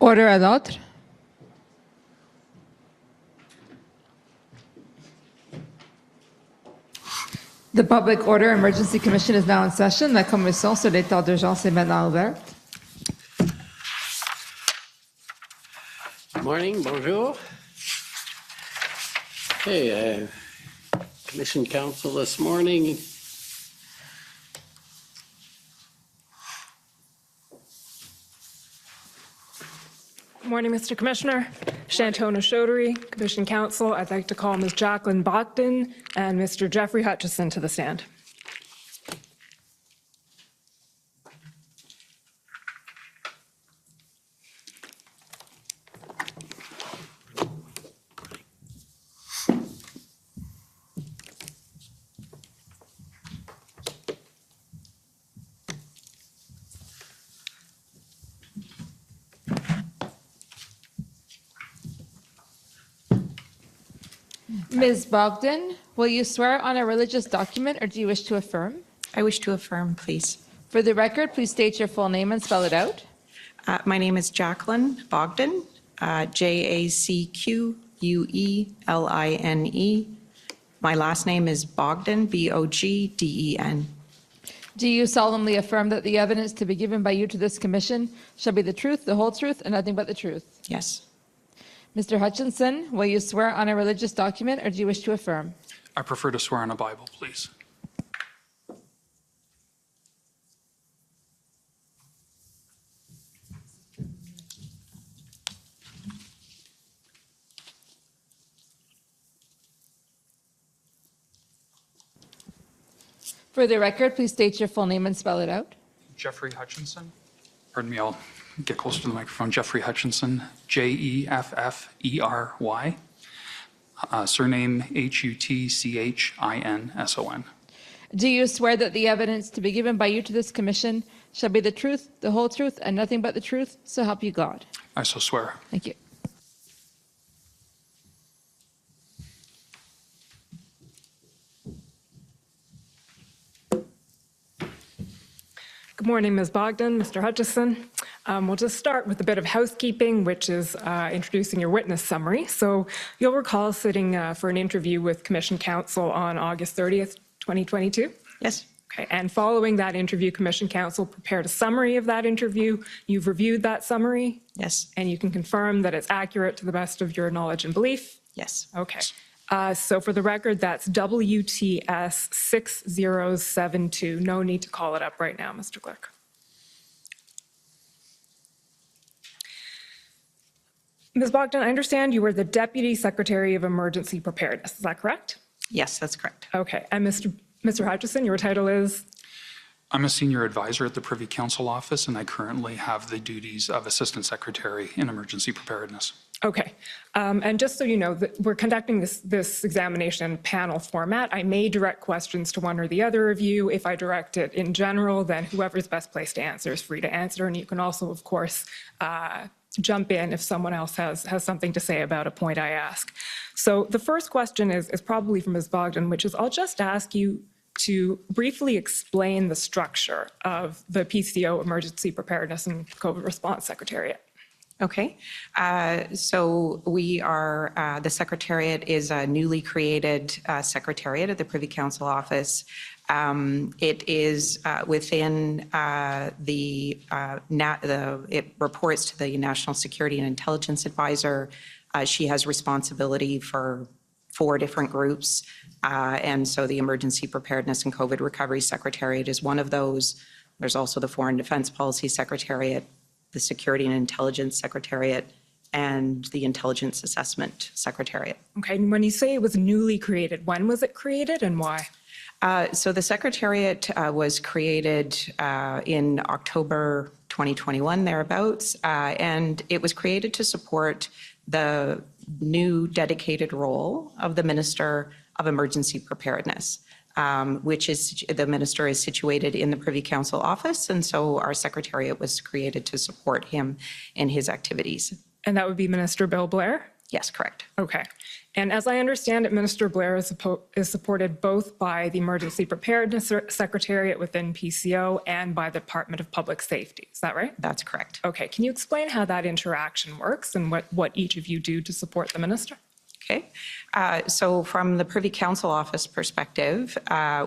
Order à l'ordre. The Public Order Emergency Commission is now in session. La commission sur l'état d'urgence est maintenant ouverte. Good morning, bonjour. Okay, Commission Council this morning. Good morning, Mr. Commissioner. Shantona Chaudhary, Commission Council. I'd like to call Ms. Jacqueline Bogdan and Mr. Jeffrey Hutchison to the stand. Ms. Bogdan, will you swear on a religious document or do you wish to affirm? I wish to affirm, please. For the record, please state your full name and spell it out. My name is Jacqueline Bogdan, Jacqueline. My last name is Bogdan, Bogden. Do you solemnly affirm that the evidence to be given by you to this commission shall be the truth, the whole truth, and nothing but the truth? Yes. Mr. Hutchinson, will you swear on a religious document or do you wish to affirm? I prefer to swear on a Bible, please. For the record, please state your full name and spell it out. Jeffrey Hutchinson. Pardon me, I'll get closer to the microphone. Jeffrey Hutchinson, Jeffrey. Surname Hutchinson. Do you swear that the evidence to be given by you to this commission shall be the truth, the whole truth, and nothing but the truth, so help you God? I so swear. Thank you. Good morning, Ms. Bogdan, Mr. Hutchison. We'll just start with a bit of housekeeping, which is introducing your witness summary. So you'll recall sitting for an interview with Commission Counsel on August 30th, 2022? Yes. Okay, and following that interview, Commission Counsel prepared a summary of that interview. You've reviewed that summary? Yes. And you can confirm that it's accurate to the best of your knowledge and belief? Yes. Okay. So for the record, that's WTS 6072. No need to call it up right now, Mr. Clerk. Ms. Bogdan, I understand you were the Deputy Secretary of Emergency Preparedness. Is that correct? Yes, that's correct. Okay. And Mr. Hutchison, your title is? I'm a senior advisor at the Privy Council Office, and I currently have the duties of Assistant Secretary in Emergency Preparedness. Okay. And just so you know, that we're conducting this examination in panel format. I may direct questions to one or the other of you. If I direct it in general, then whoever's best placed to answer is free to answer. And you can also, of course, jump in if someone else has something to say about a point I ask. So the first question is probably from Ms. Bogdan, which is I'll just ask you to briefly explain the structure of the PCO Emergency Preparedness and COVID Response Secretariat. Okay. So we are, the Secretariat is a newly created Secretariat at the Privy Council Office. It is within it reports to the National Security and Intelligence Advisor. She has responsibility for 4 different groups. And so the Emergency Preparedness and COVID Recovery Secretariat is one of those. There's also the Foreign Defense Policy Secretariat, the Security and Intelligence Secretariat, and the Intelligence Assessment Secretariat. Okay, and when you say it was newly created, when was it created and why? So the Secretariat was created in October 2021, thereabouts, and it was created to support the new dedicated role of the Minister of Emergency Preparedness. Which is, the minister is situated in the Privy Council office, and so our Secretariat was created to support him in his activities. And that would be Minister Bill Blair? Yes, correct. Okay. And as I understand it, Minister Blair is supported both by the Emergency Preparedness Secretariat within PCO and by the Department of Public Safety. Is that right? That's correct. Okay. Can you explain how that interaction works and what each of you do to support the minister? Okay. So from the Privy Council Office perspective,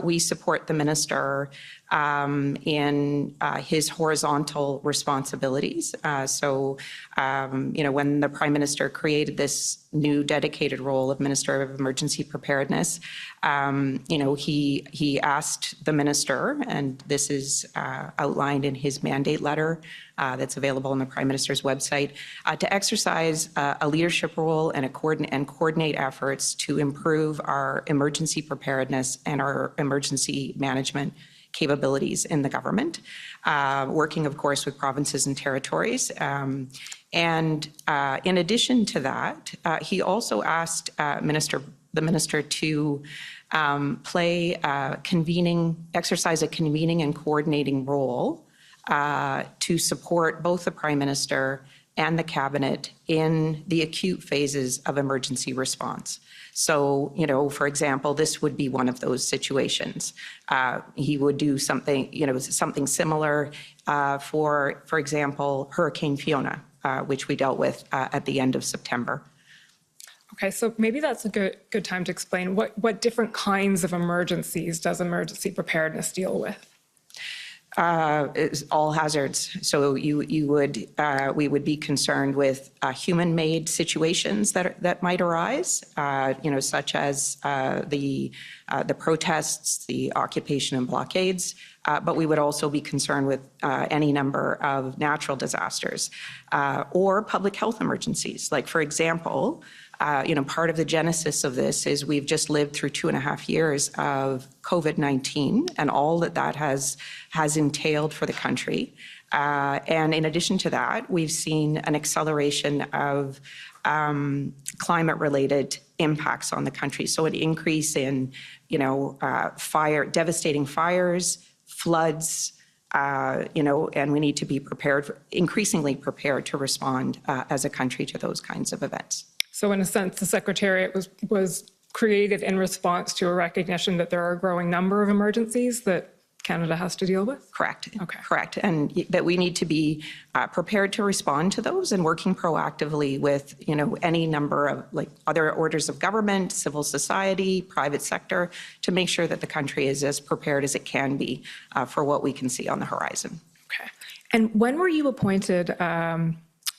we support the minister in his horizontal responsibilities. When the Prime Minister created this new dedicated role of Minister of Emergency Preparedness, he asked the minister, and this is outlined in his mandate letter that's available on the Prime Minister's website, to exercise a leadership role and coordinate efforts to improve our emergency preparedness and our emergency management capabilities in the government, working, of course, with provinces and territories. In addition to that, he also asked the minister to exercise a convening and coordinating role to support both the Prime Minister and the Cabinet in the acute phases of emergency response. So, for example, this would be one of those situations. He would do something similar for example, Hurricane Fiona, which we dealt with at the end of September. Okay, so maybe that's a good time to explain what different kinds of emergencies does emergency preparedness deal with? All hazards. So we would be concerned with human-made situations that might arise, such as the protests, the occupation and blockades. But we would also be concerned with any number of natural disasters or public health emergencies. Like, for example, part of the genesis of this is we've just lived through 2.5 years of COVID-19 and all that has entailed for the country. And in addition to that, we've seen an acceleration of climate-related impacts on the country. So an increase in, devastating fires, floods, and we need to be increasingly prepared to respond as a country to those kinds of events. So in a sense, the Secretariat was created in response to a recognition that there are a growing number of emergencies that Canada has to deal with? Correct. Okay. Correct. And that we need to be prepared to respond to those and working proactively with, any number of other orders of government, civil society, private sector, to make sure that the country is as prepared as it can be for what we can see on the horizon. Okay. And when were you appointed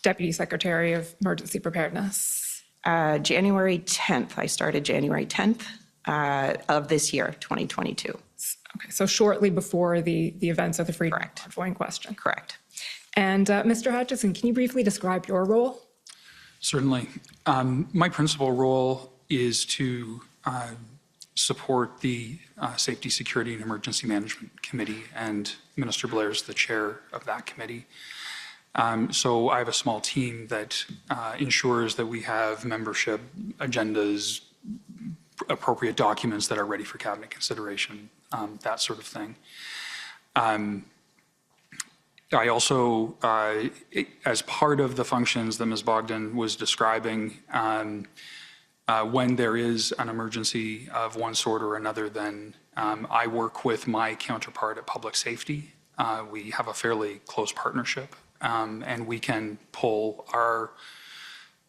Deputy Secretary of Emergency Preparedness? January 10th. I started January 10th of this year, 2022. Okay, so shortly before the events of the Freedom Convoy in question. Correct. And Mr. Hutchison, can you briefly describe your role? Certainly. My principal role is to support the Safety, Security, and Emergency Management Committee, and Minister Blair is the chair of that committee. So I have a small team that ensures that we have membership agendas, appropriate documents that are ready for cabinet consideration, that sort of thing. I also, as part of the functions that Ms. Bogdan was describing, when there is an emergency of one sort or another, then I work with my counterpart at Public Safety. We have a fairly close partnership, and we can pull our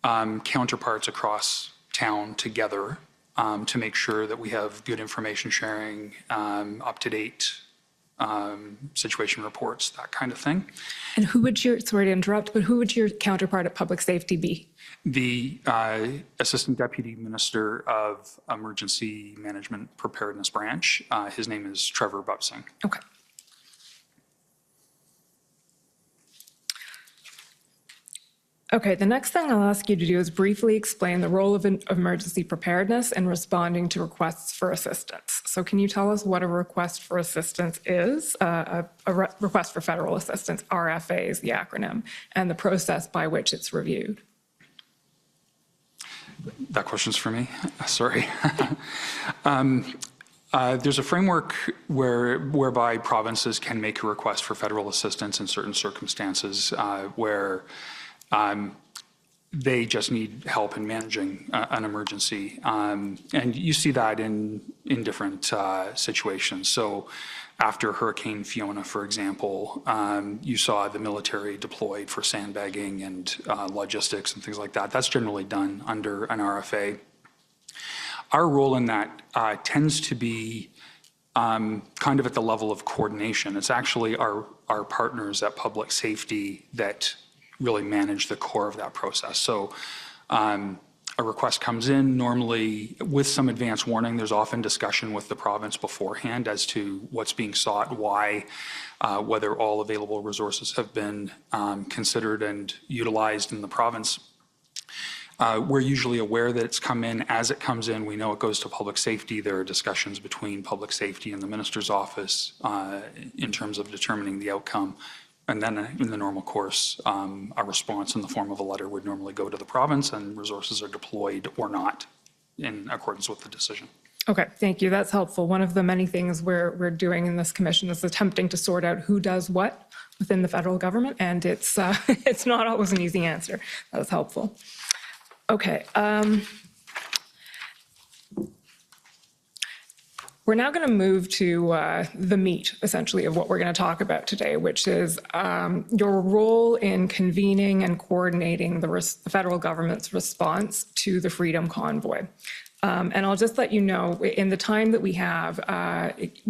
counterparts across town together to make sure that we have good information sharing, up-to-date situation reports, that kind of thing. And who would sorry to interrupt, but who would your counterpart at Public Safety be? The Assistant Deputy Minister of Emergency Management Preparedness Branch. His name is Trevor Bubsing. Okay. Okay, the next thing I'll ask you to do is briefly explain the role of emergency preparedness in responding to requests for assistance. So can you tell us what a request for assistance is, a request for federal assistance, RFA is the acronym, and the process by which it's reviewed? That question's for me. Sorry. There's a framework whereby provinces can make a request for federal assistance in certain circumstances where they just need help in managing an emergency. And you see that in different situations. So after Hurricane Fiona, for example, you saw the military deployed for sandbagging and logistics and things like that. That's generally done under an RFA. Our role in that tends to be kind of at the level of coordination. It's actually our partners at public safety that really manage the core of that process. So a request comes in, normally with some advance warning. There's often discussion with the province beforehand as to what's being sought, why, whether all available resources have been considered and utilized in the province. We're usually aware that it's come in. As it comes in, we know it goes to public safety. There are discussions between public safety and the minister's office in terms of determining the outcome. And then in the normal course, a response in the form of a letter would normally go to the province, and resources are deployed or not in accordance with the decision. Okay, thank you. That's helpful. One of the many things we're doing in this commission is attempting to sort out who does what within the federal government, and it's not always an easy answer. That was helpful. Okay. We're now going to move to the meat, essentially, of what we're going to talk about today, which is your role in convening and coordinating the federal government's response to the Freedom Convoy. And I'll just let you know, in the time that we have,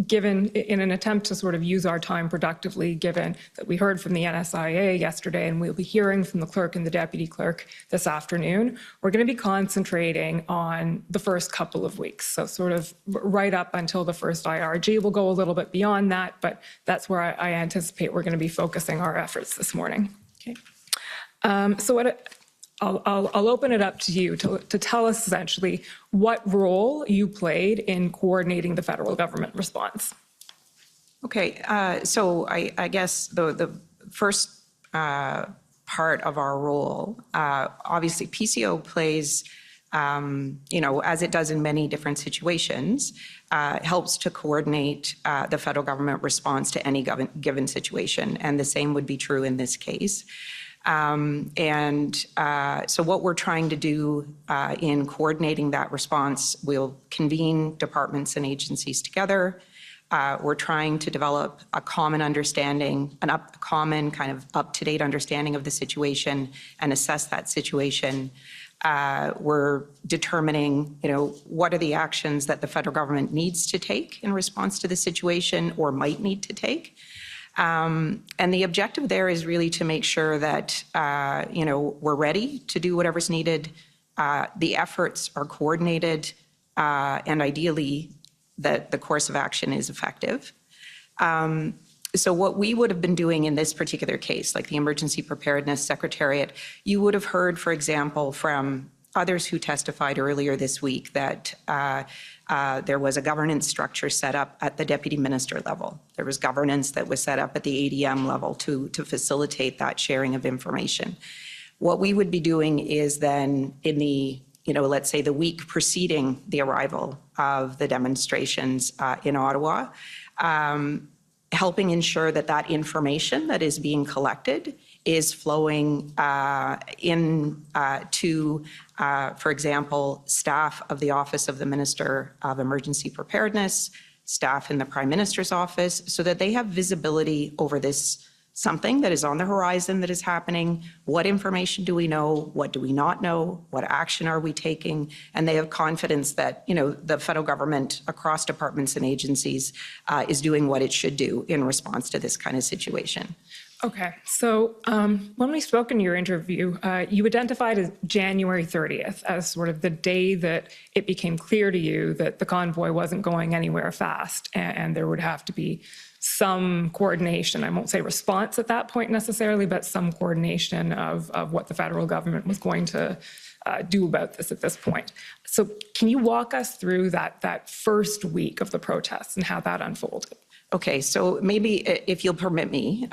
given in an attempt to sort of use our time productively, given that we heard from the NSIA yesterday and we'll be hearing from the clerk and the deputy clerk this afternoon, we're going to be concentrating on the first couple of weeks. So sort of right up until the first IRG. We'll go a little bit beyond that, but that's where I anticipate we're going to be focusing our efforts this morning. Okay. I'll open it up to you to tell us essentially what role you played in coordinating the federal government response. Okay, so I guess the first part of our role, obviously PCO plays, as it does in many different situations, helps to coordinate the federal government response to any given situation, and the same would be true in this case. So what we're trying to do in coordinating that response, we'll convene departments and agencies together. We're trying to develop a common understanding, a common kind of up-to-date understanding of the situation and assess that situation. We're determining, what are the actions that the federal government needs to take in response to the situation or might need to take. And the objective there is really to make sure that, we're ready to do whatever's needed. The efforts are coordinated, and ideally that the course of action is effective. So what we would have been doing in this particular case, like the Emergency Preparedness Secretariat, you would have heard, for example, from others who testified earlier this week that there was a governance structure set up at the deputy minister level. There was governance that was set up at the ADM level to facilitate that sharing of information. What we would be doing is then in the, let's say the week preceding the arrival of the demonstrations in Ottawa, helping ensure that that information that is being collected is flowing to, for example, staff of the Office of the Minister of Emergency Preparedness, staff in the Prime Minister's office, so that they have visibility over this something that is on the horizon that is happening. What information do we know? What do we not know? What action are we taking? And they have confidence that, the federal government across departments and agencies is doing what it should do in response to this kind of situation. Okay, so when we spoke in your interview, you identified as January 30th as sort of the day that it became clear to you that the convoy wasn't going anywhere fast and there would have to be some coordination. I won't say response at that point necessarily, but some coordination of what the federal government was going to do about this at this point. So can you walk us through that first week of the protests and how that unfolded? Okay, so maybe if you'll permit me,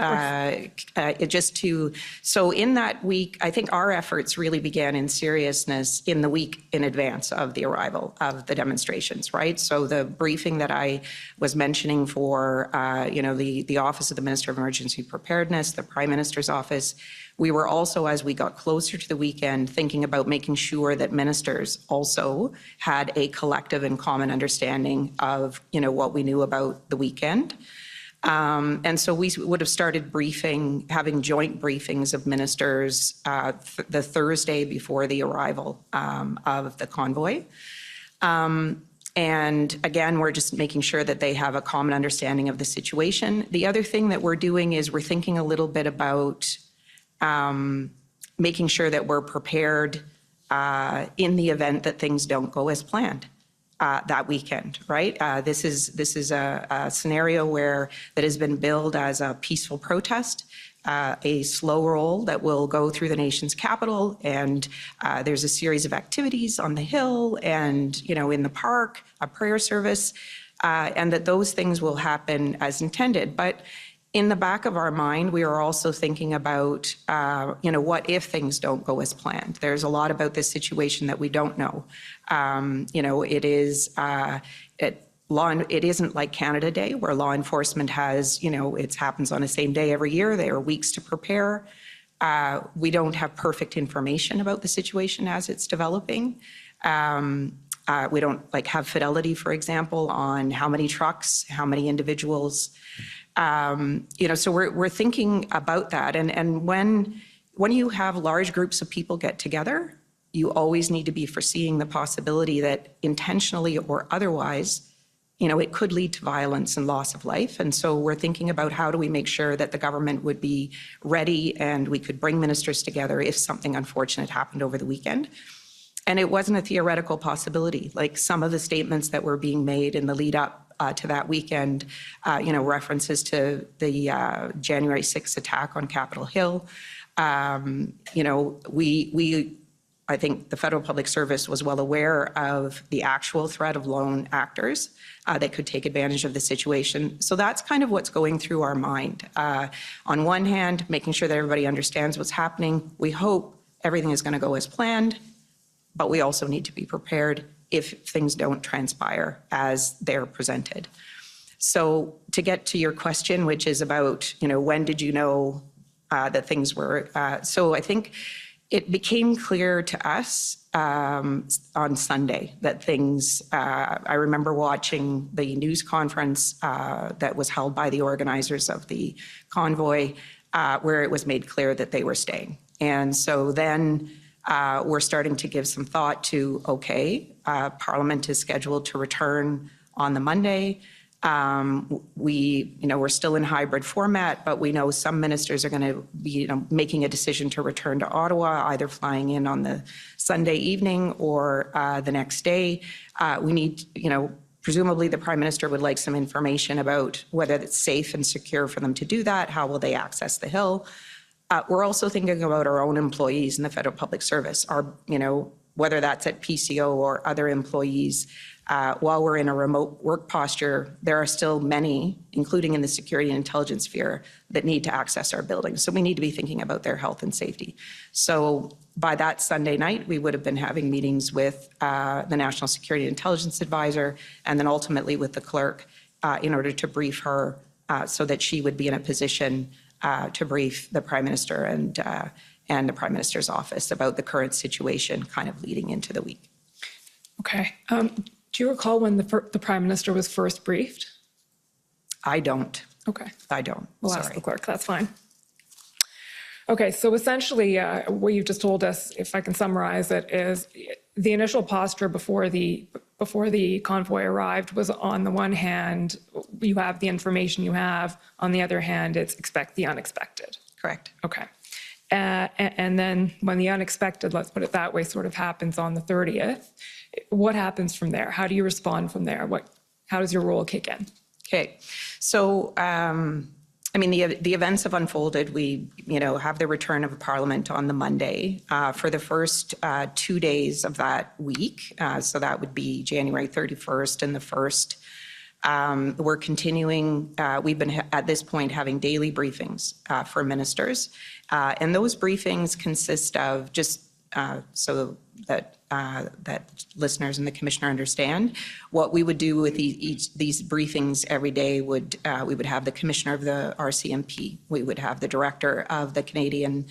so in that week, I think our efforts really began in seriousness in the week in advance of the arrival of the demonstrations, right? So the briefing that I was mentioning for, the Office of the Minister of Emergency Preparedness, the Prime Minister's office, We were also, as we got closer to the weekend, thinking about making sure that ministers also had a collective and common understanding of, what we knew about the weekend. And so we would have started having joint briefings of ministers the Thursday before the arrival of the convoy. And again, we're just making sure that they have a common understanding of the situation. The other thing that we're doing is we're thinking a little bit about making sure that we're prepared in the event that things don't go as planned. That weekend, right? This is a scenario that has been billed as a peaceful protest, a slow roll that will go through the nation's capital, and there's a series of activities on the Hill and in the park, a prayer service, and that those things will happen as intended. But in the back of our mind, we are also thinking about, what if things don't go as planned? There's a lot about this situation that we don't know. It isn't like Canada Day, where law enforcement has, it happens on the same day every year. There are weeks to prepare. We don't have perfect information about the situation as it's developing. We don't have fidelity, for example, on how many trucks, how many individuals. So we're thinking about that. And when you have large groups of people get together, you always need to be foreseeing the possibility that intentionally or otherwise, it could lead to violence and loss of life. And so we're thinking about how do we make sure that the government would be ready and we could bring ministers together if something unfortunate happened over the weekend. And it wasn't a theoretical possibility. Like some of the statements that were being made in the lead up to that weekend, references to the January 6th attack on Capitol Hill. I think the Federal Public Service was well aware of the actual threat of lone actors that could take advantage of the situation. So that's kind of what's going through our mind. On one hand, making sure that everybody understands what's happening. We hope everything is going to go as planned, but we also need to be prepared if things don't transpire as they're presented. So to get to your question, which is about, when did you know that things were, so I think it became clear to us on Sunday that things, I remember watching the news conference that was held by the organizers of the convoy, where it was made clear that they were staying. And so then we're starting to give some thought to, Parliament is scheduled to return on the Monday. We're still in hybrid format, but we know some ministers are going to be, making a decision to return to Ottawa, either flying in on the Sunday evening or the next day. We need, presumably the Prime Minister would like some information about whether it's safe and secure for them to do that. How will they access the Hill? We're also thinking about our own employees in the Federal Public Service, whether that's at PCO or other employees. While we're in a remote work posture, there are still many, including in the security and intelligence sphere, that need to access our buildings. So we need to be thinking about their health and safety. So by that Sunday night, we would have been having meetings with the National Security and Intelligence Advisor, and then ultimately with the clerk in order to brief her so that she would be in a position to brief the Prime Minister and the Prime Minister's office about the current situation kind of leading into the week. Okay. Do you recall when the Prime Minister was first briefed? I don't. Okay. I don't. We'll ask the clerk. That's fine. Okay. So essentially, what you've just told us, if I can summarize it, is the initial posture before the convoy arrived was, on the one hand, you have the information you have. On the other hand, it's expect the unexpected. Correct. Okay. And then when the unexpected, let's put it that way, sort of happens on the 30th, what happens from there? How do you respond from there? How does your role kick in? Okay. So, the events have unfolded. We, have the return of Parliament on the Monday. For the first 2 days of that week, so that would be January 31st and the 1st, we're continuing, we've been at this point having daily briefings for ministers. And those briefings consist of just, so that listeners and the commissioner understand. What we would do with these briefings every day would, we would have the commissioner of the RCMP, we would have the director of the Canadian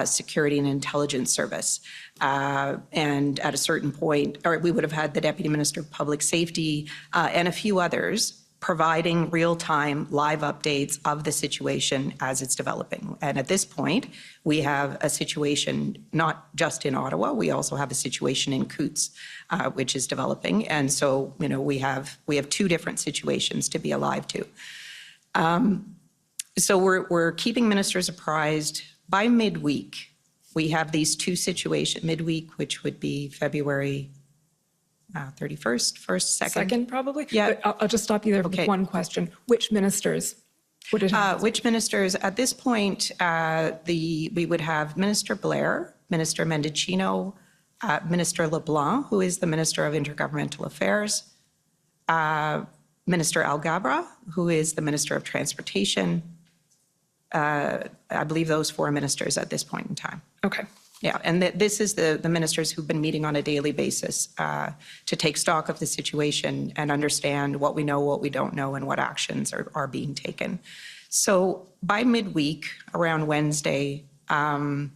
Security and Intelligence Service, and at a certain point, or we would have had the Deputy Minister of Public Safety and a few others providing real-time live updates of the situation as it's developing. And at this point, we have a situation not just in Ottawa, we also have a situation in Coutts, which is developing. And so, you know, we have two different situations to be alive to. So we're keeping ministers apprised. By midweek, we have these two situations, midweek, which would be February 31st, 1st, 2nd? Second, probably? Yeah. But I'll just stop you there Okay. with one question. Which ministers would it have? Which ministers? At this point, we would have Minister Blair, Minister Mendicino, Minister LeBlanc, who is the Minister of Intergovernmental Affairs, Minister Algabra, who is the Minister of Transportation. I believe those four ministers at this point in time. Okay. Yeah, and this is the ministers who've been meeting on a daily basis to take stock of the situation and understand what we know, what we don't know, and what actions are being taken. So by midweek, around Wednesday, you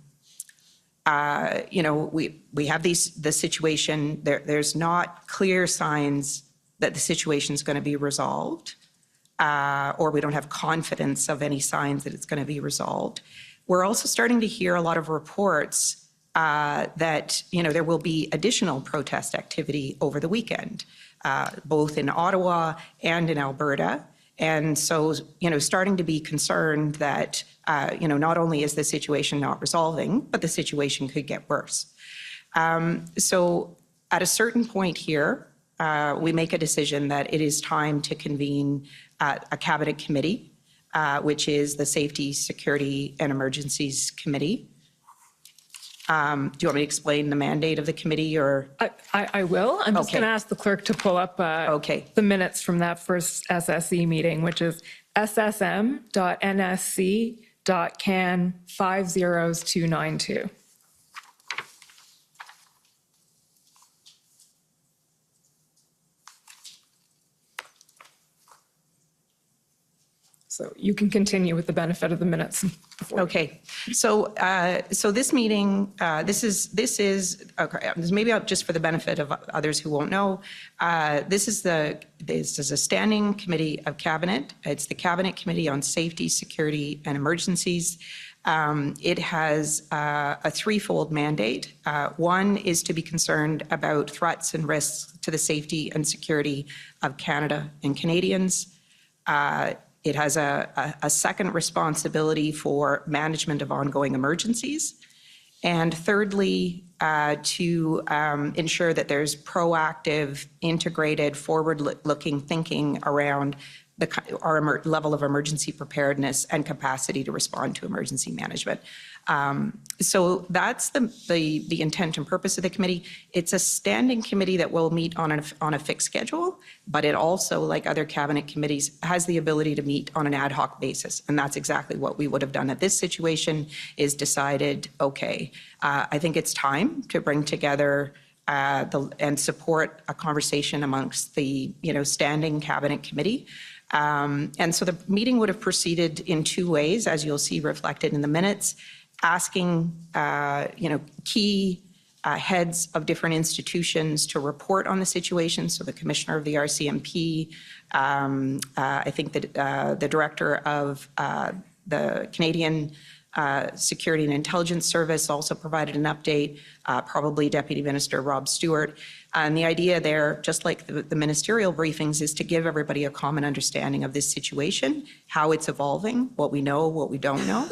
know, we have the situation. There's not clear signs that the situation is going to be resolved, or we don't have confidence of any signs that it's going to be resolved. We're also starting to hear a lot of reports that, you know, there will be additional protest activity over the weekend, both in Ottawa and in Alberta. And so, you know, starting to be concerned that, you know, not only is the situation not resolving, but the situation could get worse. So at a certain point here, we make a decision that it is time to convene a cabinet committee, which is the Safety, Security, and Emergencies Committee. Do you want me to explain the mandate of the committee, or? I will. I'm just Okay. going to ask the clerk to pull up Okay. the minutes from that first SSE meeting, which is ssm.nsc.can 50292. So you can continue with the benefit of the minutes. Okay, so this meeting, this is maybe just for the benefit of others who won't know. This is a standing committee of cabinet. It's the Cabinet Committee on Safety, Security, and Emergencies. It has a threefold mandate. One is to be concerned about threats and risks to the safety and security of Canada and Canadians. It has a second responsibility for management of ongoing emergencies. And thirdly, to ensure that there's proactive, integrated, forward-looking thinking around our level of emergency preparedness and capacity to respond to emergency management. So that's the intent and purpose of the committee. It's a standing committee that will meet on a fixed schedule, but it also, like other cabinet committees, has the ability to meet on an ad hoc basis. And that's exactly what we would have done at this situation, is decided, okay, I think it's time to bring together and support a conversation amongst the standing cabinet committee. And so the meeting would have proceeded in two ways, as you'll see reflected in the minutes, asking key heads of different institutions to report on the situation. So the commissioner of the RCMP, I think that the director of the Canadian Security and Intelligence Service also provided an update, probably Deputy Minister Rob Stewart. And the idea there, just like the ministerial briefings, is to give everybody a common understanding of this situation, how it's evolving, what we know, what we don't know.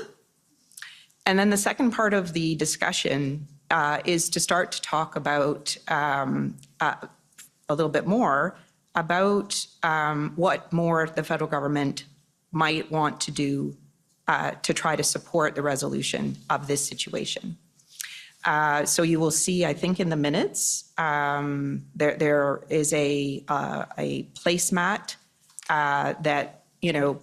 And then the second part of the discussion is to start to talk about a little bit more about what more the federal government might want to do to try to support the resolution of this situation. So you will see, I think, in the minutes, there is a placemat that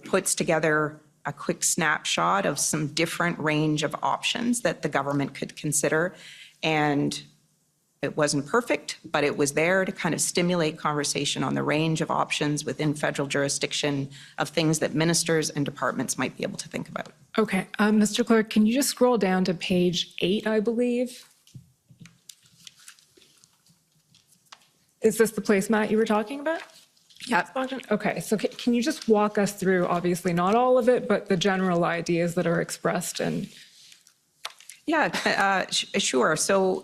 puts together a quick snapshot of some different range of options that the government could consider. And It wasn't perfect, but it was there to kind of stimulate conversation on the range of options within federal jurisdiction of things that ministers and departments might be able to think about. Okay, Mr. Clerk, can you just scroll down to page 8, I believe? Is this the placemat you were talking about? Yeah. Okay, so can you just walk us through, obviously not all of it, but the general ideas that are expressed and Yeah, sure. So,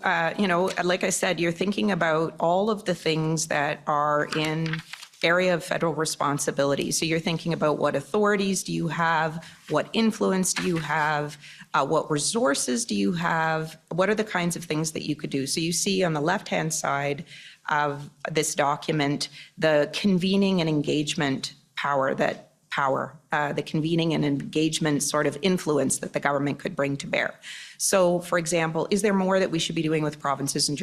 like I said, you're thinking about all of the things that are in area of federal responsibility. So you're thinking about what authorities do you have, what influence do you have, what resources do you have, what are the kinds of things that you could do. So you see on the left-hand side of this document, the convening and engagement the convening and engagement sort of influence that the government could bring to bear. So, for example, is there more that we should be doing with provinces and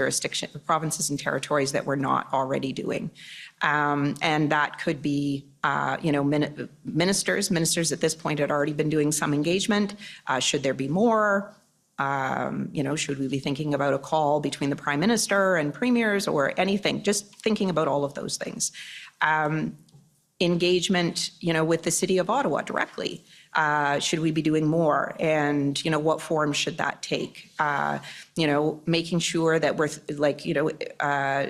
provinces and territories that we're not already doing? And that could be, ministers. Ministers at this point had already been doing some engagement. Should there be more? Should we be thinking about a call between the Prime Minister and premiers or anything? Just thinking about all of those things. Engagement, with the City of Ottawa directly. Should we be doing more? And, what form should that take? Making sure that we're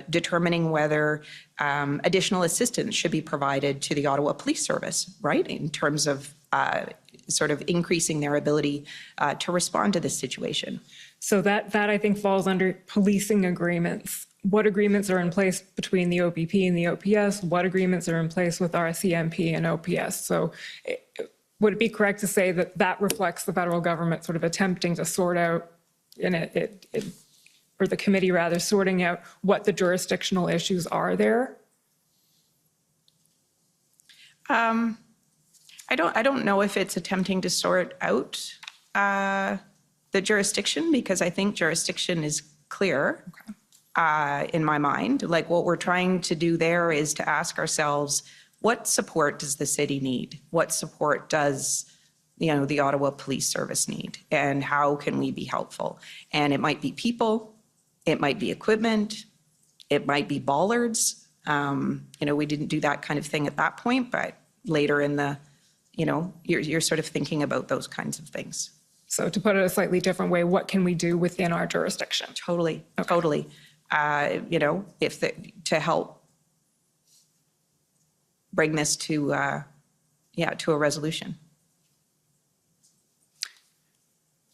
determining whether additional assistance should be provided to the Ottawa Police Service, right? In terms of sort of increasing their ability to respond to this situation. so that I think falls under policing agreements. What agreements are in place between the OPP and the OPS? What agreements are in place with RCMP and OPS? So would it be correct to say that that reflects the federal government sort of attempting to sort out, or the committee rather, sorting out what the jurisdictional issues are there? I don't know if it's attempting to sort out the jurisdiction, because I think jurisdiction is clear. Okay. In my mind. Like, what we're trying to do there is to ask ourselves, what support does the city need? What support does, the Ottawa Police Service need? And how can we be helpful? And it might be people, it might be equipment, it might be bollards. We didn't do that kind of thing at that point, but later in the, you're sort of thinking about those kinds of things. So to put it a slightly different way, what can we do within our jurisdiction? Totally, Okay. totally. To help bring this to a resolution.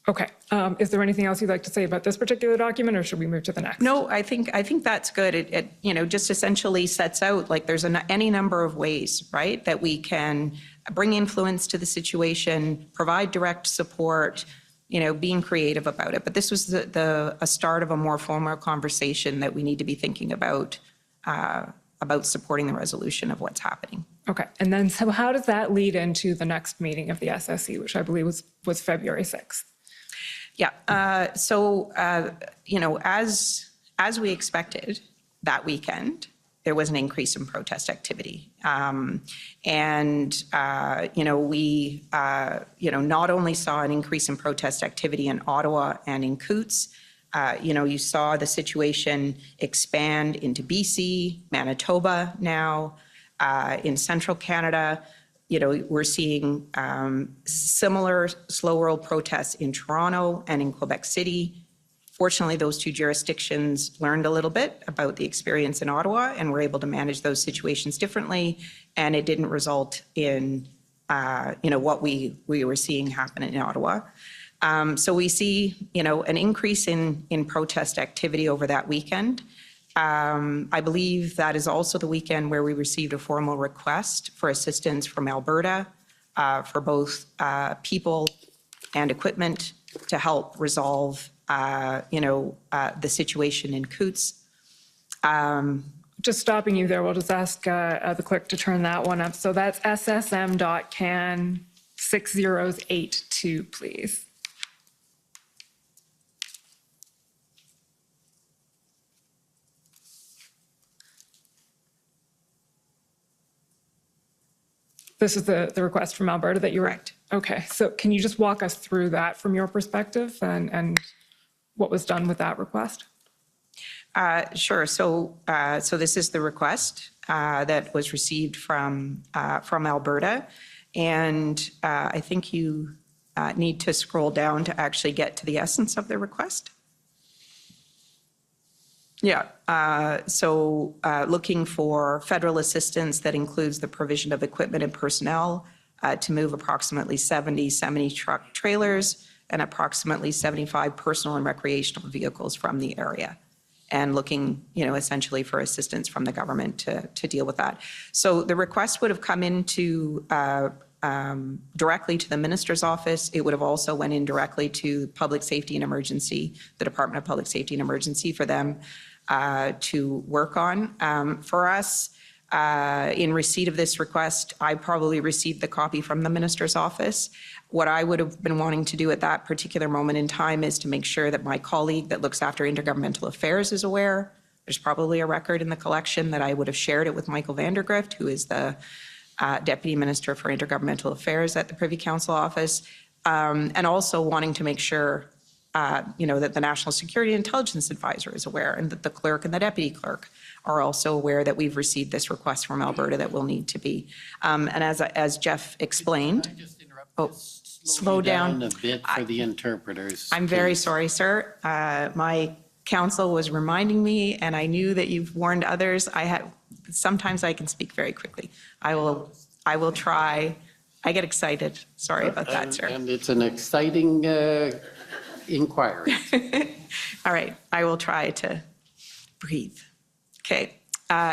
Okay. Is there anything else you'd like to say about this particular document, or should we move to the next? No, I think that's good. It just essentially sets out, like, there's any number of ways, right, that we can bring influence to the situation, provide direct support, being creative about it. But this was a start of a more formal conversation that we need to be thinking about supporting the resolution of what's happening. Okay. And then, so how does that lead into the next meeting of the SSE, which I believe was February 6th? Yeah. As we expected that weekend, there was an increase in protest activity. We not only saw an increase in protest activity in Ottawa and in Coutts, you saw the situation expand into BC, Manitoba now, in central Canada. We're seeing similar slow world protests in Toronto and in Quebec City. Fortunately, those two jurisdictions learned a little bit about the experience in Ottawa and were able to manage those situations differently, and it didn't result in what we were seeing happen in Ottawa. So we see an increase in protest activity over that weekend. I believe that is also the weekend where we received a formal request for assistance from Alberta for both people and equipment to help resolve the situation in Coutts. Just stopping you there, we'll just ask the clerk to turn that one up. So that's SSM.can 6082, please. This is the request from Alberta that you were... Correct. Okay, so can you just walk us through that from your perspective and what was done with that request? Sure. So this is the request that was received from Alberta. And I think you need to scroll down to actually get to the essence of the request. Yeah. So looking for federal assistance that includes the provision of equipment and personnel to move approximately 70 semi-truck trailers and approximately 75 personal and recreational vehicles from the area, and looking, essentially for assistance from the government to deal with that. So the request would have come into directly to the minister's office. It would have also went in directly to Public Safety and Emergency, the Department of Public Safety and Emergency, for them to work on. For us, in receipt of this request, I probably received the copy from the minister's office. What I would have been wanting to do at that particular moment in time is to make sure that my colleague that looks after intergovernmental affairs is aware. There's probably a record in the collection that I would have shared it with Michael Vandergrift, who is the Deputy Minister for Intergovernmental Affairs at the Privy Council office, and also wanting to make sure that the National Security and Intelligence Advisor is aware, and that the clerk and the deputy clerk are also aware that we've received this request from Alberta that will need to be. And as Jeff explained, slow down a bit for the interpreters. I'm very sorry, sir. My counsel was reminding me, and I knew that you've warned others. Sometimes I can speak very quickly. I will try. I get excited. Sorry about that, sir. And it's an exciting inquiry. All right, I will try to breathe. Okay,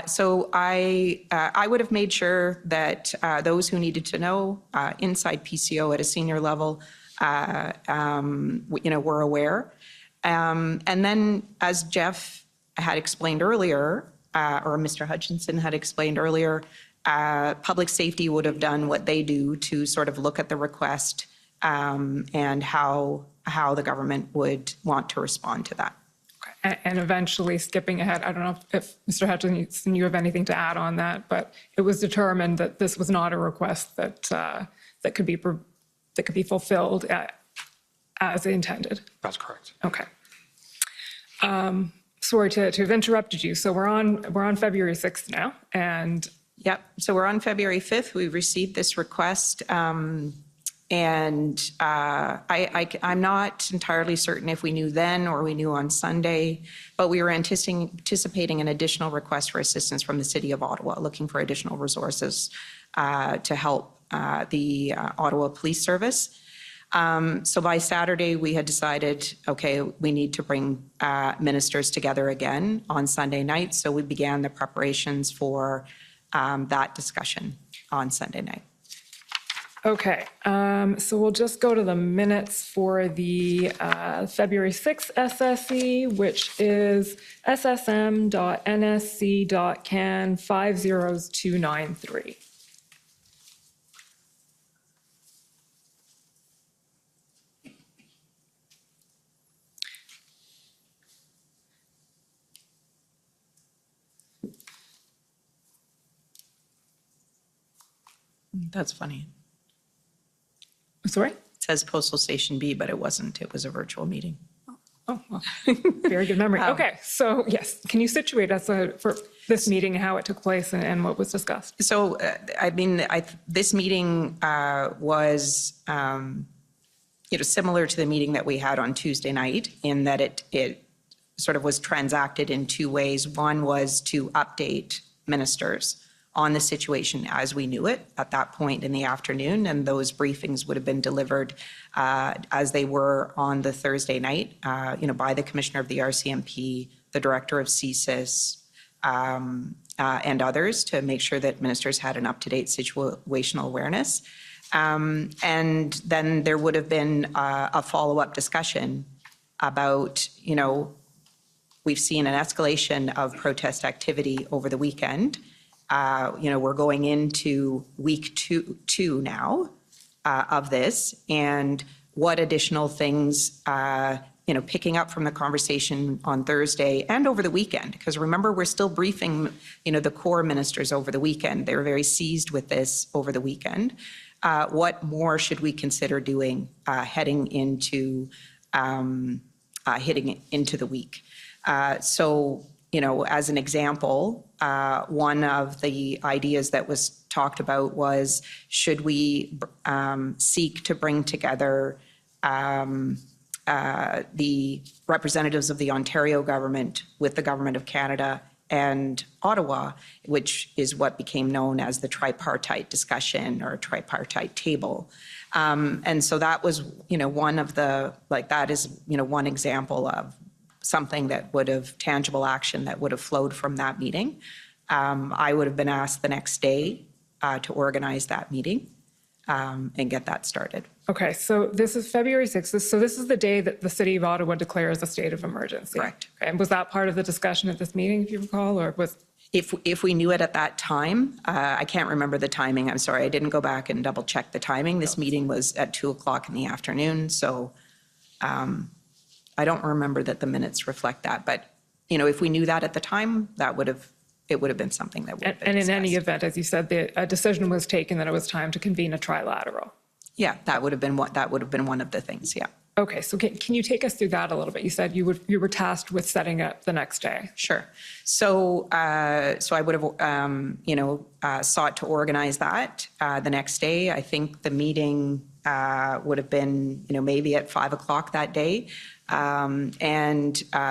so I would have made sure that those who needed to know inside PCO at a senior level, were aware. And then, as Jeff had explained earlier, or Mr. Hutchinson had explained earlier, public safety would have done what they do to sort of look at the request and how the government would want to respond to that. And eventually, skipping ahead, I don't know if Mr. Hutchinson, you have anything to add on that, but it was determined that this was not a request that could be fulfilled as intended. That's correct. Okay. Sorry to have interrupted you. So we're on February 6th now, and Yep. So we're on February 5th. We received this request. And I'm not entirely certain if we knew then or we knew on Sunday, but we were anticipating an additional request for assistance from the City of Ottawa, looking for additional resources to help the Ottawa Police Service. So by Saturday, we had decided, okay, we need to bring ministers together again on Sunday night. So we began the preparations for that discussion on Sunday night. okay. So we'll just go to the minutes for the February 6th SSE, which is ssm.nsc.can 50293. That's funny. Sorry? It says Postal Station B, but it wasn't. It was a virtual meeting. Oh, well, very good memory. Okay, so yes, can you situate us for this meeting, how it took place and what was discussed? So, this meeting was, similar to the meeting that we had on Tuesday night in that it sort of was transacted in two ways. One was to update ministers on the situation as we knew it at that point in the afternoon, and those briefings would have been delivered as they were on the Thursday night, by the Commissioner of the RCMP, the Director of CSIS, and others to make sure that ministers had an up-to-date situational awareness. And then there would have been a follow-up discussion about, we've seen an escalation of protest activity over the weekend. We're going into week two now of this, and what additional things, picking up from the conversation on Thursday and over the weekend, because remember, we're still briefing, the core ministers over the weekend. They were very seized with this over the weekend. What more should we consider doing heading into the week? So, as an example, one of the ideas that was talked about was, should we seek to bring together the representatives of the Ontario government with the government of Canada and Ottawa, which is what became known as the tripartite discussion or tripartite table. And so that was, one of the, that is, one example of something that would have, tangible action that would have flowed from that meeting. I would have been asked the next day to organize that meeting and get that started. Okay, so this is February 6th. So this is the day that the city of Ottawa declares a state of emergency. Correct. Okay, and was that part of the discussion at this meeting, if you recall, or was? If we knew it at that time, I can't remember the timing. I'm sorry, I didn't go back and double check the timing. This meeting was at 2:00 in the afternoon, so I don't remember that the minutes reflect that. But if we knew that at the time, it would have been something that would have been And in discussed. any event, as you said, a decision was taken that it was time to convene a trilateral. Yeah, that would have been one of the things. Yeah. Okay, so can you take us through that a little bit? You said you were tasked with setting up the next day. Sure. So I would have, sought to organize that the next day. I think the meeting would have been, maybe at 5:00 that day.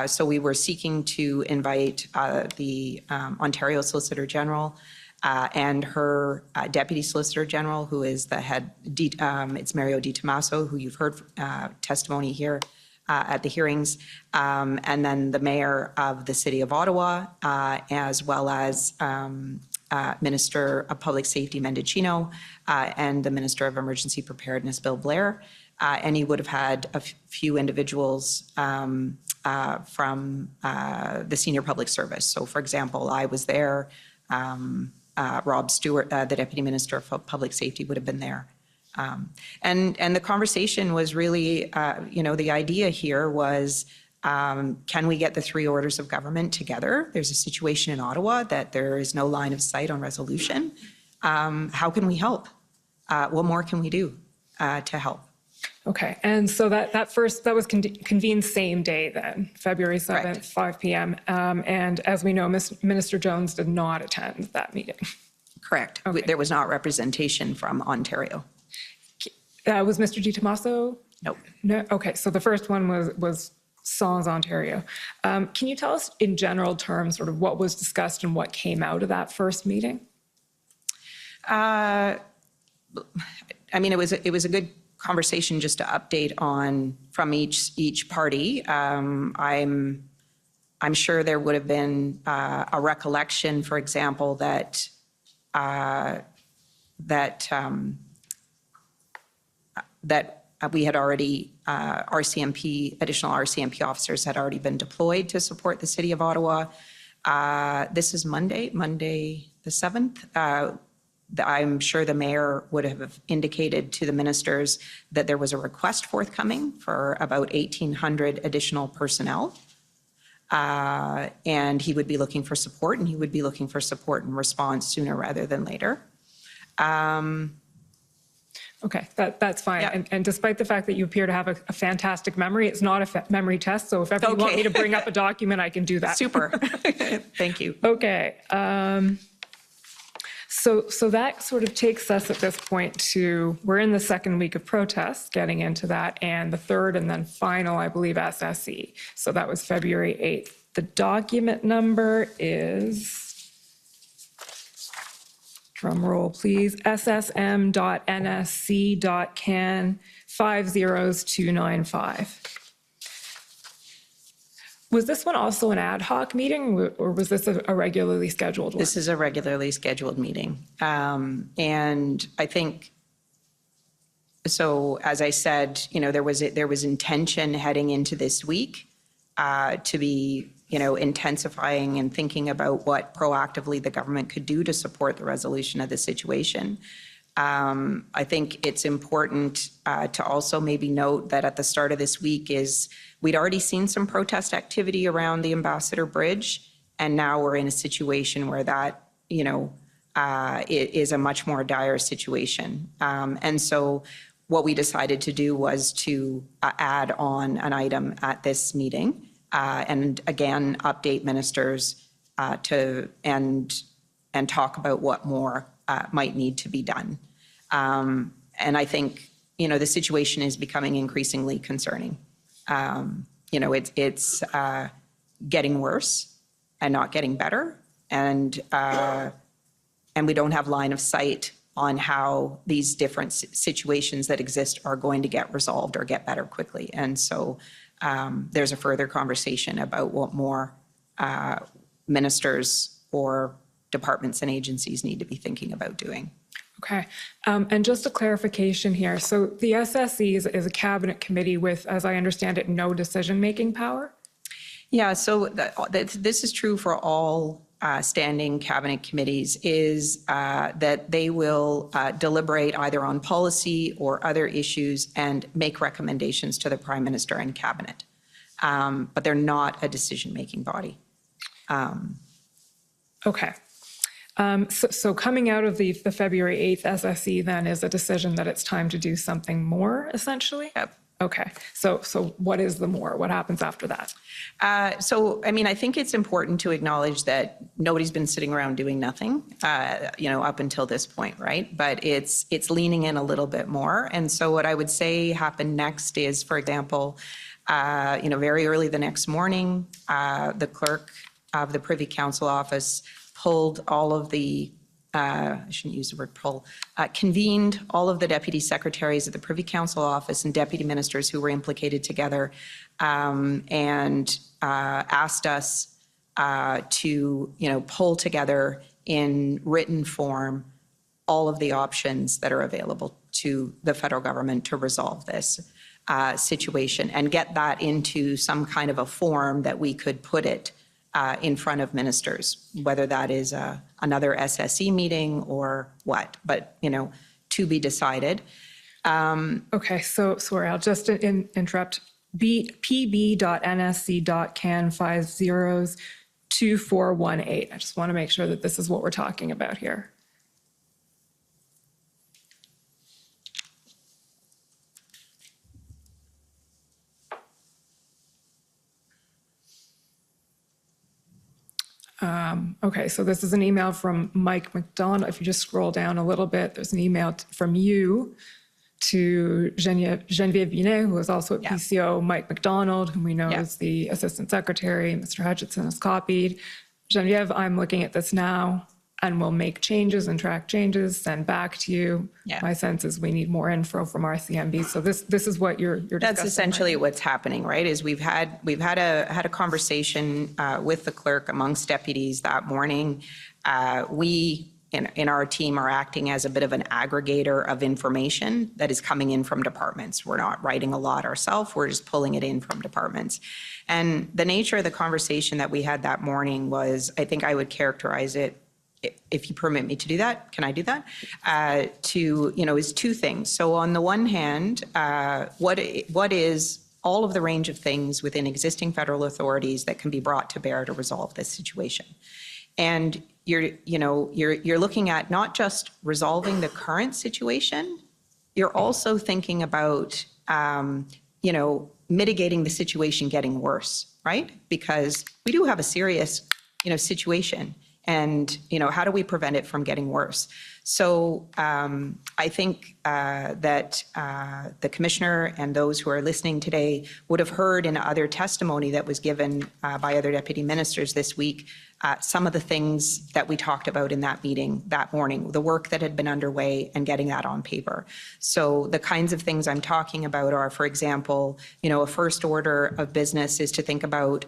So we were seeking to invite the Ontario Solicitor General and her Deputy Solicitor General, who is the head, it's Mario Di Tommaso, who you've heard testimony here at the hearings, and then the Mayor of the City of Ottawa, as well as Minister of Public Safety Mendicino and the Minister of Emergency Preparedness, Bill Blair. And he would have had a few individuals from the senior public service. So, for example, I was there. Rob Stewart, the Deputy Minister of Public Safety, would have been there. And the conversation was really, the idea here was, can we get the three orders of government together? There's a situation in Ottawa that there is no line of sight on resolution. How can we help? What more can we do to help? Okay, and so that was convened same day then, February 7th, Correct. 5 p.m. And as we know, Minister Jones did not attend that meeting. Correct. Okay. There was not representation from Ontario. Was Mr. Di Tommaso? Nope. No. Okay, so the first one was Songs, Ontario. Can you tell us in general terms sort of what was discussed and what came out of that first meeting? I mean, it was a good conversation just to update on from each party. I'm sure there would have been a recollection, for example, that we had already additional RCMP officers had already been deployed to support the City of Ottawa. This is Monday the 7th. I'm sure the mayor would have indicated to the ministers that there was a request forthcoming for about 1,800 additional personnel. And he would be looking for support, and he would be looking for support and response sooner rather than later. Okay, that's fine. Yeah. And despite the fact that you appear to have a fantastic memory, it's not a memory test. So if ever you want Okay. me to bring up a document, I can do that. Super. Thank you. Okay. So that sort of takes us at this point to, we're in the second week of protests, getting into that, and the third and then final, I believe, SSE. So that was February 8th. The document number is, drum roll please, ssm.nsc.can 50295. Was this one also an ad hoc meeting, or was this a regularly scheduled one? This is a regularly scheduled meeting. And I think, so as I said, there was intention heading into this week to be, intensifying and thinking about what proactively the government could do to support the resolution of the situation. I think it's important to also maybe note that at the start of this week we'd already seen some protest activity around the Ambassador Bridge, and now we're in a situation where that, is a much more dire situation. And so what we decided to do was to add on an item at this meeting and again, update ministers and talk about what more might need to be done. And I think, the situation is becoming increasingly concerning. It's getting worse and not getting better. And we don't have line of sight on how these different situations that exist are going to get resolved or get better quickly. And so there's a further conversation about what more ministers or departments and agencies need to be thinking about doing. Okay. And just a clarification here. So the SSE is a cabinet committee with, as I understand it, no decision-making power? Yeah, so this is true for all standing cabinet committees, is that they will deliberate either on policy or other issues and make recommendations to the Prime Minister and cabinet. But they're not a decision-making body. Okay. So coming out of the February 8th SSE then is a decision that it's time to do something more, essentially? Yep. Okay. So what is the more? What happens after that? I think it's important to acknowledge that nobody's been sitting around doing nothing, up until this point, right? But it's leaning in a little bit more. And so what I would say happened next is, for example, very early the next morning, the clerk of the Privy Council office pulled all of the, I shouldn't use the word pull, convened all of the deputy secretaries of the Privy Council office and deputy ministers who were implicated together, and asked us to, pull together in written form all of the options that are available to the federal government to resolve this situation and get that into some kind of a form that we could put it in front of ministers, whether that is another SSE meeting or what, but, to be decided. Okay, so sorry, I'll just interrupt. pb.nsc.can502418. I just want to make sure that this is what we're talking about here. Okay, so this is an email from Mike McDonald. If you just scroll down a little bit, there's an email from you to Geneviève Binet, who is also at PCO, Mike McDonald, whom we know is the Assistant Secretary. Mr. Hutchinson is copied. Geneviève, I'm looking at this now, and we'll make changes and track changes, send back to you. Yeah. My sense is we need more info from RCMB. So this is what you're discussing. That's essentially what's happening, right? Is we've had a conversation with the clerk amongst deputies that morning. We in our team are acting as a bit of an aggregator of information that is coming in from departments. We're not writing a lot ourselves. We're just pulling it in from departments. And the nature of the conversation that we had that morning was, I think I would characterize it, if you permit me to do that, can I do that? Is two things. So on the one hand, what is all of the range of things within existing federal authorities that can be brought to bear to resolve this situation? And you're looking at not just resolving the current situation, you're also thinking about, mitigating the situation getting worse, right? Because we do have a serious, situation. And, how do we prevent it from getting worse? So I think that the commissioner and those who are listening today would have heard in other testimony that was given by other deputy ministers this week, some of the things that we talked about in that meeting that morning, the work that had been underway and getting that on paper. So the kinds of things I'm talking about are, for example, a first order of business is to think about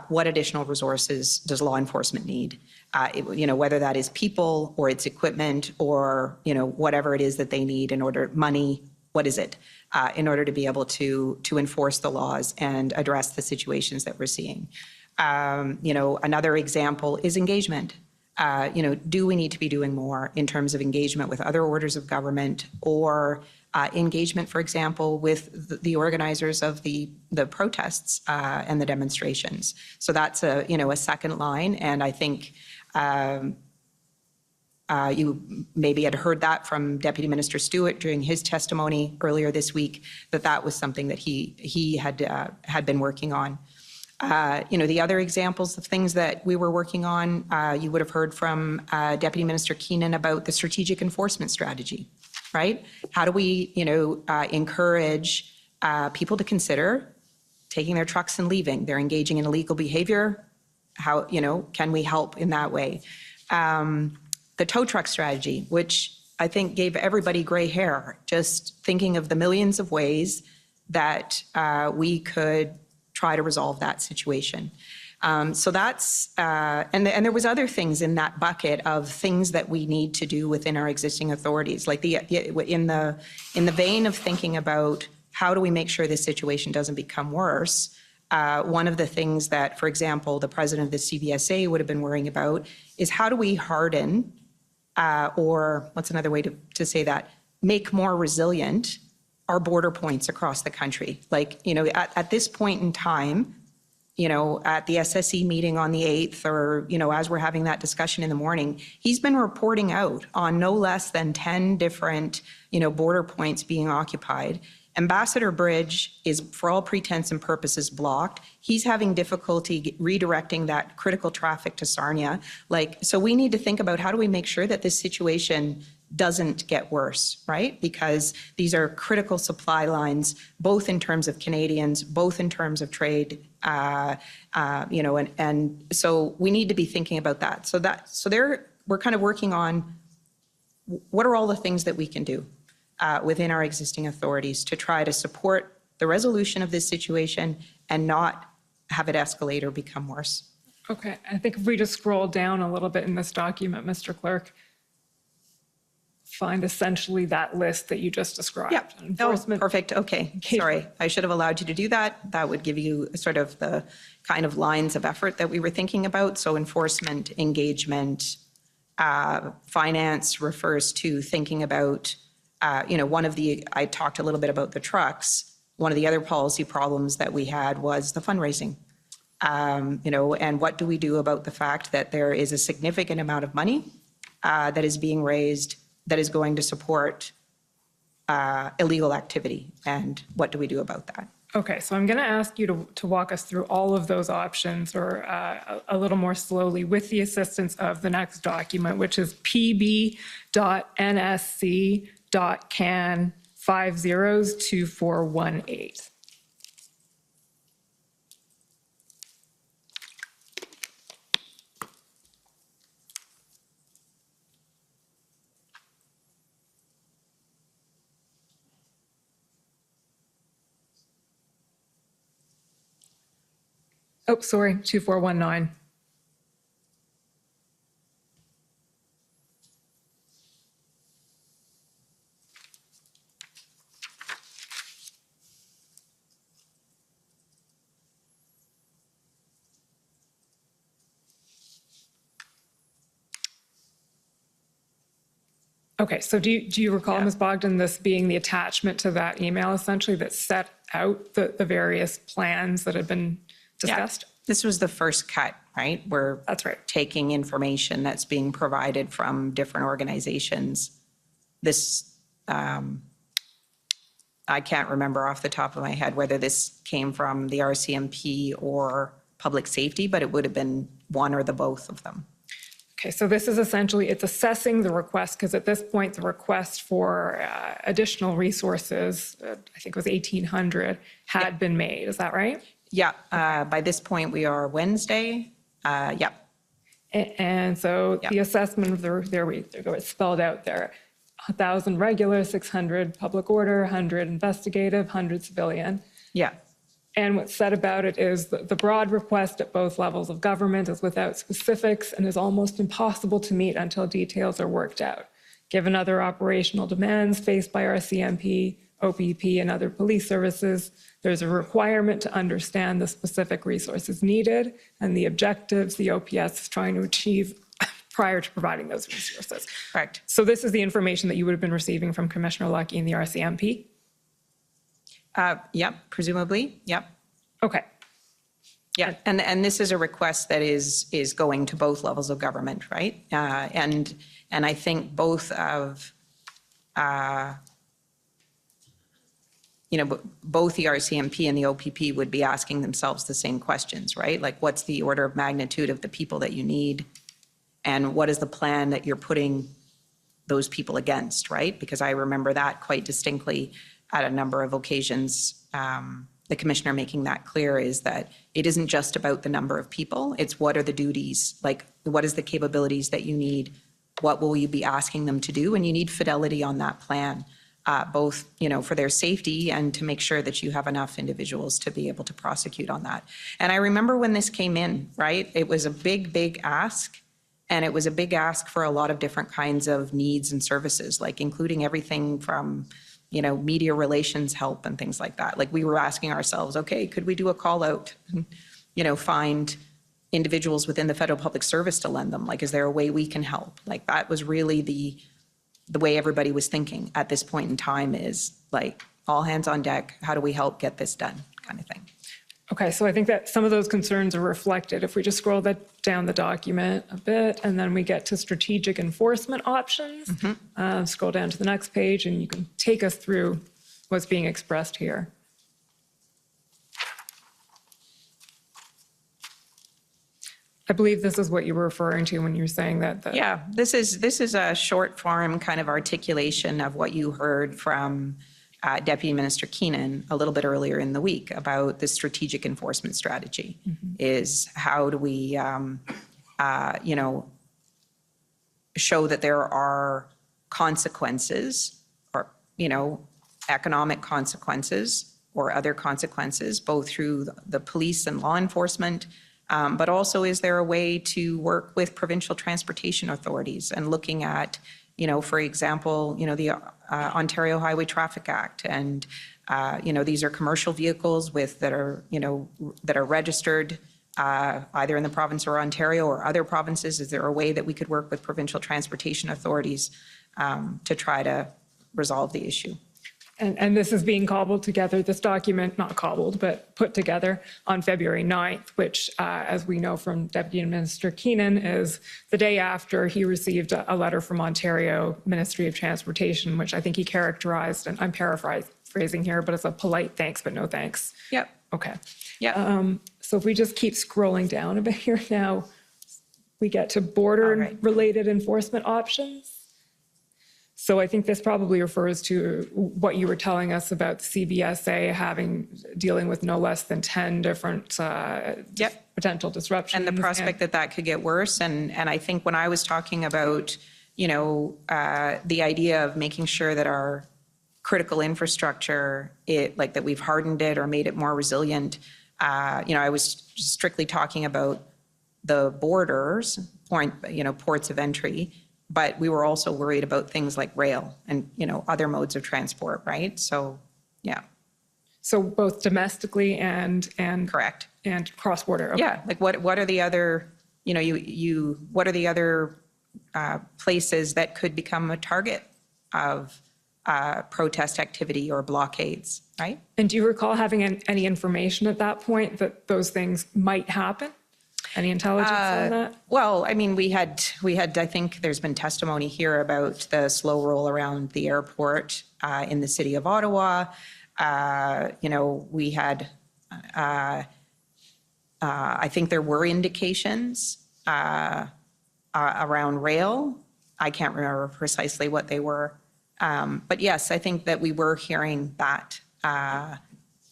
what additional resources does law enforcement need? Whether that is people or it's equipment or, whatever it is that they need in order, money, what is it? In order to be able to enforce the laws and address the situations that we're seeing. Another example is engagement. Do we need to be doing more in terms of engagement with other orders of government or engagement, for example, with the organizers of the protests and the demonstrations? So that's a second line, and I think you maybe had heard that from Deputy Minister Stewart during his testimony earlier this week, that was something that he had been working on. The other examples of things that we were working on, you would have heard from Deputy Minister Keenan about the strategic enforcement strategy, right? How do we, encourage people to consider taking their trucks and leaving? They're engaging in illegal behavior. How, can we help in that way? The tow truck strategy, which I think gave everybody gray hair, just thinking of the millions of ways that we could try to resolve that situation. So that's, and there was other things in that bucket of things that we need to do within our existing authorities, like in the vein of thinking about how do we make sure this situation doesn't become worse. One of the things that, for example, the president of the CVSA would have been worrying about is how do we harden, or what's another way to say that, make more resilient our border points across the country. Like, at this point in time, at the SSE meeting on the 8th, or, as we're having that discussion in the morning, he's been reporting out on no less than 10 different, border points being occupied. Ambassador Bridge is, for all pretents and purposes, blocked. He's having difficulty redirecting that critical traffic to Sarnia. So we need to think about how do we make sure that this situation doesn't get worse, right? Because these are critical supply lines, both in terms of Canadians, both in terms of trade, and so we need to be thinking about that. So we're kind of working on what are all the things that we can do within our existing authorities to try to support the resolution of this situation and not have it escalate or become worse. Okay, I think if we just scroll down a little bit in this document, Mr. Clerk, find essentially that list that you just described. Yeah. Enforcement. Oh, perfect. Okay. Sorry. I should have allowed you to do that. That would give you sort of the kind of lines of effort that we were thinking about. So enforcement, engagement, finance refers to thinking about, I talked a little bit about the trucks. One of the other policy problems that we had was the fundraising. And what do we do about the fact that there is a significant amount of money that is being raised that is going to support illegal activity, and what do we do about that? Okay, so I'm going to ask you to walk us through all of those options, or a little more slowly, with the assistance of the next document, which is pb.nsc.can502418. Oh, sorry, 2419. Okay, so do you recall, Ms. Bogdan, this being the attachment to that email essentially that set out the various plans that had been discussed? Yeah. This was the first cut, right? That's right. Taking information that's being provided from different organizations. This, I can't remember off the top of my head whether this came from the RCMP or public safety, but it would have been one or the both of them. Okay, so this is essentially, it's assessing the request, because at this point, the request for additional resources, I think it was 1,800, had been made. Is that right? Yeah, by this point, we are Wednesday. Yeah. And so the assessment of there we go, it's spelled out there. 1,000 regular, 600 public order, 100 investigative, 100 civilian. Yeah. And what's said about it is that the broad request at both levels of government is without specifics and is almost impossible to meet until details are worked out. Given other operational demands faced by our CMP, OPP, and other police services, there's a requirement to understand the specific resources needed and the objectives the OPS is trying to achieve prior to providing those resources. Correct. So this is the information that you would have been receiving from Commissioner Lucky and the RCMP? Yep, presumably. Yep. Okay. Yeah, and this is a request that is going to both levels of government, right? And I think both of, both the RCMP and the OPP would be asking themselves the same questions, right? Like, what's the order of magnitude of the people that you need? And what is the plan that you're putting those people against, right? Because I remember that quite distinctly at a number of occasions. The commissioner making that clear is that it isn't just about the number of people, it's what are the duties, like what is the capabilities that you need, what will you be asking them to do, and you need fidelity on that plan, both, for their safety and to make sure that you have enough individuals to be able to prosecute on that. And I remember when this came in, right, it was a big, big ask, and it was a big ask for a lot of different kinds of needs and services, like including everything from media relations help and things like that. Like, we were asking ourselves, okay, could we do a call out, find individuals within the federal public service to lend them? Like, is there a way we can help? Like, that was really the way everybody was thinking at this point in time, is like, all hands on deck, how do we help get this done, kind of thing. Okay, so I think that some of those concerns are reflected. If we just scroll down the document a bit, and then we get to strategic enforcement options, scroll down to the next page, and you can take us through what's being expressed here. I believe this is what you were referring to when you were saying that. Yeah, this is a short form kind of articulation of what you heard from Deputy Minister Keenan a little bit earlier in the week about the strategic enforcement strategy. Is how do we, show that there are consequences, or, economic consequences or other consequences, both through the police and law enforcement, but also, is there a way to work with provincial transportation authorities and looking at, for example, the Ontario Highway Traffic Act, and these are commercial vehicles that are registered either in the province or Ontario or other provinces. Is there a way that we could work with provincial transportation authorities to try to resolve the issue? And this is being cobbled together, this document, not cobbled, but put together on February 9th, which, as we know from Deputy Minister Keenan, is the day after he received a letter from Ontario Ministry of Transportation, which I think he characterized, and I'm paraphrasing here, but it's a polite thanks, but no thanks. Yep. Okay. Yeah. So if we just keep scrolling down a bit here now, we get to border-related enforcement options. So I think this probably refers to what you were telling us about CBSA dealing with no less than 10 different potential disruptions. And the prospect that could get worse. And I think when I was talking about, the idea of making sure that our critical infrastructure, that we've hardened it or made it more resilient, I was strictly talking about the borders, ports of entry. But we were also worried about things like rail and, other modes of transport, right? So, yeah. So both domestically and correct, and cross-border. Okay. Yeah, like what are the other, what are the other places that could become a target of protest activity or blockades, right? And do you recall having any information at that point that those things might happen? Any intelligence on that? Well, I mean, we had. I think there's been testimony here about the slow roll around the airport in the city of Ottawa. We had. I think there were indications around rail. I can't remember precisely what they were, but yes, I think that we were hearing that.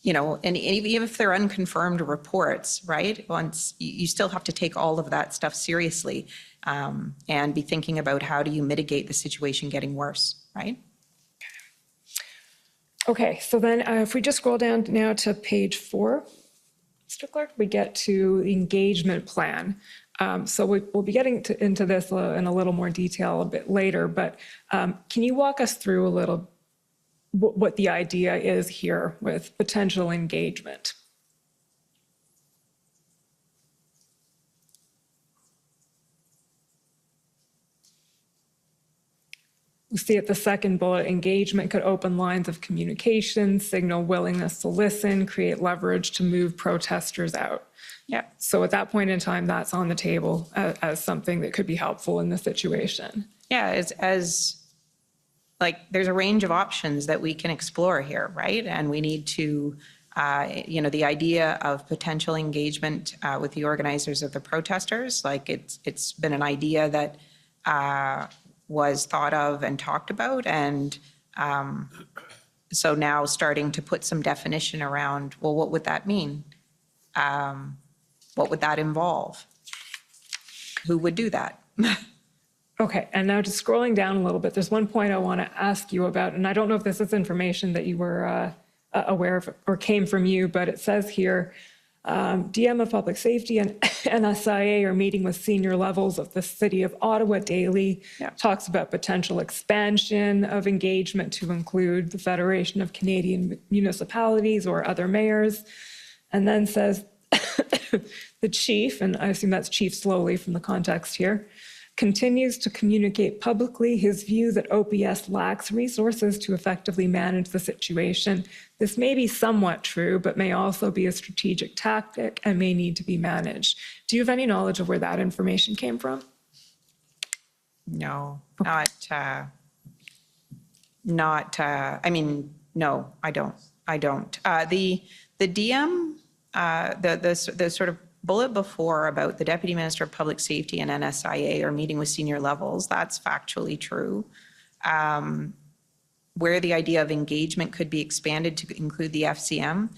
And even if they're unconfirmed reports, right? Once you still have to take all of that stuff seriously, and be thinking about how do you mitigate the situation getting worse, right? Okay, so then if we just scroll down now to page 4, Mr. Clerk, we get to the engagement plan. So we'll be getting into this in a little more detail a bit later, but can you walk us through a little what the idea is here with potential engagement? We see at the second bullet, engagement could open lines of communication, signal willingness to listen, create leverage to move protesters out. Yeah. So at that point in time, that's on the table as something that could be helpful in the situation. Yeah, as like, there's a range of options that we can explore here, right? And we need to, the idea of potential engagement with the organizers of the protesters, like it's been an idea that was thought of and talked about. And so now starting to put some definition around, well, what would that mean? What would that involve? Who would do that? Okay, and now just scrolling down a little bit, there's one point I want to ask you about, and I don't know if this is information that you were aware of or came from you, but it says here, DM of Public Safety and NSIA are meeting with senior levels of the City of Ottawa daily. Yeah. Talks about potential expansion of engagement to include the Federation of Canadian Municipalities or other mayors, and then says the chief, and I assume that's Chief Slowly from the context here, continues to communicate publicly his view that OPS lacks resources to effectively manage the situation. This may be somewhat true, but may also be a strategic tactic and may need to be managed. Do you have any knowledge of where that information came from? No, no, I don't. The DM, the sort of bullet before about the Deputy Minister of Public Safety and NSIA are meeting with senior levels, that's factually true. Where the idea of engagement could be expanded to include the FCM,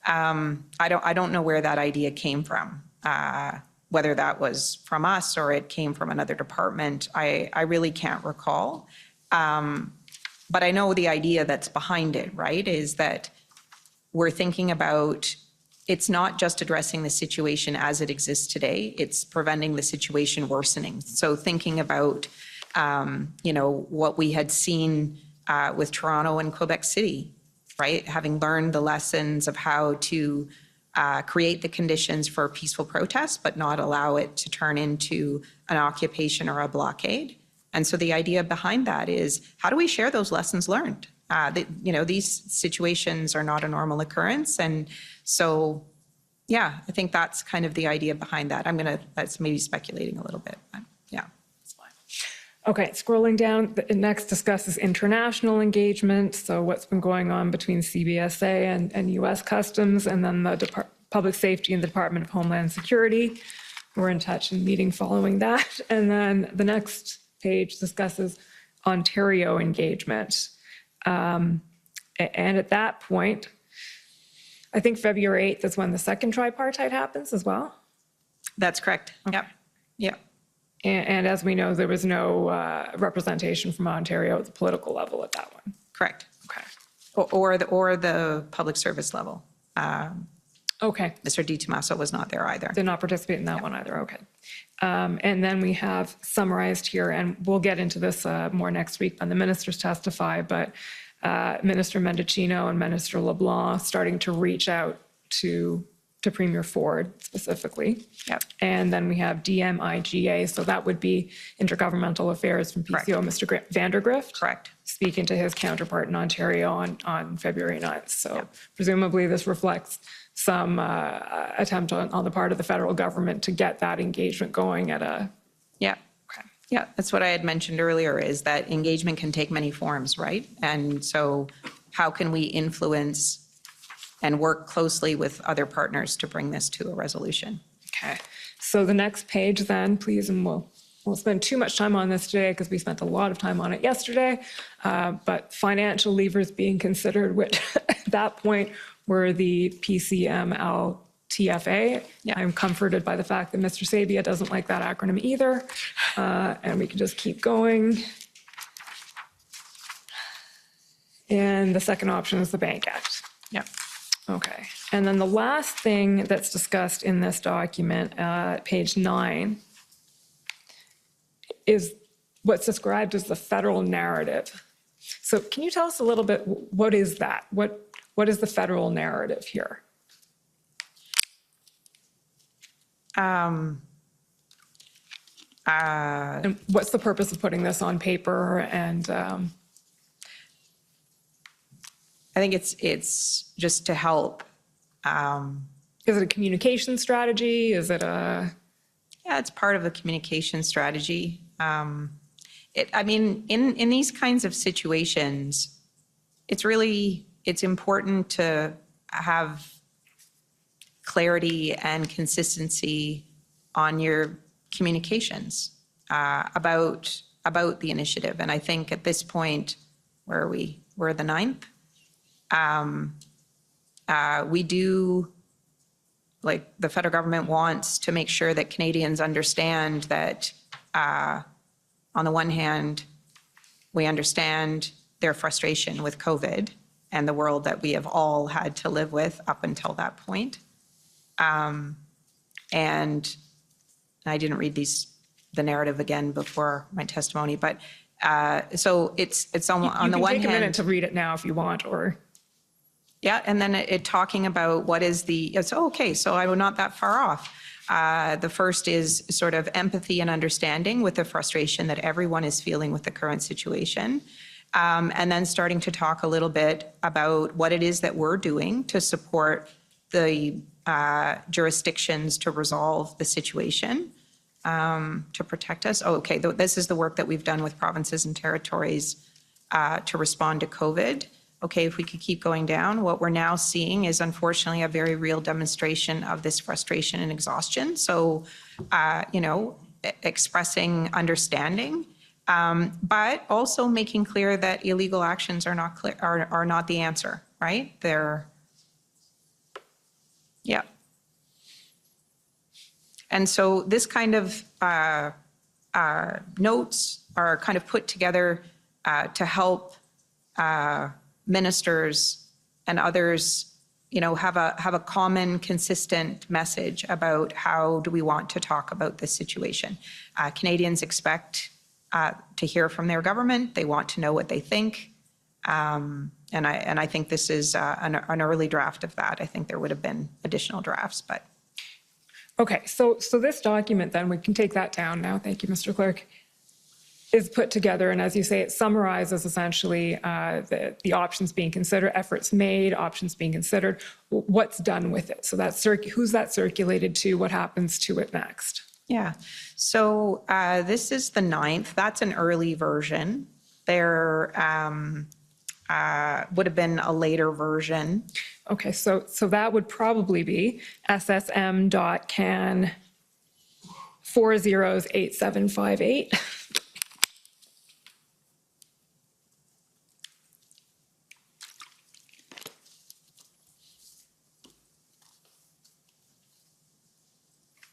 I don't know where that idea came from. Whether that was from us or it came from another department, I really can't recall. But I know the idea that's behind it, right, is that we're thinking about, it's not just addressing the situation as it exists today, it's preventing the situation worsening. So thinking about, what we had seen with Toronto and Quebec City, right? Having learned the lessons of how to create the conditions for peaceful protest, but not allow it to turn into an occupation or a blockade. And so the idea behind that is, how do we share those lessons learned? These situations are not a normal occurrence. And so, yeah, I think that's kind of the idea behind that. That's maybe speculating a little bit, but yeah. Okay, scrolling down, the next discusses international engagement. So what's been going on between CBSA and US Customs, and then the Public Safety and the Department of Homeland Security. We're in touch and meeting following that. And then the next page discusses Ontario engagement. And at that point, I think February 8th is when the second tripartite happens as well. That's correct. Okay. Yep. Yep. And as we know, there was no representation from Ontario at the political level at that one. Correct. Okay. Or the public service level. Okay. Mr. Di Tommaso was not there either. Did not participate in that one either. Okay. And then we have summarized here, and we'll get into this more next week when the ministers testify, but Minister Mendicino and Minister LeBlanc starting to reach out to Premier Ford specifically. Yep. And then we have DMIGA, so that would be Intergovernmental Affairs from PCO, Correct. Mr. Vandergrift. Correct. Speaking to his counterpart in Ontario on February 9th. So presumably this reflects some attempt on the part of the federal government to get that engagement going at a... Yeah. Okay. Yeah, that's what I had mentioned earlier, is that engagement can take many forms, right? And so how can we influence and work closely with other partners to bring this to a resolution? Okay. So the next page then, please, and we'll spend too much time on this today because we spent a lot of time on it yesterday, but financial levers being considered, which at that point were the PCMLTFA. Yeah. I'm comforted by the fact that Mr. Sabia doesn't like that acronym either, and we can just keep going. And the second option is the Bank Act. Yeah. Okay. And then the last thing that's discussed in this document, page 9, is what's described as the federal narrative. So can you tell us a little bit, what is that? What is the federal narrative here? Um, And what's the purpose of putting this on paper? And I think it's just to help. is it a communication strategy? Is it a... Yeah, it's part of a communication strategy. I mean, in these kinds of situations, it's important to have clarity and consistency on your communications about the initiative. And I think at this point, where are we? We're the 9th. We do, like, the federal government wants to make sure that Canadians understand that on the one hand, we understand their frustration with COVID and the world that we have all had to live with up until that point. And I didn't read the narrative again before my testimony, but so it's on the one hand. You can take a minute to read it now if you want, or. Yeah, and then it talking about what is so I'm not that far off. The first is sort of empathy and understanding with the frustration that everyone is feeling with the current situation. And then starting to talk a little bit about what it is that we're doing to support the jurisdictions to resolve the situation, to protect us. Oh, okay, this is the work that we've done with provinces and territories to respond to COVID. Okay, if we could keep going down, what we're now seeing is unfortunately a very real demonstration of this frustration and exhaustion. So, expressing understanding, but also making clear that illegal actions are not the answer, right? And so this kind of notes are kind of put together to help ministers and others, have a common, consistent message about how do we want to talk about this situation. Canadians expect to hear from their government. They want to know what they think. And I think this is an early draft of that. I think there would have been additional drafts, but. Okay, so this document then, we can take that down now. Thank you, Mr. Clerk. Is put together, and as you say, it summarizes essentially the options being considered, efforts made, options being considered, what's done with it. So that's who's that circulated to, what happens to it next? Yeah, so this is the 9th. That's an early version. There would have been a later version. Okay, so that would probably be ssm.can 408758.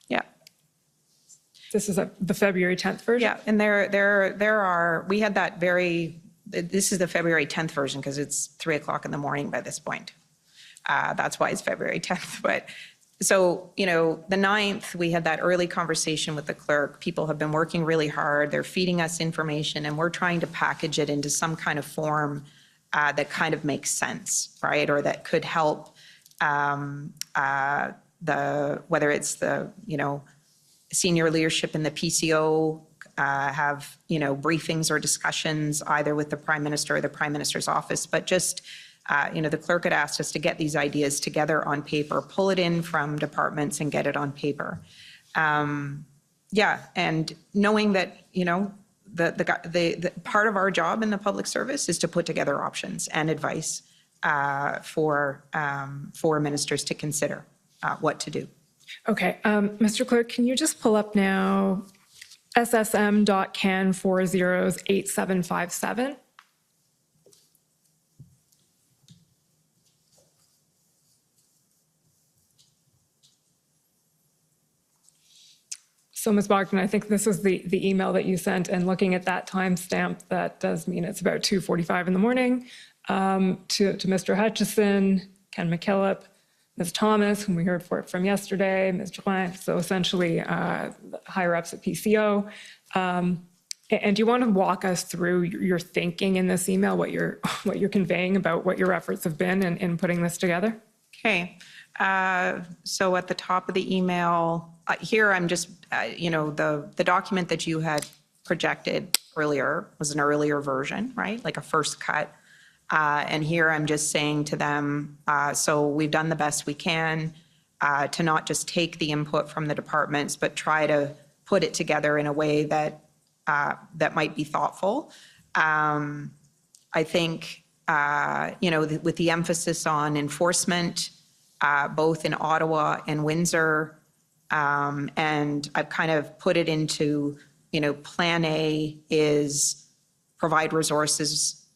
Yeah. This is the February 10th version? Yeah, and we had that this is the February 10th version because it's 3 o'clock in the morning by this point. That's why it's February 10th. But so, the 9th, we had that early conversation with the clerk. People have been working really hard. They're feeding us information and we're trying to package it into some kind of form that kind of makes sense, right? Or that could help whether it's the, senior leadership in the PCO have, briefings or discussions either with the Prime Minister or the Prime Minister's office, but just, the clerk had asked us to get these ideas together on paper, pull it in from departments and get it on paper. And knowing that, the part of our job in the public service is to put together options and advice for ministers to consider what to do. Okay, Mr. Clerk, can you just pull up now ssm.can 408757? So, Ms. Bogdan, I think this is the email that you sent, and looking at that timestamp, that does mean it's about 2:45 in the morning, to Mr. Hutchison, Ken McKillop, Ms. Thomas, whom we heard from yesterday, Ms. Drouin, so essentially higher ups at PCO. And do you want to walk us through your thinking in this email, what you're conveying about what your efforts have been in putting this together? Okay. So at the top of the email, here I'm just, the document that you had projected earlier was an earlier version, right? Like a first cut. And here I'm just saying to them, so we've done the best we can to not just take the input from the departments, but try to put it together in a way that that might be thoughtful. I think, with the emphasis on enforcement, both in Ottawa and Windsor, and I've kind of put it into, Plan A is provide resources,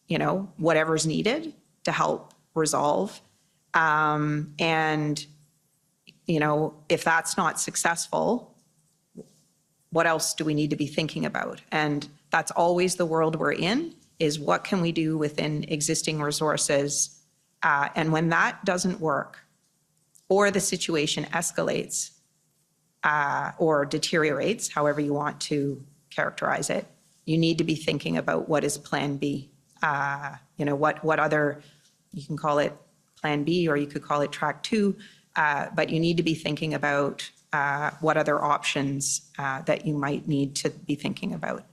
whatever's needed to help resolve. And, if that's not successful, what else do we need to be thinking about? And that's always the world we're in, is what can we do within existing resources? And when that doesn't work, or the situation escalates or deteriorates, however you want to characterize it, you need to be thinking about what is Plan B. What other, you can call it Plan B or you could call it Track 2, but you need to be thinking about what other options that you might need to be thinking about.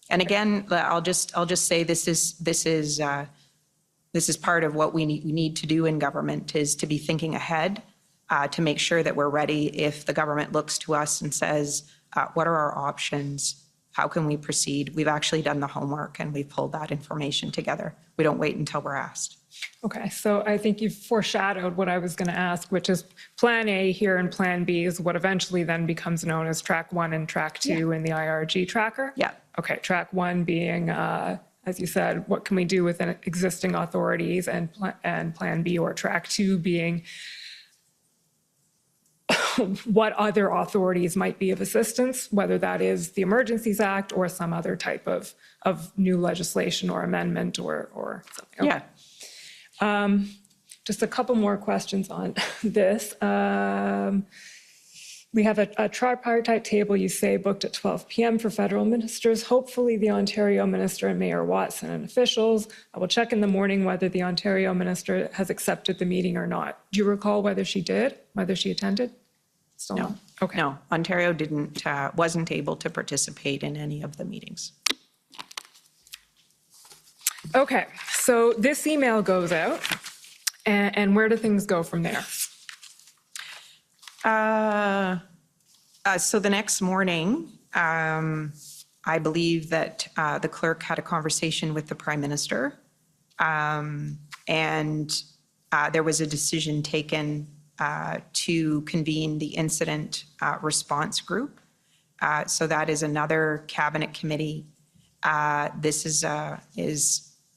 And again, I'll just say this is part of what we need to do in government, is to be thinking ahead, to make sure that we're ready if the government looks to us and says, what are our options? How can we proceed? We've actually done the homework and we've pulled that information together. We don't wait until we're asked. Okay, so I think you've foreshadowed what I was going to ask, which is Plan A here and Plan B is what eventually then becomes known as Track 1 and Track 2 in the IRG tracker? Yeah. Okay, Track 1 being, as you said, what can we do within existing authorities, and Plan B or Track 2 being what other authorities might be of assistance, whether that is the Emergencies Act or some other type of new legislation or amendment or something. Okay. Yeah. Just a couple more questions on this. We have a tripartite table, you say, booked at 12 p.m. for federal ministers, hopefully the Ontario Minister and Mayor Watson and officials. I will check in the morning whether the Ontario Minister has accepted the meeting or not. Do you recall whether she did, whether she attended? Still No. not? Okay. No, Ontario wasn't able to participate in any of the meetings. Okay, so this email goes out, and where do things go from there? So the next morning, I believe that the clerk had a conversation with the Prime Minister, and there was a decision taken to convene the incident response group. So that is another cabinet committee. This is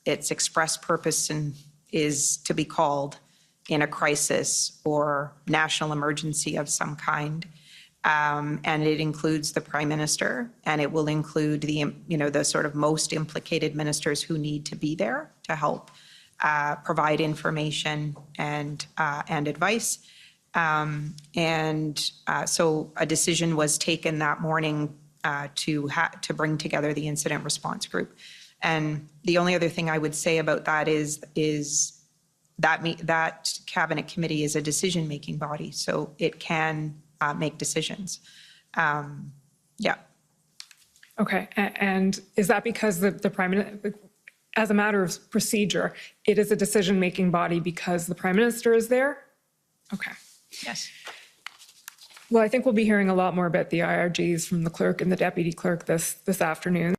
its express purpose and is to be called in a crisis or national emergency of some kind. And it includes the Prime Minister, and it will include the sort of most implicated ministers who need to be there to help provide information and advice. So a decision was taken that morning to bring together the incident response group. And the only other thing I would say about that is that cabinet committee is a decision-making body, so it can make decisions. Yeah. Okay, and is that because the Prime Minister, as a matter of procedure, it is a decision-making body because the Prime Minister is there? Okay. Yes. Well, I think we'll be hearing a lot more about the IRGs from the clerk and the deputy clerk this afternoon.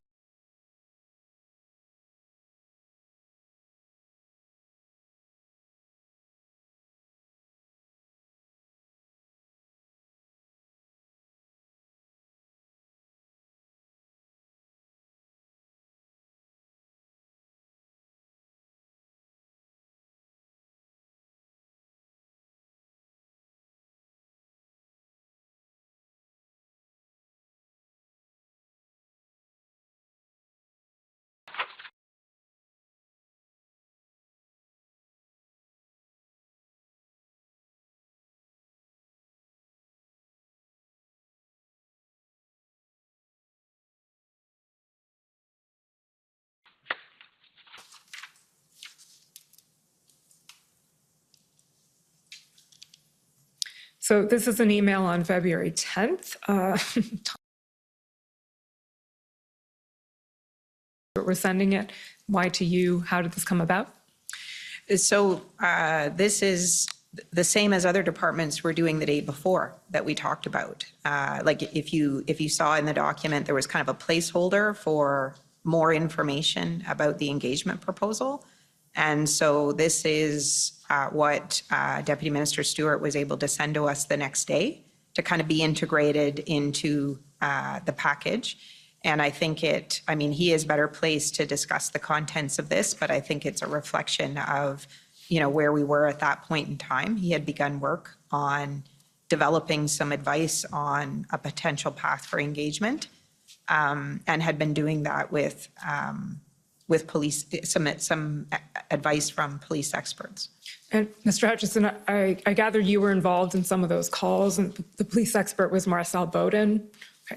So this is an email on February 10th. We're sending it. Why to you? How did this come about? So this is the same as other departments were doing the day before that we talked about. Like if you saw in the document, there was kind of a placeholder for more information about the engagement proposal. And so this is what Deputy Minister Stewart was able to send to us the next day to kind of be integrated into the package. And I think he is better placed to discuss the contents of this, but I think it's a reflection of, where we were at that point in time. He had begun work on developing some advice on a potential path for engagement, and had been doing that with police, some advice from police experts. And Mr. Hutchison, I gather you were involved in some of those calls, and the police expert was Marcel Bowden.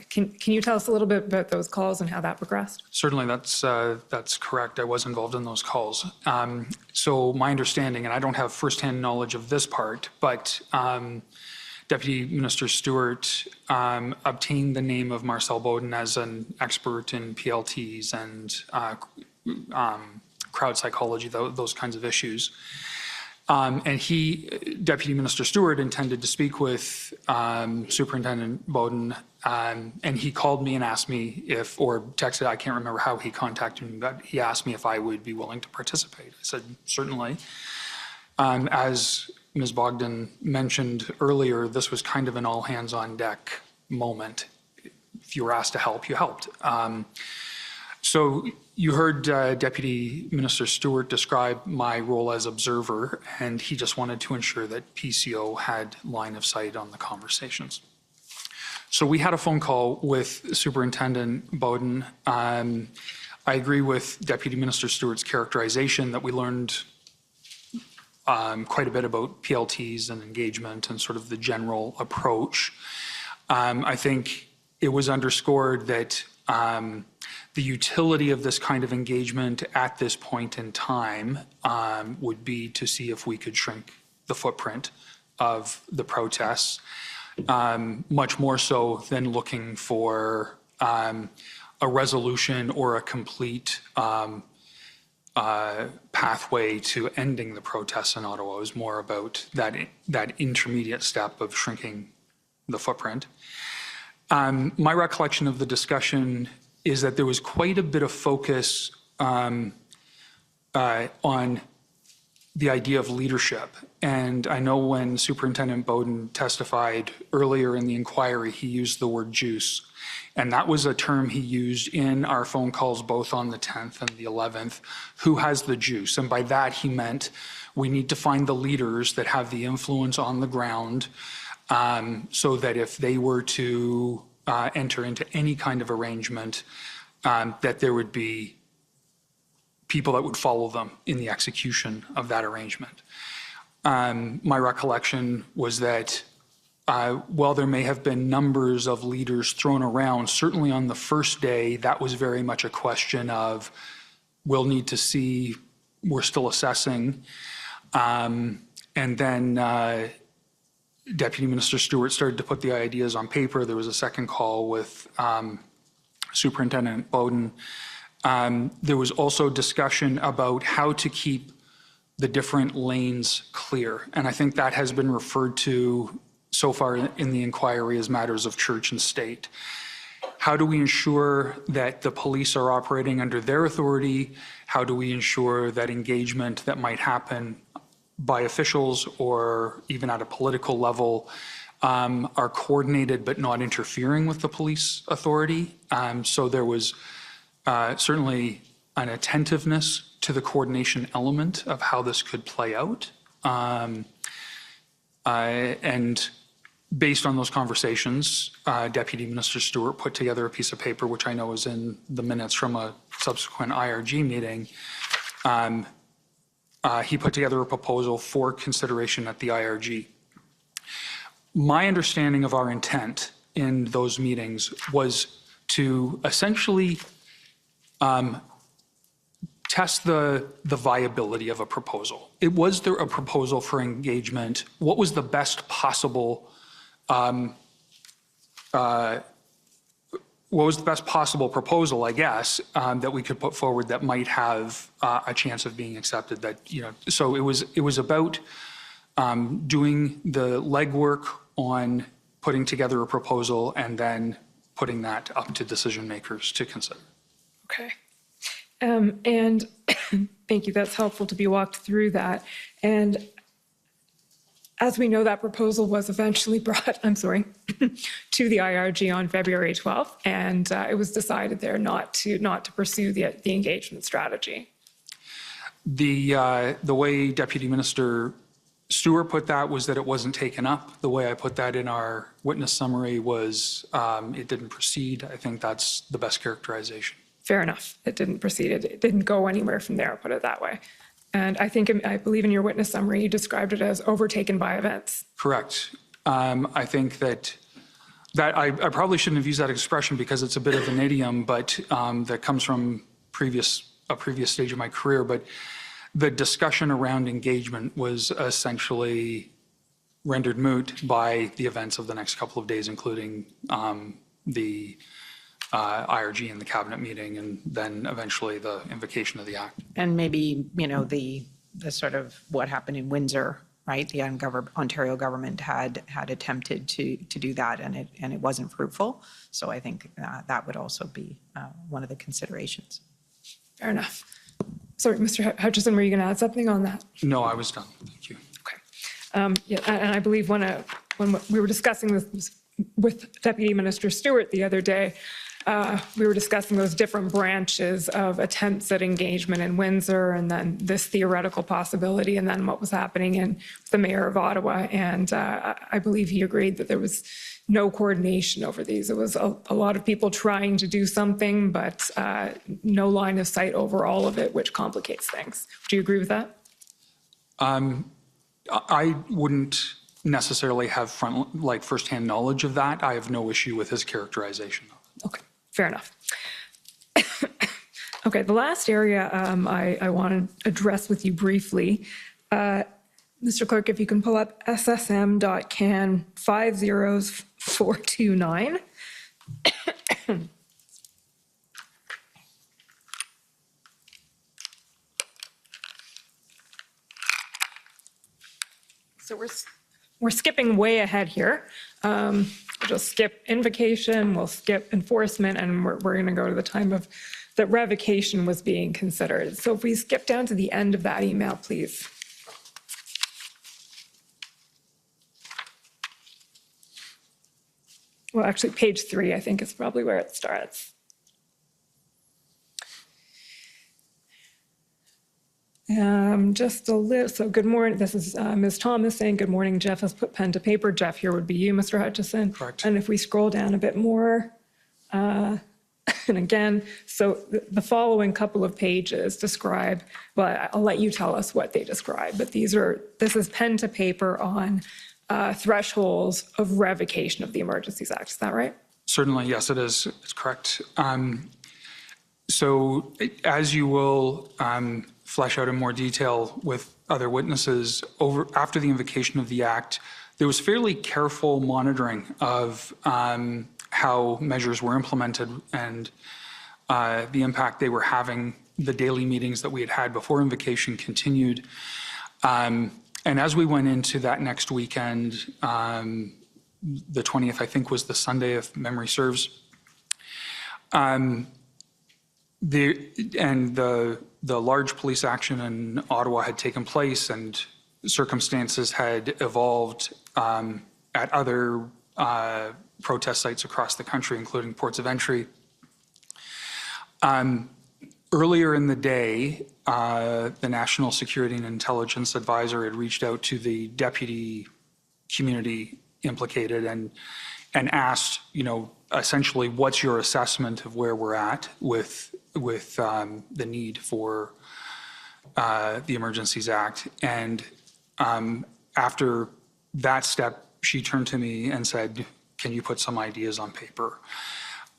Can you tell us a little bit about those calls and how that progressed? Certainly, that's correct. I was involved in those calls. So my understanding, and I don't have firsthand knowledge of this part, but Deputy Minister Stewart obtained the name of Marcel Bowden as an expert in PLTs and crowd psychology, those kinds of issues. And Deputy Minister Stewart, intended to speak with Superintendent Bowden, and he called me and asked me or texted, I can't remember how he contacted me, but he asked me if I would be willing to participate. I said, certainly. As Ms. Bogdan mentioned earlier, this was kind of an all hands on deck moment. If you were asked to help, you helped. So you heard Deputy Minister Stewart describe my role as observer, and he just wanted to ensure that PCO had line of sight on the conversations. So we had a phone call with Superintendent Bowden. I agree with Deputy Minister Stewart's characterization that we learned quite a bit about PLTs and engagement and sort of the general approach. I think it was underscored that the utility of this kind of engagement at this point in time would be to see if we could shrink the footprint of the protests, much more so than looking for a resolution or a complete pathway to ending the protests in Ottawa. It was more about that intermediate step of shrinking the footprint. My recollection of the discussion is that there was quite a bit of focus on the idea of leadership. And I know when Superintendent Bowden testified earlier in the inquiry, he used the word juice. And that was a term he used in our phone calls, both on the 10th and the 11th. Who has the juice? And by that, he meant we need to find the leaders that have the influence on the ground, so that if they were to enter into any kind of arrangement, that there would be people that would follow them in the execution of that arrangement. My recollection was that while there may have been numbers of leaders thrown around, certainly on the first day, that was very much a question of, we'll need to see, we're still assessing. And then Deputy Minister Stewart started to put the ideas on paper. There was a second call with Superintendent Bowden. There was also discussion about how to keep the different lanes clear. And I think that has been referred to so far in the inquiry as matters of church and state. How do we ensure that the police are operating under their authority? How do we ensure that engagement that might happen by officials or even at a political level are coordinated but not interfering with the police authority? So there was certainly an attentiveness to the coordination element of how this could play out. And based on those conversations, Deputy Minister Stewart put together a piece of paper, which I know is in the minutes from a subsequent IRG meeting. He put together a proposal for consideration at the IRG. My understanding of our intent in those meetings was to essentially test the viability of a proposal. Was there a proposal for engagement? What was the best possible proposal, I guess, that we could put forward that might have a chance of being accepted? So it was about doing the legwork on putting together a proposal and then putting that up to decision makers to consider. Okay. And thank you, that's helpful to be walked through that. And as we know, that proposal was eventually brought, to the IRG on February 12th, and it was decided there not to pursue the engagement strategy. The way Deputy Minister Stewart put that was that it wasn't taken up. The way I put that in our witness summary was it didn't proceed. I think that's the best characterization. Fair enough. It didn't proceed. It didn't go anywhere from there, put it that way. And I believe in your witness summary, you described it as overtaken by events. Correct. I think that I probably shouldn't have used that expression because it's a bit of an idiom, but that comes from a previous stage of my career. But the discussion around engagement was essentially rendered moot by the events of the next couple of days, including the IRG and the cabinet meeting, and then eventually the invocation of the act. And maybe, the sort of what happened in Windsor, right? The Ontario government had attempted to do that, and it wasn't fruitful. So I think that would also be one of the considerations. Fair enough. Sorry, Mr. Hutchison, were you going to add something on that? No, I was done. Thank you. Okay. Yeah, and I believe when we were discussing this with Deputy Minister Stewart the other day, we were discussing those different branches of attempts at engagement in Windsor, and then this theoretical possibility, and then what was happening in the mayor of Ottawa. And I believe he agreed that there was no coordination over these. It was a lot of people trying to do something, but no line of sight over all of it, which complicates things. Do you agree with that? I wouldn't necessarily have firsthand knowledge of that. I have no issue with his characterization of it. Okay, fair enough. Okay, the last area I want to address with you briefly. Mr. Clerk, if you can pull up SSM.can 50429. So we're skipping way ahead here. We'll just skip invocation, we'll skip enforcement, and we're going to go to the time of that revocation was being considered. So if we skip down to the end of that email, please. Well, actually, page 3, I think, is probably where it starts. Just a little, so good morning. This is Ms. Thomas saying, good morning, Jeff has put pen to paper. Jeff here would be you, Mr. Hutchison. Correct. And if we scroll down a bit more, and again, so the following couple of pages describe, well, I'll let you tell us what they describe, but this is pen to paper on thresholds of revocation of the Emergencies Act. Is that right? Certainly, yes, it is. It's correct. So as you will flesh out in more detail with other witnesses, after the invocation of the Act, there was fairly careful monitoring of how measures were implemented and the impact they were having. The daily meetings that we had had before invocation continued. And as we went into that next weekend, the 20th, I think, was the Sunday, if memory serves. The large police action in Ottawa had taken place, and circumstances had evolved at other protest sites across the country, including ports of entry. Earlier in the day, the National Security and Intelligence Advisor had reached out to the deputy community implicated and asked, essentially, what's your assessment of where we're at with the need for the Emergencies Act? And after that step, she turned to me and said, can you put some ideas on paper?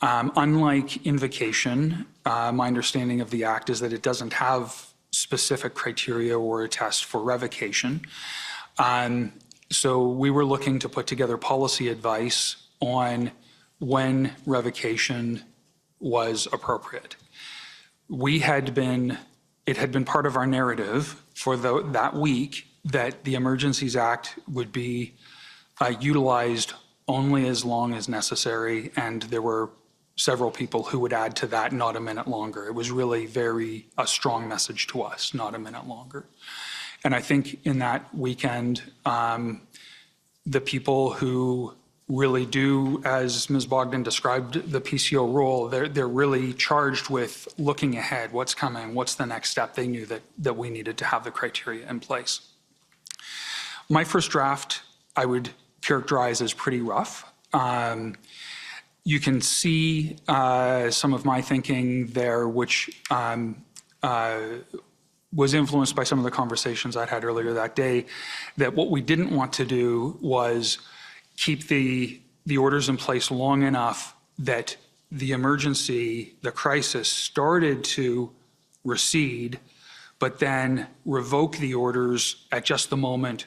Unlike invocation, my understanding of the Act is that it doesn't have specific criteria or a test for revocation. So we were looking to put together policy advice on when revocation was appropriate. It had been part of our narrative for that week that the Emergencies Act would be utilized only as long as necessary, and there were several people who would add to that, not a minute longer. It was really a strong message to us, not a minute longer. And I think in that weekend, the people who really do, as Ms. Bogdan described, the PCO role, they're really charged with looking ahead, what's coming, what's the next step. They knew that we needed to have the criteria in place. My first draft, I would characterize as pretty rough. You can see some of my thinking there, which was influenced by some of the conversations I'd had earlier that day, that what we didn't want to do was keep the orders in place long enough that the emergency, the crisis started to recede, but then revoke the orders at just the moment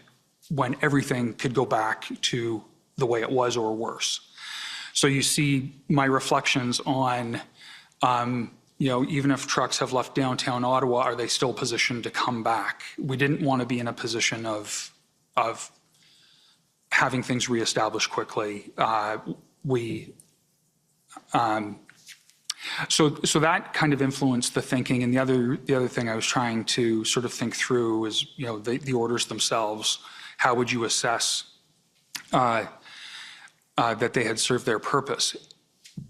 when everything could go back to the way it was or worse. So you see my reflections on, even if trucks have left downtown Ottawa, are they still positioned to come back? We didn't want to be in a position of having things reestablished quickly. So that kind of influenced the thinking. And the other thing I was trying to sort of think through is, the orders themselves. How would you assess that they had served their purpose?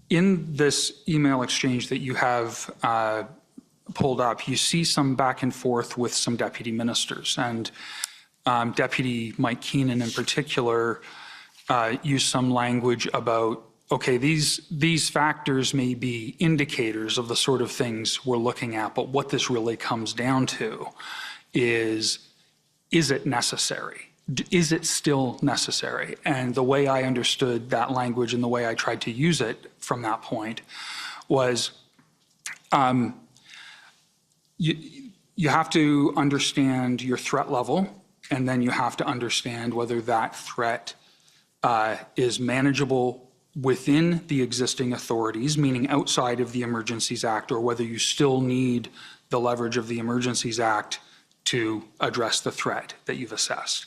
In this email exchange that you have pulled up, you see some back and forth with some deputy ministers, and Deputy Mike Keenan in particular used some language about, okay, these factors may be indicators of the sort of things we're looking at, but what this really comes down to is it necessary? Is it still necessary? And the way I understood that language and the way I tried to use it from that point was you have to understand your threat level, and then you have to understand whether that threat is manageable within the existing authorities, meaning outside of the Emergencies Act, or whether you still need the leverage of the Emergencies Act to address the threat that you've assessed.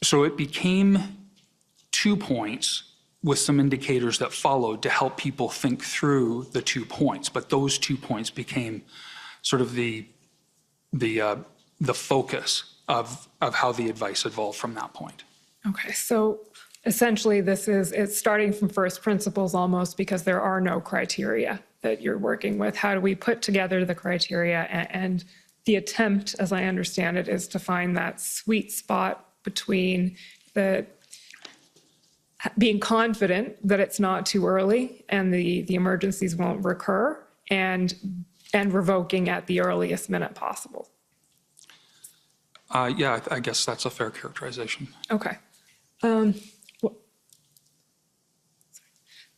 So it became 2 points with some indicators that followed to help people think through the 2 points. But those 2 points became sort of the focus of how the advice evolved from that point. Okay, so essentially it's starting from first principles almost, because there are no criteria that you're working with. How do we put together the criteria? And the attempt, as I understand it, is to find that sweet spot between being confident that it's not too early and the emergencies won't recur, and revoking at the earliest minute possible. Yeah, I guess that's a fair characterization. Okay.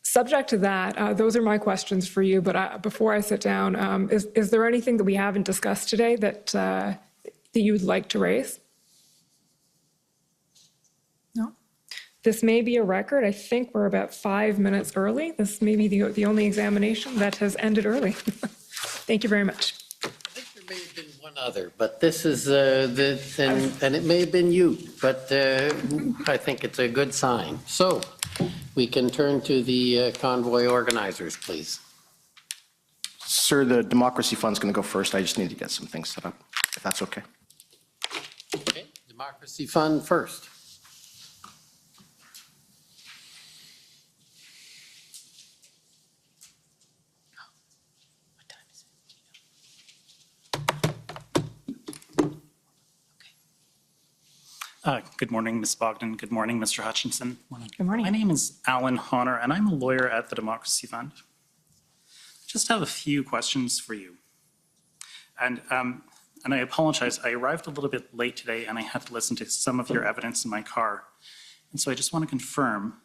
Subject to that, those are my questions for you, but before I sit down, is there anything that we haven't discussed today that you would like to raise? No? This may be a record. I think we're about 5 minutes early. This may be the only examination that has ended early. Thank you very much. I think there may have been one other, but this is, and it may have been you, but I think it's a good sign. So we can turn to the convoy organizers, please. Sir, the Democracy Fund's going to go first. I just need to get some things set up, if that's okay. Okay, Democracy Fund first. Good morning, Ms. Bogdan. Good morning, Mr. Hutchinson. Good morning. My name is Alan Honor, and I'm a lawyer at the Democracy Fund. Just have a few questions for you. And I apologize, I arrived a little bit late today, and I had to listen to some of your evidence in my car. And so I just want to confirm,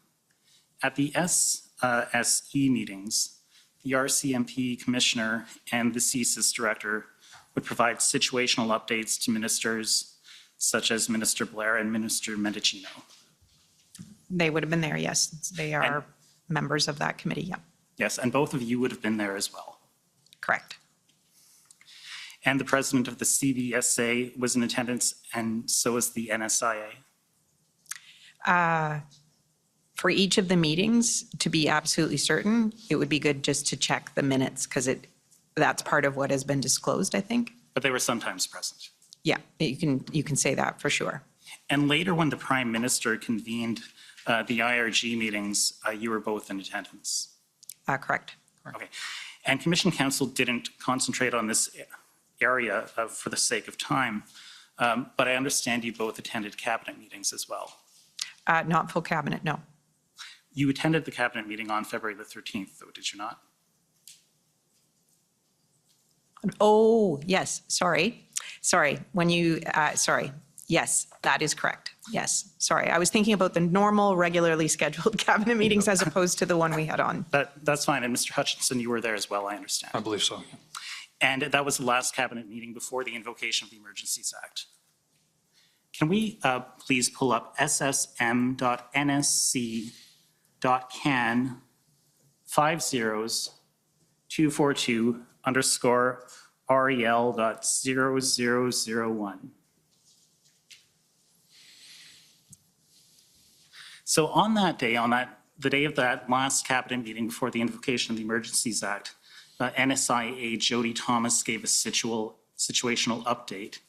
at the SSE meetings, the RCMP commissioner and the CSIS director would provide situational updates to ministers such as Minister Blair and Minister Mendicino. They would have been there, yes. They are members of that committee, yeah. Yes, and both of you would have been there as well. Correct. And the president of the CBSA was in attendance, and so was the NSIA. For each of the meetings, to be absolutely certain, it would be good just to check the minutes because that's part of what has been disclosed, I think. But they were sometimes present. Yeah, you can say that for sure. And later, when the Prime Minister convened the IRG meetings, you were both in attendance. Correct. Okay. And Commission Council didn't concentrate on this area for the sake of time, but I understand you both attended cabinet meetings as well. Not full cabinet, no. You attended the cabinet meeting on February the 13th, though, did you not? Oh, yes, sorry. Sorry. Yes, that is correct. Yes, sorry. I was thinking about the normal, regularly scheduled cabinet meetings as opposed to the one we had on. That's fine. And Mr. Hutchinson, you were there as well, I understand. I believe so. Yeah. And that was the last cabinet meeting before the invocation of the Emergencies Act. Can we please pull up ssm.nsc.can 50/242_rel.0001. So on that day, the day of that last cabinet meeting before the invocation of the Emergencies Act, NSIA Jody Thomas gave a situational update.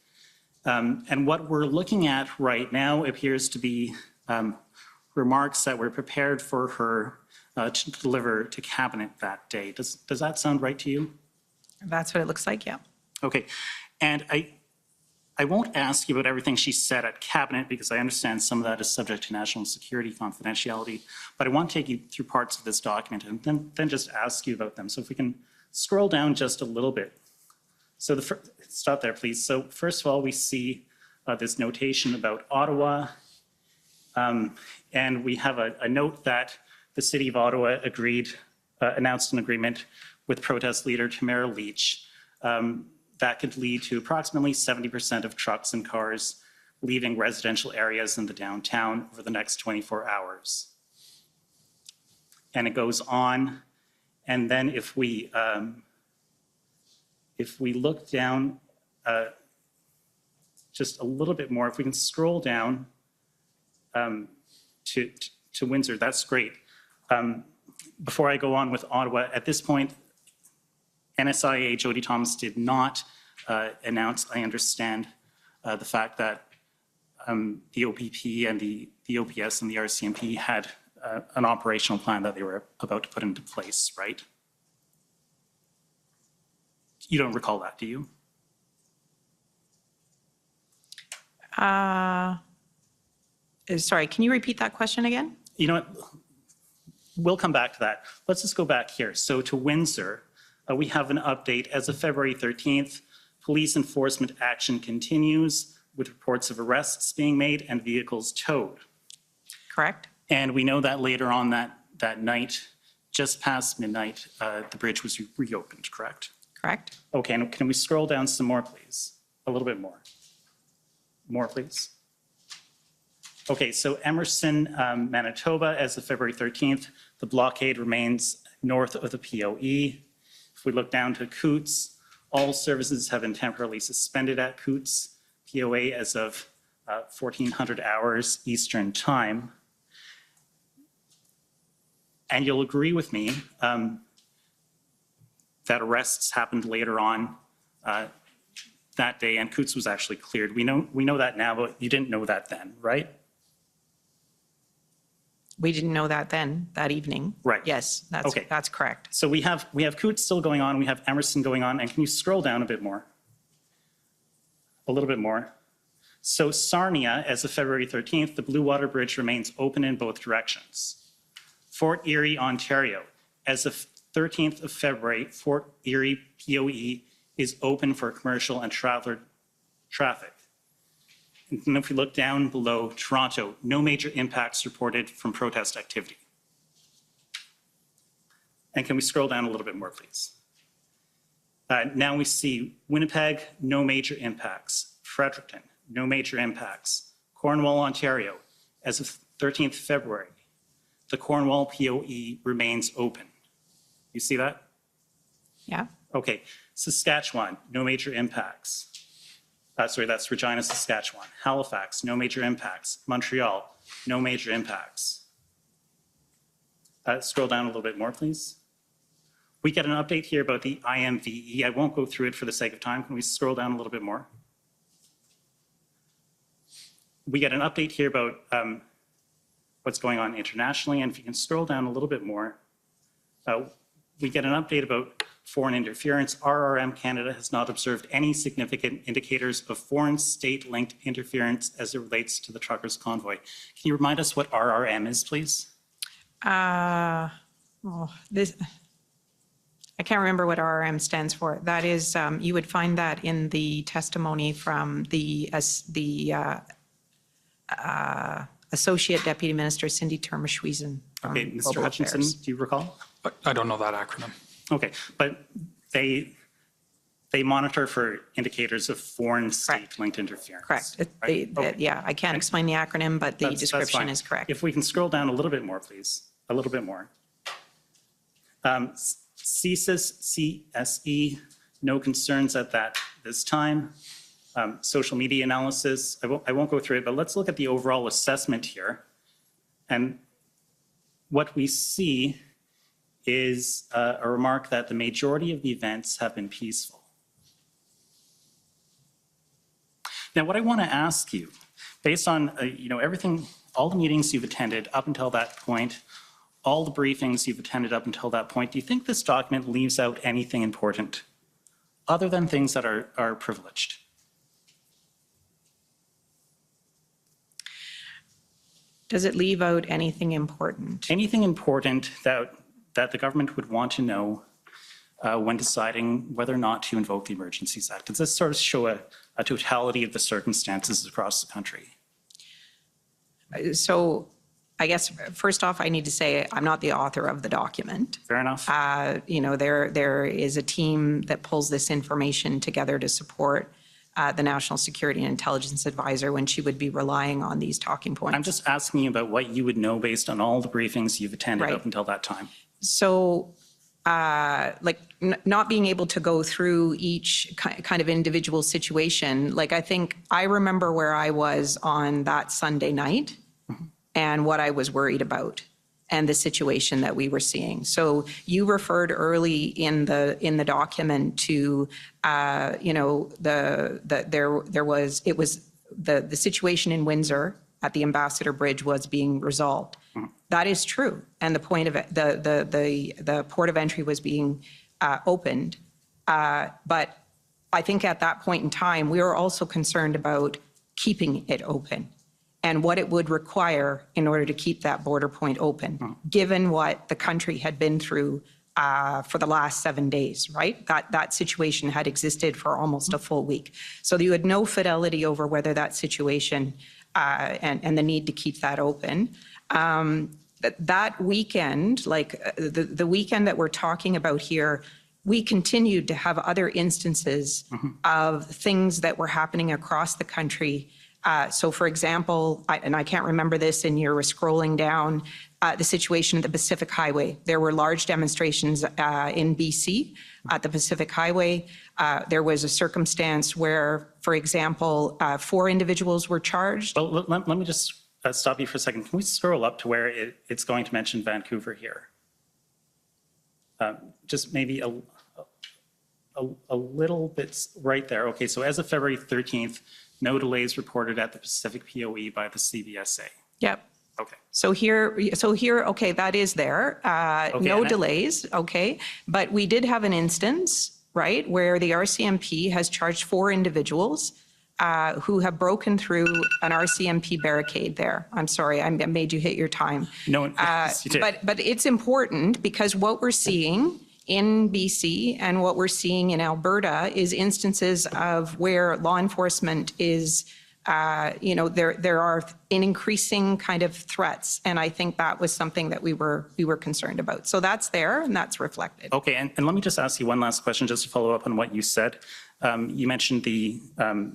And what we're looking at right now appears to be remarks that were prepared for her to deliver to cabinet that day. Does that sound right to you? That's what it looks like, yeah. Okay. And I won't ask you about everything she said at cabinet because I understand some of that is subject to national security confidentiality, but I want to take you through parts of this document and then just ask you about them. So if we can scroll down just a little bit. So stop there, please. So first of all, we see this notation about Ottawa, and we have a note that the City of Ottawa announced an agreement with protest leader Tamara Leach that could lead to approximately 70% of trucks and cars leaving residential areas in the downtown over the next 24 hours. And it goes on, and then if we look down just a little bit more, if we can scroll down to Windsor, that's great. Before I go on with Ottawa, at this point, NSIA Jody Thomas did not announce, I understand, the fact that the OPP and the OPS and the RCMP had an operational plan that they were about to put into place, right? You don't recall that, do you? Sorry, can you repeat that question again? You know what? We'll come back to that. Let's just go back here. So to Windsor, we have an update. As of February 13th, police enforcement action continues with reports of arrests being made and vehicles towed. Correct? And we know that later on that night, just past midnight, the bridge was reopened, correct? Correct. Okay, and can we scroll down some more, please? A little bit more. More, please. Okay, so Emerson, Manitoba, as of February 13th, the blockade remains north of the POE. If we look down to Coots, all services have been temporarily suspended at Coots, POA, as of 1400 hours Eastern Time. And you'll agree with me that arrests happened later on that day, and Coots was actually cleared. We know that now, but you didn't know that then, right? We didn't know that then, that evening. Right. Yes, Okay. that's correct. So we have Coots still going on, we have Emerson going on, and can you scroll down a bit more? A little bit more. So Sarnia, as of February 13th, the Blue Water Bridge remains open in both directions. Fort Erie, Ontario, as of 13th of February, Fort Erie POE is open for commercial and traveler traffic. And if we look down below, Toronto, no major impacts reported from protest activity. And can we scroll down a little bit more, please? Now we see Winnipeg, no major impacts. Fredericton, no major impacts. Cornwall, Ontario, as of 13th February, the Cornwall POE remains open. You see that? Yeah. Okay, Saskatchewan, no major impacts. Sorry, that's Regina, Saskatchewan. Halifax, no major impacts. Montreal, no major impacts. Scroll down a little bit more, please. We get an update here about the IMVE. I won't go through it for the sake of time. Can we scroll down a little bit more? We get an update here about what's going on internationally. And if you can scroll down a little bit more, we get an update about foreign interference. RRM Canada has not observed any significant indicators of foreign state-linked interference as it relates to the truckers' convoy. Can you remind us what RRM is, please? I can't remember what RRM stands for. That is, you would find that in the testimony from the Associate Deputy Minister Cindy Termerschwiesen. Okay, Mr. Hutchinson, do you recall? I don't know that acronym. Okay, but they monitor for indicators of foreign state-linked interference. Correct. Right? Okay. Yeah, I can't explain the acronym, but the That's description fine. is correct. If we can scroll down a little bit more, please, a little bit more. CSIS, CSE, no concerns at this time. Social media analysis, I won't go through it, but let's look at the overall assessment here. And what we see is a remark that the majority of the events have been peaceful. Now, what I want to ask you, based on everything, all the meetings you've attended up until that point, all the briefings you've attended up until that point, do you think this document leaves out anything important other than things that are privileged? Does it leave out anything important? Anything important that the government would want to know when deciding whether or not to invoke the Emergencies Act? Does this sort of show a totality of the circumstances across the country? So I guess, first off, I need to say I'm not the author of the document. Fair enough. There is a team that pulls this information together to support the National Security and Intelligence Advisor when she would be relying on these talking points. I'm just asking you about what you would know based on all the briefings you've attended Right. up until that time. So, not being able to go through each kind of individual situation, I think I remember where I was on that Sunday night and what I was worried about and the situation that we were seeing. So you referred early in the document to, the situation in Windsor at the Ambassador Bridge was being resolved. That is true, and the point of it, the port of entry was being opened. But I think at that point in time, we were also concerned about keeping it open and what it would require in order to keep that border point open, given what the country had been through for the last 7 days, right? That situation had existed for almost a full week. So you had no fidelity over whether that situation and the need to keep that open. That weekend, the weekend that we're talking about here, we continued to have other instances of things that were happening across the country. So for example, and I can't remember this, and you were scrolling down, the situation at the Pacific Highway. There were large demonstrations in BC at the Pacific Highway. There was a circumstance where, for example, 4 individuals were charged. Well, let me just stop you for a second. Can we scroll up to where it's going to mention Vancouver here? Just maybe a little bit right there. Okay, so as of February 13th, no delays reported at the Pacific POE by the CBSA. Yep. Okay. So here, okay, that is there. No delays, okay. But we did have an instance, right, where the RCMP has charged 4 individuals who have broken through an RCMP barricade there. I'm sorry, I made you hit your time. No, you did. But it's important because what we're seeing in BC and what we're seeing in Alberta is instances of where law enforcement is, there are an increasing kind of threats. And I think that was something that we were concerned about. So that's there and that's reflected. Okay, and let me just ask you one last question just to follow up on what you said. You mentioned the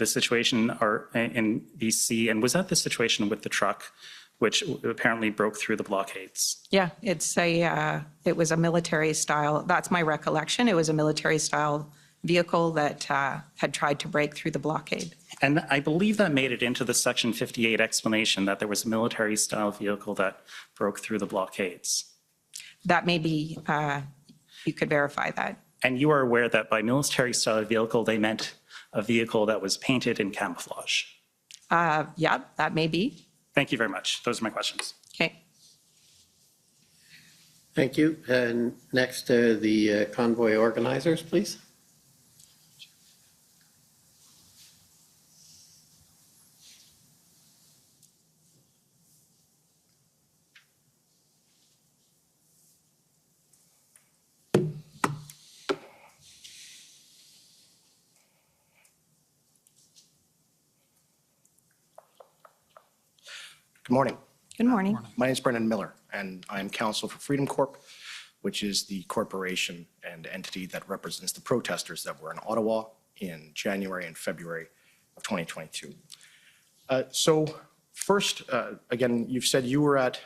situation in BC, and was that the situation with the truck, which apparently broke through the blockades? Yeah, it was a military style. That's my recollection. It was a military style vehicle that had tried to break through the blockade. And I believe that made it into the Section 58 explanation that there was a military-style vehicle that broke through the blockades. That may be, you could verify that. And you are aware that by military-style vehicle, they meant a vehicle that was painted in camouflage. Yeah, that may be. Thank you very much. Those are my questions. Okay. Thank you. And next, the convoy organizers, please. Good morning. Good morning. My name is Brendan Miller, and I am counsel for Freedom Corp, which is the corporation and entity that represents the protesters that were in Ottawa in January and February of 2022. So first, again, you've said you were at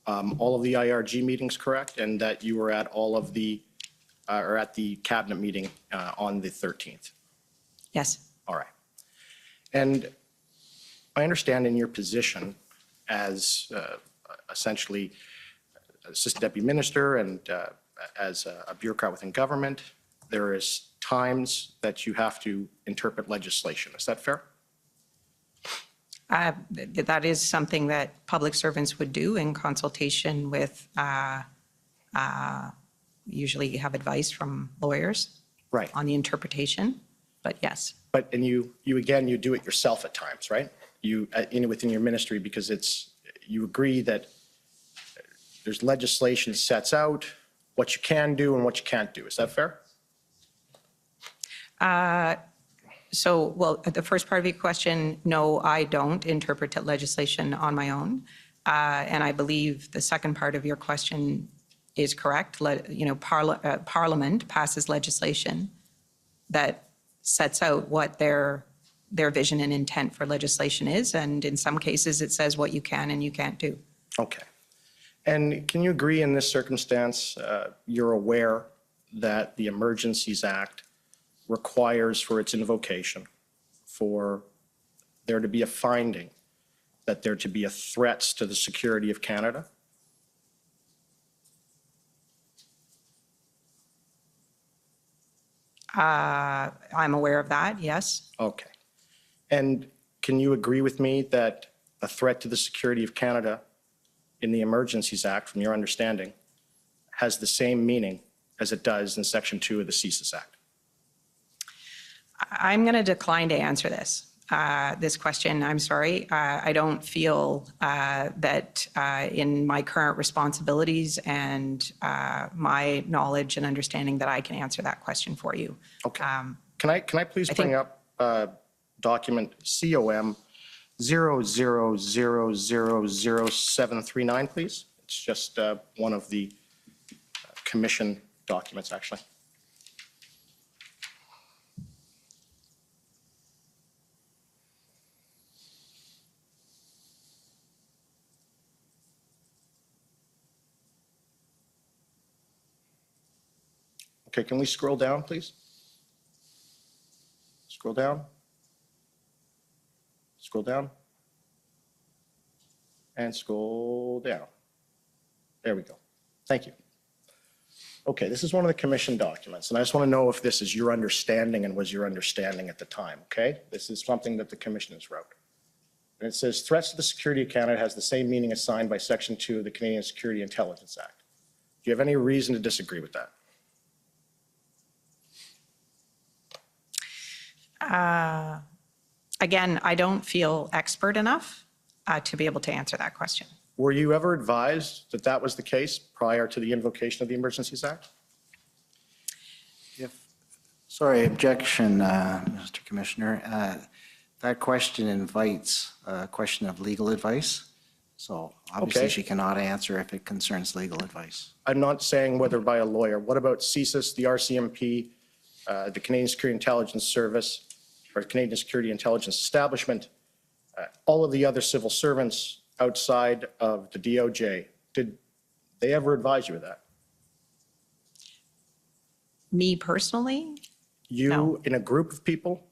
all of the IRG meetings, correct? And that you were at all of the, or at the cabinet meeting on the 13th? Yes. All right. And I understand in your position as essentially assistant deputy minister and as a bureaucrat within government, there is times that you have to interpret legislation. Is that fair? That is something that public servants would do in consultation with, usually you have advice from lawyers Right. on the interpretation, but yes. But, and you again, you do it yourself at times, right? You, within your ministry, because you agree that there's legislation sets out what you can do and what you can't do. Is that fair? So, well, the first part of your question, no, I don't interpret legislation on my own. And I believe the second part of your question is correct. Parliament passes legislation that sets out what their vision and intent for legislation is. And in some cases, it says what you can and you can't do. Okay. And can you agree in this circumstance, you're aware that the Emergencies Act requires for its invocation for there to be a finding that there to be a threat to the security of Canada? I'm aware of that, yes. Okay. And can you agree with me that a threat to the security of Canada in the Emergencies Act, from your understanding, has the same meaning as it does in Section 2 of the CSIS Act? I'm going to decline to answer this question. I'm sorry. I don't feel that in my current responsibilities and my knowledge and understanding that I can answer that question for you. Okay. Can I please I bring think- up document COM 00000739, please? It's just one of the commission documents, actually. Okay, can we scroll down, please? Scroll down. Scroll down. And scroll down. There we go. Thank you. Okay, this is one of the commission documents, and I just want to know if this is your understanding and was your understanding at the time, okay? This is something that the commissioners wrote. And it says, threats to the security of Canada has the same meaning assigned by Section 2 of the Canadian Security Intelligence Act. Do you have any reason to disagree with that? Again, I don't feel expert enough to be able to answer that question. Were you ever advised that that was the case prior to the invocation of the Emergencies Act? Sorry, objection, Mr. Commissioner. That question invites a question of legal advice. So obviously Okay. she cannot answer if it concerns legal advice. I'm not saying whether by a lawyer. What about CSIS, the RCMP, the Canadian Security Intelligence Service, or Canadian Security Intelligence Establishment, all of the other civil servants outside of the DOJ? Did they ever advise you of that? Me personally? No. in a group of people?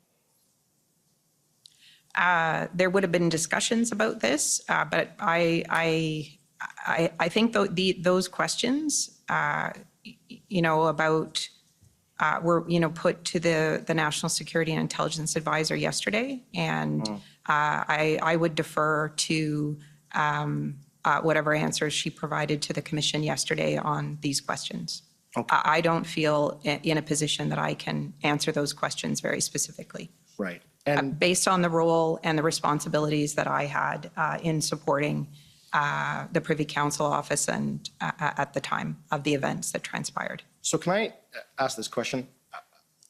There would have been discussions about this, but I think those questions, about, were, put to the National Security and Intelligence Advisor yesterday, and I would defer to whatever answers she provided to the commission yesterday on these questions. Okay. I don't feel in a position that I can answer those questions very specifically. Right. And Based on the role and the responsibilities that I had in supporting the Privy Council office and at the time of the events that transpired. so can I ask this question?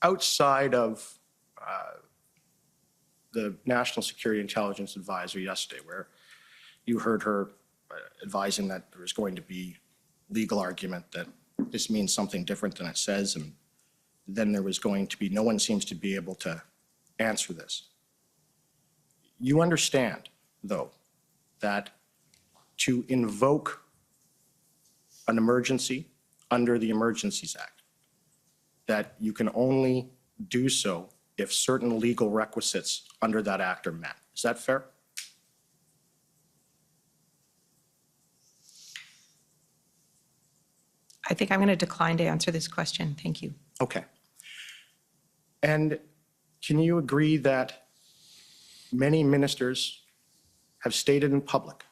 Outside of the National Security Intelligence Advisor yesterday, where you heard her advising that there was going to be legal argument that this means something different than it says, and then there was going to be, no one seems to be able to answer this. You understand, though, that to invoke an emergency under the Emergencies Act, that you can only do so if certain legal requisites under that act are met. Is that fair? I think I'm going to decline to answer this question. Thank you. Okay. And can you agree that many ministers have stated in public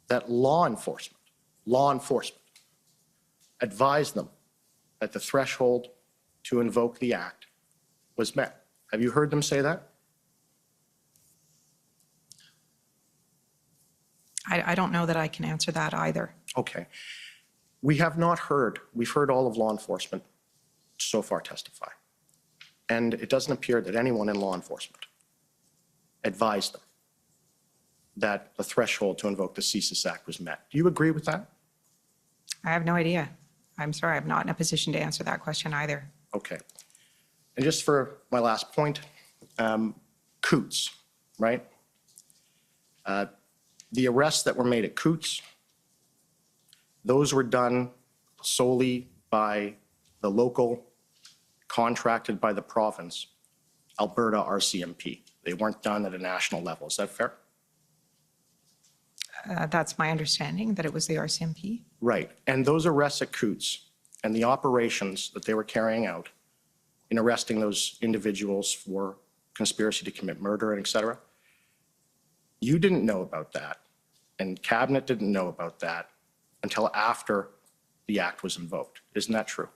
that law enforcement advised them that the threshold to invoke the act was met? Have you heard them say that? I don't know that I can answer that either. Okay. We have not heard, we've heard all of law enforcement so far testify. And it doesn't appear that anyone in law enforcement advised them that the threshold to invoke the CSIS Act was met. Do you agree with that? I have no idea. I'm sorry, I'm not in a position to answer that question either. Okay. And just for my last point, Coots, right? The arrests that were made at Coots, those were done solely by the local, contracted by the province, Alberta RCMP. They weren't done at a national level. Is that fair? That's my understanding, that it was the RCMP. Right. And those arrests at Coots and the operations that they were carrying out in arresting those individuals for conspiracy to commit murder and et cetera, you didn't know about that, and Cabinet didn't know about that until after the act was invoked. Isn't that true?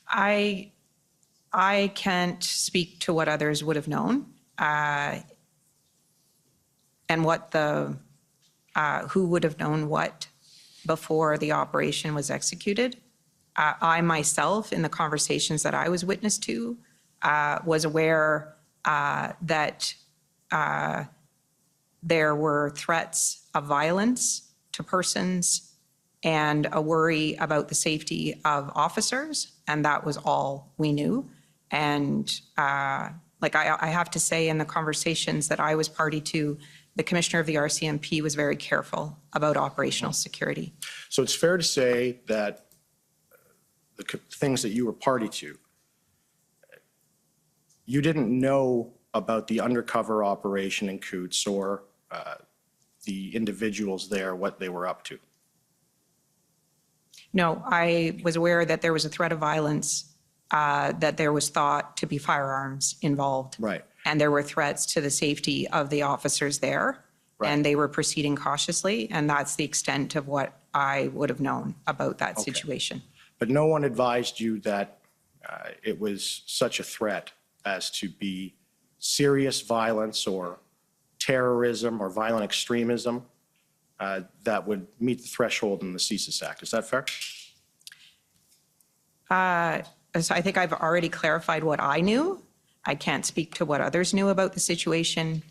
I can't speak to what others would have known, and what who would have known what before the operation was executed. I myself, in the conversations that I was witness to, was aware that there were threats of violence to persons and a worry about the safety of officers, and that was all we knew. And I have to say, in the conversations that I was party to, the commissioner of the RCMP was very careful about operational security. So it's fair to say that the things that you were party to, you didn't know about the undercover operation in Coots or the individuals there, what they were up to? No, I was aware that there was a threat of violence, that there was thought to be firearms involved. Right. And there were threats to the safety of the officers there. Right. And they were proceeding cautiously, and that's the extent of what I would have known about that situation. But no one advised you that it was such a threat as to be serious violence or terrorism or violent extremism that would meet the threshold in the CSIS Act. Is that fair? So I think I've already clarified what I knew. I can't speak to what others knew about the situation.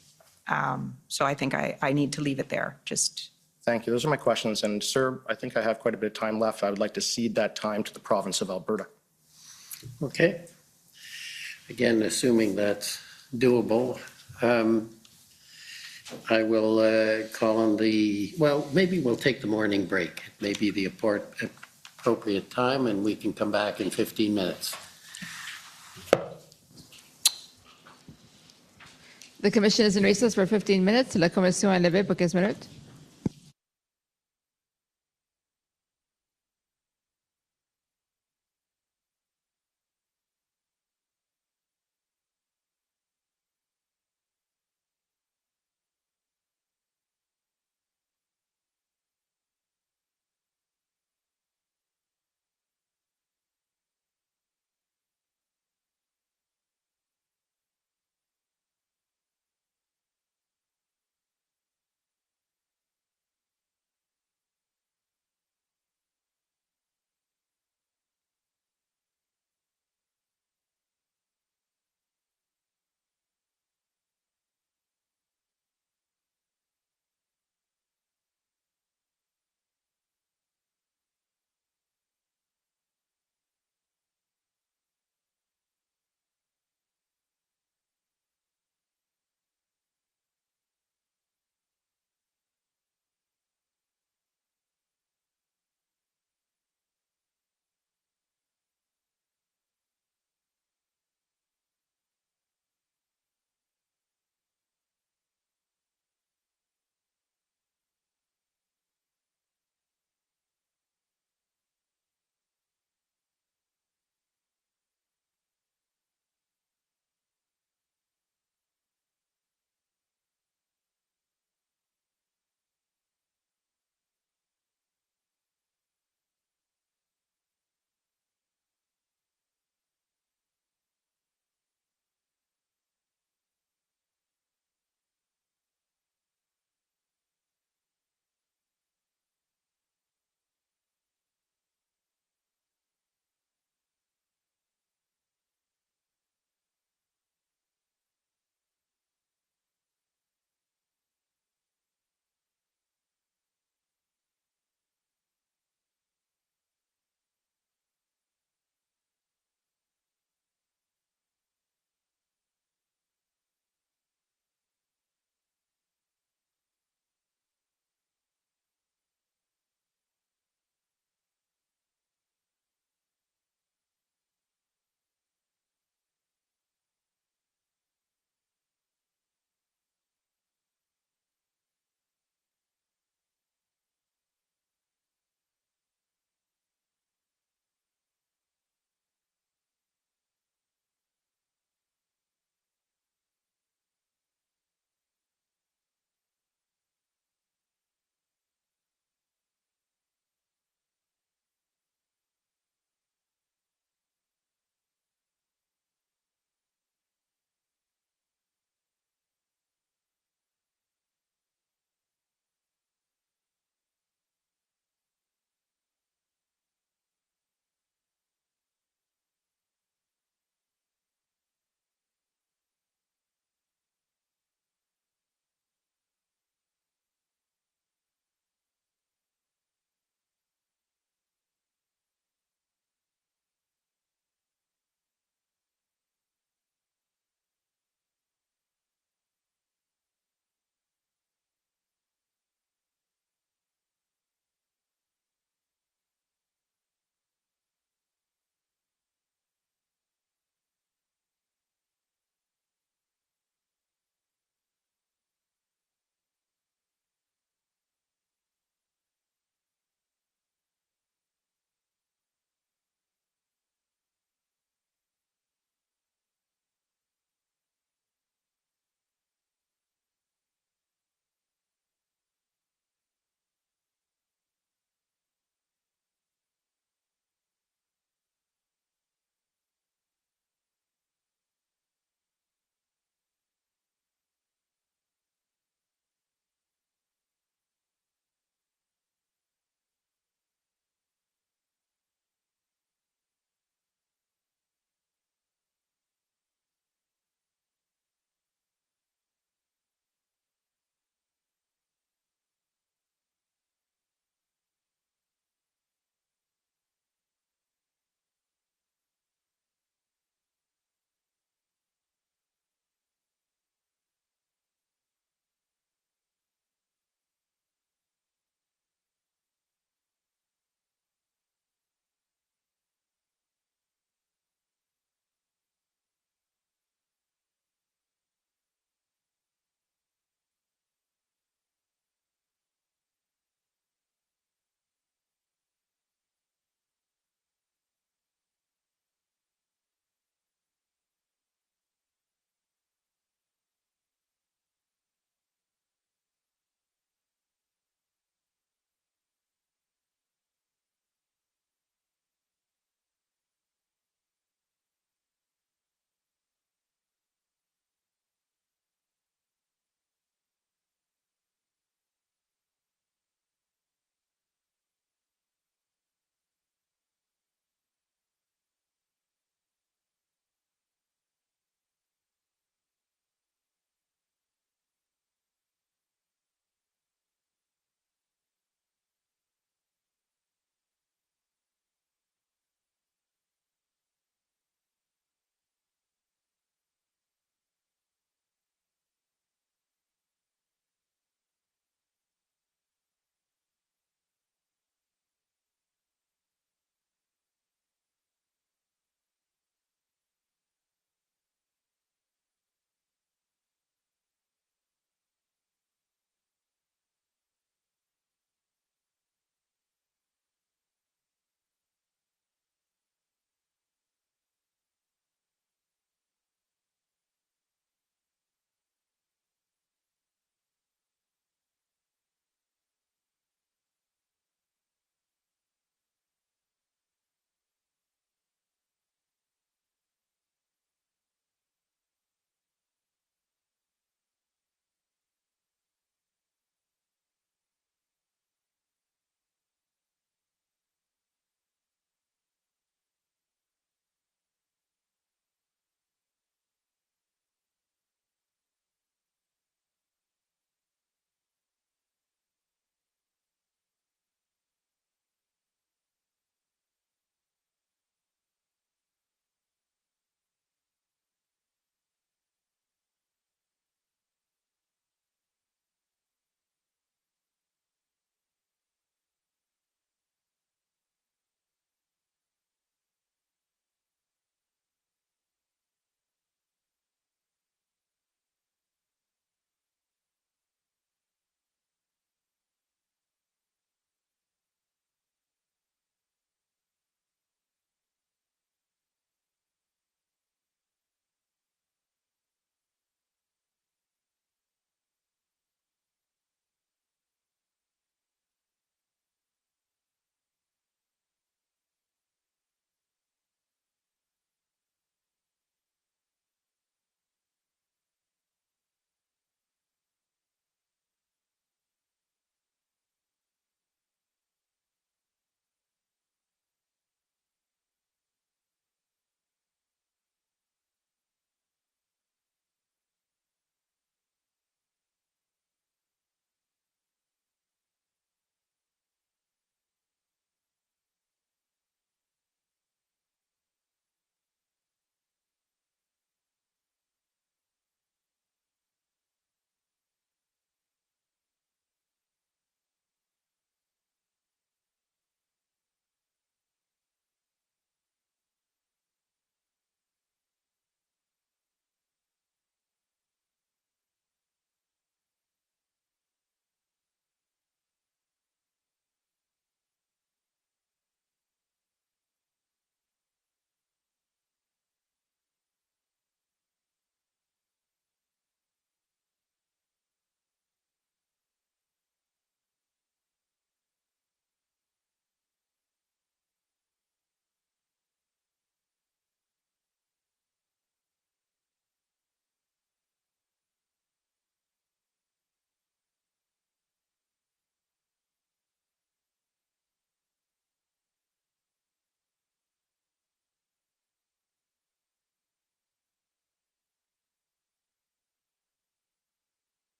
So I think I need to leave it there. Just. Thank you. Those are my questions. And sir, I think I have quite a bit of time left. I would like to cede that time to the province of Alberta. Okay. Again, assuming that's doable, I will call on maybe we'll take the morning break. Maybe the appropriate time, and we can come back in 15 minutes. The commission is in recess for 15 minutes. La commission est levée pour 15 minutes.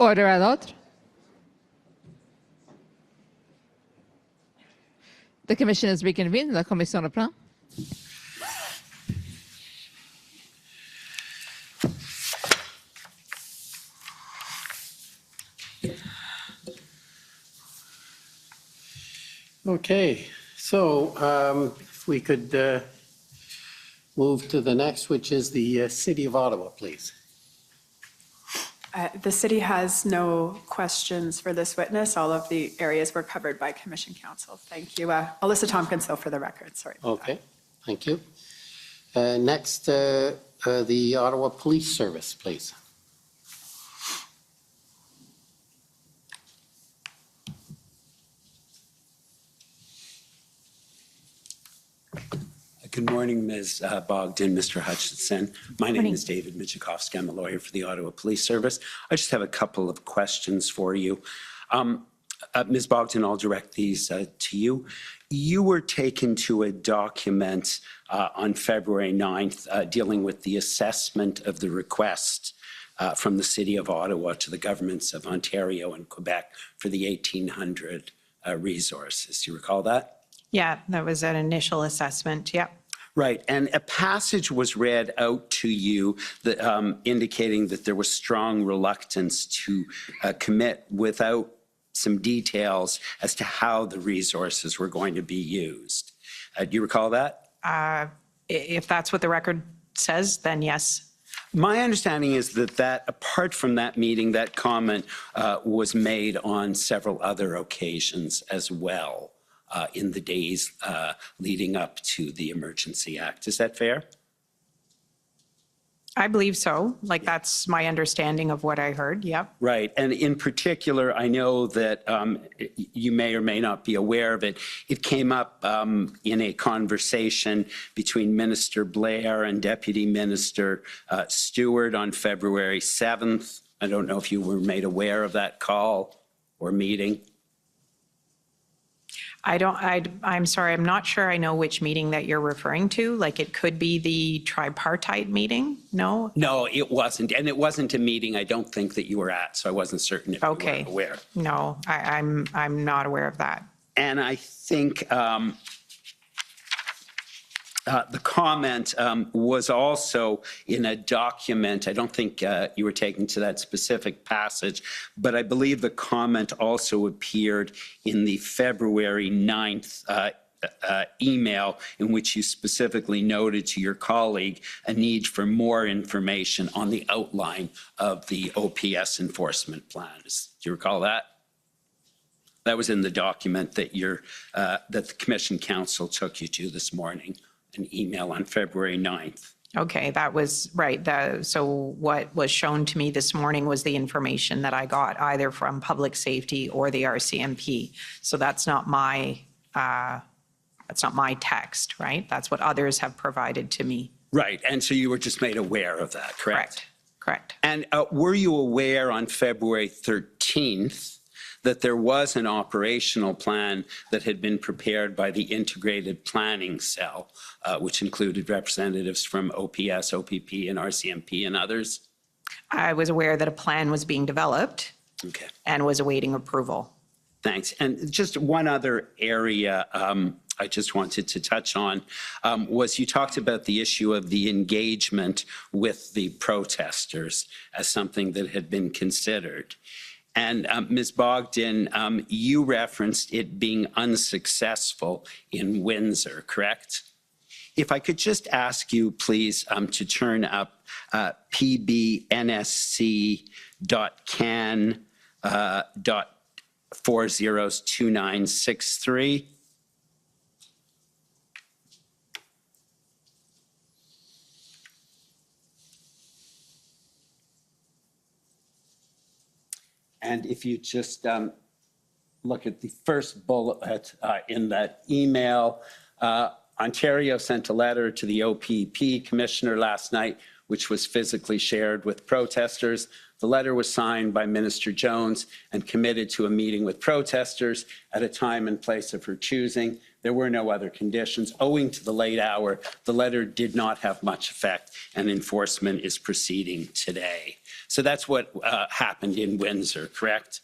Order à l'ordre. The commission is reconvened. La commission reprend. Okay, so if we could move to the next, which is the City of Ottawa, please. The city has no questions for this witness. All of the areas were covered by Commission Counsel. Thank you. Alyssa Tompkins, though, for the record. Sorry. Okay, thank you. Next, the Ottawa Police Service, please. Good morning, Ms. Bogdan, Mr. Hutchinson. My name is David Michikowski. I'm a lawyer for the Ottawa Police Service. I just have a couple of questions for you. Ms. Bogdan, I'll direct these to you. You were taken to a document on February 9th dealing with the assessment of the request from the City of Ottawa to the governments of Ontario and Quebec for the 1,800 resources. Do you recall that? Yeah, that was an initial assessment. Yeah. Right, and a passage was read out to you that, indicating that there was strong reluctance to commit without some details as to how the resources were going to be used. Do you recall that? If that's what the record says, then yes. My understanding is that apart from that meeting, that comment was made on several other occasions as well. In the days leading up to the Emergency Act. Is that fair? I believe so. Like, that's my understanding of what I heard. Yep. Right. And in particular, I know that you may or may not be aware of it. It came up in a conversation between Minister Blair and Deputy Minister Stewart on February 7th. I don't know if you were made aware of that call or meeting. I'm sorry, I'm not sure I know which meeting that you're referring to. Like, it could be the tripartite meeting? No? No, it wasn't. And it wasn't a meeting I don't think that you were at, so I wasn't certain if you were aware. No, I'm not aware of that. And I think the comment was also in a document. I don't think you were taken to that specific passage, but I believe the comment also appeared in the February 9th email in which you specifically noted to your colleague a need for more information on the outline of the OPS enforcement plans. Do you recall that? That was in the document that that the Commission Counsel took you to this morning. An email on February 9th. Okay, that was right. So what was shown to me this morning was the information that I got either from Public Safety or the RCMP. So that's not my text, right? That's what others have provided to me. Right, and so you were just made aware of that, correct? Correct. And were you aware on February 13th that there was an operational plan that had been prepared by the Integrated Planning Cell, which included representatives from OPS, OPP, and RCMP and others? I was aware that a plan was being developed and was awaiting approval. Thanks. And just one other area I just wanted to touch on was you talked about the issue of the engagement with the protesters as something that had been considered. And Ms. Bogdan, you referenced it being unsuccessful in Windsor, correct? If I could just ask you, please, to turn up pbnsc.can.402963. And if you just look at the first bullet in that email, Ontario sent a letter to the OPP commissioner last night, which was physically shared with protesters. The letter was signed by Minister Jones and committed to a meeting with protesters at a time and place of her choosing. There were no other conditions. Owing to the late hour, the letter did not have much effect, and enforcement is proceeding today. So that's what happened in Windsor, correct?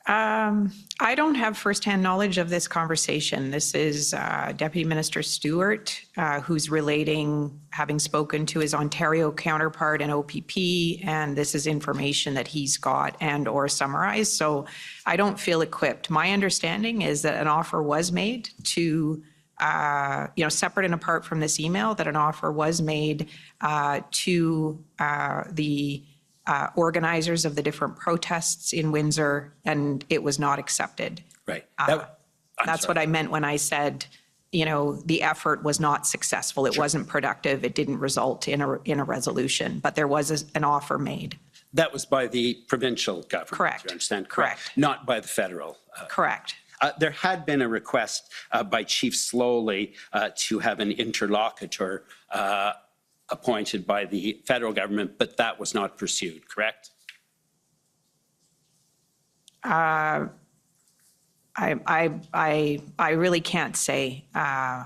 I don't have firsthand knowledge of this conversation. This is Deputy Minister Stewart, who's relating, having spoken to his Ontario counterpart in OPP, and this is information that he's got and or summarized. So I don't feel equipped. My understanding is that an offer was made to, separate and apart from this email, that an offer was made to the organizers of the different protests in Windsor, and it was not accepted. Right. That's what I meant when I said, the effort was not successful. It wasn't productive. It didn't result in a resolution, but there was an offer made. That was by the provincial government. Correct. You understand? Correct. Not by the federal. Correct. There had been a request by Chief Slowly to have an interlocutor appointed by the federal government, but that was not pursued, correct? I really can't say. I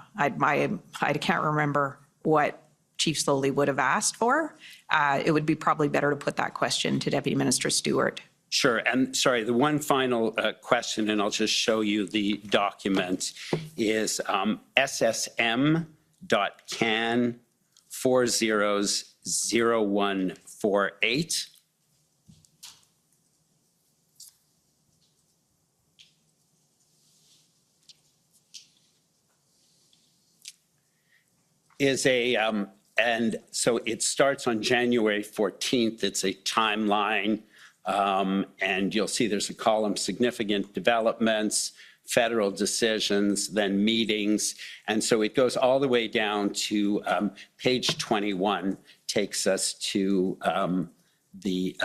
can't remember what Chief Slowly would have asked for. It would be probably better to put that question to Deputy Minister Stewart. Sure, and sorry, the one final question, and I'll just show you the document, is SSM.can 400148. Is a, and so it starts on January 14th. It's a timeline, and you'll see there's a column, significant developments, federal decisions, then meetings. And so it goes all the way down to page 21, takes us to the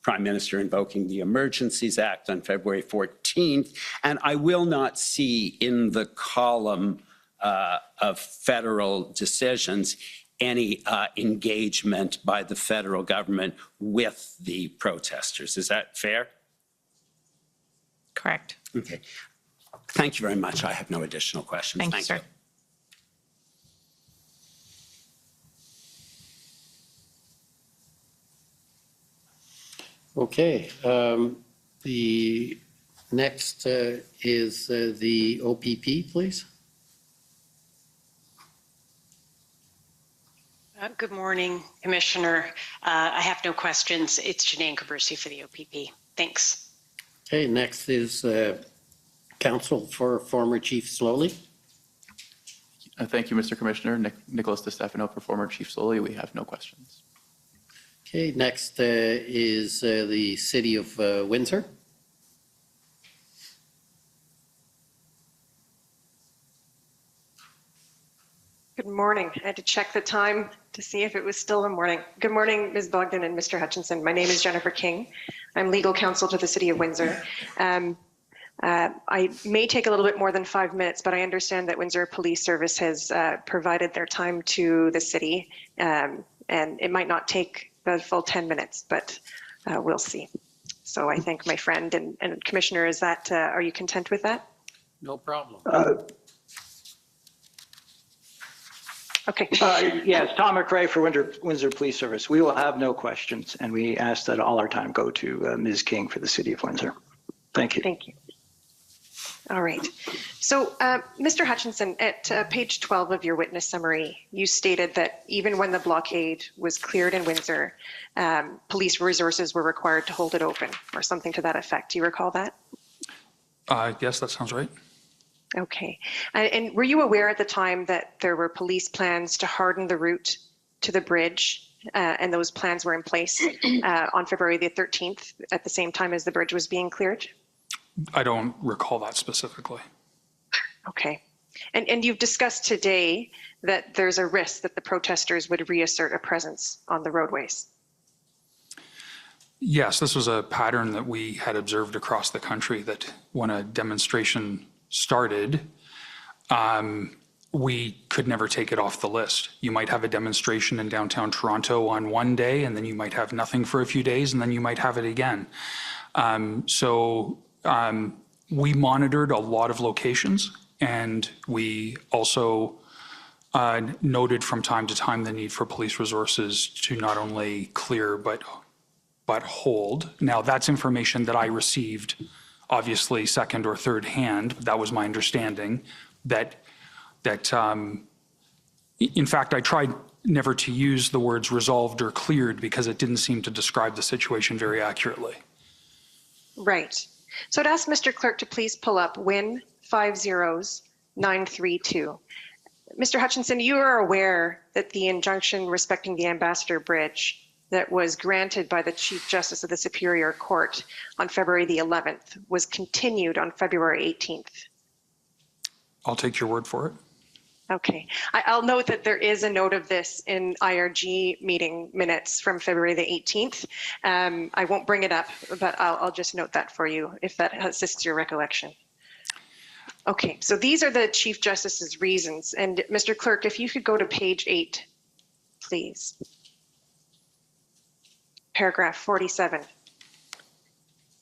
Prime Minister invoking the Emergencies Act on February 14th. And I will not see in the column of federal decisions any engagement by the federal government with the protesters. Is that fair? Correct. Okay. Thank you very much. I have no additional questions. Thank you, sir. Okay. The next is the OPP, please. Good morning, Commissioner. I have no questions. It's Janine Cabersi for the OPP. Thanks. Okay, next is counsel for former Chief Slowly. Thank you, Mr. Commissioner. Nicholas DeStefano for former Chief Slowly. We have no questions. Okay, next is the City of Windsor. Good morning. I had to check the time to see if it was still the morning. Good morning, Ms. Bogdan and Mr. Hutchinson. My name is Jennifer King. I'm legal counsel to the City of Windsor. I may take a little bit more than 5 minutes, but I understand that Windsor Police Service has provided their time to the city, and it might not take the full 10 minutes, but we'll see. So I thank my friend and Commissioner, is that, are you content with that? No problem. Okay. Yes, Tom McRae for Windsor Police Service. We will have no questions, and we ask that all our time go to Ms. King for the City of Windsor. Thank you. Thank you. All right. So, Mr. Hutchinson, at page 12 of your witness summary, you stated that even when the blockade was cleared in Windsor, police resources were required to hold it open, or something to that effect. Do you recall that? Yes, that sounds right. Okay. And were you aware at the time that there were police plans to harden the route to the bridge, and those plans were in place on February the 13th at the same time as the bridge was being cleared? I don't recall that specifically. Okay. And you've discussed today that there's a risk that the protesters would reassert a presence on the roadways. Yes, this was a pattern that we had observed across the country, that when a demonstration started, we could never take it off the list. You might have a demonstration in downtown Toronto on one day, and then you might have nothing for a few days, and then you might have it again. We monitored a lot of locations, and we also noted from time to time the need for police resources to not only clear but hold. Now, that's information that I received, obviously second or third hand. That was my understanding. That in fact, I tried never to use the words resolved or cleared because it didn't seem to describe the situation very accurately. Right. So I'd ask Mr. Clerk to please pull up WIN 50932. Mr. Hutchinson, you are aware that the injunction respecting the Ambassador Bridge that was granted by the Chief Justice of the Superior Court on February the 11th was continued on February 18th. I'll take your word for it. Okay. I'll note that there is a note of this in IRG meeting minutes from February the 18th. I won't bring it up, but I'll just note that for you if that assists your recollection. Okay, so these are the Chief Justice's reasons. And Mr. Clerk, if you could go to page 8, please. Paragraph 47.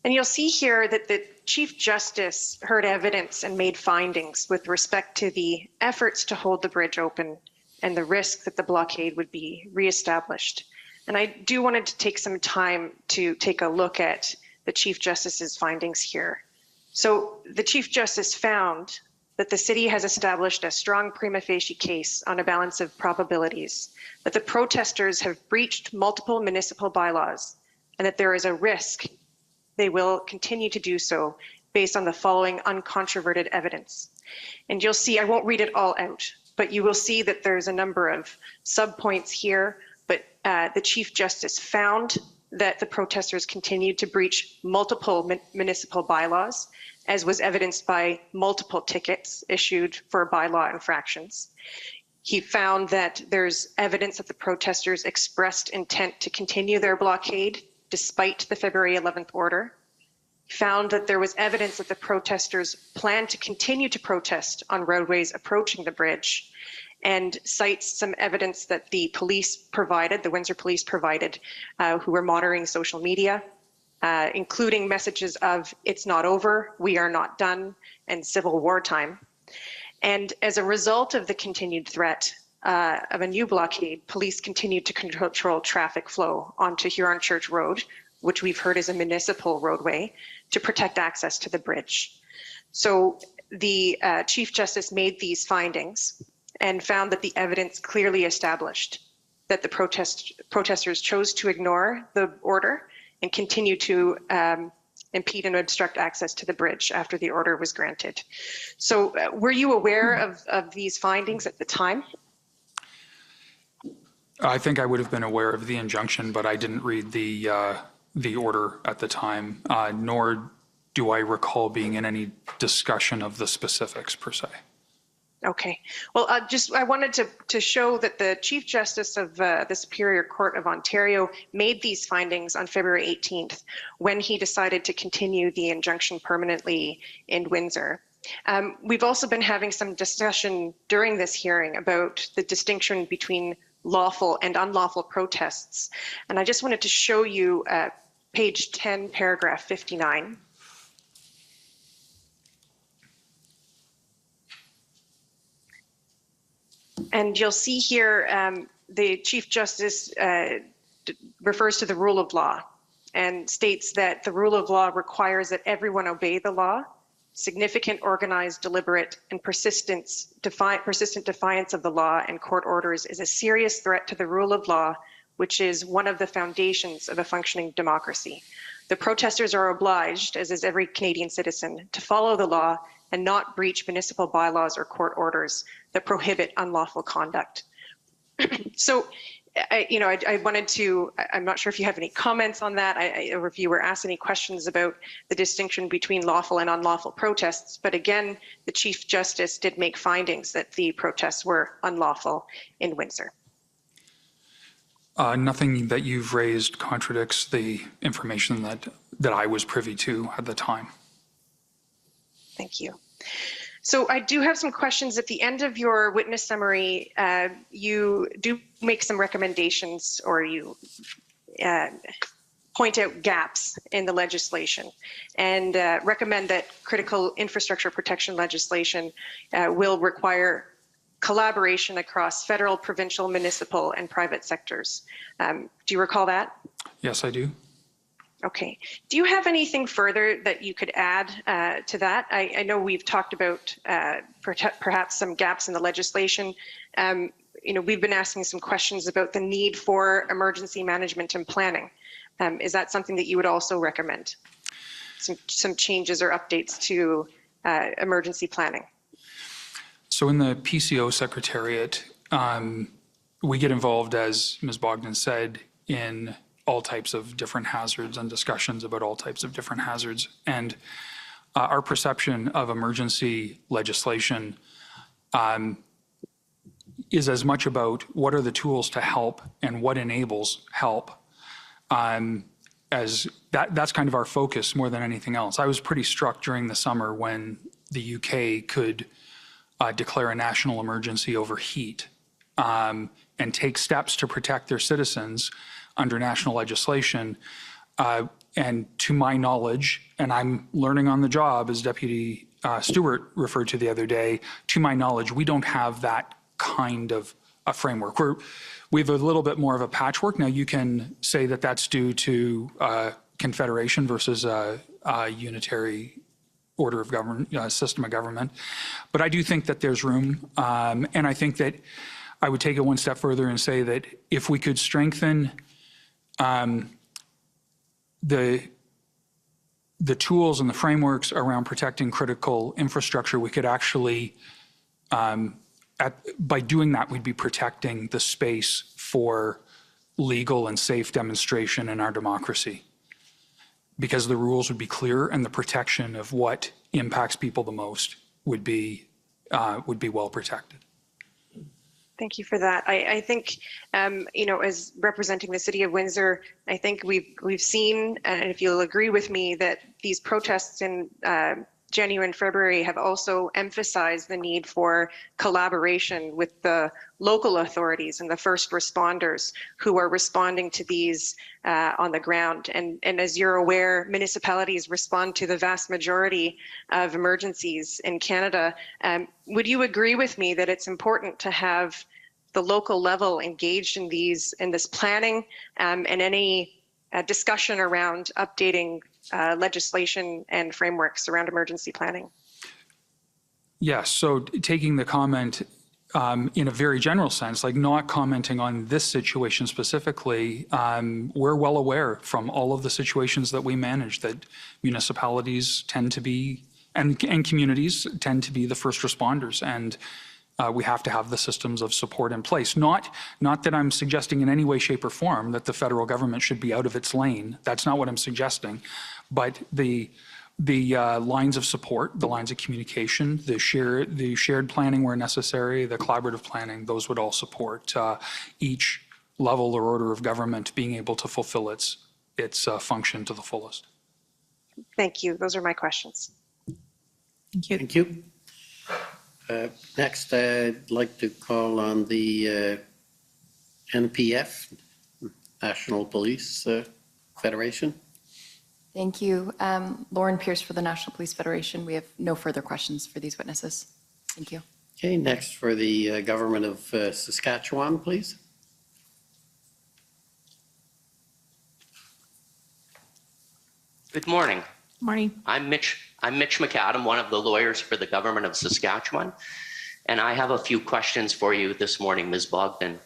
And you'll see here that the Chief Justice heard evidence and made findings with respect to the efforts to hold the bridge open and the risk that the blockade would be reestablished. And I do wanted to take some time to take a look at the Chief Justice's findings here. So the Chief Justice found that the city has established a strong prima facie case on a balance of probabilities, that the protesters have breached multiple municipal bylaws, and that there is a risk they will continue to do so based on the following uncontroverted evidence. And you'll see, I won't read it all out, but you will see that there's a number of subpoints here, but the Chief Justice found that the protesters continued to breach multiple municipal bylaws, as was evidenced by multiple tickets issued for bylaw infractions. He found that there's evidence that the protesters expressed intent to continue their blockade despite the February 11th order. He found that there was evidence that the protesters planned to continue to protest on roadways approaching the bridge, and cites some evidence that the police provided, the Windsor police provided, who were monitoring social media, including messages of "it's not over," "we are not done," and "civil war time." And as a result of the continued threat of a new blockade, police continued to control traffic flow onto Huron Church Road, which we've heard is a municipal roadway, to protect access to the bridge. So the Chief Justice made these findings and found that the evidence clearly established that the protesters chose to ignore the order and continue to impede and obstruct access to the bridge after the order was granted. So were you aware of these findings at the time? I think I would have been aware of the injunction, but I didn't read the order at the time, nor do I recall being in any discussion of the specifics per se. Okay. Well, I wanted to show that the Chief Justice of the Superior Court of Ontario made these findings on February 18th when he decided to continue the injunction permanently in Windsor. We've also been having some discussion during this hearing about the distinction between lawful and unlawful protests. And I just wanted to show you page 10, paragraph 59. And you'll see here the Chief Justice refers to the rule of law and states that the rule of law requires that everyone obey the law. Significant, organized, deliberate, and persistent defiance of the law and court orders is a serious threat to the rule of law, which is one of the foundations of a functioning democracy. The protesters are obliged, as is every Canadian citizen, to follow the law and not breach municipal bylaws or court orders that prohibit unlawful conduct. So, I wanted to, I'm not sure if you have any comments on that, or if you were asked any questions about the distinction between lawful and unlawful protests. But again, the Chief Justice did make findings that the protests were unlawful in Windsor. Nothing that you've raised contradicts the information that I was privy to at the time. Thank you. So I do have some questions at the end of your witness summary. You do make some recommendations, or you point out gaps in the legislation and recommend that critical infrastructure protection legislation will require collaboration across federal, provincial, municipal, and private sectors. Do you recall that? Yes, I do. Okay. Do you have anything further that you could add to that? I know we've talked about perhaps some gaps in the legislation. We've been asking some questions about the need for emergency management and planning. Is that something that you would also recommend? Some changes or updates to emergency planning? So in the PCO Secretariat, we get involved, as Ms. Bogdan said, in all types of different hazards and discussions about all types of different hazards. And our perception of emergency legislation is as much about what are the tools to help and what enables help, as that's kind of our focus more than anything else. I was pretty struck during the summer when the UK could declare a national emergency over heat and take steps to protect their citizens under national legislation. And to my knowledge, and I'm learning on the job, as Deputy Stewart referred to the other day, to my knowledge, we don't have that kind of a framework. We have a little bit more of a patchwork. Now, you can say that that's due to confederation versus a unitary order of government, system of government. But I do think that there's room. And I think that I would take it one step further and say that if we could strengthen the tools and the frameworks around protecting critical infrastructure, we could actually, by doing that, we'd be protecting the space for legal and safe demonstration in our democracy. Because the rules would be clear and the protection of what impacts people the most would be well protected. Thank you for that. I think, as representing the City of Windsor, I think we've seen, and if you'll agree with me, that these protests in January and February have also emphasized the need for collaboration with the local authorities and the first responders who are responding to these on the ground. And as you're aware, municipalities respond to the vast majority of emergencies in Canada. Would you agree with me that it's important to have the local level engaged in this planning and any discussion around updating legislation and frameworks around emergency planning? Yes, so taking the comment in a very general sense, like not commenting on this situation specifically, we're well aware from all of the situations that we manage that municipalities tend to be, and communities tend to be the first responders. And we have to have the systems of support in place. Not that I'm suggesting in any way, shape, or form that the federal government should be out of its lane. That's not what I'm suggesting. But the lines of support, the lines of communication, the shared planning where necessary, the collaborative planning, those would all support each level or order of government being able to fulfill its function to the fullest. Thank you. Those are my questions. Thank you. Thank you. Next, I'd like to call on the NPF, National Police Federation. Thank you. Lauren Pierce for the National Police Federation. We have no further questions for these witnesses. Thank you. Okay, next for the Government of Saskatchewan, please. Good morning. Morning. I'm Mitch McAdam, one of the lawyers for the Government of Saskatchewan, and I have a few questions for you this morning, Ms. Bogdan.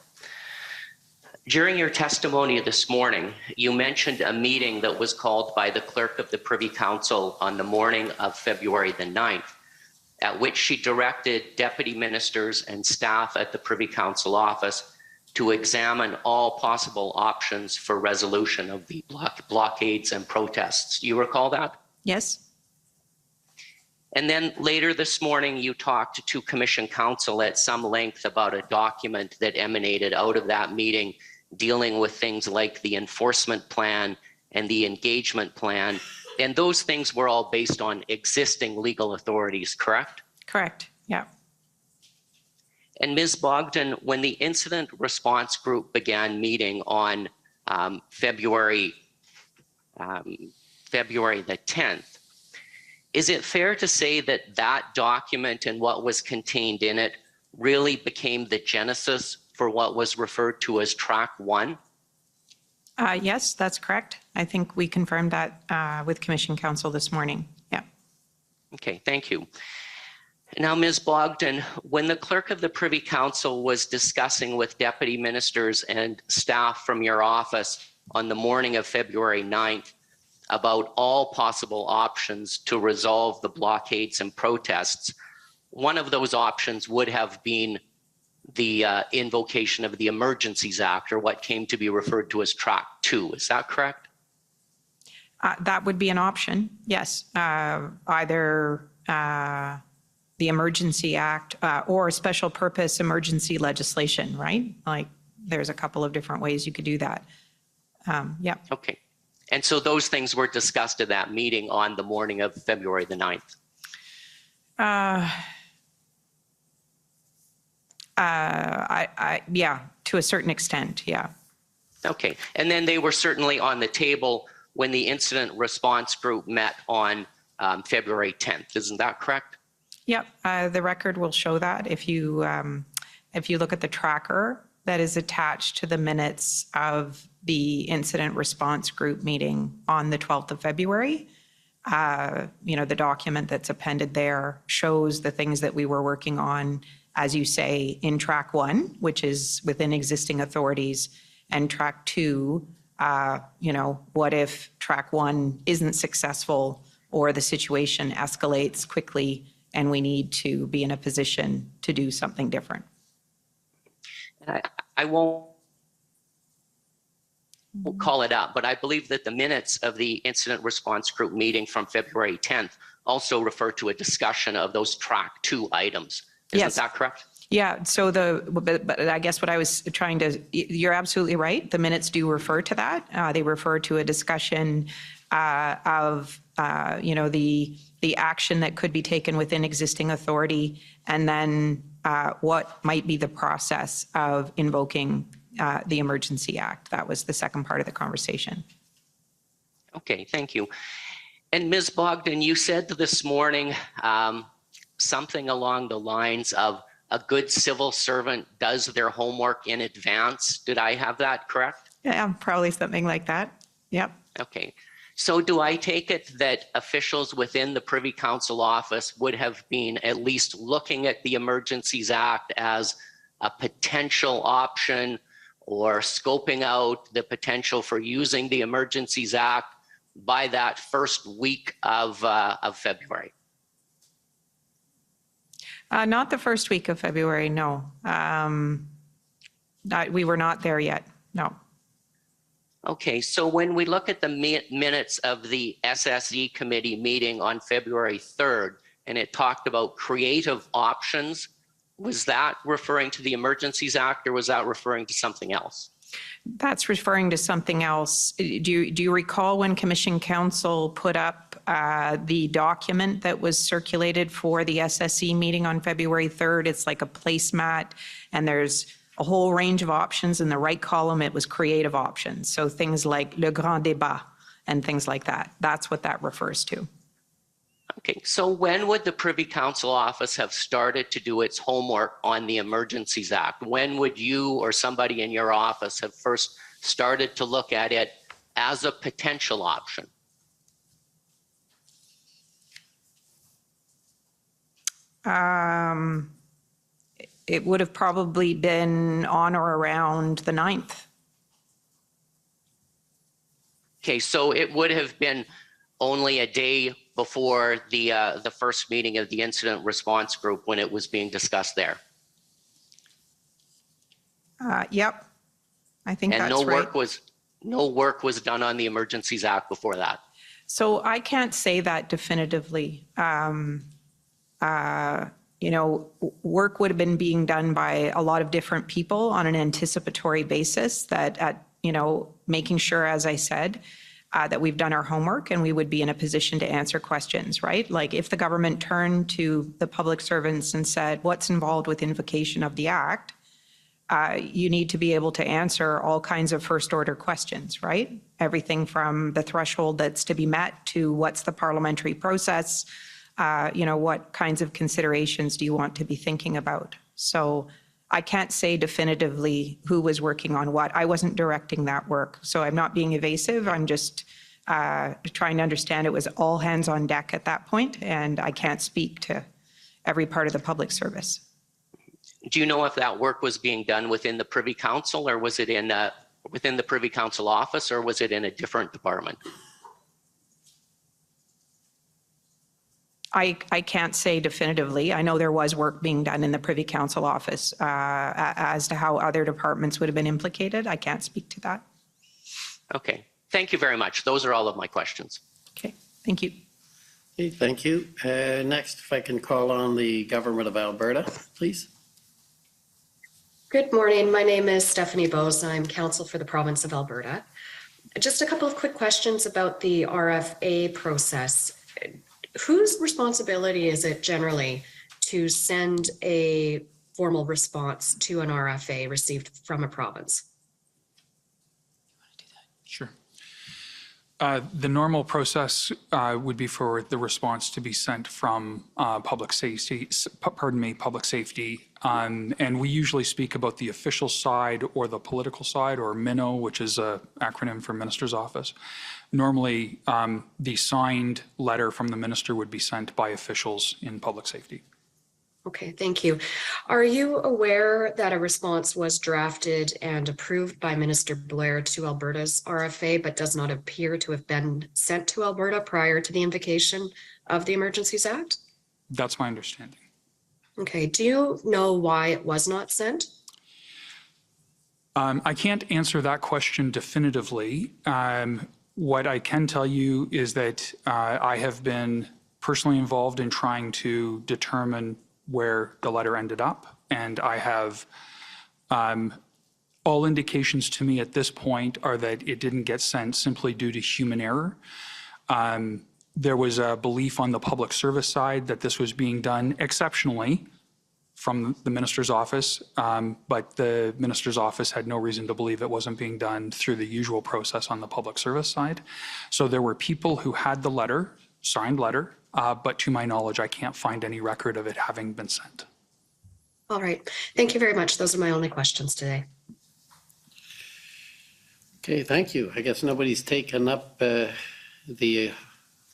During your testimony this morning, you mentioned a meeting that was called by the Clerk of the Privy Council on the morning of February the 9th, at which she directed deputy ministers and staff at the Privy Council office to examine all possible options for resolution of the blockades and protests. Do you recall that? Yes. And then later this morning, you talked to Commission Counsel at some length about a document that emanated out of that meeting dealing with things like the enforcement plan and the engagement plan. And those things were all based on existing legal authorities, correct? Correct. Yeah. And Ms. Bogdan, when the incident response group began meeting on February the 10th, is it fair to say that that document and what was contained in it really became the genesis for what was referred to as Track 1? Yes, that's correct. I think we confirmed that with Commission Counsel this morning. Yeah. Okay, thank you. Now, Ms. Bogdan, when the clerk of the Privy Council was discussing with deputy ministers and staff from your office on the morning of February 9th about all possible options to resolve the blockades and protests, one of those options would have been the invocation of the Emergencies Act, or what came to be referred to as Track 2. Is that correct? That would be an option, yes. Either the Emergency Act or special purpose emergency legislation, right? Like, there's a couple of different ways you could do that. Yeah. Okay. And so those things were discussed at that meeting on the morning of February the 9th? Yeah, to a certain extent, yeah. Okay. And then they were certainly on the table when the incident response group met on February 10th. Isn't that correct? Yep, the record will show that. If you look at the tracker that is attached to the minutes of the incident response group meeting on the 12th of February, the document that's appended there shows the things that we were working on, as you say, in Track 1, which is within existing authorities, and Track 2, what if Track 1 isn't successful or the situation escalates quickly and we need to be in a position to do something different. And I won't call it up, but I believe that the minutes of the incident response group meeting from February 10th also refer to a discussion of those Track 2 items. Isn't that correct? Yeah, so but I guess what I was trying to, you're absolutely right. The minutes do refer to that. They refer to a discussion of, the action that could be taken within existing authority, and then what might be the process of invoking the Emergency Act. That was the second part of the conversation. Okay, thank you. And Ms. Bogdan, you said this morning something along the lines of a good civil servant does their homework in advance. Did I have that correct? Yeah, probably something like that. Yep. Okay. So do I take it that officials within the Privy Council office would have been at least looking at the Emergencies Act as a potential option, or scoping out the potential for using the Emergencies Act by that first week of February? Not the first week of February, no. We were not there yet, no. Okay, so when we look at the minutes of the SSE committee meeting on February 3rd, and it talked about creative options, was that referring to the Emergencies Act, or was that referring to something else? That's referring to something else. Do you recall when Commission Counsel put up the document that was circulated for the SSE meeting on February 3rd? It's like a placemat, and there's a whole range of options. In the right column, it was creative options. So things like le grand débat and things like that. That's what that refers to. Okay, so when would the Privy Council office have started to do its homework on the Emergencies Act? When would you or somebody in your office have first started to look at it as a potential option? It would have probably been on or around the 9th. Okay, so it would have been only a day before the first meeting of the incident response group when it was being discussed there. Yep, I think and that's right. No work was done on the Emergencies Act before that. So I can't say that definitively. Work would have been being done by a lot of different people on an anticipatory basis making sure, as I said, that we've done our homework and we would be in a position to answer questions, right? Like if the government turned to the public servants and said, what's involved with invocation of the act? You need to be able to answer all kinds of first order questions, right? Everything from the threshold that's to be met to what's the parliamentary process, what kinds of considerations do you want to be thinking about? So I can't say definitively who was working on what. I wasn't directing that work. So I'm not being evasive. I'm just trying to understand it was all hands on deck at that point, and I can't speak to every part of the public service. Do you know if that work was being done within the Privy Council, or was it in within the Privy Council office, or was it in a different department? I can't say definitively. I know there was work being done in the Privy Council office. As to how other departments would have been implicated, I can't speak to that. Okay, thank you very much. Those are all of my questions. Okay, thank you. Okay, thank you. Next, if I can call on the Government of Alberta, please. Good morning. My name is Stephanie Bose. I'm counsel for the province of Alberta. Just a couple of quick questions about the RFA process. Whose responsibility is it generally to send a formal response to an RFA received from a province? Sure. The normal process would be for the response to be sent from public safety, and we usually speak about the official side or the political side, or MINO, which is an acronym for Minister's Office. Normally, the signed letter from the minister would be sent by officials in public safety. Okay, thank you. Are you aware that a response was drafted and approved by Minister Blair to Alberta's RFA, but does not appear to have been sent to Alberta prior to the invocation of the Emergencies Act? That's my understanding. Okay, do you know why it was not sent? I can't answer that question definitively. What I can tell you is that I have been personally involved in trying to determine where the letter ended up, and I have all indications to me at this point are that it didn't get sent simply due to human error. There was a belief on the public service side that this was being done exceptionally from the minister's office, but the minister's office had no reason to believe it wasn't being done through the usual process on the public service side. So there were people who had the letter, signed letter, but to my knowledge, I can't find any record of it having been sent. All right, thank you very much. Those are my only questions today. Okay, thank you. I guess nobody's taken up the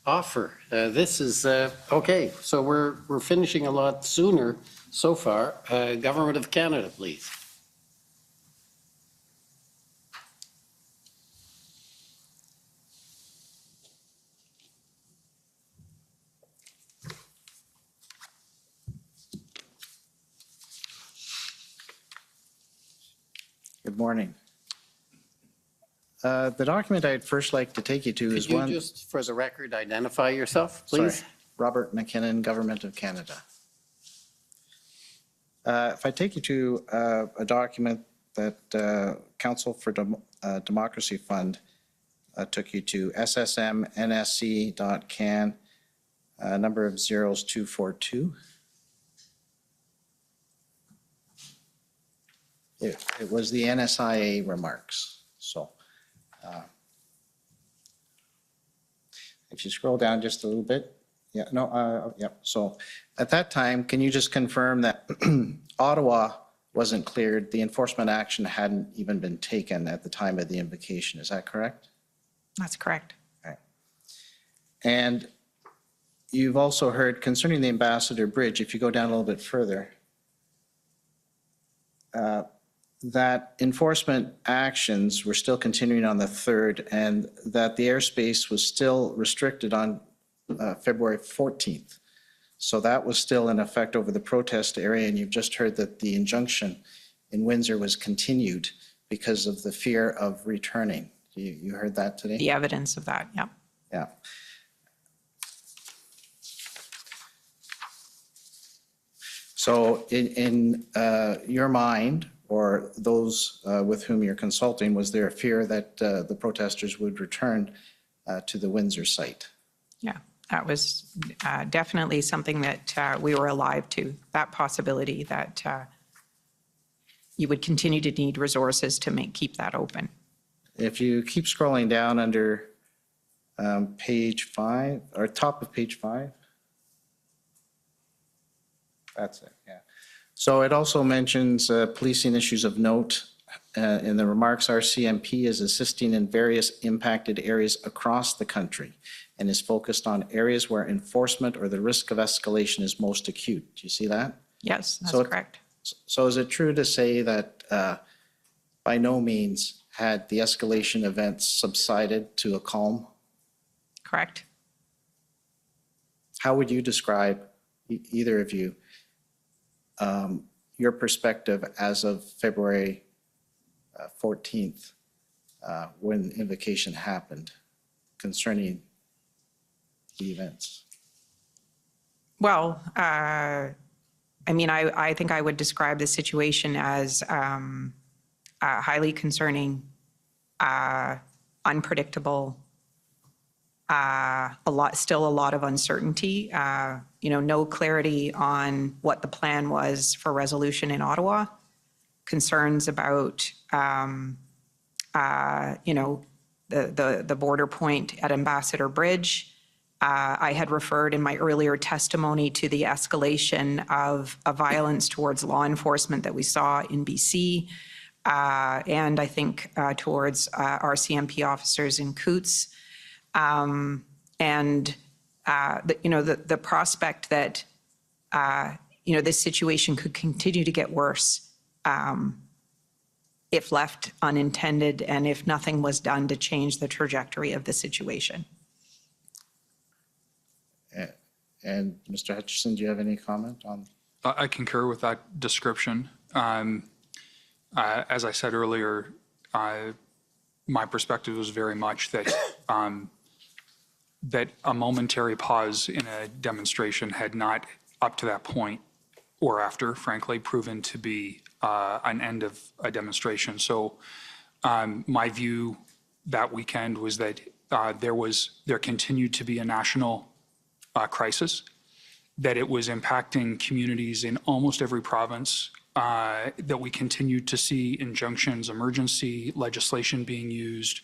offer. This is, okay, so we're finishing a lot sooner so far. Government of Canada, please. Good morning. The document I'd first like to take you to is one. Could you just, for the record, identify yourself, please? Sorry. Robert McKinnon, Government of Canada. If I take you to a document that Council for Democracy Fund took you to, ssmnsc.can, number of 0242. It was the NSIA remarks. So if you scroll down just a little bit, So at that time, can you just confirm that Ottawa wasn't cleared, the enforcement action hadn't even been taken at the time of the invocation, is that correct? That's correct. Right. And you've also heard concerning the Ambassador Bridge, if you go down a little bit further, that enforcement actions were still continuing on the 3rd and that the airspace was still restricted on February 14th. So that was still in effect over the protest area, and you've just heard that the injunction in Windsor was continued because of the fear of returning. You heard that today? The evidence of that, yeah. Yeah. So in your mind, or those with whom you're consulting, was there a fear that the protesters would return to the Windsor site? Yeah, that was definitely something that we were alive to, that possibility that you would continue to need resources to keep that open. If you keep scrolling down under page 5, or top of page 5. That's it, yeah. So it also mentions policing issues of note. In the remarks, RCMP is assisting in various impacted areas across the country and is focused on areas where enforcement or the risk of escalation is most acute. Do you see that? Yes, that's So correct. So is it true to say that by no means had the escalation events subsided to a calm? Correct. How would you describe, either of you, your perspective as of February 14th, when invocation happened, concerning the events? Well, I mean, I think I would describe the situation as highly concerning, unpredictable, still a lot of uncertainty, no clarity on what the plan was for resolution in Ottawa, concerns about, the border point at Ambassador Bridge. I had referred in my earlier testimony to the escalation of violence towards law enforcement that we saw in BC, and I think towards RCMP officers in Coots. The prospect that, this situation could continue to get worse if left unintended and if nothing was done to change the trajectory of the situation. And Mr. Hutchison, do you have any comment on? I concur with that description. As I said earlier, my perspective was very much that that a momentary pause in a demonstration had not, up to that point or after, frankly, proven to be an end of a demonstration. So my view that weekend was that there continued to be a national crisis, that it was impacting communities in almost every province, that we continued to see injunctions, emergency legislation being used,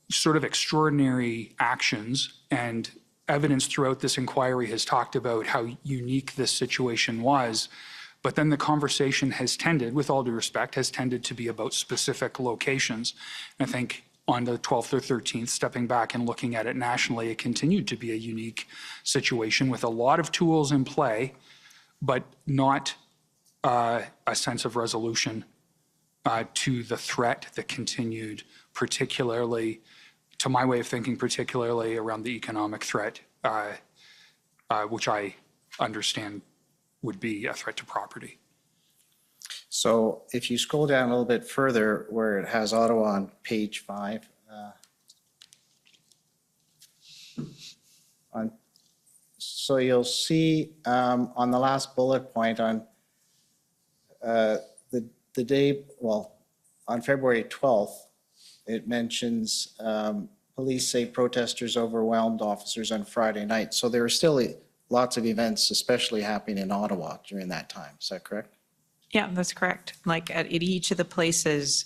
sort of extraordinary actions, and evidence throughout this inquiry has talked about how unique this situation was. But then the conversation has tended, with all due respect, has tended to be about specific locations. And I think on the 12th or 13th, stepping back and looking at it nationally, it continued to be a unique situation with a lot of tools in play, but not a sense of resolution to the threat that continued, particularly, to my way of thinking, particularly around the economic threat, which I understand would be a threat to property. So if you scroll down a little bit further where it has Ottawa on page 5, so you'll see on the last bullet point on the day, well, on February 12th, it mentions police say protesters overwhelmed officers on Friday night. So there are still lots of events, especially happening in Ottawa during that time. Is that correct? Yeah, that's correct. Like at each of the places,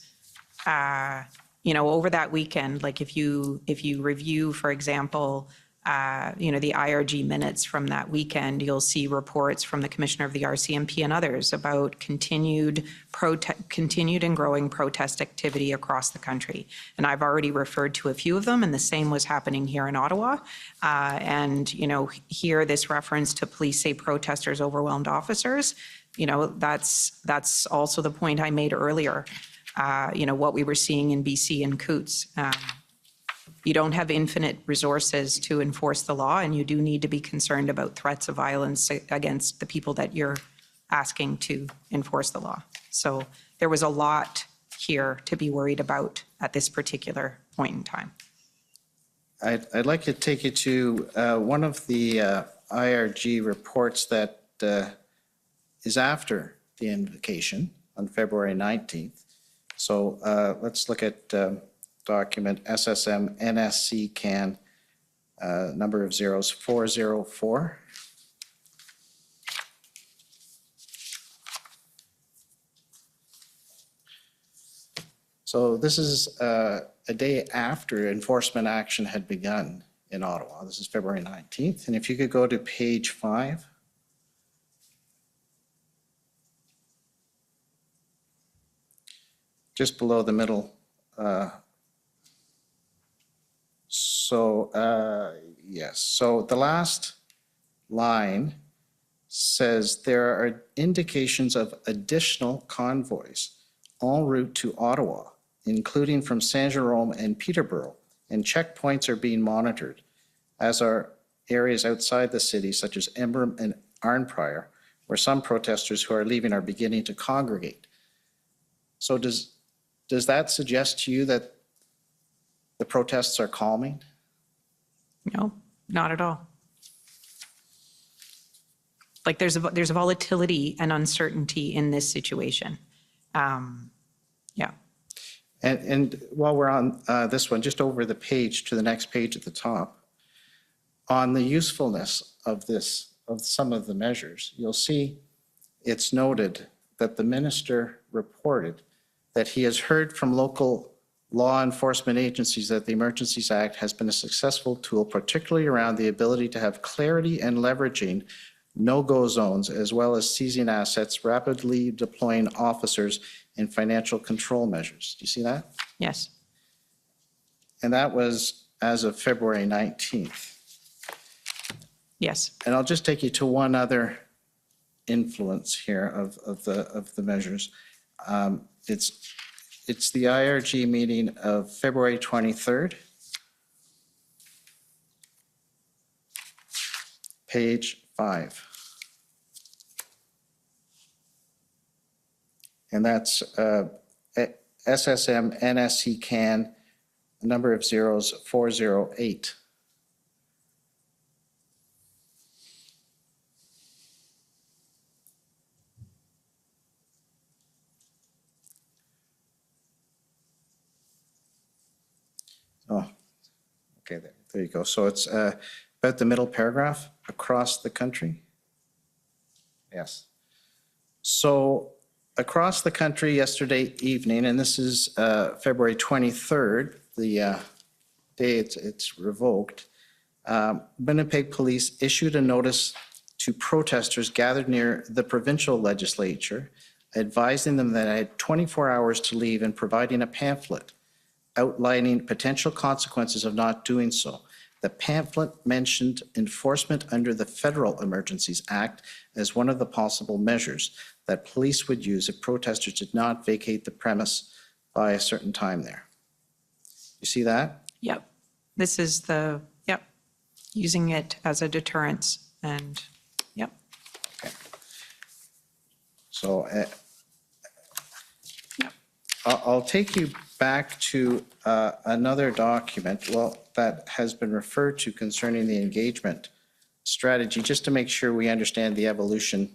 over that weekend, like if you review, for example, the IRG minutes from that weekend, you'll see reports from the Commissioner of the RCMP and others about continued and growing protest activity across the country. And I've already referred to a few of them, and the same was happening here in Ottawa. Here this reference to police say protesters overwhelmed officers, that's also the point I made earlier. What we were seeing in BC and Coots. You don't have infinite resources to enforce the law, and you do need to be concerned about threats of violence against the people that you're asking to enforce the law. So there was a lot here to be worried about at this particular point in time. I'd like to take you to one of the IRG reports that is after the invocation on February 19th. So let's look at document SSM NSC CAN number of zeros 404. So this is a day after enforcement action had begun in Ottawa. This is February 19th. And if you could go to page 5. just below the middle. Yes, so the last line says there are indications of additional convoys en route to Ottawa, including from Saint-Jérôme and Peterborough, and checkpoints are being monitored, as are areas outside the city, such as Emblem and Arnprior, where some protesters who are leaving are beginning to congregate. So does that suggest to you that the protests are calming? No, not at all. Like there's a volatility and uncertainty in this situation. Yeah. And while we're on this one, just over the page to the next page at the top, on the usefulness of some of the measures, you'll see it's noted that the minister reported that he has heard from local law enforcement agencies that the Emergencies Act has been a successful tool, particularly around the ability to have clarity and leveraging no-go zones, as well as seizing assets, rapidly deploying officers, and financial control measures. Do you see that? Yes. And that was as of February 19th. Yes. And I'll just take you to one other influence here of the measures. It's the IRG meeting of February 23rd. Page 5. And that's SSM NSC CAN, number of zeros 408. Oh, okay, there you go. So it's about the middle paragraph, across the country. Yes. So across the country yesterday evening, and this is February 23rd, the day it's revoked, Winnipeg Police issued a notice to protesters gathered near the provincial legislature, advising them that I had 24 hours to leave and providing a pamphlet outlining potential consequences of not doing so. The pamphlet mentioned enforcement under the Federal Emergencies Act as one of the possible measures that police would use if protesters did not vacate the premise by a certain time there. You see that? Yep. This is using it as a deterrence and, yep. Okay. So I'll take you back to another document, that has been referred to concerning the engagement strategy, just to make sure we understand the evolution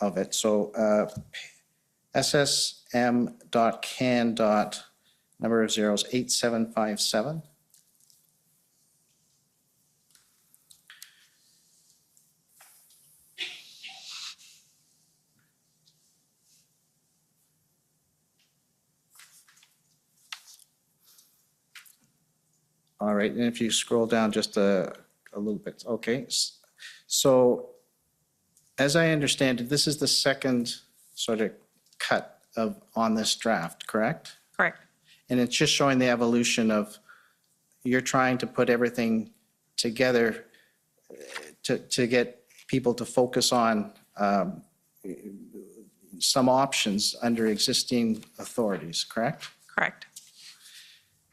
of it. So SSM.can. Number of zeros 8757. All right, and if you scroll down just a little bit, okay. So as I understand it, this is the second sort of cut on this draft, correct? Correct. And it's just showing the evolution of, you're trying to put everything together to get people to focus on some options under existing authorities, correct? Correct.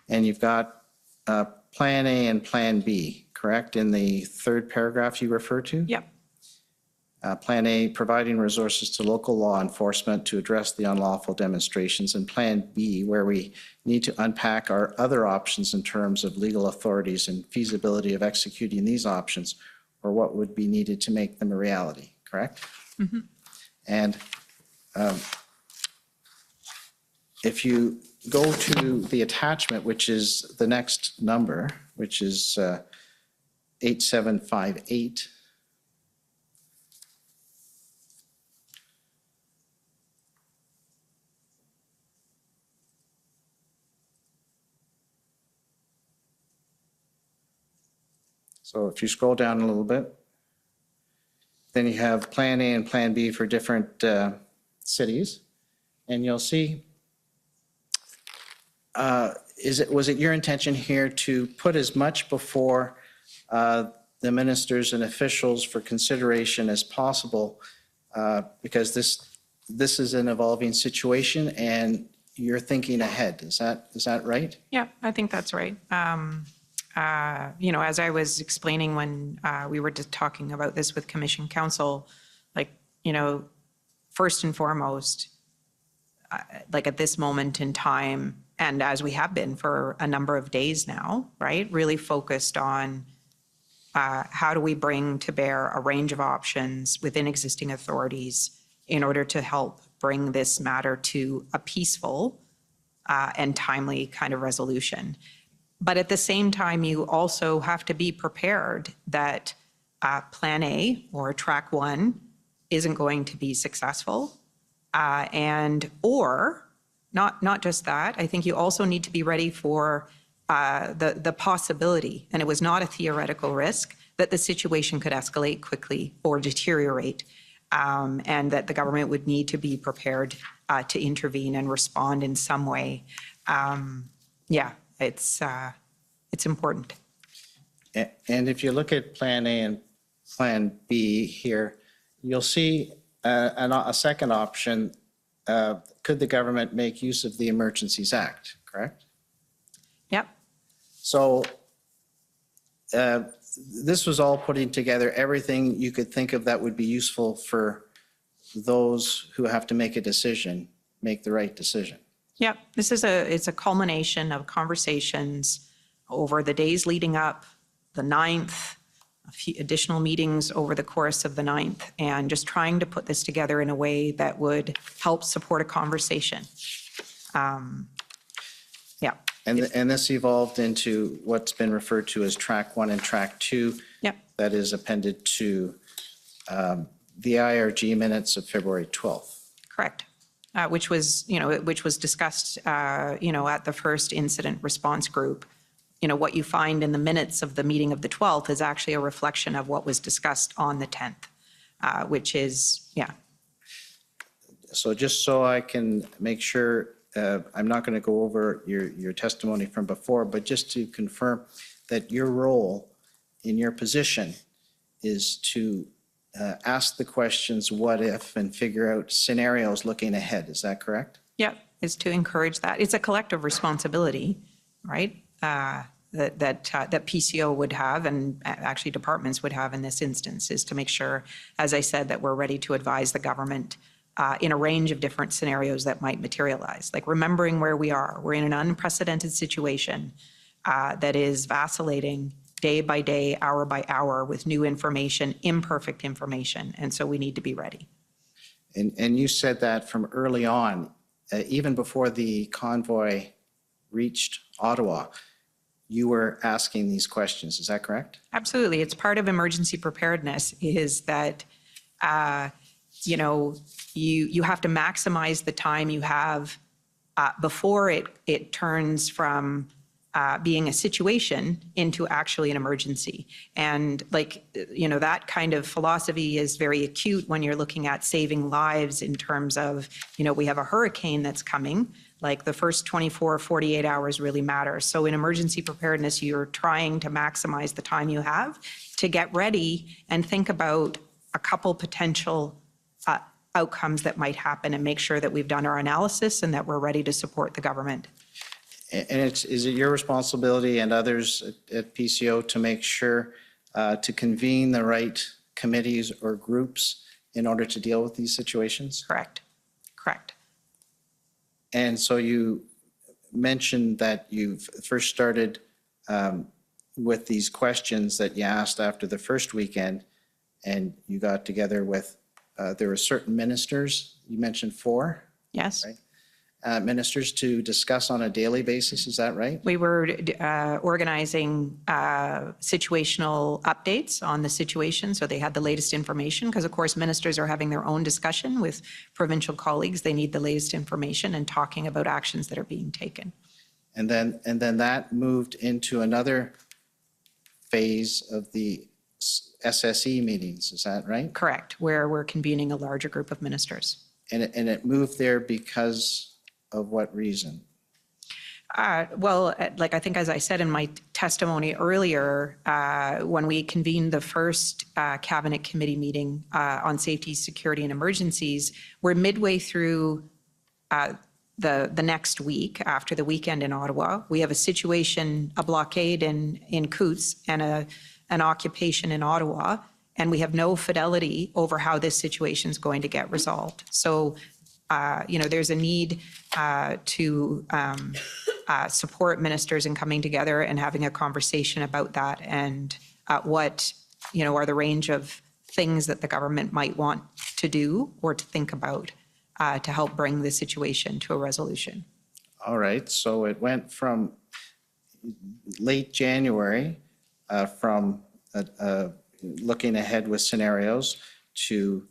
And you've got Plan A and Plan B, correct, in the third paragraph you refer to? Yep. Plan A, providing resources to local law enforcement to address the unlawful demonstrations, and Plan B, where we need to unpack our other options in terms of legal authorities and feasibility of executing these options, or what would be needed to make them a reality, correct? Mm-hmm. And if you go to the attachment, which is the next number, which is 8758. So if you scroll down a little bit, then you have Plan A and Plan B for different cities, and you'll see was it your intention here to put as much before the ministers and officials for consideration as possible? Because this is an evolving situation and you're thinking ahead. Is that right? Yeah, I think that's right. As I was explaining when we were just talking about this with Commission Council, first and foremost, at this moment in time, and as we have been for a number of days now, right, really focused on how do we bring to bear a range of options within existing authorities in order to help bring this matter to a peaceful and timely kind of resolution. But at the same time, you also have to be prepared that Plan A or Track 1 isn't going to be successful. Or not just that, I think you also need to be ready for the possibility, and it was not a theoretical risk, that the situation could escalate quickly or deteriorate, and that the government would need to be prepared to intervene and respond in some way. It's important. And if you look at Plan A and Plan B here, you'll see a second option. Could the government make use of the Emergencies Act, correct? Yep. So this was all putting together everything you could think of that would be useful for those who have to make a decision, make the right decision. Yep. It's a culmination of conversations over the days leading up, the 9th, a few additional meetings over the course of the 9th, and just trying to put this together in a way that would help support a conversation. And this evolved into what's been referred to as Track 1 and Track 2. Yep. That is appended to the IRG minutes of February 12th. Correct. Which was discussed, at the first incident response group. What you find in the minutes of the meeting of the 12th is actually a reflection of what was discussed on the 10th, which is, So just so I can make sure, I'm not going to go over your testimony from before, but just to confirm that your role in your position is to ask the questions, what if, and figure out scenarios looking ahead. Is that correct? Yeah, is to encourage that. It's a collective responsibility, right? That PCO would have, and actually departments would have in this instance, is to make sure, as I said, that we're ready to advise the government in a range of different scenarios that might materialize. Like remembering where we are. We're in an unprecedented situation that is vacillating day by day, hour by hour, with new information, imperfect information, and so we need to be ready. And you said that from early on, even before the convoy reached Ottawa, you were asking these questions. Is that correct? Absolutely. It's part of emergency preparedness is that, you have to maximize the time you have before it turns from being a situation into actually an emergency. And that kind of philosophy is very acute when you're looking at saving lives in terms of, we have a hurricane that's coming. Like the first 24, 48 hours really matter. So in emergency preparedness, you're trying to maximize the time you have to get ready and think about a couple potential outcomes that might happen and make sure that we've done our analysis and that we're ready to support the government. And is it your responsibility and others at PCO to make sure to convene the right committees or groups in order to deal with these situations? Correct. And so you mentioned that you've first started with these questions that you asked after the first weekend, and you got together with, there were certain ministers, you mentioned 4? Yes. Right? Ministers to discuss on a daily basis, is that right? We were organizing situational updates on the situation, so they had the latest information, because of course ministers are having their own discussion with provincial colleagues. They need the latest information and talking about actions that are being taken. And then that moved into another phase of the SSE meetings, is that right? Correct, where we're convening a larger group of ministers. And it moved there because of what reason? Well, like I think as I said in my testimony earlier, when we convened the first Cabinet Committee meeting on safety, security, and emergencies, we're midway through the next week after the weekend in Ottawa. We have a situation, a blockade in Coutts and an occupation in Ottawa, and we have no fidelity over how this situation is going to get resolved. So, there's a need to support ministers in coming together and having a conversation about that and what, are the range of things that the government might want to do or to think about to help bring the situation to a resolution. All right, so it went from late January, from looking ahead with scenarios to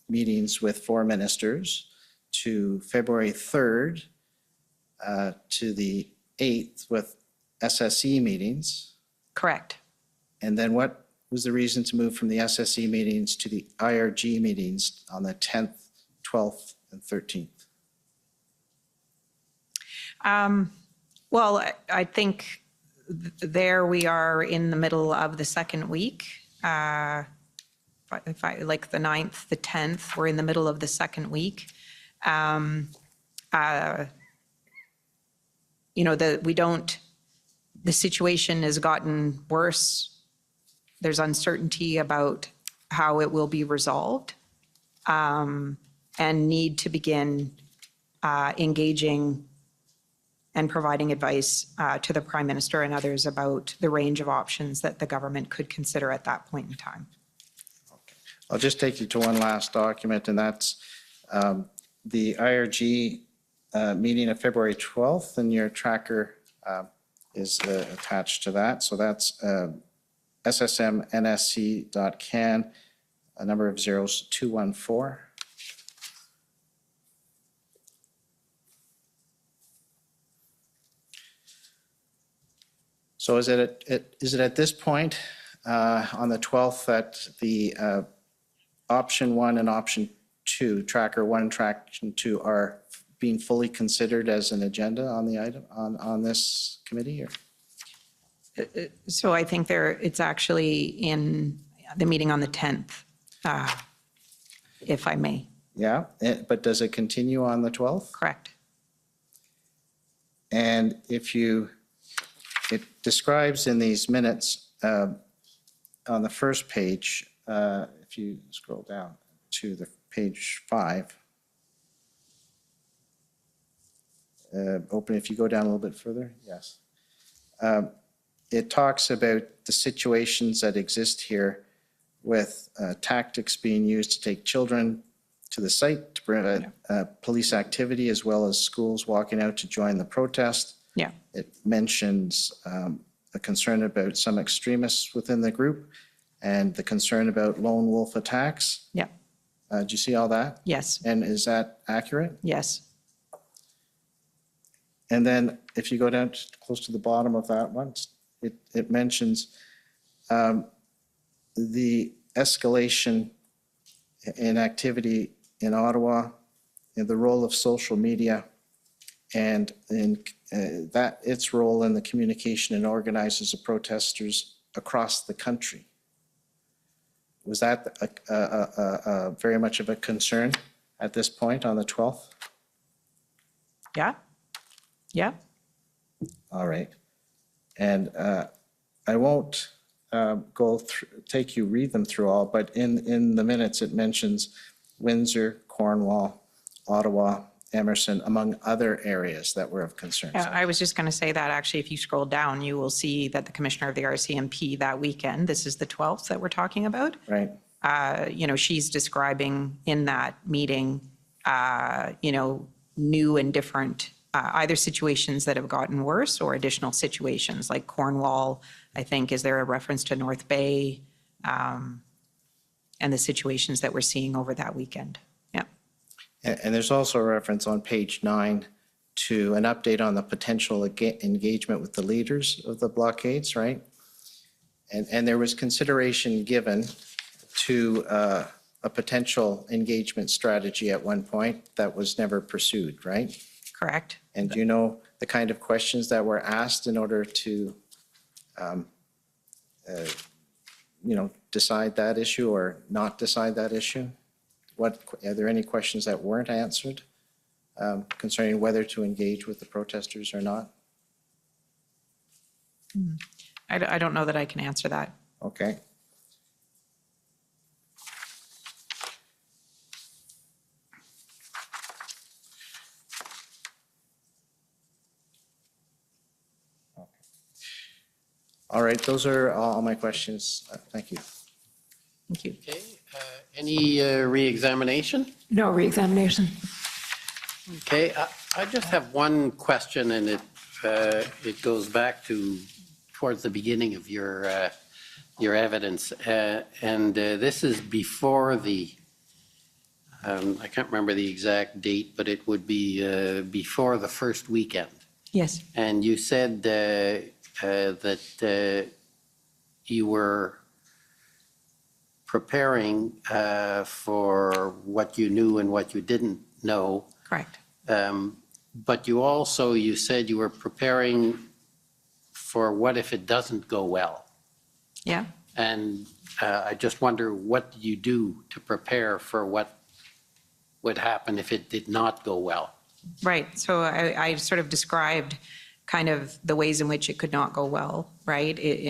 meetings with 4 ministers, to February 3rd, to the 8th with SSE meetings. Correct. And then what was the reason to move from the SSE meetings to the IRG meetings on the 10th, 12th, and 13th? Well, I think there we are in the middle of the second week. If I like the 9th, the 10th, we're in the middle of the second week. The situation has gotten worse. There's uncertainty about how it will be resolved, and need to begin engaging and providing advice to the Prime Minister and others about the range of options that the government could consider at that point in time. I'll just take you to one last document, and that's the IRG meeting of February 12th, and your tracker is attached to that. So that's ssmnsc.can, a number of zeros, 214. So is it at this point on the 12th that the option 1 and option 2, tracker 1 and tracker 2 are being fully considered as an agenda on the item on this committee? Or? So I think it's actually in the meeting on the 10th, if I may. Yeah, but does it continue on the 12th? Correct. And it describes in these minutes on the first page, if you scroll down to the page 5, if you go down a little bit further, yes. It talks about the situations that exist here with tactics being used to take children to the site to prevent police activity, as well as schools walking out to join the protest. Yeah. It mentions a concern about some extremists within the group and the concern about lone wolf attacks. Yeah. Do you see all that? Yes. And is that accurate? Yes. And then if you go down close to the bottom of that one, it mentions the escalation in activity in Ottawa and the role of social media and in its role in the communication and organizers of protesters across the country. Was that very much of a concern at this point on the 12th? Yeah. Yeah. All right. And I won't read them through all, but in the minutes it mentions Windsor, Cornwall, Ottawa, Emerson, among other areas that were of concern. I was just going to say that actually, if you scroll down, you will see that the Commissioner of the RCMP that weekend, this is the 12th that we're talking about. Right. She's describing in that meeting, new and different either situations that have gotten worse or additional situations like Cornwall. I think, is there a reference to North Bay and the situations that we're seeing over that weekend? Yeah. And there's also a reference on page 9 to an update on the potential engagement with the leaders of the blockades, right? And there was consideration given to a potential engagement strategy at one point that was never pursued, right? Correct. And do you know the kind of questions that were asked in order to, decide that issue or not decide that issue? Are there any questions that weren't answered concerning whether to engage with the protesters or not? I don't know that I can answer that. Okay. All right, those are all my questions. Thank you. Thank you. Okay, any re-examination? No reexamination. Okay, I just have one question, and it goes back towards the beginning of your evidence, and this is before the, I can't remember the exact date, but it would be before the first weekend. Yes. And you said that you were preparing for what you knew and what you didn't know. Correct. But you said you were preparing for what if it doesn't go well? Yeah. And I just wonder, what do you do to prepare for what would happen if it did not go well? Right. So I sort of described kind of the ways in which it could not go well, right? We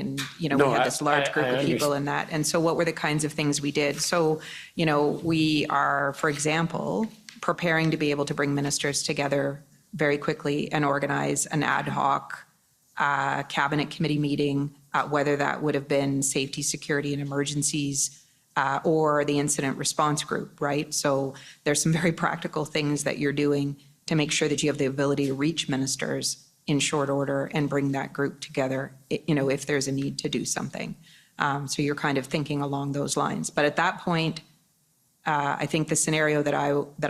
had this large group of people in that. And so what were the kinds of things we did? So, we are, for example, preparing to be able to bring ministers together very quickly and organize an ad hoc cabinet committee meeting, whether that would have been safety, security, and emergencies, or the incident response group, right? So there's some very practical things that you're doing to make sure that you have the ability to reach ministers in short order and bring that group together, if there's a need to do something. So you're kind of thinking along those lines. But at that point, I think the scenario that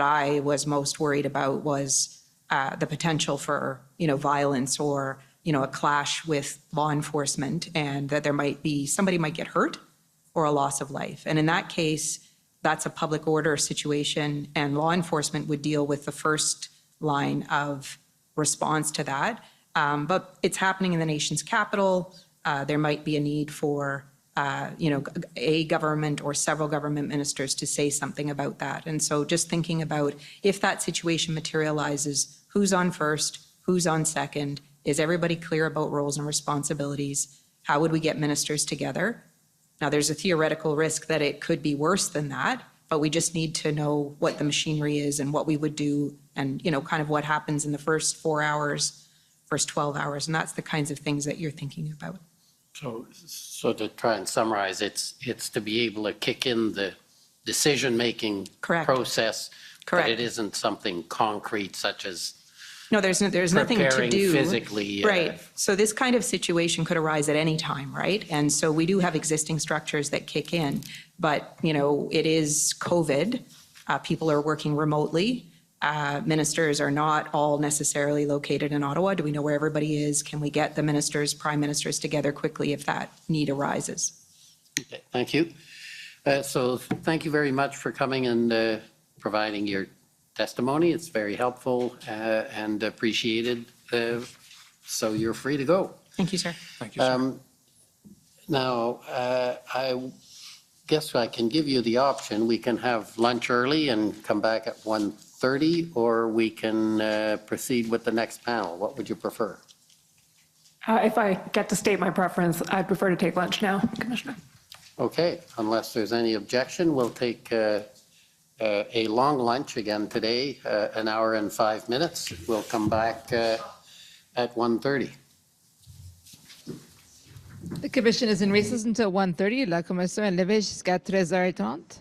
I was most worried about was the potential for, violence or, a clash with law enforcement, and that somebody might get hurt or a loss of life. And in that case, that's a public order situation, and law enforcement would deal with the first line of response to that. But it's happening in the nation's capital. There might be a need for, a government or several government ministers to say something about that. And so just thinking about, if that situation materializes, who's on first, who's on second? Is everybody clear about roles and responsibilities? How would we get ministers together? Now, there's a theoretical risk that it could be worse than that, but we just need to know what the machinery is and what we would do, and, kind of what happens in the first 4 hours, first 12 hours. And that's the kinds of things that you're thinking about. So to try and summarize, it's to be able to kick in the decision-making process. Correct. But it isn't something concrete such as No, there's nothing to preparing do. physically. Right. So this kind of situation could arise at any time, right? And so we do have existing structures that kick in, but, it is COVID. People are working remotely. Ministers are not all necessarily located in Ottawa. Do we know where everybody is? Can we get the ministers, prime ministers together quickly if that need arises? Okay, thank you. So thank you very much for coming and providing your testimony. It's very helpful and appreciated. So you're free to go. Thank you, sir. Thank you, sir. Now, I guess I can give you the option. We can have lunch early and come back at 1:30, or we can proceed with the next panel. What would you prefer? If I get to state my preference, I'd prefer to take lunch now, Commissioner. Okay, unless there's any objection, we'll take a long lunch again today, 1 hour and 5 minutes. We'll come back at 1:30. The commission is in recess until 1:30. La commission est levée jusqu'à 13h30.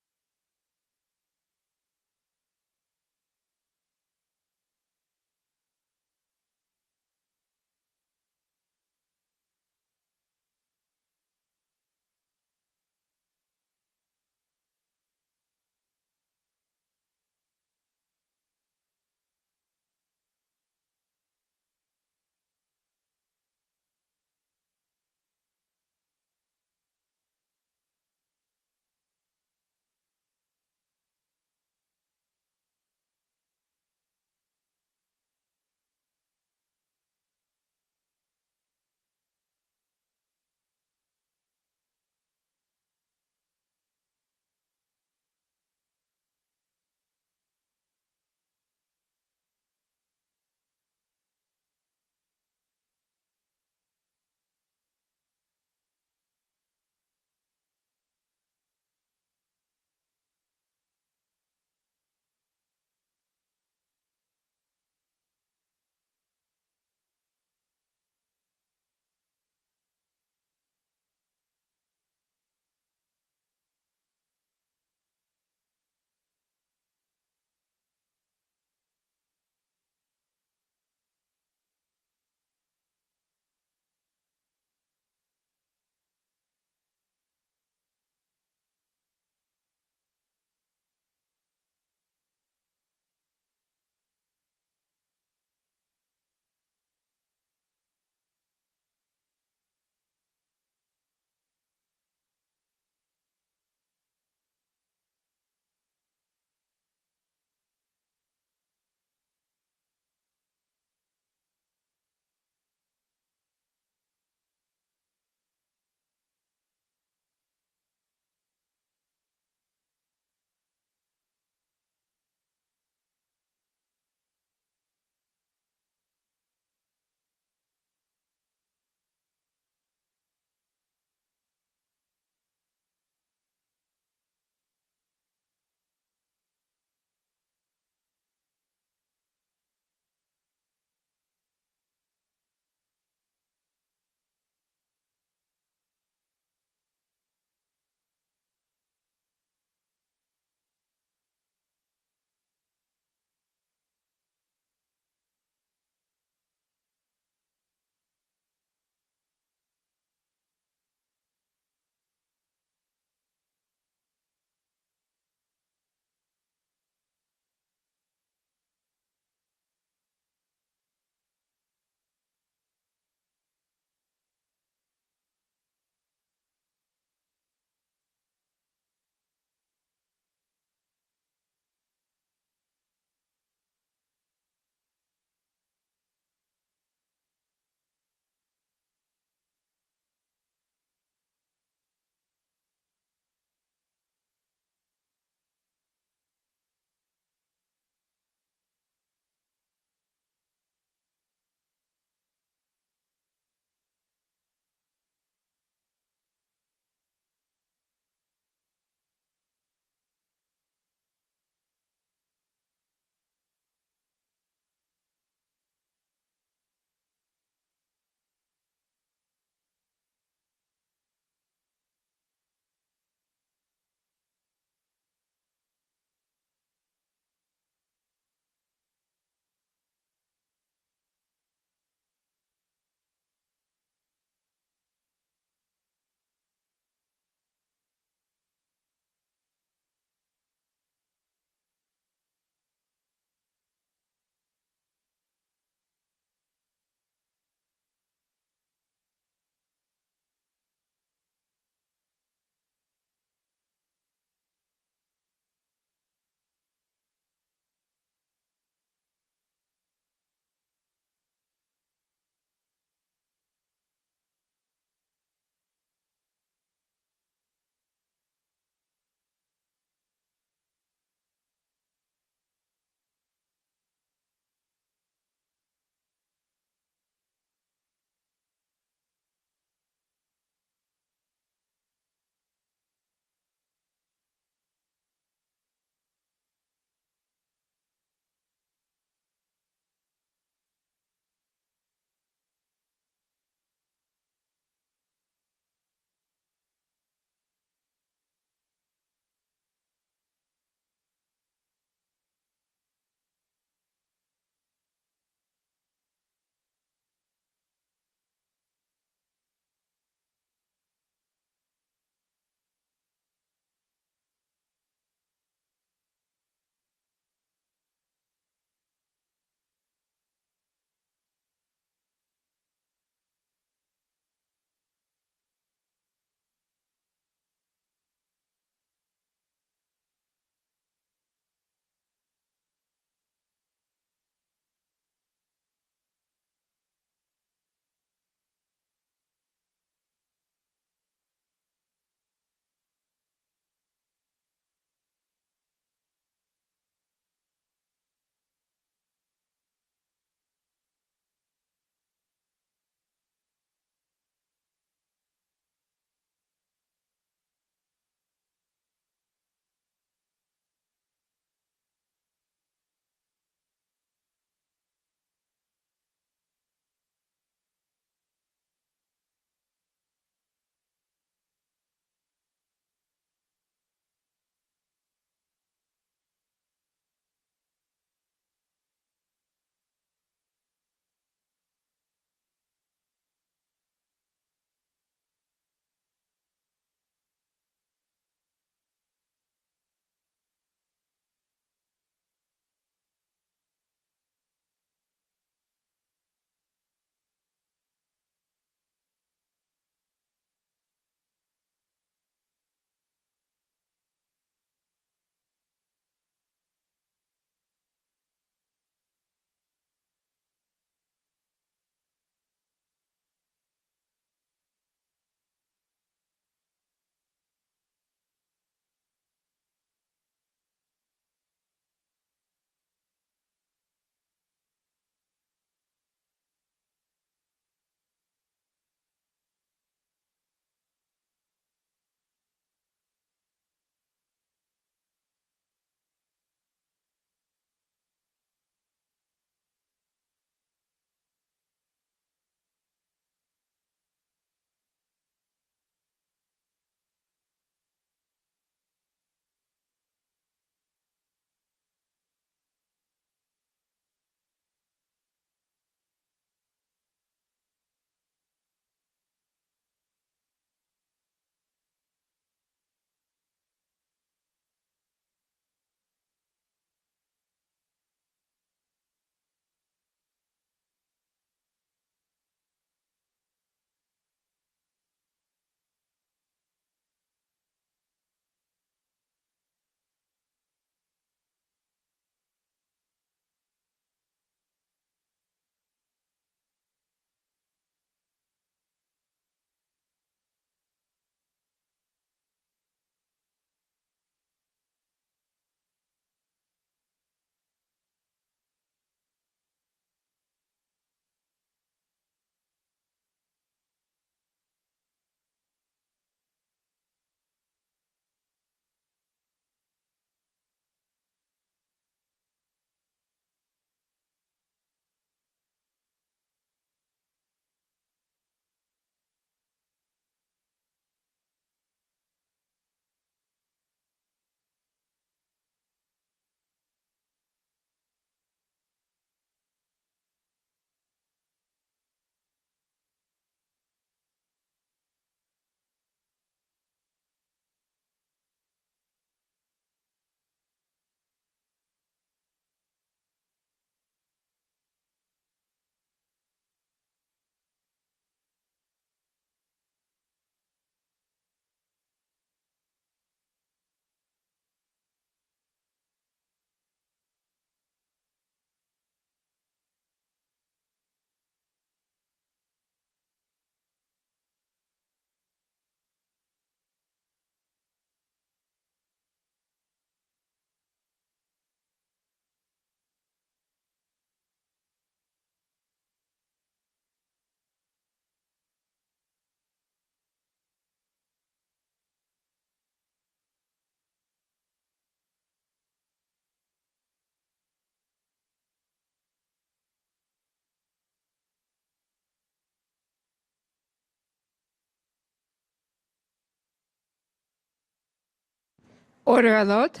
Order à l'ordre.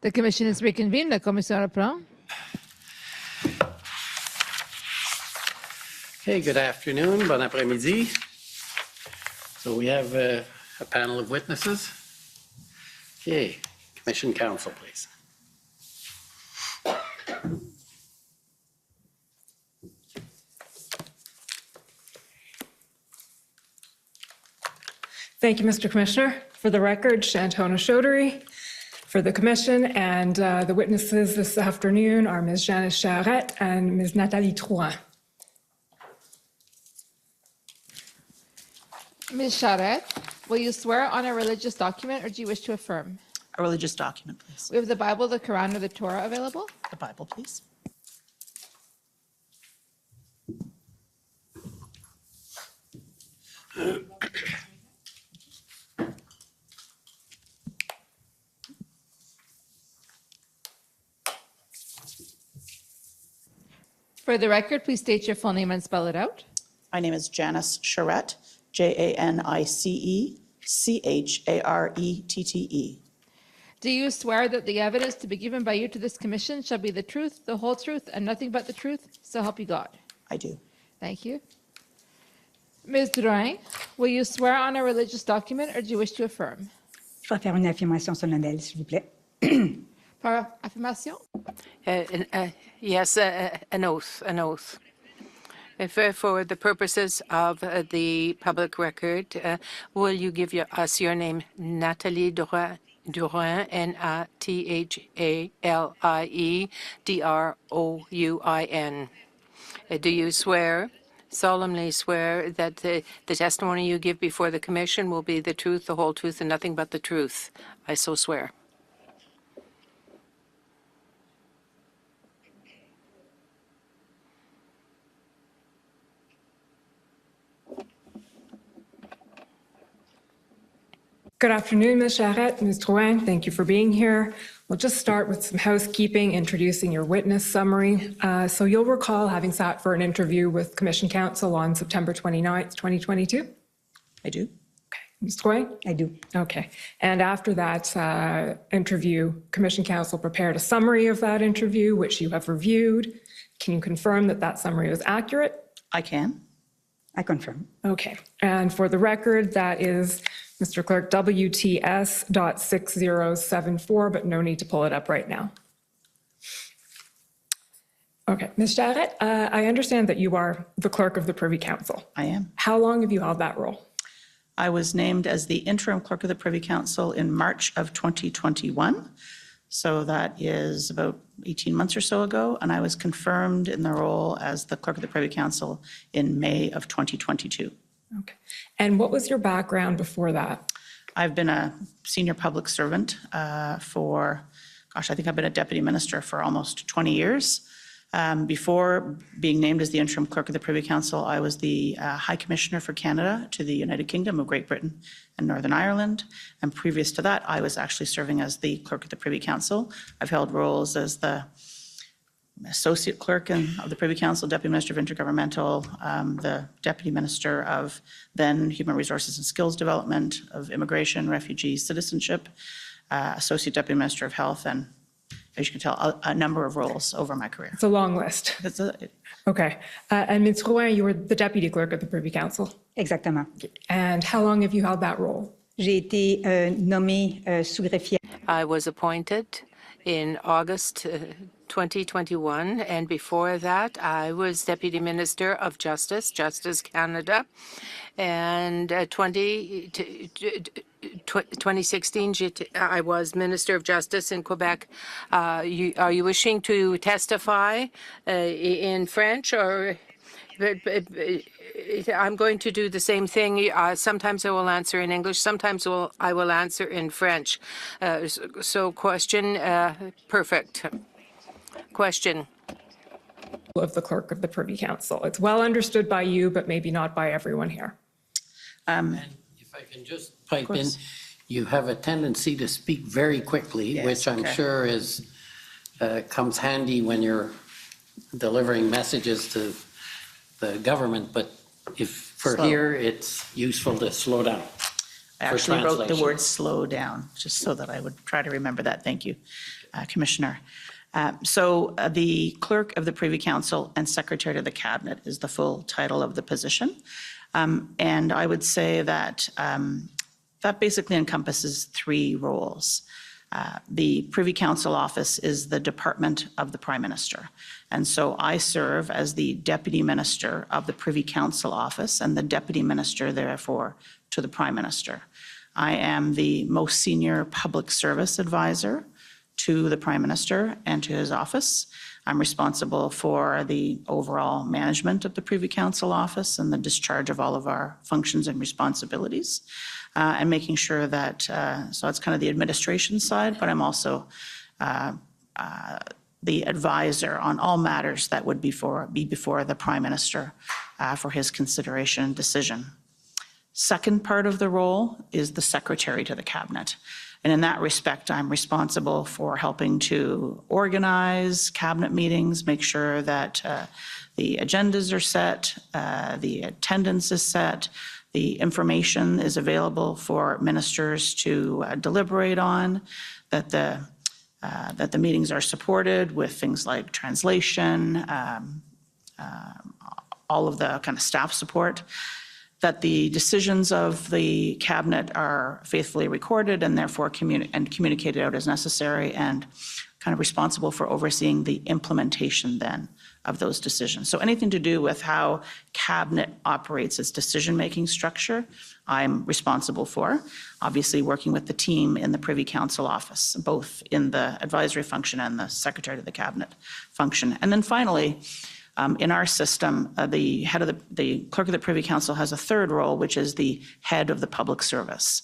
The commission is reconvened. La commission reprend. Okay, good afternoon, bon après-midi. So we have a panel of witnesses. Okay, Commission Counsel, please. Thank you, Mr. Commissioner. For the record, Shantona Chaudhary for the commission, and the witnesses this afternoon are Ms. Janice Charette and Ms. Nathalie Trouin. Ms. Charette, will you swear on a religious document or do you wish to affirm? A religious document, please. We have the Bible, the Quran, or the Torah available. The Bible, please. For the record, please state your full name and spell it out. My name is Janice Charette, Janicecharette. Do you swear that the evidence to be given by you to this commission shall be the truth, the whole truth, and nothing but the truth? So help you God. I do. Thank you. Ms. Drouin, will you swear on a religious document or do you wish to affirm? Je vais faire une affirmation solennelle, s'il vous plaît. Par affirmation? Yes, an oath, an oath. If, for the purposes of the public record, will you give us your name, Nathalie Drouin, Nataliedrouin? Do you swear, solemnly swear, that the testimony you give before the commission will be the truth, the whole truth, and nothing but the truth? I so swear. Good afternoon, Ms. Charette, Ms. Drouin. Thank you for being here. We'll just start with some housekeeping, introducing your witness summary. So you'll recall having sat for an interview with Commission Counsel on September 29th, 2022? I do. Okay. Ms. Drouin? I do. Okay. And after that interview, Commission Counsel prepared a summary of that interview, which you have reviewed. Can you confirm that that summary was accurate? I can. I confirm. Okay. And for the record, that is, Mr. Clerk, WTS.6074, but no need to pull it up right now. Okay. Ms. Charette, I understand that you are the clerk of the Privy Council. I am. How long have you held that role? I was named as the interim clerk of the Privy Council in March of 2021. So that is about 18 months or so ago. And I was confirmed in the role as the clerk of the Privy Council in May of 2022. Okay. And what was your background before that? I've been a senior public servant I think I've been a deputy minister for almost 20 years. Before being named as the interim clerk of the Privy Council, I was the High Commissioner for Canada to the United Kingdom of Great Britain and Northern Ireland. And previous to that, I was actually serving as the clerk of the Privy Council. I've held roles as the Associate Clerk of the Privy Council, Deputy Minister of Intergovernmental, the Deputy Minister of then Human Resources and Skills Development, of Immigration, Refugees, Citizenship, Associate Deputy Minister of Health, and as you can tell, a number of roles over my career. It's a long list. That's it. Okay. And Ms. Drouin, you were the Deputy Clerk of the Privy Council. Exactement. And how long have you held that role? J'ai été nommée sous-greffière. I was appointed in August 2021, and before that, I was Deputy Minister of Justice, Justice Canada, and 2016, I was Minister of Justice in Quebec. Are you wishing to testify in French, or I'm going to do the same thing. Sometimes I will answer in English, sometimes I will answer in French. So question, perfect. Question. Of the clerk of the Privy Council. It's well understood by you, but maybe not by everyone here. And if I can just pipe in, you have a tendency to speak very quickly, Yes, which I'm okay. sure comes handy when you're delivering messages to the government, but if for Slow. here, it's useful to slow down. I actually wrote the translation. word slow down, just so that I would try to remember that. Thank you, Commissioner. The Clerk of the Privy Council and Secretary to the Cabinet is the full title of the position. And I would say that that basically encompasses three roles. The Privy Council office is the department of the Prime Minister. And so I serve as the Deputy Minister of the Privy Council office and the Deputy Minister, therefore, to the Prime Minister. I am the most senior public service advisor to the Prime Minister and to his office. I'm responsible for the overall management of the Privy Council office and the discharge of all of our functions and responsibilities, and making sure that, so it's kind of the administration side, but I'm also the advisor on all matters that would be before the Prime Minister for his consideration and decision. Second part of the role is the Secretary to the Cabinet. And in that respect, I'm responsible for helping to organize cabinet meetings, make sure that the agendas are set, the attendance is set, the information is available for ministers to deliberate on, that the meetings are supported with things like translation, all of the kind of staff support, that the decisions of the cabinet are faithfully recorded and therefore communicated out as necessary, and kind of responsible for overseeing the implementation then of those decisions. So anything to do with how cabinet operates its decision-making structure, I'm responsible for, obviously working with the team in the Privy Council office, both in the advisory function and the Secretary to the Cabinet function. And then finally, in our system, the Clerk of the Privy Council has a third role, which is the head of the public service.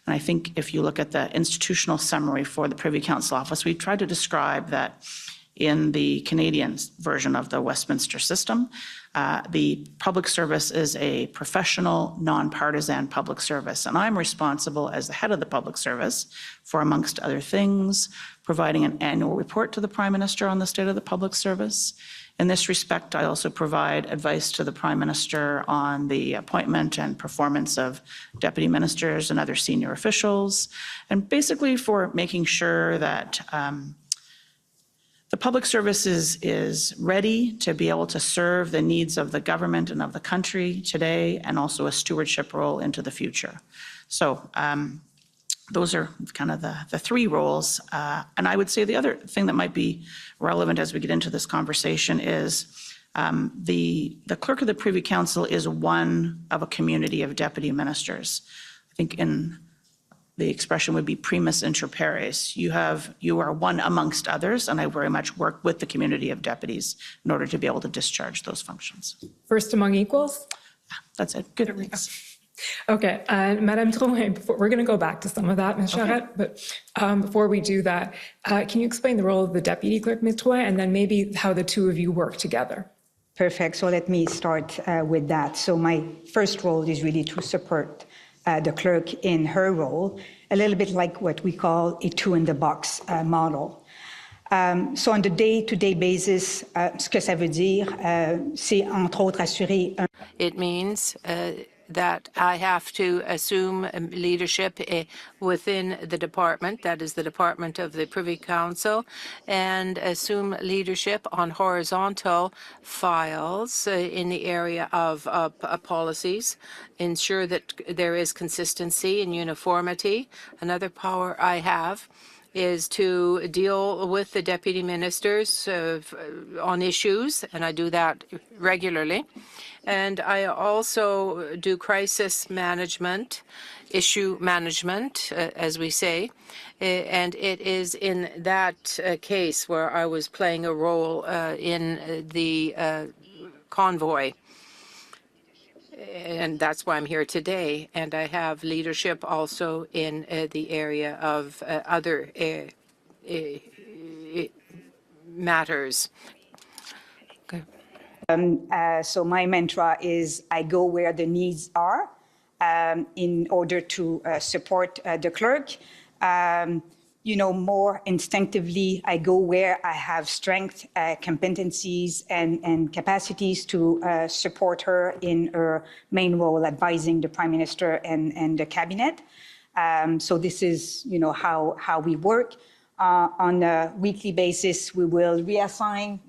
And I think if you look at the institutional summary for the Privy Council office, we tried to describe that in the Canadian version of the Westminster system, the public service is a professional, nonpartisan public service. And I'm responsible as the head of the public service for, amongst other things, providing an annual report to the Prime Minister on the state of the public service. In this respect, I also provide advice to the Prime Minister on the appointment and performance of deputy ministers and other senior officials, and basically for making sure that the public service is ready to be able to serve the needs of the government and of the country today, and also a stewardship role into the future. So those are kind of the three roles. And I would say the other thing that might be relevant as we get into this conversation is the Clerk of the Privy Council is one of a community of deputy ministers. I think in the expression would be primus inter pares. You are one amongst others, and I very much work with the community of deputies in order to be able to discharge those functions. First among equals? That's it. Good. Thanks. Okay, Madame Drouin, we're going to go back to some of that, Ms. Charette, but before we do that, can you explain the role of the Deputy Clerk, Ms. Drouin, and then maybe how the two of you work together? Perfect. So let me start with that. So my first role is really to support the clerk in her role, a little bit like what we call a two-in-the-box model. So on the day-to-day basis, ce que ça veut dire, c'est entre autres assurer un... It means that I have to assume leadership within the department, that is the Department of the Privy Council, and assume leadership on horizontal files in the area of policies, ensure that there is consistency and uniformity. Another power I have is to deal with the deputy ministers on issues, and I do that regularly. And I also do crisis management, issue management, as we say. And it is in that case where I was playing a role in the convoy. And that's why I'm here today. And I have leadership also in the area of other matters. Okay. So my mantra is I go where the needs are in order to support the clerk. more instinctively. I go where I have strength, competencies, and capacities to support her in her main role, advising the Prime Minister and the Cabinet. So this is, how we work. On a weekly basis, we will reassign,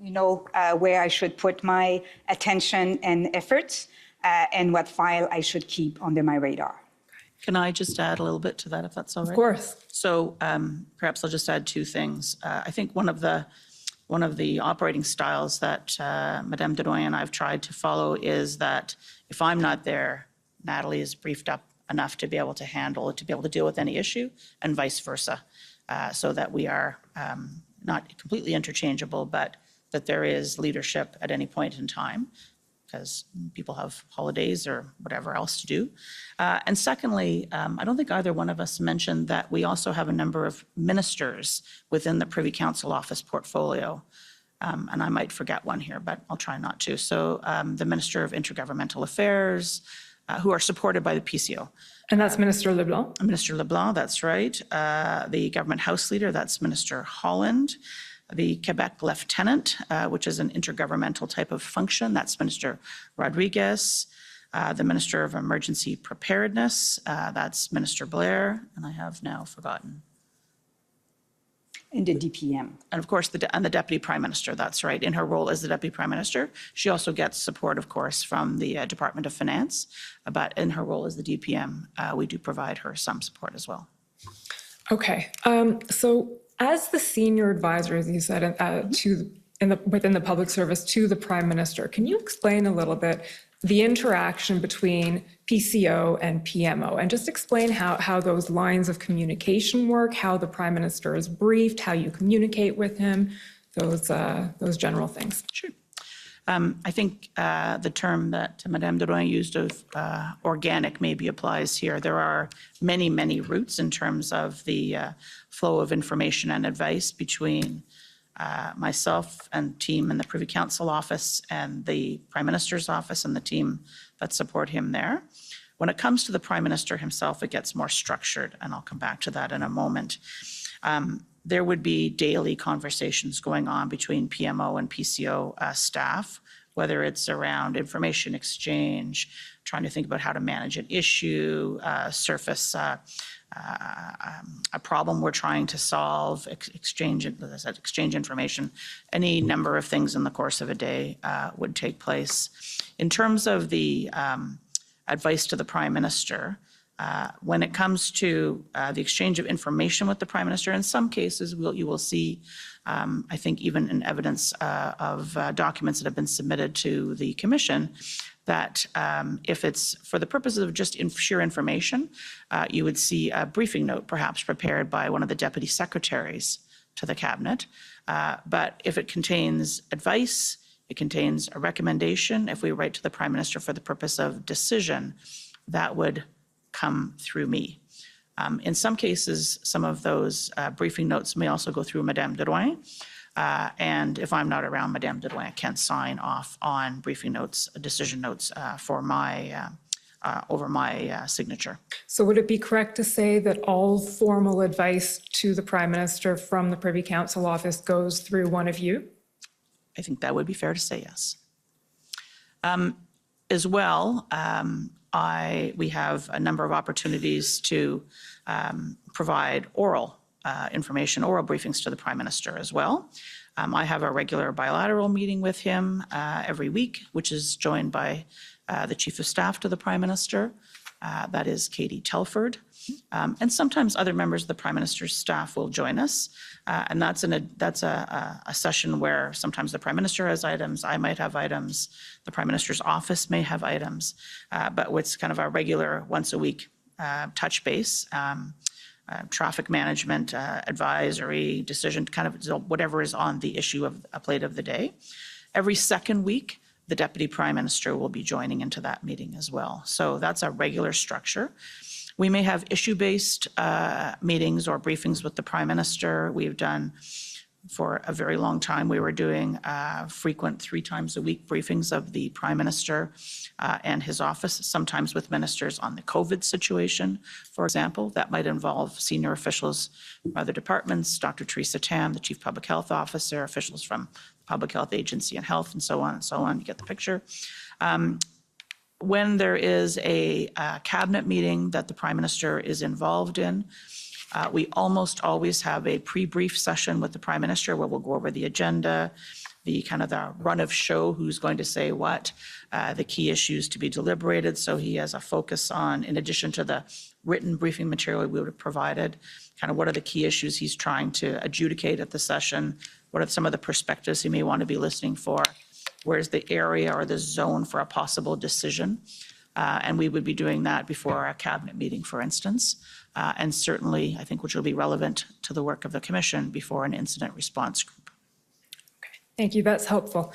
where I should put my attention and efforts, and what file I should keep under my radar. Can I just add a little bit to that, if that's all right? Of course. So perhaps I'll just add two things. I think one of the operating styles that Madame Dedoyen and I have tried to follow is that if I'm not there, Natalie is briefed up enough to be able to handle it, to be able to deal with any issue, and vice versa, so that we are not completely interchangeable, but that there is leadership at any point in time, because people have holidays or whatever else to do. And secondly, I don't think either one of us mentioned that we also have a number of ministers within the Privy Council office portfolio. And I might forget one here, but I'll try not to. So the Minister of Intergovernmental Affairs, who are supported by the PCO. And that's Minister LeBlanc? Minister LeBlanc, that's right. The Government House Leader, that's Minister Holland. The Quebec Lieutenant, which is an intergovernmental type of function, that's Minister Rodriguez. The Minister of Emergency Preparedness, that's Minister Blair, and I have now forgotten. And the DPM. And of course, the Deputy Prime Minister, that's right. In her role as the Deputy Prime Minister, she also gets support, of course, from the Department of Finance, but in her role as the DPM, we do provide her some support as well. Okay, so as the senior advisor, as you said, within the public service to the Prime Minister, can you explain a little bit the interaction between PCO and PMO, and just explain how those lines of communication work, how the Prime Minister is briefed, how you communicate with him, those general things? Sure. I think the term that Madame Dedoyen used of organic maybe applies here. There are many, many routes in terms of the flow of information and advice between myself and team in the Privy Council office and the Prime Minister's office and the team that support him there. When it comes to the Prime Minister himself, it gets more structured, and I'll come back to that in a moment. There would be daily conversations going on between PMO and PCO staff, whether it's around information exchange, trying to think about how to manage an issue, surface a problem we're trying to solve, exchange information. Any number of things in the course of a day would take place. In terms of the advice to the Prime Minister, when it comes to the exchange of information with the Prime Minister, in some cases you will see, I think even in evidence of documents that have been submitted to the Commission, that if it's for the purposes of just sheer information, you would see a briefing note perhaps prepared by one of the Deputy Secretaries to the Cabinet. But if it contains advice, it contains a recommendation, if we write to the Prime Minister for the purpose of decision, that would come through me. In some cases, some of those briefing notes may also go through Madame Dedoyen. And if I'm not around, Madame Dedoyen can sign off on briefing notes, decision notes for my, over my signature. So would it be correct to say that all formal advice to the Prime Minister from the Privy Council office goes through one of you? I think that would be fair to say, yes. As well, we have a number of opportunities to provide oral information, oral briefings to the Prime Minister as well. I have a regular bilateral meeting with him every week, which is joined by the Chief of Staff to the Prime Minister. That is Katie Telford. And sometimes other members of the Prime Minister's staff will join us. And that's a session where sometimes the Prime Minister has items, I might have items, the Prime Minister's office may have items, but it's kind of a regular once a week touch base, traffic management, advisory, decision, kind of whatever is on the issue of a plate of the day. Every second week, the Deputy Prime Minister will be joining into that meeting as well. So that's a regular structure. We may have issue-based meetings or briefings with the Prime Minister. We've done for a very long time. We were doing frequent 3 times a week briefings of the Prime Minister and his office, sometimes with ministers on the COVID situation, for example. That might involve senior officials from other departments, Dr. Teresa Tam, the Chief Public Health Officer, officials from the Public Health Agency and Health, and so on and so on. You get the picture. When there is a cabinet meeting that the Prime Minister is involved in, we almost always have a pre-brief session with the Prime Minister where we'll go over the agenda, the kind of the run of show, who's going to say what, the key issues to be deliberated. So he has a focus on, in addition to the written briefing material we would have provided, kind of what are the key issues he's trying to adjudicate at the session, what are some of the perspectives he may want to be listening for, where's the area or the zone for a possible decision. And we would be doing that before our cabinet meeting, for instance. And certainly, I think, which will be relevant to the work of the commission before an incident response group. Thank you. That's helpful.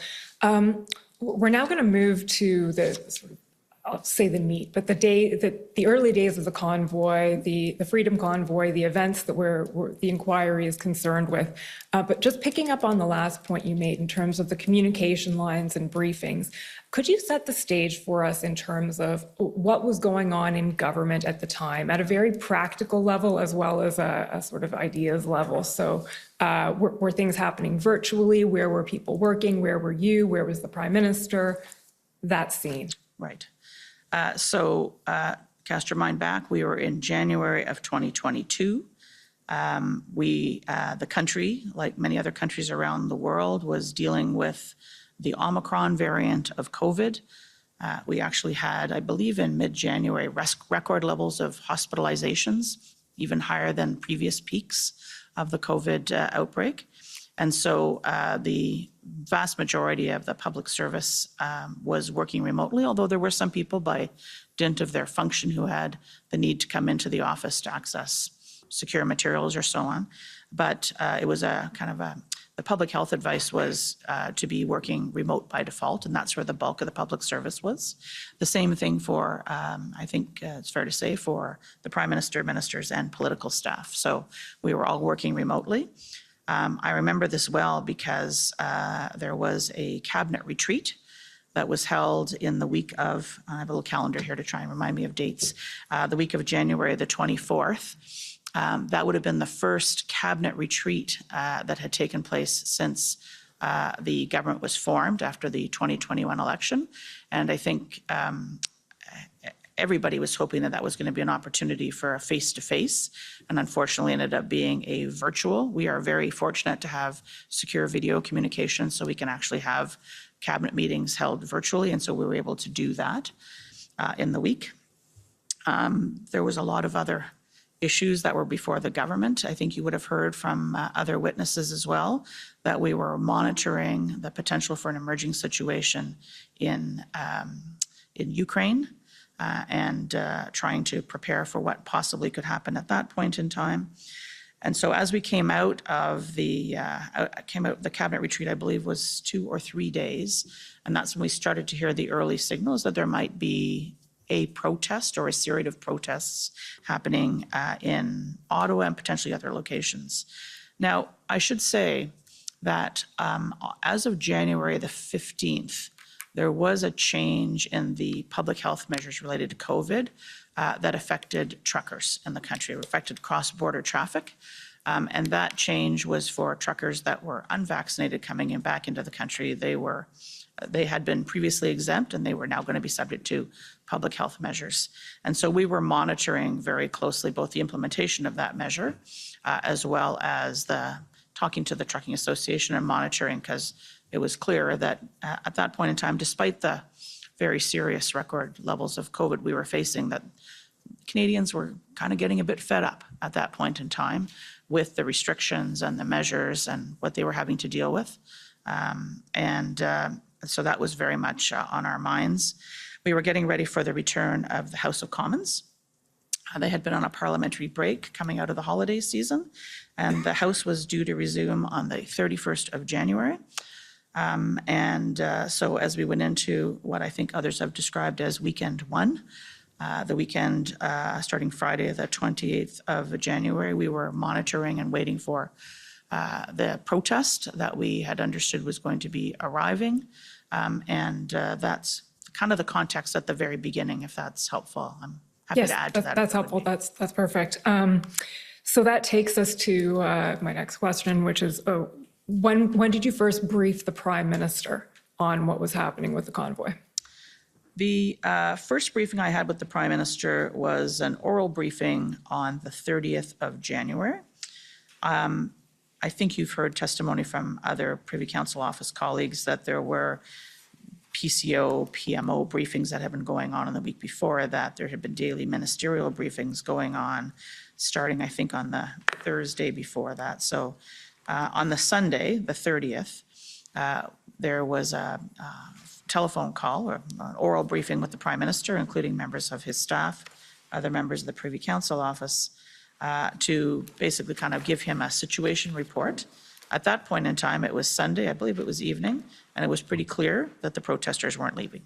We're now going to move to the sort of, I'll say the meat, but the early days of the convoy, the Freedom Convoy, the events that the inquiry is concerned with. But just picking up on the last point you made in terms of the communication lines and briefings, could you set the stage for us in terms of what was going on in government at the time at a very practical level as well as a sort of ideas level? So were things happening virtually? Where were people working? Where were you? Where was the Prime Minister? That scene. Right. So cast your mind back. We were in January of 2022. The country, like many other countries around the world, was dealing with the Omicron variant of COVID. We actually had, I believe in mid-January, record levels of hospitalizations, even higher than previous peaks of the COVID outbreak. And so the vast majority of the public service was working remotely, although there were some people by dint of their function who had the need to come into the office to access secure materials or so on. But it was a kind of the public health advice was to be working remote by default, and that's where the bulk of the public service was. The same thing for, I think it's fair to say, for the Prime Minister, ministers, and political staff. So we were all working remotely. I remember this well because there was a cabinet retreat that was held in the week of, I have a little calendar here to try and remind me of dates, the week of January the 24th. That would have been the first cabinet retreat that had taken place since the government was formed after the 2021 election. And I think everybody was hoping that that was going to be an opportunity for a face-to-face, and unfortunately ended up being a virtual. We are very fortunate to have secure video communication, so we can actually have cabinet meetings held virtually, and so we were able to do that in the week. There was a lot of other issues that were before the government. I think you would have heard from other witnesses as well that we were monitoring the potential for an emerging situation in Ukraine and trying to prepare for what possibly could happen at that point in time. And so as we came out of the cabinet retreat, I believe was 2 or 3 days, and that's when we started to hear the early signals that there might be a protest or a series of protests happening in Ottawa and potentially other locations. Now, I should say that as of January the 15th, there was a change in the public health measures related to COVID that affected truckers in the country. It affected cross-border traffic. And that change was for truckers that were unvaccinated coming in back into the country. They had been previously exempt, and they were now going to be subject to public health measures. And so we were monitoring very closely both the implementation of that measure as well as talking to the Trucking Association and monitoring, because it was clear that at that point in time, despite the very serious record levels of COVID we were facing, that Canadians were kind of getting a bit fed up at that point in time with the restrictions and the measures and what they were having to deal with. So that was very much on our minds. We were getting ready for the return of the House of Commons. They had been on a parliamentary break coming out of the holiday season, and the House was due to resume on the 31st of January. So as we went into what I think others have described as weekend one, the weekend starting Friday, the 28th of January, we were monitoring and waiting for the protest that we had understood was going to be arriving. And that's kind of the context at the very beginning, if that's helpful. I'm happy to add to that. That's helpful. That's perfect. So that takes us to my next question, which is, when did you first brief the Prime Minister on what was happening with the convoy? The first briefing I had with the Prime Minister was an oral briefing on the 30th of January. I think you've heard testimony from other Privy Council office colleagues that there were PCO, PMO briefings that had been going on in the week before that. There had been daily ministerial briefings going on, starting, I think, on the Thursday before that. So on the Sunday, the 30th, there was a telephone call or an oral briefing with the Prime Minister, including members of his staff, other members of the Privy Council office, to basically kind of give him a situation report. At that point in time, it was Sunday, I believe it was evening, and it was pretty clear that the protesters weren't leaving.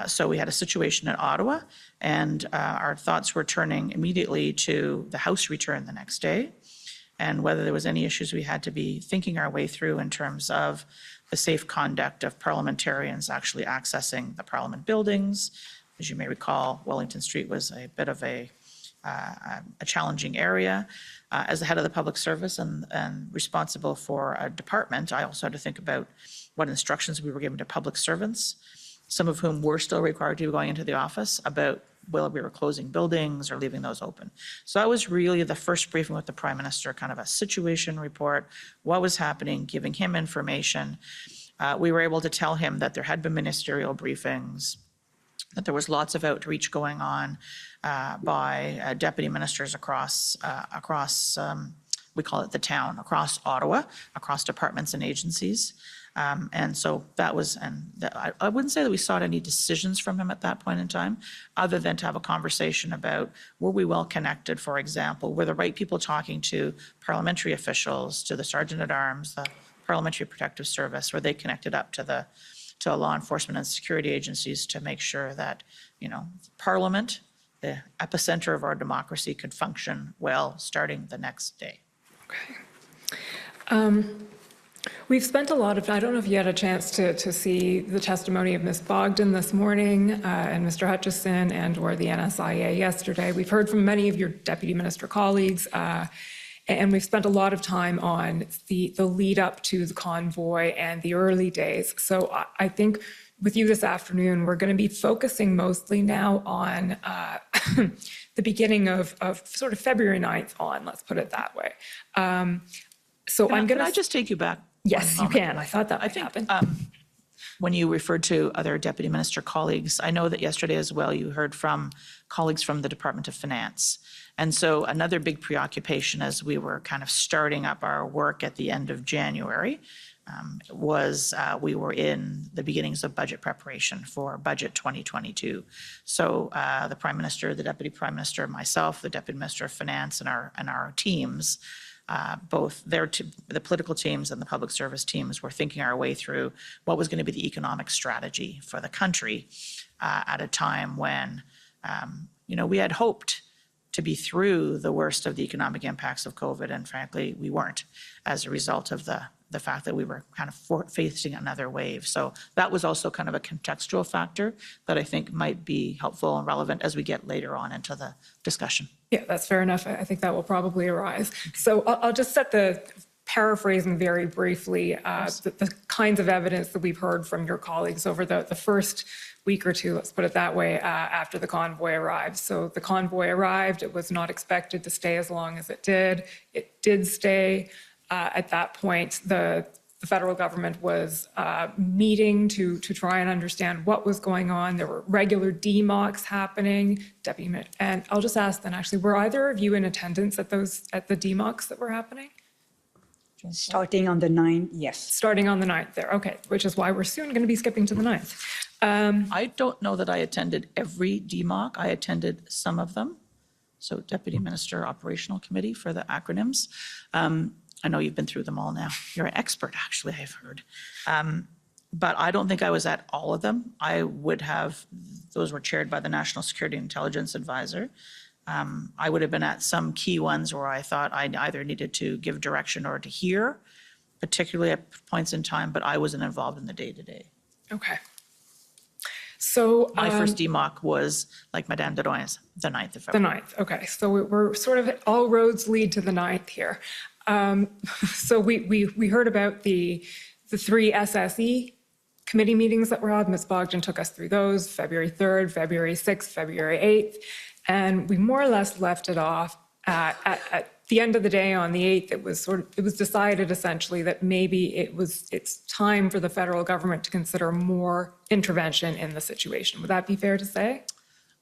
So we had a situation in Ottawa, and our thoughts were turning immediately to the House return the next day, and whether there was any issues we had to be thinking our way through in terms of the safe conduct of parliamentarians actually accessing the Parliament buildings. As you may recall, Wellington Street was a bit of a challenging area. As the head of the public service and responsible for a department, I also had to think about what instructions we were giving to public servants, some of whom were still required to be going into the office, about whether we were closing buildings or leaving those open. So that was really the first briefing with the Prime Minister, kind of a situation report, what was happening, giving him information. We were able to tell him that there had been ministerial briefings, that there was lots of outreach going on by deputy ministers across, we call it the town, across Ottawa, across departments and agencies. And so that was, I wouldn't say that we sought any decisions from him at that point in time, other than to have a conversation about, were we well connected, for example? Were the right people talking to parliamentary officials, to the Sergeant at Arms, the Parliamentary Protective Service? Were they connected up to law enforcement and security agencies to make sure that, Parliament, the epicenter of our democracy, could function well starting the next day? Okay. We've spent a lot of, I don't know if you had a chance to see the testimony of Ms. Bogdan this morning and Mr. Hutchison and/or the NSIA yesterday. We've heard from many of your deputy minister colleagues, and we've spent a lot of time on the lead up to the convoy and the early days. So I think with you this afternoon, we're going to be focusing mostly now on the beginning of sort of February 9th on, let's put it that way. So I'm going to... Can I just take you back? Yes, you can. I thought that might happen. When you referred to other deputy minister colleagues, I know that yesterday as well, you heard from colleagues from the Department of Finance. And so another big preoccupation as we were kind of starting up our work at the end of January was we were in the beginnings of budget preparation for budget 2022. So the Prime Minister, the Deputy Prime Minister, myself, the Deputy Minister of Finance, and our teams, both the political teams and the public service teams, were thinking our way through what was going to be the economic strategy for the country at a time when, we had hoped to be through the worst of the economic impacts of COVID, and frankly, we weren't, as a result of the fact that we were kind of facing another wave. So that was also kind of a contextual factor that I think might be helpful and relevant as we get later on into the discussion. Yeah, that's fair enough. I think that will probably arise. So I'll just set paraphrasing very briefly, the kinds of evidence that we've heard from your colleagues over the first week or two, let's put it that way, after the convoy arrived. So the convoy arrived. It was not expected to stay as long as it did. It did stay. At that point, the federal government was meeting to try and understand what was going on. There were regular DMOCs happening. And I'll just ask then, actually, were either of you in attendance at the DMOCs that were happening? Starting on the 9th, yes. Starting on the 9th there, okay, which is why we're soon going to be skipping to the 9th. I don't know that I attended every DMOC. I attended some of them. So Deputy Minister Operational Committee for the acronyms. I know you've been through them all now. You're an expert, actually, I've heard. But I don't think I was at all of them. I would have, those were chaired by the National Security and Intelligence Advisor. I would have been at some key ones where I thought I either needed to give direction or to hear, particularly at points in time, but I wasn't involved in the day-to-day. Okay. So. My first DMOC was, like Madame Dedoyne's, the 9th of The February. 9th, okay. So we're sort of, all roads lead to the 9th here. So we heard about the 3 SSE committee meetings that were held. Ms. Bogdan took us through those, February 3rd, February 6th, February 8th. And we more or less left it off at the end of the day on the 8th. It was decided essentially that maybe it's time for the federal government to consider more intervention in the situation. Would that be fair to say?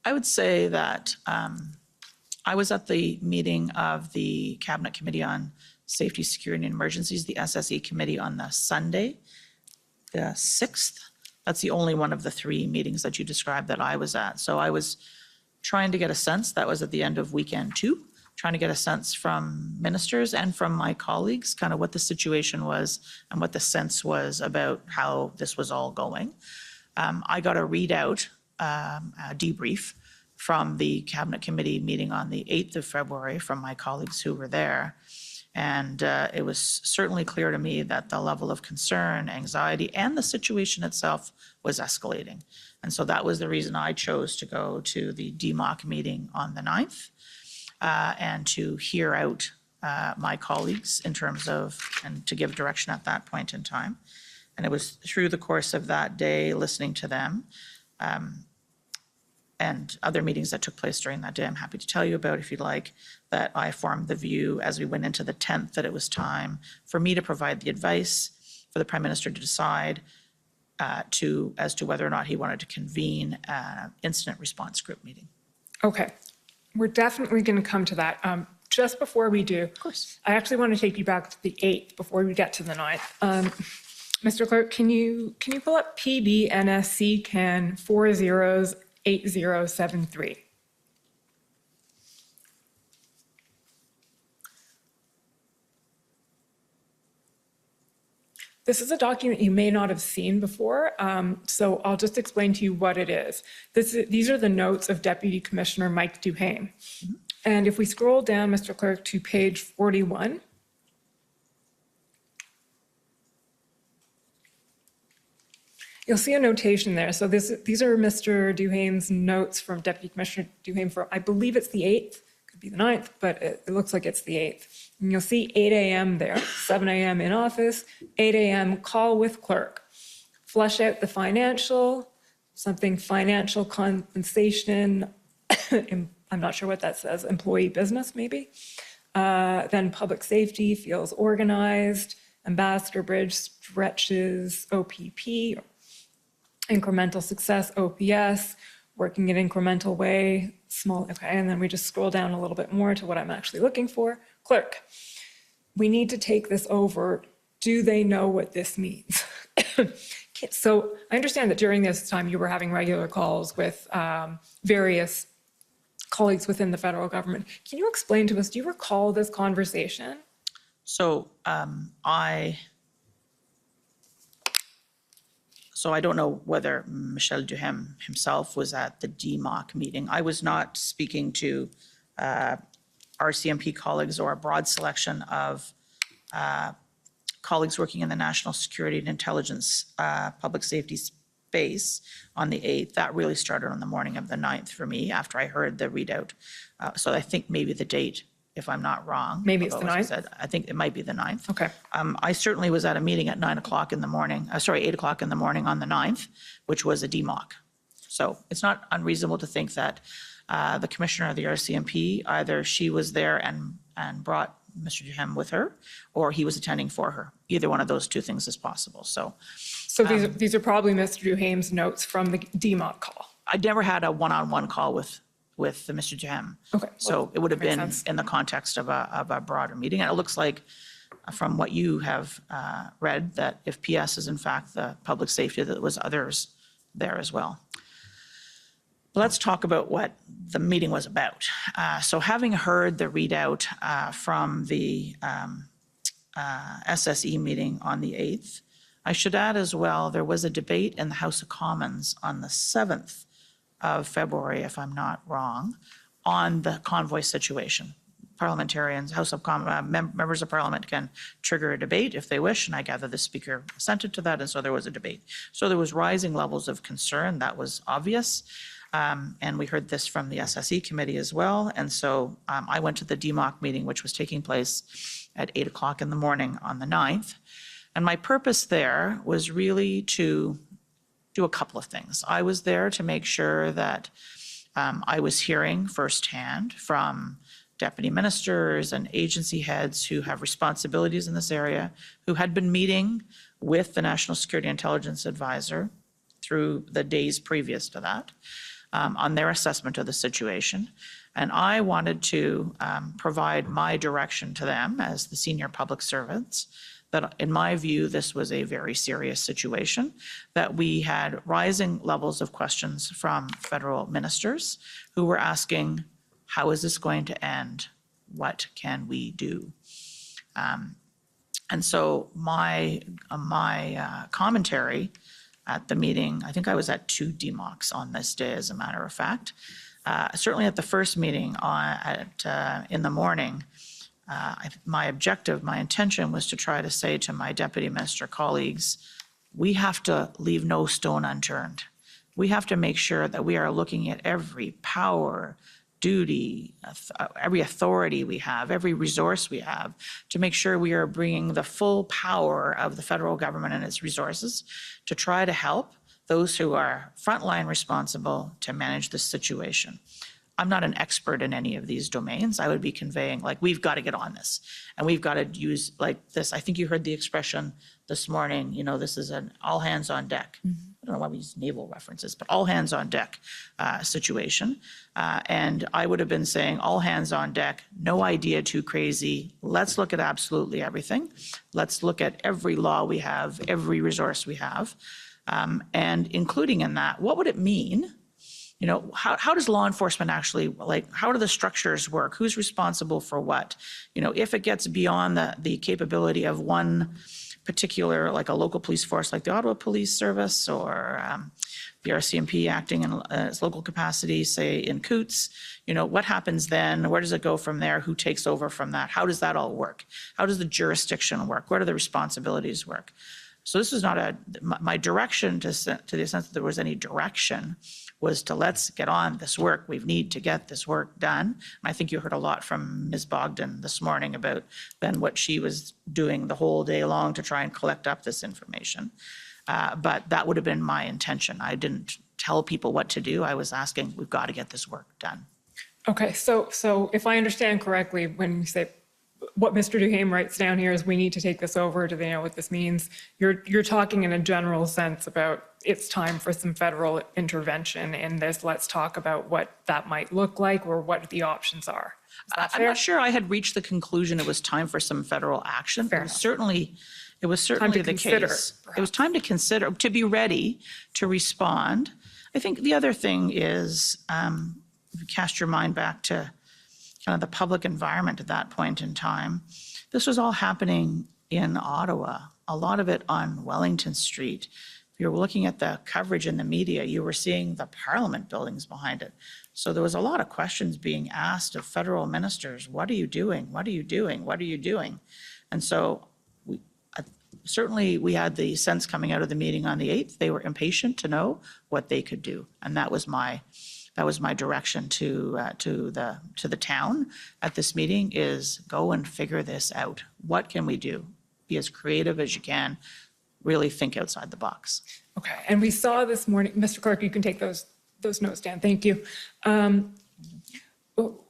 I would say that I was at the meeting of the Cabinet Committee on Safety, Security, and Emergencies, the SSE committee, on the Sunday, the 6th. That's the only one of the 3 meetings that you described that I was at. So I was trying to get a sense, that was at the end of weekend 2, trying to get a sense from ministers and from my colleagues, kind of what the situation was and what the sense was about how this was all going. I got a readout, a debrief from the Cabinet Committee meeting on the 8th of February from my colleagues who were there. And it was certainly clear to me that the level of concern, anxiety, and the situation itself was escalating. And so that was the reason I chose to go to the DMOC meeting on the 9th and to hear out my colleagues in terms of, and to give direction at that point in time. And it was through the course of that day, listening to them, and other meetings that took place during that day, I'm happy to tell you about if you'd like, that I formed the view as we went into the 10th that it was time for me to provide the advice for the Prime Minister to decide as to whether or not he wanted to convene an incident response group meeting. Okay. We're definitely going to come to that. Just before we do, of course, I actually want to take you back to the 8th before we get to the 9th. Mr. Clerk, can you pull up PBNSC CAN 408073? This is a document you may not have seen before, so I'll just explain to you what it is. These are the notes of Deputy Commissioner Mike Duhame. And if we scroll down, Mr. Clerk, to page 41, you'll see a notation there. So these are Mr. Duhame's notes from Deputy Commissioner Duhame for, I believe it's the 8th, could be the 9th, but it looks like it's the 8th. And you'll see 8 a.m. there, 7 a.m. in office, 8 a.m. call with clerk. Flush out the financial, something financial compensation, I'm not sure what that says, employee business maybe. Then public safety feels organized, Ambassador Bridge stretches OPP, incremental success OPS, working in incremental way, small, okay, and then we just scroll down a little bit more to what I'm actually looking for. Clerk, we need to take this over. Do they know what this means? So I understand that during this time you were having regular calls with various colleagues within the federal government. Can you explain to us, do you recall this conversation? So I don't know whether Michel Duhame himself was at the DMOC meeting. I was not speaking to RCMP colleagues or a broad selection of colleagues working in the national security and intelligence public safety space on the 8th. That really started on the morning of the 9th for me after I heard the readout. So I think maybe the date, if I'm not wrong. Maybe it's the although, 9th? I think it might be the 9th. Okay. I certainly was at a meeting at 9 o'clock in the morning, 8 o'clock in the morning on the 9th, which was a DMOC. So it's not unreasonable to think that the commissioner of the RCMP, either she was there and brought Mr. Duhame with her, or he was attending for her. Either one of those two things is possible. So these are probably Mr. Duhame's notes from the DMOC call. I never had a one-on-one call with Mr. Duhame. Okay. So it would have Makes been sense. in the context of a broader meeting. And it looks like from what you have read that if PS is in fact the public safety, that there was others there as well. Let's talk about what the meeting was about. So having heard the readout from the SSE meeting on the 8th, I should add as well, there was a debate in the House of Commons on the 7th of February, if I'm not wrong, on the convoy situation. Parliamentarians, members of Parliament can trigger a debate if they wish, and I gather the Speaker assented to that, and so there was a debate. So there was rising levels of concern, that was obvious, and we heard this from the SSE committee as well, and so I went to the DMOC meeting, which was taking place at 8 o'clock in the morning on the 9th, and my purpose there was really to do a couple of things. I was there to make sure that I was hearing firsthand from deputy ministers and agency heads who have responsibilities in this area, who had been meeting with the National Security Intelligence Advisor through the days previous to that on their assessment of the situation. And I wanted to provide my direction to them as the senior public servants that, in my view, this was a very serious situation, that we had rising levels of questions from federal ministers who were asking, how is this going to end? What can we do? And so my commentary at the meeting, I think I was at 2 DMOCs on this day, as a matter of fact. Certainly at the first meeting in the morning, my objective, my intention was to try to say to my deputy minister colleagues, we have to leave no stone unturned. We have to make sure that we are looking at every power, duty, every authority we have, every resource we have, to make sure we are bringing the full power of the federal government and its resources to try to help those who are frontline responsible to manage this situation. I'm not an expert in any of these domains. I would be conveying, like, we've got to get on this, and we've got to use, like, this. I think you heard the expression this morning, you know, this is an all hands on deck. I don't know why we use naval references, but all hands on deck situation. And I would have been saying all hands on deck, no idea too crazy. Let's look at absolutely everything. Let's look at every law we have, every resource we have. And including in that, what would it mean? You know, how does law enforcement actually, like, how do the structures work? Who's responsible for what? You know, if it gets beyond the capability of one particular, like a local police force, like the Ottawa Police Service, or the RCMP acting in its local capacity, say in Coots, you know, what happens then? Where does it go from there? Who takes over from that? How does that all work? How does the jurisdiction work? Where do the responsibilities work? So this is not my direction, to the extent that there was any direction, was to let's get on this work. We need to get this work done. And I think you heard a lot from Ms. Bogdan this morning about then what she was doing the whole day long to try and collect up this information. But that would have been my intention. I didn't tell people what to do. I was asking, we've got to get this work done. Okay, so if I understand correctly, when you say what Mr. Duhame writes down here is we need to take this over, do they know what this means? You're talking in a general sense about it's time for some federal intervention in this. Let's talk about what that might look like or what the options are. Is that fair? I'm not sure I had reached the conclusion it was time for some federal action. It was certainly the case. It was time to consider, to be ready to respond. I think the other thing is, if you cast your mind back to kind of the public environment at that point in time, this was all happening in Ottawa, a lot of it on Wellington Street. If you're looking at the coverage in the media, you were seeing the Parliament buildings behind it. So there was a lot of questions being asked of federal ministers. What are you doing? What are you doing? What are you doing? And so certainly we had the sense coming out of the meeting on the 8th, they were impatient to know what they could do. And that was my direction to the town at this meeting, is go and figure this out. What can we do? Be as creative as you can. Really think outside the box. Okay, and we saw this morning, Mr. Clerk, you can take those notes down. Thank you.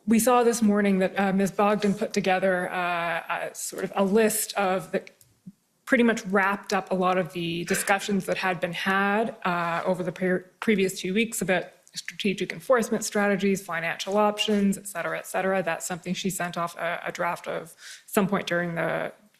We saw this morning that Ms. Bogdan put together sort of a list of the pretty much wrapped up a lot of the discussions that had been had over the previous 2 weeks about strategic enforcement strategies, financial options, et cetera. That's something she sent off a draft of some point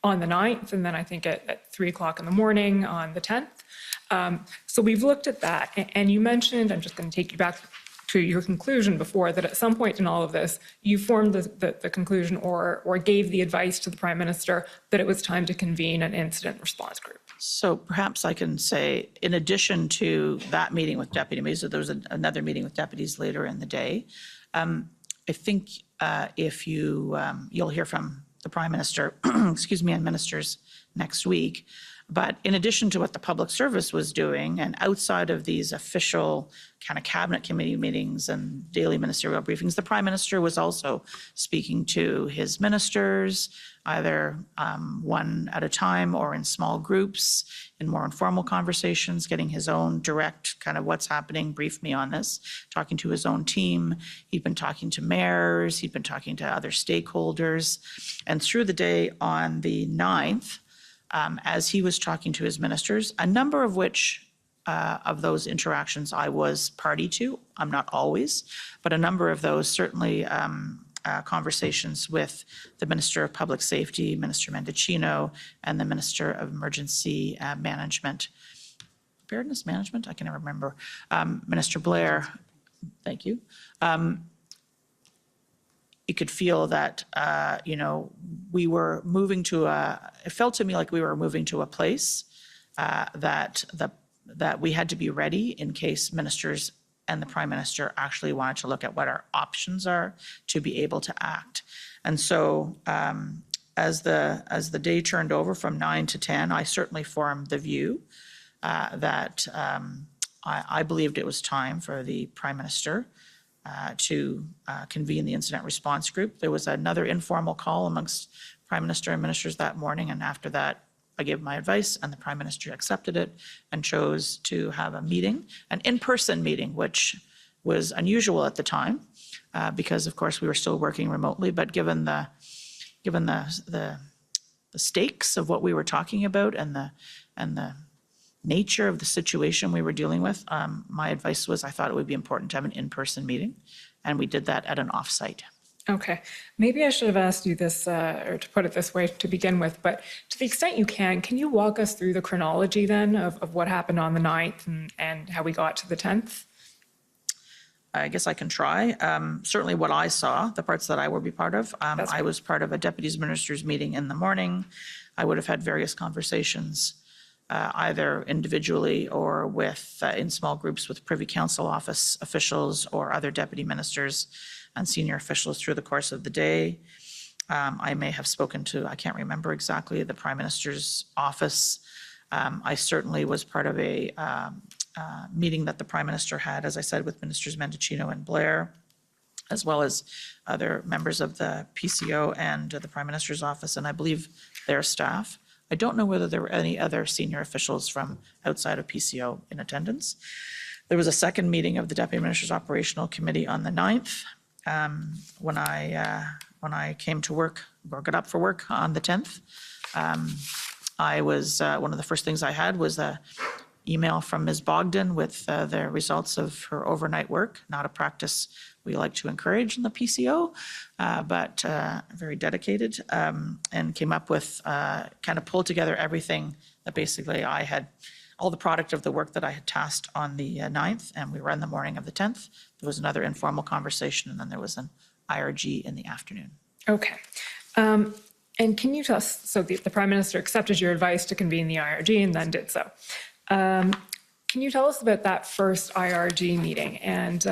on the 9th, and then I think at 3 o'clock in the morning on the 10th. So we've looked at that, and you mentioned, I'm just going to take you back to your conclusion before, that at some point in all of this, you formed the conclusion or gave the advice to the Prime Minister that it was time to convene an incident response group. So perhaps I can say, in addition to that meeting with deputies, so there was another meeting with deputies later in the day, I think if you'll hear from the Prime Minister, excuse me, and ministers next week. But in addition to what the public service was doing, and outside of these official kind of cabinet committee meetings and daily ministerial briefings, the Prime Minister was also speaking to his ministers, either one at a time or in small groups, in more informal conversations, getting his own direct kind of what's happening, brief me on this, talking to his own team. He'd been talking to mayors, he'd been talking to other stakeholders. And through the day on the 9th, as he was talking to his ministers, a number of which of those interactions I was party to. I'm not always, but a number of those, certainly conversations with the Minister of Public Safety, Minister Mendicino, and the Minister of Emergency Management. Preparedness Management? I can never remember. Minister Blair, thank you. You could feel that, we were moving to it felt to me like we were moving to a place that we had to be ready in case ministers and the Prime Minister actually wanted to look at what our options are to be able to act. And so as the day turned over from 9 to 10, I certainly formed the view that I believed it was time for the Prime Minister to convene the incident response group. There was another informal call amongst Prime Minister and ministers that morning, and after that, I gave my advice, and the Prime Minister accepted it and chose to have a meeting, an in-person meeting, which was unusual at the time because, of course, we were still working remotely. But given the stakes of what we were talking about and the nature of the situation we were dealing with, my advice was I thought it would be important to have an in-person meeting, and we did that at an offsite. Okay, maybe I should have asked you this, or to put it this way to begin with, but to the extent you can you walk us through the chronology then of what happened on the 9th and how we got to the 10th? I guess I can try. Certainly what I saw, the parts that I will be part of, I was part of a deputies ministers meeting in the morning. I would have had various conversations either individually or with in small groups with Privy Council office officials or other deputy ministers and senior officials through the course of the day. I may have spoken to, I can't remember exactly, the Prime Minister's office. I certainly was part of a meeting that the Prime Minister had, as I said, with Ministers Mendicino and Blair, as well as other members of the PCO and the Prime Minister's office, and I believe their staff. I don't know whether there were any other senior officials from outside of PCO in attendance. There was a second meeting of the Deputy Minister's Operational Committee on the 9th. When I came to work or got up for work on the 10th, I was one of the first things I had was a email from Ms. Bogdan with the results of her overnight work. Not a practice we like to encourage in the PCO, but very dedicated, and came up with kind of pulled together everything that basically I had, all the product of the work that I had tasked on the 9th, and we were in the morning of the 10th. There was another informal conversation, and then there was an IRG in the afternoon. Okay. And can you tell us, so the Prime Minister accepted your advice to convene the IRG and then did so. Can you tell us about that first IRG meeting? And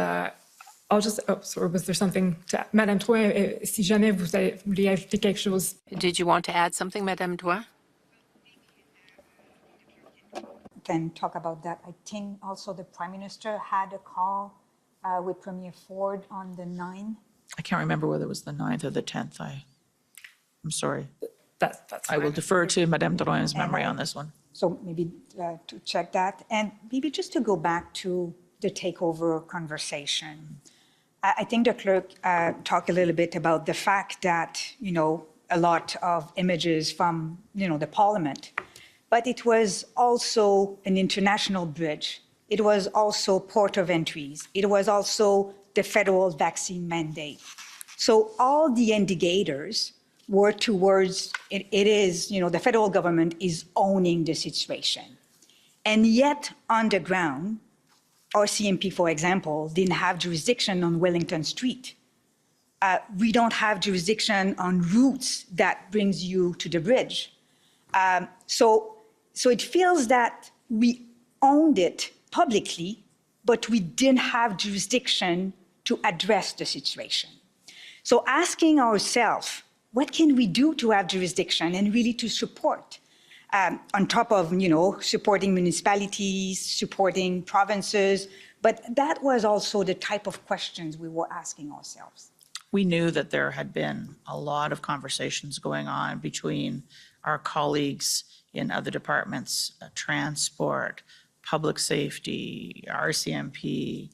I'll just, sorry, was there something to, Madame Drouin, si jamais vous vouliez ajouter quelque chose? Did you want to add something, Madame Drouin? Can talk about that. I think also the Prime Minister had a call with Premier Ford on the 9th. I can't remember whether it was the 9th or the 10th. I'm sorry. That's I will defer to Madame Drouin's memory on this one. So maybe to check that. And maybe just to go back to the takeover conversation. I think the clerk talked a little bit about the fact that, a lot of images from, the Parliament, but it was also an international bridge. It was also port of entries. It was also the federal vaccine mandate. So all the indicators were towards, it is, the federal government is owning the situation. And yet on the ground, our CMP, for example, didn't have jurisdiction on Wellington Street. We don't have jurisdiction on routes that brings you to the bridge. So it feels that we owned it publicly, but we didn't have jurisdiction to address the situation. So asking ourselves, what can we do to have jurisdiction and really to support? On top of, supporting municipalities, supporting provinces, but that was also the type of questions we were asking ourselves. We knew that there had been a lot of conversations going on between our colleagues in other departments, transport, public safety, RCMP,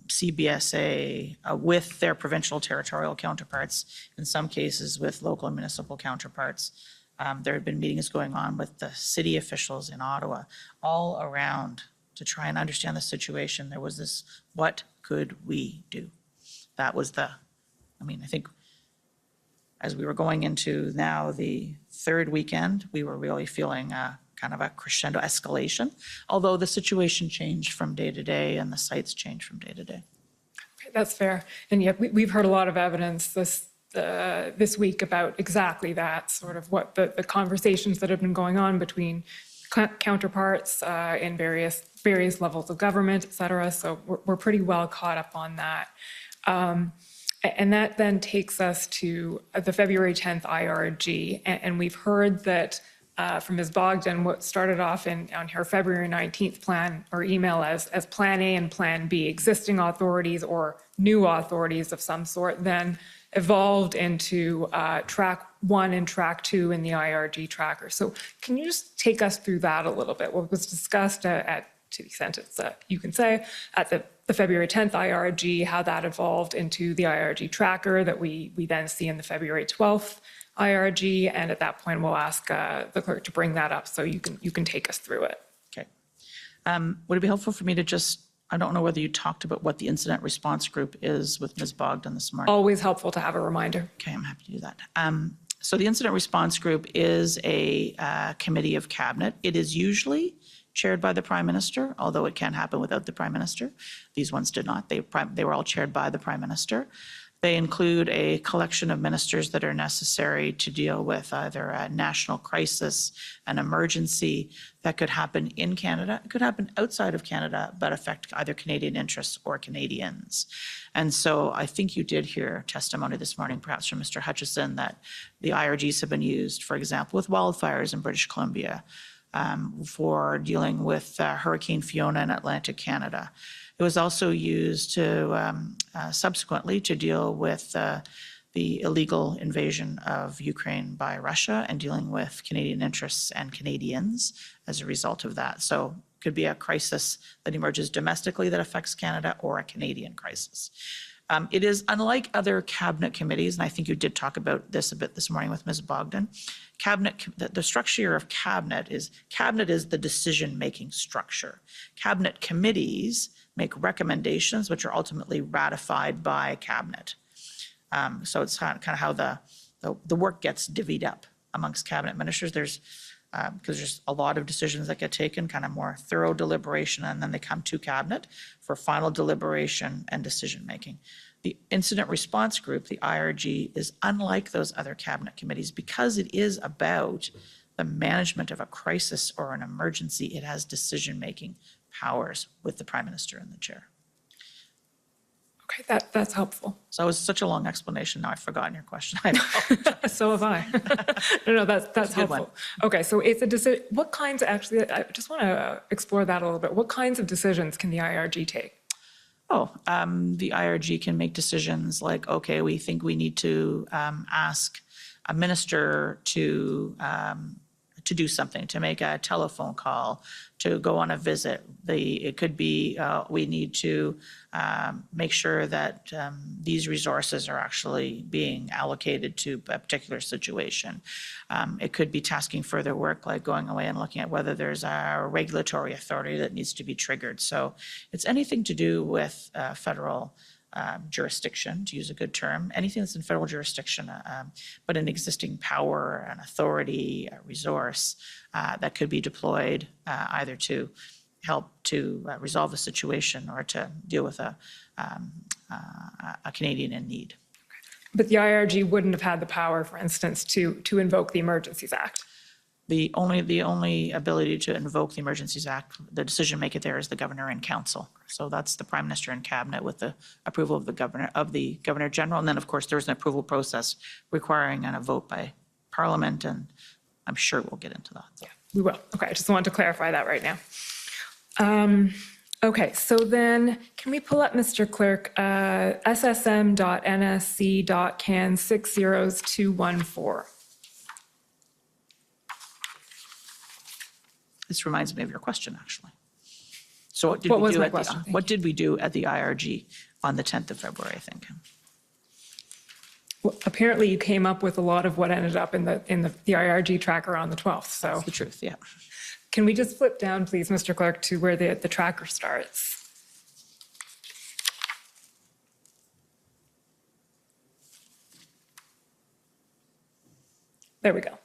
CBSA, with their provincial territorial counterparts, in some cases with local and municipal counterparts. There had been meetings going on with the city officials in Ottawa, all around to try and understand the situation. There was this, what could we do? That was I think as we were going into now the third weekend, we were really feeling kind of a crescendo escalation, although the situation changed from day to day and the sites changed from day to day. That's fair. And yet we've heard a lot of evidence this week about exactly that, sort of what the conversations that have been going on between counterparts in various levels of government, et cetera. So we're pretty well caught up on that. And that then takes us to the February 10th IRG. And we've heard that from Ms. Bogdan, what started off on her February 19th plan or email as Plan A and Plan B, existing authorities or new authorities of some sort, then evolved into Track 1 and Track 2 in the IRG tracker. So can you just take us through that a little bit? What was discussed to the extent it's you can say, at the February 10th IRG, how that evolved into the IRG tracker that we then see in the February 12th IRG, and at that point we'll ask the clerk to bring that up so you can take us through it. Okay. Would it be helpful for me to just, I don't know whether you talked about what the incident response group is with Ms. Bogdan this morning. Always helpful to have a reminder. Okay, I'm happy to do that. So the incident response group is a committee of cabinet. It is usually chaired by the Prime Minister, although it can happen without the Prime Minister. These ones did not. They were all chaired by the Prime Minister. They include a collection of ministers that are necessary to deal with either a national crisis, an emergency that could happen in Canada, it could happen outside of Canada, but affect either Canadian interests or Canadians. And so I think you did hear testimony this morning, perhaps from Mr. Hutchison, that the IRGs have been used, for example, with wildfires in British Columbia, for dealing with Hurricane Fiona in Atlantic Canada. It was also used to subsequently to deal with the illegal invasion of Ukraine by Russia and dealing with Canadian interests and Canadians as a result of that. So it could be a crisis that emerges domestically that affects Canada or a Canadian crisis. It is unlike other cabinet committees, and I think you did talk about this a bit this morning with Ms. Bogdan. The structure of cabinet is the decision-making structure. Cabinet committees make recommendations which are ultimately ratified by cabinet. So it's kind of how the work gets divvied up amongst cabinet ministers. Because there's a lot of decisions that get taken, kind of more thorough deliberation, and then they come to cabinet for final deliberation and decision-making. The incident response group, the IRG, is unlike those other cabinet committees because it is about the management of a crisis or an emergency. It has decision-making powers with the Prime Minister and the Chair. Okay, that's helpful. So it was such a long explanation. Now I've forgotten your question. So have I. No, that's helpful. Okay, so it's a decision. What kinds, actually, I just want to explore that a little bit. What kinds of decisions can the IRG take? The IRG can make decisions like, okay, we think we need to ask a minister to do something, to make a telephone call, to go on a visit. It could be we need to make sure that these resources are actually being allocated to a particular situation. It could be tasking further work, like going away and looking at whether there's a regulatory authority that needs to be triggered. So it's anything to do with federal jurisdiction, to use a good term, anything that's in federal jurisdiction, but an existing power, an authority, a resource that could be deployed either to help to resolve a situation or to deal with a Canadian in need. But the IRG wouldn't have had the power, for instance, to invoke the Emergencies Act. The only ability to invoke the Emergencies Act, the decision maker there is the governor and council. So that's the prime minister and cabinet with the approval of the governor general. And then, of course, there's an approval process requiring a vote by Parliament, and I'm sure we'll get into that. Yeah, we will. Okay, I just wanted to clarify that right now. Okay, so then can we pull up, Mr. Clerk, ssm.nsc.can 60214? This reminds me of your question, actually. So what did What we was do my at question? the, what did we do at the IRG on the 10th of February, I think? Well, apparently you came up with a lot of what ended up in the IRG tracker on the 12th, so. That's the truth, yeah. Can we just flip down, please, Mr. Clerk, to where the tracker starts? There we go.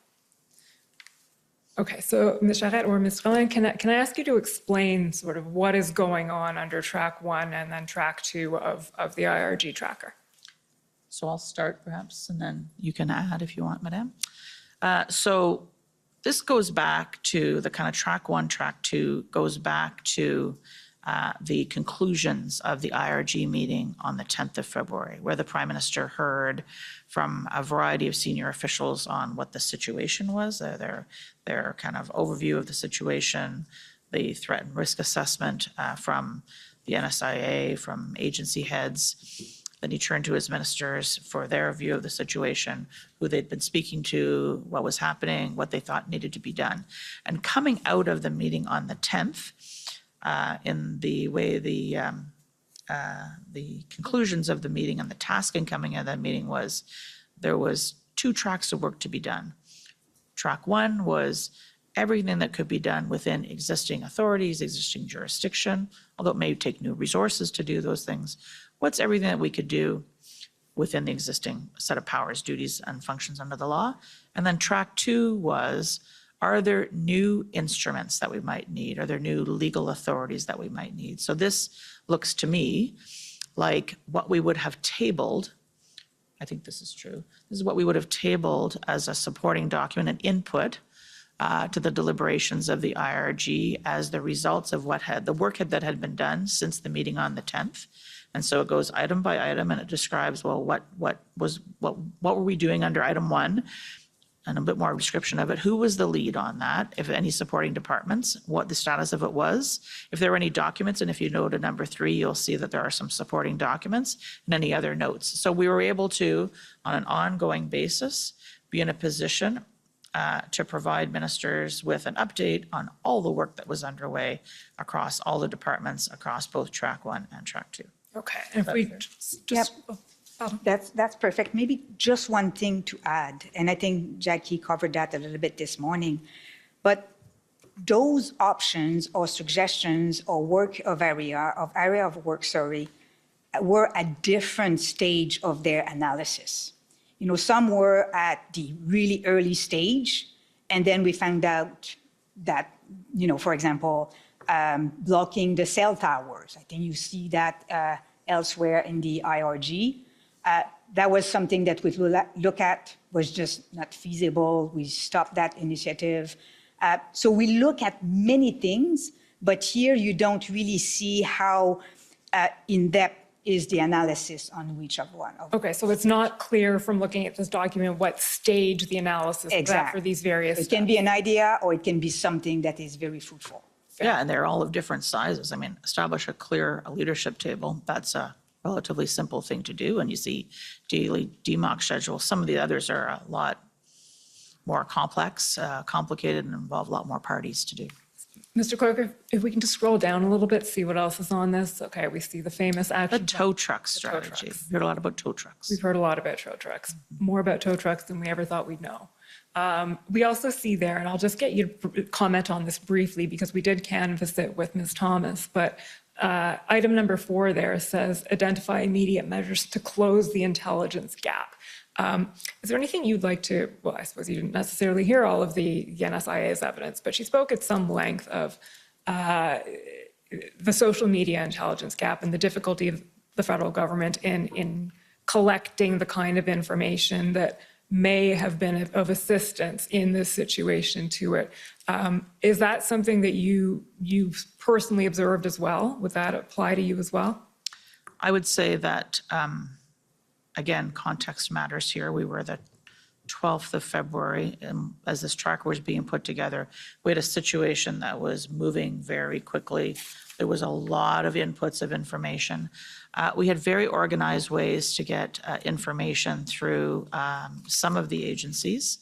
Okay, so Ms. Charette or Ms. Rollin, can I ask you to explain sort of what is going on under track 1 and then track 2 of the IRG tracker? So I'll start perhaps, and then you can add if you want, Madame. So this goes back to the kind of track 1, track 2, goes back to the conclusions of the IRG meeting on the 10th of February, where the Prime Minister heard from a variety of senior officials on what the situation was, their kind of overview of the situation, the threat and risk assessment from the NSIA, from agency heads. Then he turned to his ministers for their view of the situation, who they'd been speaking to, what was happening, what they thought needed to be done. And coming out of the meeting on the 10th, in the way the conclusions of the meeting and the tasking coming out of that meeting was, there was 2 tracks of work to be done. Track 1 was everything that could be done within existing authorities, existing jurisdiction, although it may take new resources to do those things. What's everything that we could do within the existing set of powers, duties, and functions under the law? And then track 2 was, are there new instruments that we might need? Are there new legal authorities that we might need? So this looks to me like what we would have tabled, I think this is true, this is what we would have tabled as a supporting document and input to the deliberations of the IRG as the results of the work that had been done since the meeting on the 10th. And so it goes item by item, and it describes, well, what were we doing under item 1, and a bit more description of it. Who was the lead on that? If any supporting departments, what the status of it was, if there were any documents, and if you go to number 3, you'll see that there are some supporting documents and any other notes. So we were able to, on an ongoing basis, be in a position to provide ministers with an update on all the work that was underway across all the departments, across both track 1 and track 2. Okay, and if we just. That's perfect. Maybe just one thing to add, and I think Jackie covered that a little bit this morning, but those options or suggestions or area of work, were at different stage of their analysis. You know, some were at the really early stage, and then we found out that, you know, for example, blocking the cell towers. I think you see that elsewhere in the IRG. That was something that we look at, was just not feasible. We stopped that initiative. So we look at many things, but here you don't really see how in-depth is the analysis on which of one. Okay, so it's not clear from looking at this document what stage the analysis is at for these various It can be an idea, or it can be something that is very fruitful. Yeah, and they're all of different sizes. I mean, establish a clear leadership table. That's a relatively simple thing to do. And you see daily DMOC schedules. Some of the others are a lot more complex, complicated, and involve a lot more parties to do. Mr. Clerk, if we can just scroll down a little bit, see what else is on this. Okay, we see the famous action. The tow truck strategy. We've heard a lot about tow trucks. We've heard a lot about tow trucks, more about tow trucks than we ever thought we'd know. We also see there, and I'll just get you to comment on this briefly because we did canvass it with Ms. Thomas, but item number 4 there says identify immediate measures to close the intelligence gap. Is there anything you'd like to, well, I suppose you didn't necessarily hear all of the NSIA's evidence, but she spoke at some length of the social media intelligence gap and the difficulty of the federal government in collecting the kind of information that may have been of assistance in this situation to it. Is that something that you've personally observed as well? Would that apply to you as well? I would say that, again, context matters here. We were the 12th of February, and as this tracker was being put together, we had a situation that was moving very quickly. There was a lot of inputs of information. We had very organized ways to get information through some of the agencies,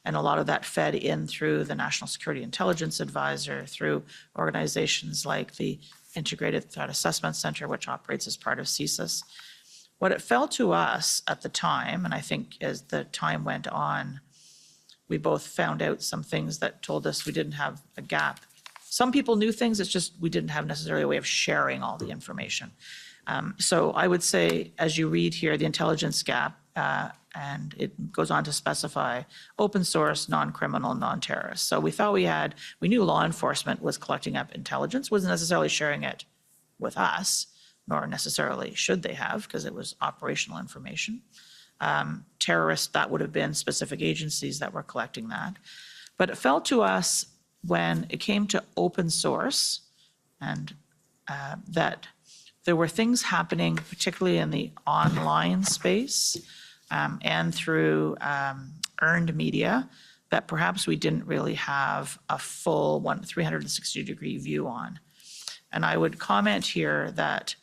and a lot of that fed in through the National Security Intelligence Advisor, through organizations like the Integrated Threat Assessment Center, which operates as part of CSIS. What it felt to us at the time, and I think as the time went on, we both found out some things that told us we didn't have a gap. Some people knew things, it's just we didn't have necessarily a way of sharing all the information. So I would say, as you read here, the intelligence gap, and it goes on to specify open source, non-criminal, non-terrorist. So we thought we knew law enforcement was collecting up intelligence, wasn't necessarily sharing it with us, nor necessarily should they have, because it was operational information. Terrorists, that would have been specific agencies that were collecting that. But it felt to us when it came to open source, and that there were things happening, particularly in the online space and through earned media, that perhaps we didn't really have a full 360-degree view on. And I would comment here that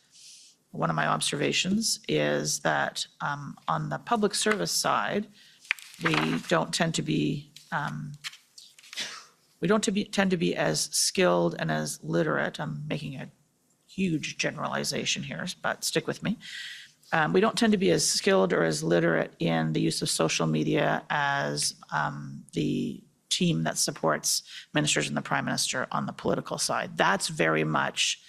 one of my observations is that on the public service side, we don't tend to be as skilled and as literate. I'm making a huge generalization here, but stick with me. We don't tend to be as skilled or as literate in the use of social media as the team that supports ministers and the Prime Minister on the political side. That's very much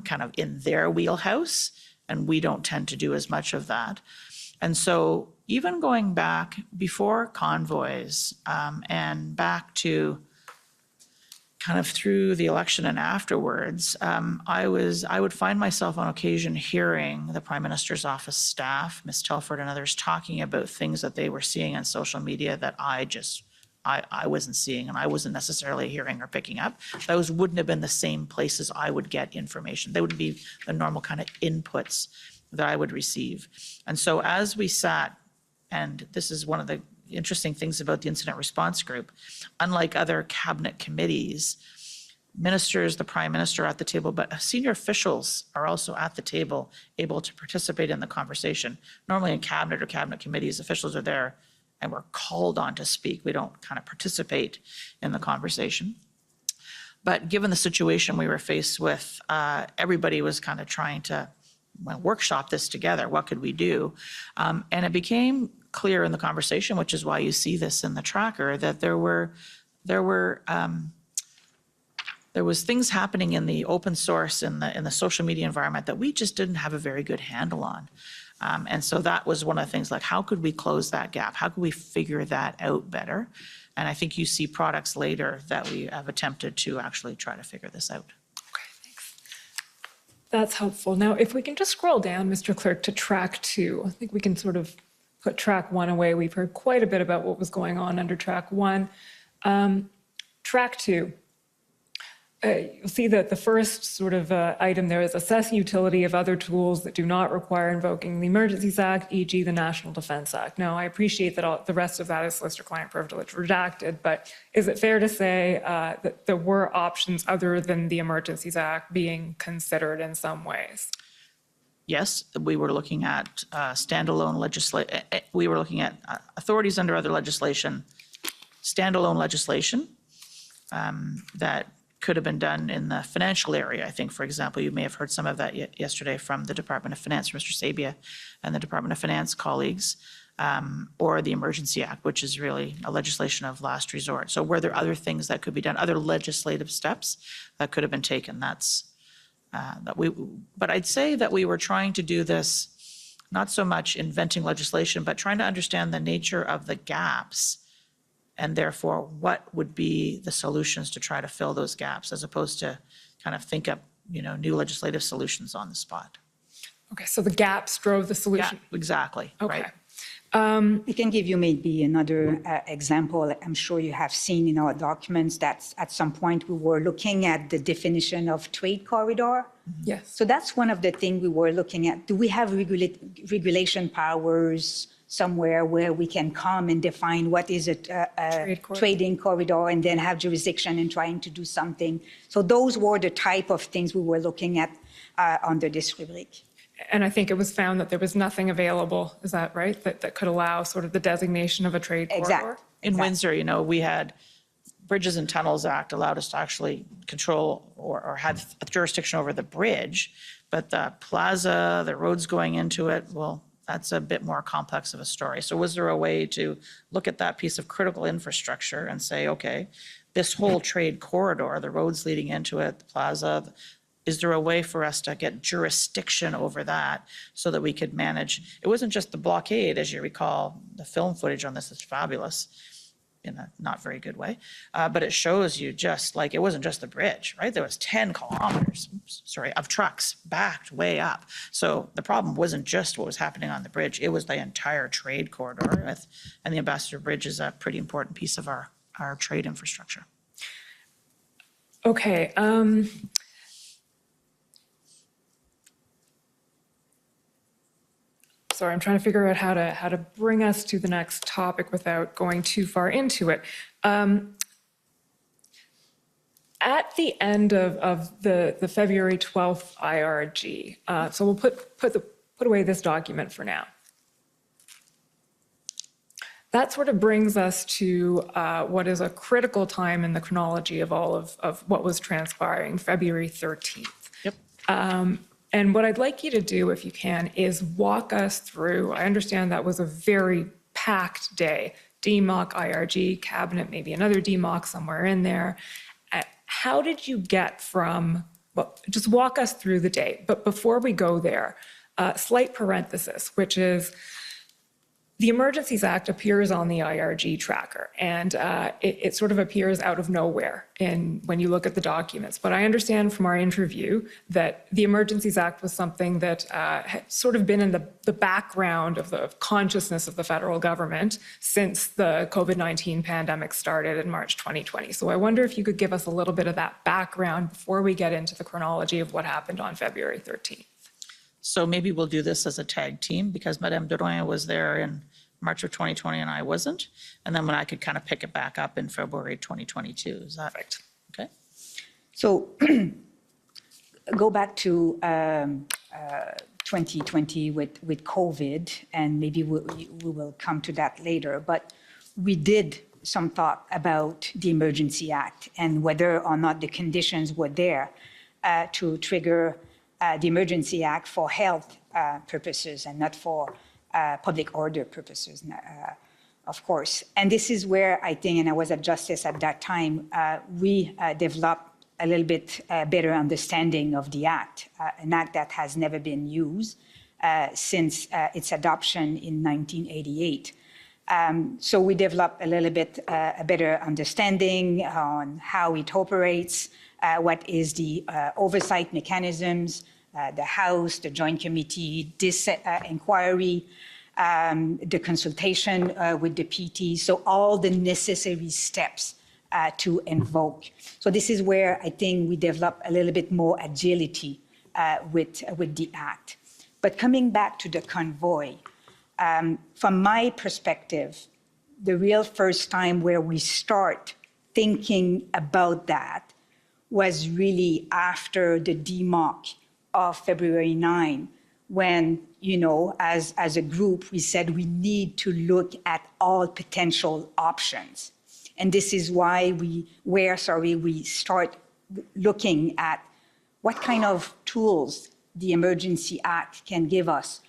kind of in their wheelhouse, and we don't tend to do as much of that. And so even going back before convoys and back to kind of through the election and afterwards, I would find myself on occasion hearing the Prime Minister's office staff, Ms. Telford and others, talking about things that they were seeing on social media that I wasn't seeing, and I wasn't necessarily hearing or picking up. Those wouldn't have been the same places I would get information. They would be the normal kind of inputs that I would receive. And so as we sat, and this is one of the interesting things about the incident response group, unlike other cabinet committees, ministers, the Prime Minister are at the table, but senior officials are also at the table, able to participate in the conversation. Normally in cabinet or cabinet committees, officials are there and we're called on to speak. We don't kind of participate in the conversation. But given the situation we were faced with, everybody was kind of trying to workshop this together. What could we do? And it became clear in the conversation, which is why you see this in the tracker, that there was things happening in the open source, in the social media environment that we just didn't have a very good handle on. And so that was one of the things, like, how could we close that gap? How could we figure that out better? And I think you see products later that we have attempted to actually try to figure this out. That's helpful. Now, if we can just scroll down, Mr. Clerk, to track 2. I think we can sort of put track 1 away. We've heard quite a bit about what was going on under track 1. Track 2. You'll see that the first sort of item there is assess utility of other tools that do not require invoking the Emergencies Act, e.g. the National Defense Act. Now, I appreciate that the rest of that is solicitor-client privilege redacted, but is it fair to say that there were options other than the Emergencies Act being considered in some ways? Yes, we were looking at standalone legislation. We were looking at authorities under other legislation, standalone legislation that could have been done in the financial area. I think, for example, you may have heard some of that yesterday from the Department of Finance, Mr. Sabia, and the Department of Finance colleagues, or the Emergency Act, which is really a legislation of last resort. So were there other things that could be done, other legislative steps that could have been taken? But I'd say that we were trying to do this, not so much inventing legislation, but trying to understand the nature of the gaps, and therefore what would be the solutions to try to fill those gaps, as opposed to kind of think up, new legislative solutions on the spot. Okay, so the gaps drove the solution. Yeah, exactly. Okay. Right. We can give you maybe another example. I'm sure you have seen in our documents that at some point we were looking at the definition of trade corridor. Yes. So that's one of the things we were looking at. Do we have regulation powers somewhere where we can come and define what is a trading corridor and then have jurisdiction in trying to do something? So those were the type of things we were looking at under this rubric. And I think it was found that there was nothing available, is that right? That could allow sort of the designation of a trade corridor? In Windsor, you know, we had Bridges and Tunnels Act allowed us to actually control or had jurisdiction over the bridge, but the plaza, the roads going into it, well, that's a bit more complex of a story. So was there a way to look at that piece of critical infrastructure and say, okay, this whole trade corridor, the roads leading into it, the plaza, is there a way for us to get jurisdiction over that so that we could manage? It wasn't just the blockade, as you recall, the film footage on this is fabulous in a not very good way, but it shows you just like, it wasn't just the bridge, right? There was 10 kilometers, of trucks backed way up. So the problem wasn't just what was happening on the bridge, it was the entire trade corridor. And the Ambassador Bridge is a pretty important piece of our trade infrastructure. Okay. Sorry, I'm trying to figure out how to bring us to the next topic without going too far into it. At the end of the February 12th IRG, so we'll put away this document for now. That sort of brings us to what is a critical time in the chronology of all of what was transpiring, February 13th. Yep. And what I'd like you to do, if you can, is walk us through, I understand that was a very packed day, DMOC, IRG, cabinet, maybe another DMOC somewhere in there. How did you get from, well, just walk us through the day. But before we go there, slight parenthesis, which is the Emergencies Act appears on the IRG tracker, and it sort of appears out of nowhere when you look at the documents. But I understand from our interview that the Emergencies Act was something that had sort of been in the background of the consciousness of the federal government since the COVID-19 pandemic started in March 2020. So I wonder if you could give us a little bit of that background before we get into the chronology of what happened on February 13th. So maybe we'll do this as a tag team because Madame Drouin was there in March of 2020 and I wasn't. And then when I could kind of pick it back up in February 2022. Is that right? Okay. So go back to 2020 with COVID, and maybe we will come to that later. But we did some thought about the Emergency Act and whether or not the conditions were there to trigger the Emergency Act for health purposes and not for public order purposes, of course. And this is where I think, and I was at Justice at that time, we developed a little bit better understanding of the Act, an Act that has never been used since its adoption in 1988. So we developed a little bit a better understanding on how it operates, what is the oversight mechanisms, the House, the Joint Committee, this inquiry, the consultation with the PT, so all the necessary steps to invoke. So this is where I think we develop a little bit more agility with the Act. But coming back to the convoy, from my perspective, the real first time where we start thinking about that was really after the DMOC of February 9, when, you know, as a group, we said we need to look at all potential options. And this is why we start looking at what kind of tools the Emergency Act can give us.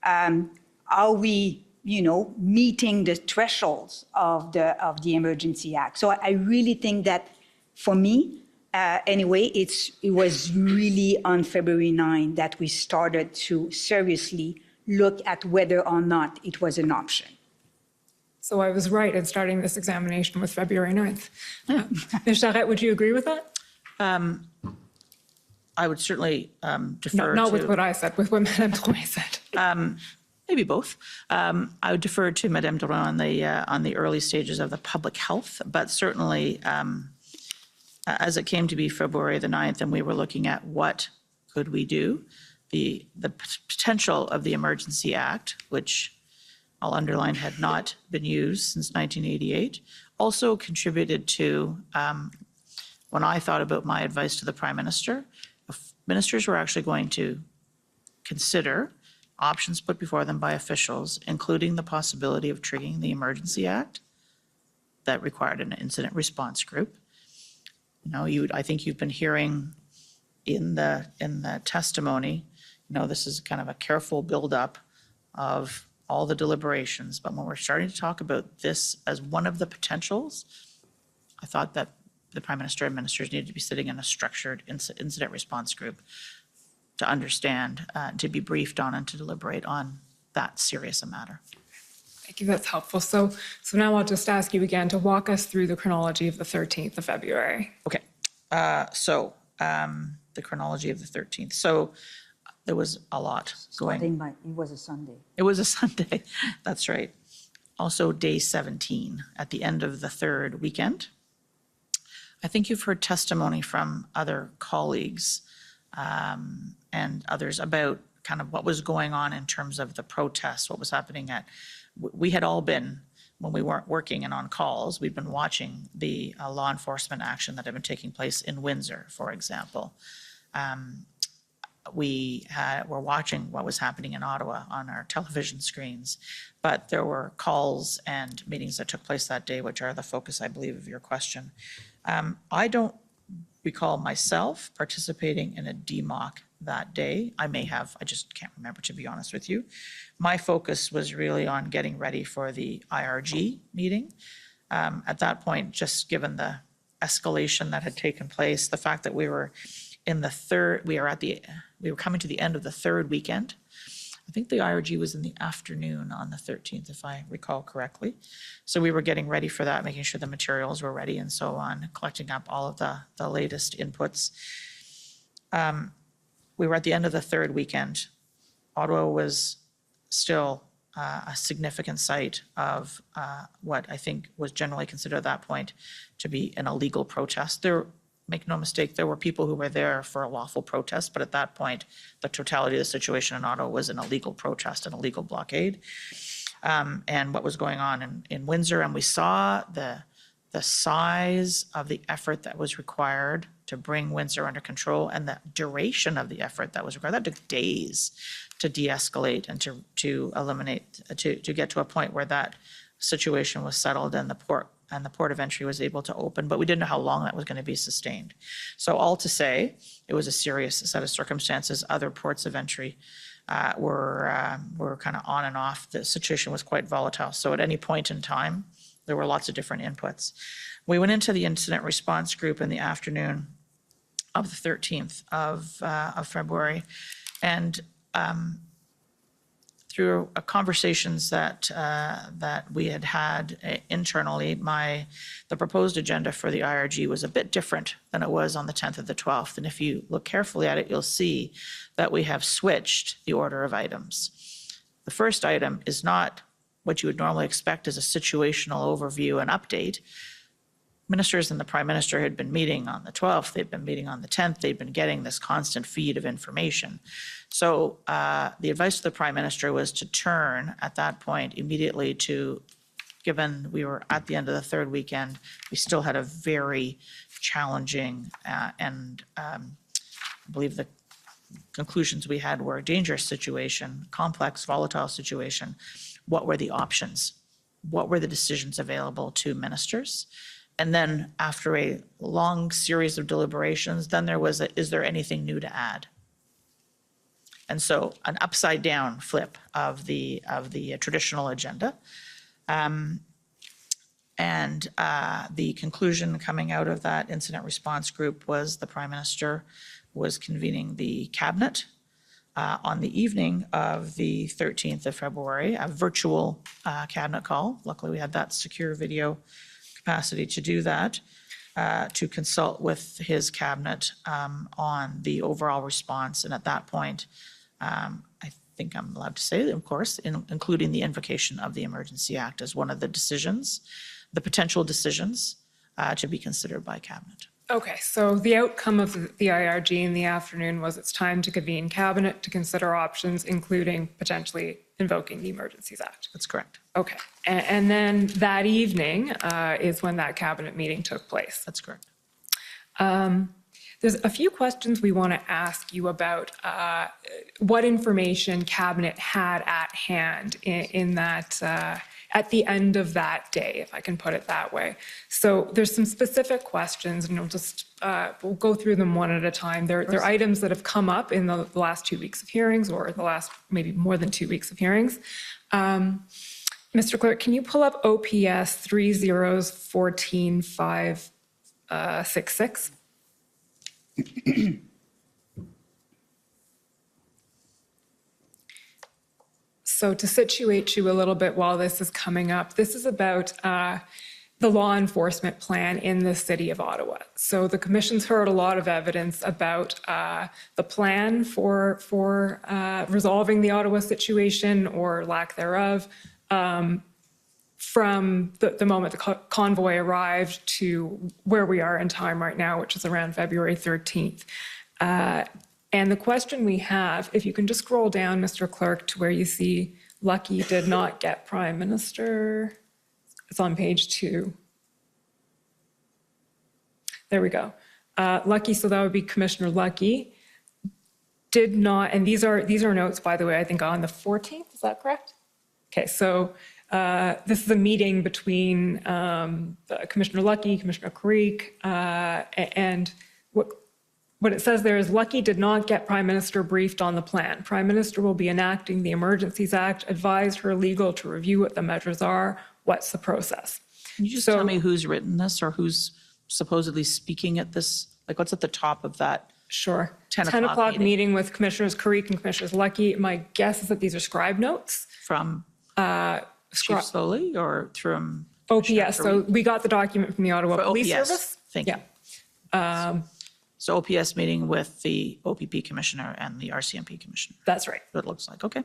Are we, you know, meeting the thresholds of the Emergency Act? So I really think that for me, anyway, it was really on February 9 that we started to seriously look at whether or not it was an option. So I was right in starting this examination with February 9th. Ms. Charette, would you agree with that? I would certainly defer Not to... with what I said, with what Madame Drouin said. maybe both. I would defer to Madame Doran on the early stages of the public health, but certainly as it came to be February the 9th and we were looking at what could we do, the potential of the Emergency Act, which I'll underline had not been used since 1988, also contributed to when I thought about my advice to the Prime Minister, if ministers were actually going to consider options put before them by officials, including the possibility of triggering the Emergency Act that required an incident response group. You know, I think you've been hearing in the testimony, you know, this is kind of a careful buildup of all the deliberations, but when we're starting to talk about this as one of the potentials, I thought that the Prime Minister and ministers needed to be sitting in a structured incident response group to understand, to be briefed on and to deliberate on that serious a matter. Thank you, that's helpful. So now I'll just ask you again to walk us through the chronology of the 13th of February. Okay, the chronology of the 13th. So there was a lot going. It was a Sunday. It was a Sunday, that's right. Also day 17 at the end of the third weekend. I think you've heard testimony from other colleagues and others about kind of what was going on in terms of the protests, what was happening we had all been, when we weren't working and on calls, we'd been watching the law enforcement action that had been taking place in Windsor, for example. We were watching what was happening in Ottawa on our television screens, but there were calls and meetings that took place that day, which are the focus, I believe, of your question. I don't recall myself participating in a DMOC that day. I may have, I just can't remember, to be honest with you. My focus was really on getting ready for the IRG meeting. At that point, just given the escalation that had taken place, the fact that we were in the third, we were coming to the end of the third weekend. I think the IRG was in the afternoon on the 13th, if I recall correctly. So we were getting ready for that, making sure the materials were ready and so on, collecting up all of the latest inputs. We were at the end of the third weekend. Ottawa was still a significant site of what I think was generally considered at that point to be an illegal protest. Make no mistake, there were people who were there for a lawful protest, but at that point, the totality of the situation in Ottawa was an illegal protest, an illegal blockade. And what was going on in Windsor, and we saw the size of the effort that was required to bring Windsor under control and the duration of the effort that was required. That took days to de-escalate and to eliminate, to get to a point where that situation was settled and the port of entry was able to open, but we didn't know how long that was going to be sustained. So all to say, it was a serious set of circumstances. Other ports of entry were kind of on and off. The situation was quite volatile. So at any point in time, there were lots of different inputs. We went into the incident response group in the afternoon of the 13th of February, and through conversations that we had internally, the proposed agenda for the IRG was a bit different than it was on the 10th of the 12th. And if you look carefully at it, you'll see that we have switched the order of items. The first item is not what you would normally expect as a situational overview and update. Ministers and the Prime Minister had been meeting on the 12th, they'd been meeting on the 10th, they'd been getting this constant feed of information. So the advice to the Prime Minister was to turn at that point immediately to, given we were at the end of the third weekend, we still had a very challenging and I believe the conclusions we had were a dangerous situation, complex, volatile situation. What were the options? What were the decisions available to ministers? And then after a long series of deliberations, then there was is there anything new to add? And so an upside down flip of the traditional agenda. And the conclusion coming out of that incident response group was the Prime Minister was convening the cabinet on the evening of the 13th of February, a virtual cabinet call. Luckily, we had that secure video capacity to do that, to consult with his cabinet on the overall response. And at that point, I think I'm allowed to say, of course, including the invocation of the Emergency Act as one of the decisions, the potential decisions to be considered by Cabinet. Okay, so the outcome of the IRG in the afternoon was it's time to convene Cabinet to consider options, including potentially invoking the Emergencies Act. That's correct. Okay, and then that evening is when that Cabinet meeting took place. That's correct. There's a few questions we want to ask you about what information Cabinet had at hand in that, at the end of that day, if I can put it that way. So there's some specific questions, and we'll go through them one at a time. They're items that have come up in the last 2 weeks of hearings, or the last maybe more than 2 weeks of hearings. Mr. Clerk, can you pull up OPS 3014566? So to situate you a little bit while this is coming up, this is about the law enforcement plan in the city of Ottawa. So the Commission's heard a lot of evidence about the plan for resolving the Ottawa situation or lack thereof from the moment the convoy arrived to where we are in time right now, which is around February 13th. And the question we have, if you can just scroll down, Mr. Clerk, to where you see Lucky did not get Prime Minister. It's on page 2. There we go. Lucky, so that would be Commissioner Lucky, did not, and these are notes, by the way, I think on the 14th, is that correct? Okay, so this is a meeting between Commissioner Lucky, Commissioner Creek, and what it says there is Lucky did not get Prime Minister briefed on the plan. Prime Minister will be enacting the Emergencies Act, advised her legal to review what the measures are. What's the process? Can you just tell me who's written this or who's supposedly speaking at this? Like, what's at the top of that? Sure. 10 o'clock meeting with Commissioners Creek and Commissioners Lucky. My guess is that these are scribe notes. From Chief Foley or from? OPS. So we got the document from the Ottawa Police Service. Thank you. So OPS meeting with the OPP Commissioner and the RCMP Commissioner. That's right. It looks like. Okay.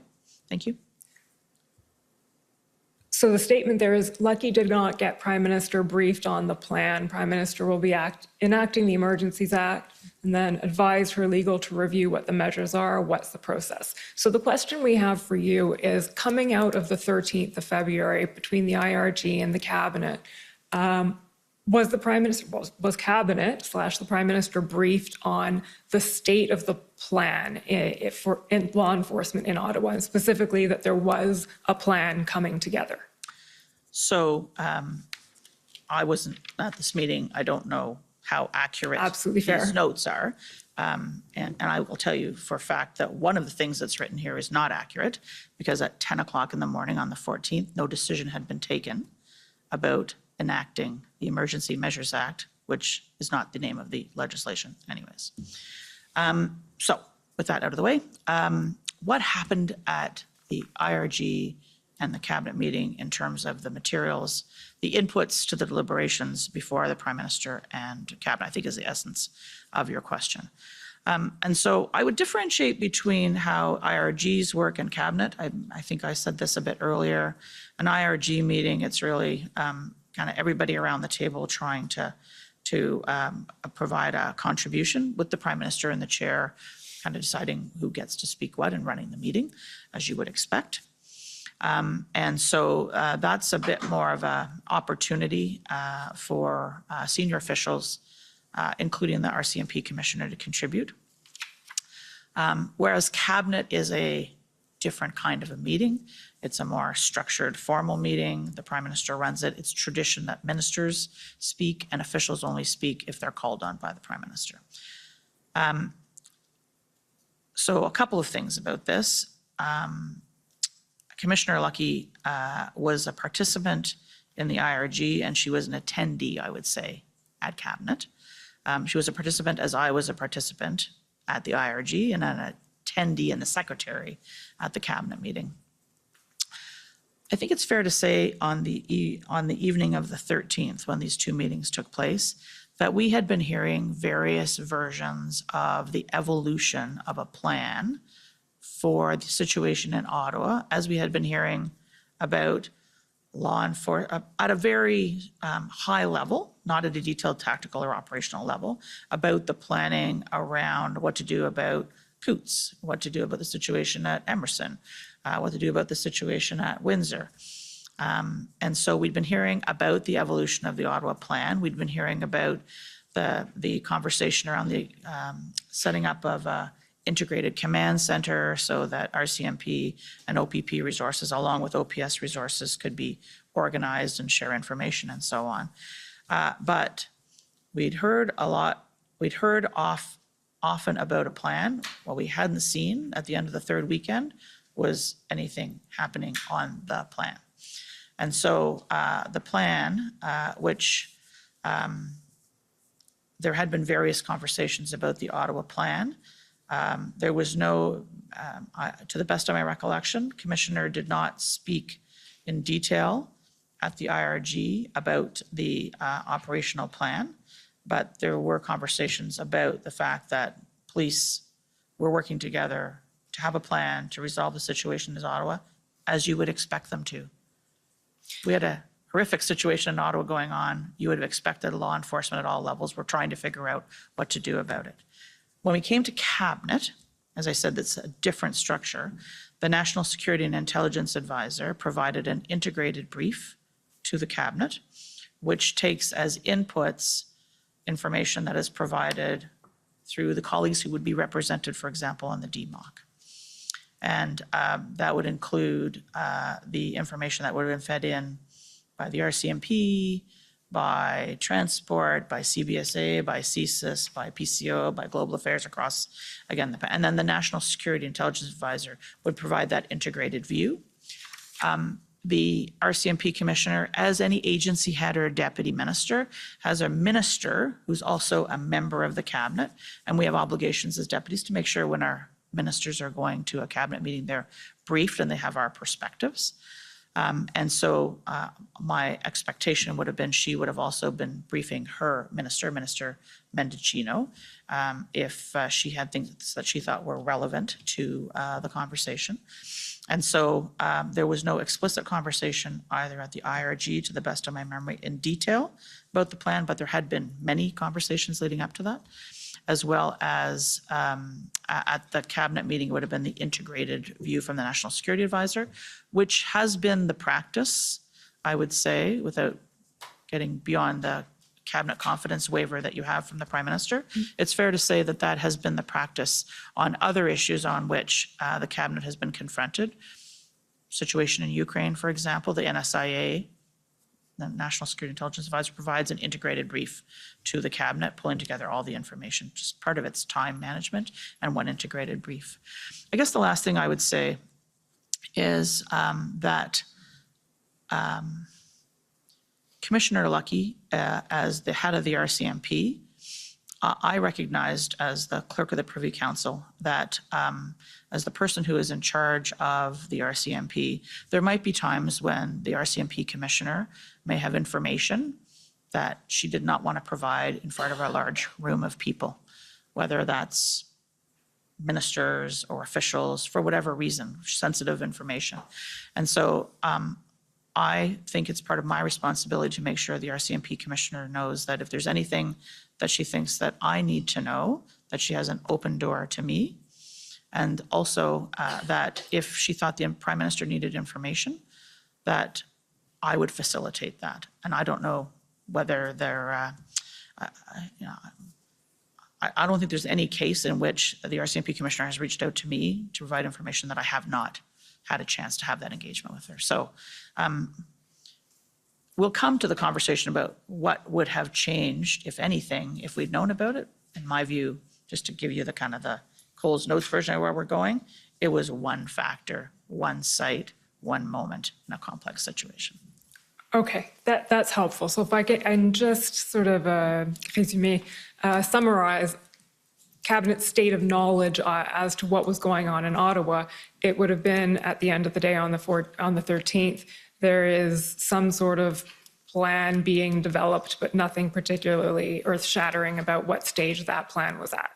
Thank you. So the statement there is Lucky did not get Prime Minister briefed on the plan. Prime Minister will be enacting the Emergencies Act and then advise her legal to review what the measures are, what's the process. So the question we have for you is coming out of the 13th of February between the IRG and the Cabinet, was the Prime Minister, was Cabinet / the Prime Minister briefed on the state of the plan for law enforcement in Ottawa, and specifically that there was a plan coming together? So I wasn't at this meeting. I don't know how accurate these notes are. And I will tell you for a fact that one of the things that's written here is not accurate, because at 10 o'clock in the morning on the 14th, no decision had been taken about enacting the Emergency Measures Act, which is not the name of the legislation anyways. So with that out of the way, what happened at the IRG and the Cabinet meeting in terms of the materials, the inputs to the deliberations before the Prime Minister and Cabinet, I think is the essence of your question. And so I would differentiate between how IRGs work and Cabinet. I think I said this a bit earlier. An IRG meeting, it's really kind of everybody around the table trying to provide a contribution with the Prime Minister and the Chair, kind of deciding who gets to speak what and running the meeting, as you would expect. And so that's a bit more of an opportunity for senior officials, including the RCMP Commissioner, to contribute. Whereas Cabinet is a different kind of a meeting. It's a more structured, formal meeting. The Prime Minister runs it. It's tradition that ministers speak and officials only speak if they're called on by the Prime Minister. So a couple of things about this. Commissioner Lucky was a participant in the IRG, and she was an attendee, I would say, at Cabinet. She was a participant as I was a participant at the IRG, and an attendee and the secretary at the Cabinet meeting. I think it's fair to say on the evening of the 13th, when these two meetings took place, that we had been hearing various versions of the evolution of a plan for the situation in Ottawa, as we had been hearing about law enforcement at a very high level, not at a detailed tactical or operational level, about the planning around what to do about Coots, what to do about the situation at Emerson, what to do about the situation at Windsor. And so we'd been hearing about the evolution of the Ottawa plan. We'd been hearing about the conversation around the setting up of a integrated command center so that RCMP and OPP resources, along with OPS resources, could be organized and share information and so on. But we'd heard often about a plan. What we hadn't seen at the end of the third weekend was anything happening on the plan. And so the plan, which there had been various conversations about the Ottawa plan. There was no, to the best of my recollection, Commissioner did not speak in detail at the IRG about the operational plan, but there were conversations about the fact that police were working together to have a plan to resolve the situation in Ottawa, as you would expect them to. We had a horrific situation in Ottawa going on. You would have expected law enforcement at all levels were trying to figure out what to do about it. When we came to cabinet, as I said, that's a different structure. The National Security and Intelligence Advisor provided an integrated brief to the cabinet, which takes as inputs information that is provided through the colleagues who would be represented, for example, on the DMOC. And that would include the information that would have been fed in by the RCMP, by Transport, by CBSA, by CSIS, by PCO, by Global Affairs across, again, and then the National Security Intelligence Advisor would provide that integrated view. The RCMP commissioner, as any agency head or deputy minister, has a minister who's also a member of the cabinet, and we have obligations as deputies to make sure when our ministers are going to a cabinet meeting, they're briefed and they have our perspectives. And so my expectation would have been she would have also been briefing her minister, Minister Mendicino, if she had things that she thought were relevant to the conversation. And so there was no explicit conversation either at the IRG, to the best of my memory, in detail about the plan, but there had been many conversations leading up to that, as well as at the cabinet meeting would have been the integrated view from the National Security Advisor, which has been the practice, I would say, without getting beyond the cabinet confidence waiver that you have from the Prime Minister. It's fair to say that that has been the practice on other issues on which the cabinet has been confronted. Situation in Ukraine, for example, the NSIA, the National Security Intelligence Advisor, provides an integrated brief to the cabinet, pulling together all the information, just part of its time management and one integrated brief. I guess the last thing I would say is that Commissioner Lucky, as the head of the RCMP, I recognized as the clerk of the Privy Council that as the person who is in charge of the RCMP, there might be times when the RCMP commissioner may have information that she did not want to provide in front of a large room of people, whether that's ministers or officials, for whatever reason, sensitive information. And so I think it's part of my responsibility to make sure the RCMP commissioner knows that if there's anything that she thinks that I need to know, that she has an open door to me. And also that if she thought the Prime Minister needed information, that I would facilitate that. And I don't know whether there, I don't think there's any case in which the RCMP commissioner has reached out to me to provide information that I have not had a chance to have that engagement with her. So we'll come to the conversation about what would have changed, if anything, if we'd known about it. In my view, just to give you the kind of the Cole's Notes version of where we're going, it was one factor, one site, one moment in a complex situation. Okay, that's helpful. So if I can, and just sort of summarize Cabinet's state of knowledge as to what was going on in Ottawa, it would have been at the end of the day on the 13th, there is some sort of plan being developed, but nothing particularly earth-shattering about what stage that plan was at.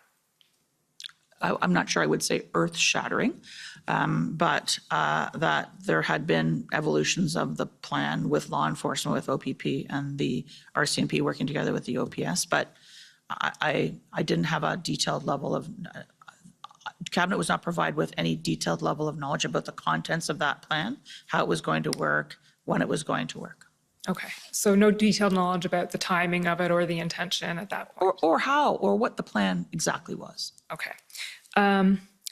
I'm not sure I would say earth-shattering, but that there had been evolutions of the plan with law enforcement, with OPP and the RCMP working together with the OPS, but I didn't have a detailed level of, Cabinet was not provided with any detailed level of knowledge about the contents of that plan, how it was going to work, when it was going to work. Okay, so no detailed knowledge about the timing of it or the intention at that point? Or how, or what the plan exactly was. Okay.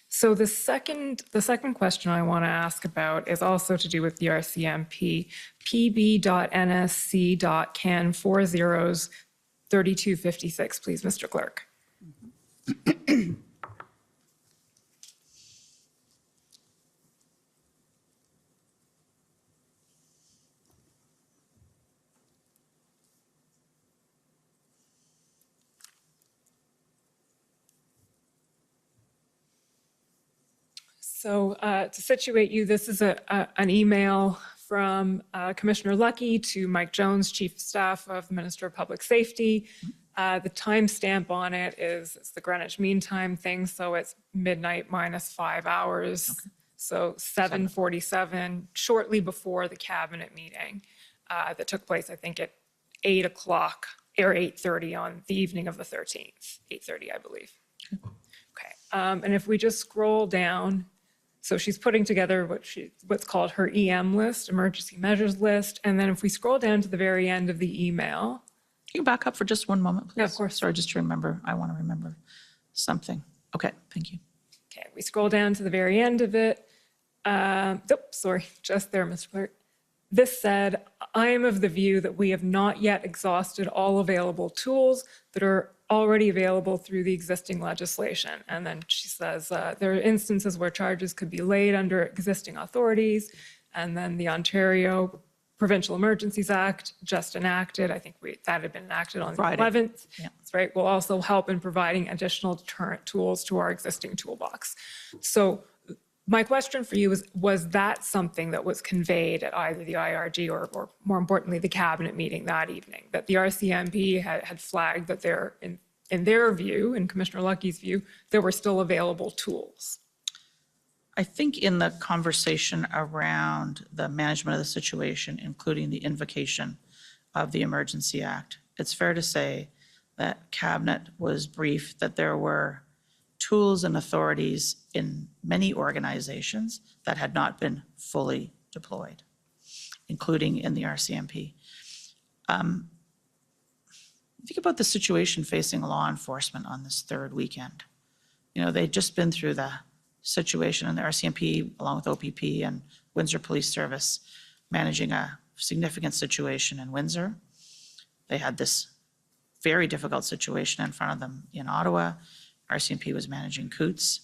So the second question I want to ask about is also to do with the RCMP, pb.nsc.can 403256, please, Mr. Clerk. So to situate you, this is an email from Commissioner Lucky to Mike Jones, Chief of Staff of the Minister of Public Safety. The timestamp on it is it's the Greenwich Mean Time thing, so it's midnight minus 5 hours. Okay. So 7:47, shortly before the cabinet meeting that took place, I think, at 8 o'clock or 8:30 on the evening of the 13th, 8:30, I believe. Okay. And if we just scroll down, so she's putting together what's called her EM list, emergency measures list. And then if we scroll down to the very end of the email. Can you back up for just one moment, please? Yeah, of course. Sorry, just to remember, I want to remember something. Okay, thank you. Okay, we scroll down to the very end of it. Sorry, just there, Mr. Clerk. This said, I am of the view that we have not yet exhausted all available tools that are already available through the existing legislation. And then she says there are instances where charges could be laid under existing authorities. And then the Ontario Provincial Emergencies Act just enacted. I think that had been enacted on Friday. the 11th. Yeah. That's right. Will also help in providing additional deterrent tools to our existing toolbox. So my question for you is, was that something that was conveyed at either the IRG or more importantly, the cabinet meeting that evening, that the RCMP had flagged that there, in their view, in Commissioner Lucky's view, there were still available tools? I think in the conversation around the management of the situation, including the invocation of the Emergency Act, it's fair to say that Cabinet was briefed that there were tools and authorities in many organizations that had not been fully deployed, including in the RCMP. Think about the situation facing law enforcement on this third weekend. You know, they'd just been through the situation in the RCMP, along with OPP and Windsor Police Service, managing a significant situation in Windsor. They had this very difficult situation in front of them in Ottawa. RCMP was managing Coots.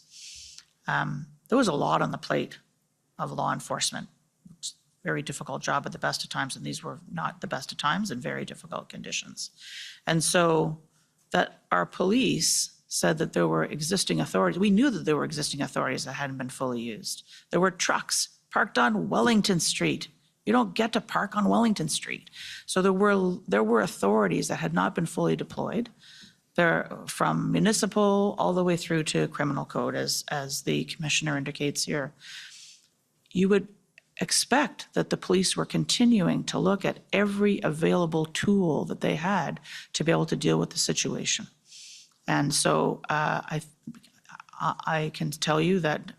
There was a lot on the plate of law enforcement. Very difficult job at the best of times, and these were not the best of times and very difficult conditions. And so that our police said that there were existing authorities. We knew that there were existing authorities that hadn't been fully used. There were trucks parked on Wellington Street. You don't get to park on Wellington Street. So there were authorities that had not been fully deployed. They're from municipal all the way through to criminal code, as the commissioner indicates here. You would expect that the police were continuing to look at every available tool that they had to be able to deal with the situation. And so I can tell you that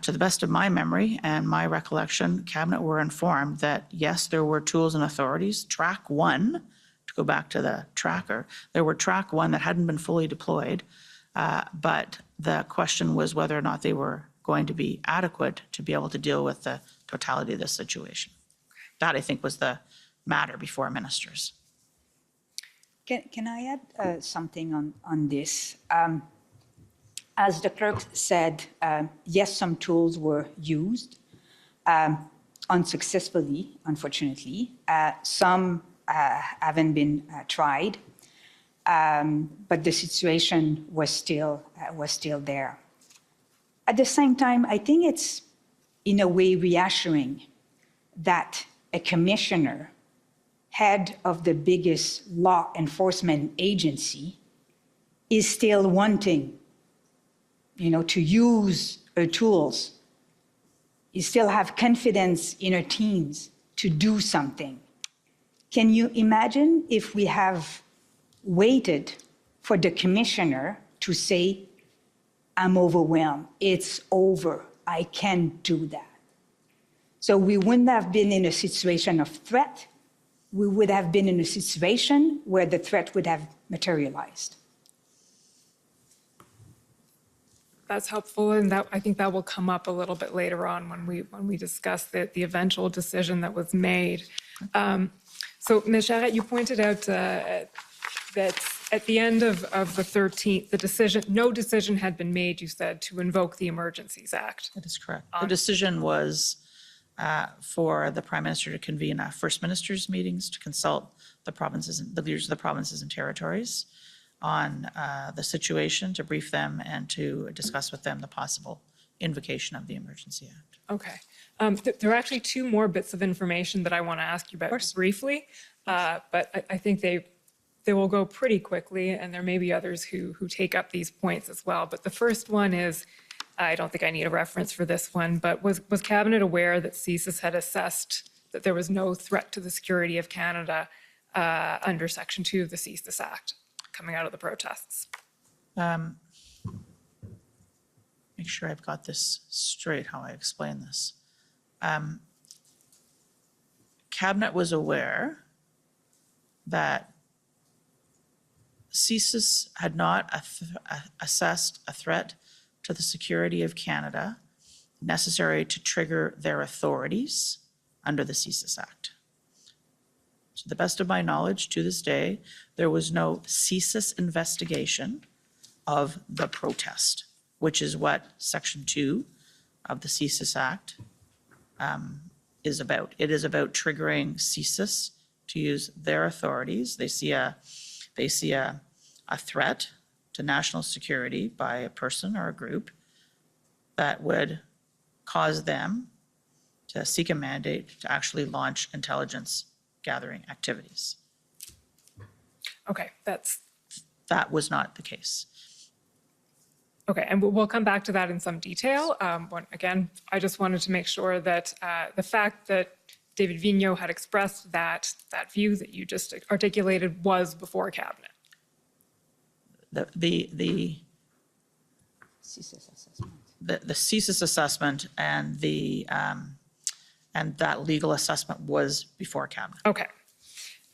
to the best of my memory and my recollection, Cabinet were informed that, yes, there were tools and authorities. Track 1, to go back to the tracker, there were track 1 that hadn't been fully deployed, but the question was whether or not they were going to be adequate to be able to deal with the totality of this situation. That, I think, was the matter before ministers. Can I add something on this? As the clerk said, yes, some tools were used unsuccessfully, unfortunately. Some haven't been tried, but the situation was still there. At the same time, I think it's in a way reassuring that a commissioner, head of the biggest law enforcement agency, is still wanting to use her tools. You still have confidence in her teams to do something. Can you imagine if we have waited for the commissioner to say, I'm overwhelmed, it's over, I can't do that? So we wouldn't have been in a situation of threat. We would have been in a situation where the threat would have materialized. That's helpful, and that, I think that will come up a little bit later on when we discuss the eventual decision that was made. So, Ms. Charette, you pointed out that at the end of the 13th, no decision had been made, you said, to invoke the Emergencies Act. That is correct. The decision was for the Prime Minister to convene First Ministers' meetings to consult the leaders of the provinces and territories on the situation, to brief them and to discuss with them the possible invocation of the Emergency Act. Okay. There are actually two more bits of information that I want to ask you about briefly, but I think they will go pretty quickly, and there may be others who take up these points as well. But the first one is, I don't think I need a reference for this one, but was Cabinet aware that CSIS had assessed that there was no threat to the security of Canada under Section 2 of the CSIS Act coming out of the protests? Make sure I've got this straight, how I explain this. Cabinet was aware that CSIS had not assessed a threat to the security of Canada necessary to trigger their authorities under the CSIS Act. To the best of my knowledge, to this day, there was no CSIS investigation of the protest, which is what Section 2 of the CSIS Act is about. It is about triggering CSIS to use their authorities. They see a threat to national security by a person or a group that would cause them to seek a mandate to actually launch intelligence gathering activities. Okay, that was not the case. Okay, and we'll come back to that in some detail. Again, I just wanted to make sure that the fact that David Vigneault had expressed that view that you just articulated was before Cabinet. The CSIS assessment. The CSIS assessment and that legal assessment was before Cabinet. Okay.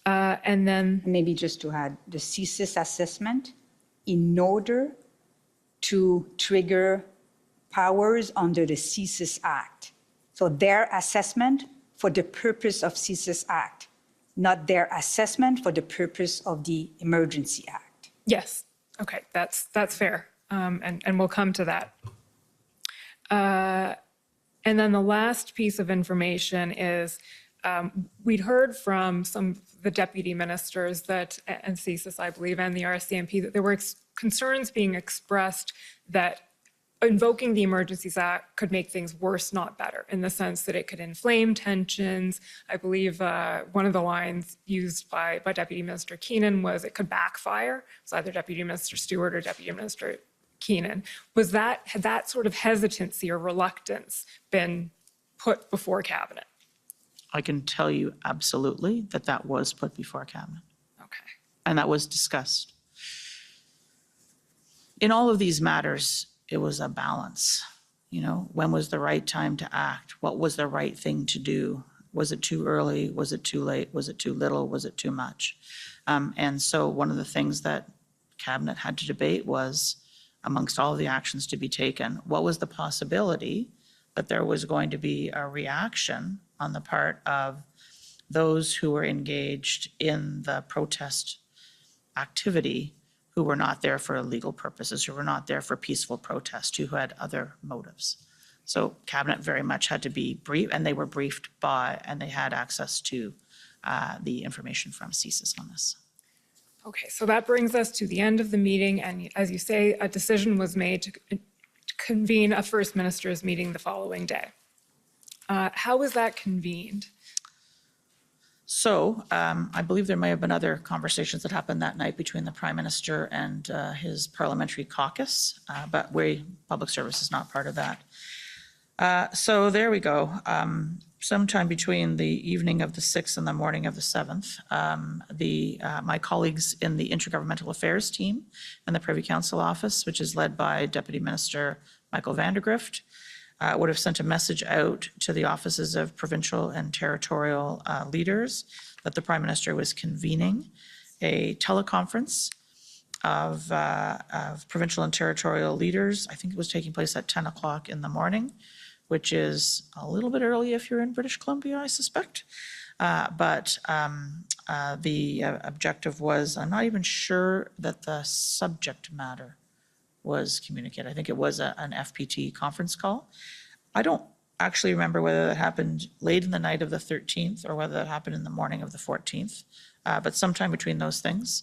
And then maybe just to add, the CSIS assessment, in order to trigger powers under the CSIS Act. So their assessment for the purpose of CSIS Act, not their assessment for the purpose of the Emergency Act. Yes. Okay, that's fair, and we'll come to that. And then the last piece of information is we'd heard from some of the deputy ministers that, and CSIS, I believe, and the RCMP, that there were concerns being expressed that invoking the Emergencies Act could make things worse, not better, in the sense that it could inflame tensions. I believe one of the lines used by Deputy Minister Keenan was it could backfire. It was either Deputy Minister Stewart or Deputy Minister Keenan. Had that sort of hesitancy or reluctance been put before Cabinet? I can tell you absolutely that was put before Cabinet. Okay. And that was discussed. In all of these matters, it was a balance. When was the right time to act? What was the right thing to do? Was it too early? Was it too late? Was it too little? Was it too much? And so one of the things that Cabinet had to debate was, amongst all of the actions to be taken, what was the possibility that there was going to be a reaction on the part of those who were engaged in the protest activity, who were not there for legal purposes, who were not there for peaceful protest, who had other motives. So Cabinet very much had to be briefed, and they were briefed by, and they had access to the information from CSIS on this. Okay, so that brings us to the end of the meeting, and as you say, a decision was made to convene a First Minister's meeting the following day. How was that convened? So I believe there may have been other conversations that happened that night between the Prime Minister and his parliamentary caucus, but public service is not part of that. So there we go. Sometime between the evening of the 6th and the morning of the 7th, my colleagues in the Intergovernmental Affairs team and the Privy Council office, which is led by Deputy Minister Michael Vandergrift, would have sent a message out to the offices of provincial and territorial leaders that the Prime Minister was convening a teleconference of provincial and territorial leaders. I think it was taking place at 10 o'clock in the morning, which is a little bit early if you're in British Columbia, I suspect. But the objective was, I'm not even sure that the subject matter was communicated. I think it was an FPT conference call. I don't actually remember whether that happened late in the night of the 13th or whether that happened in the morning of the 14th, but sometime between those things.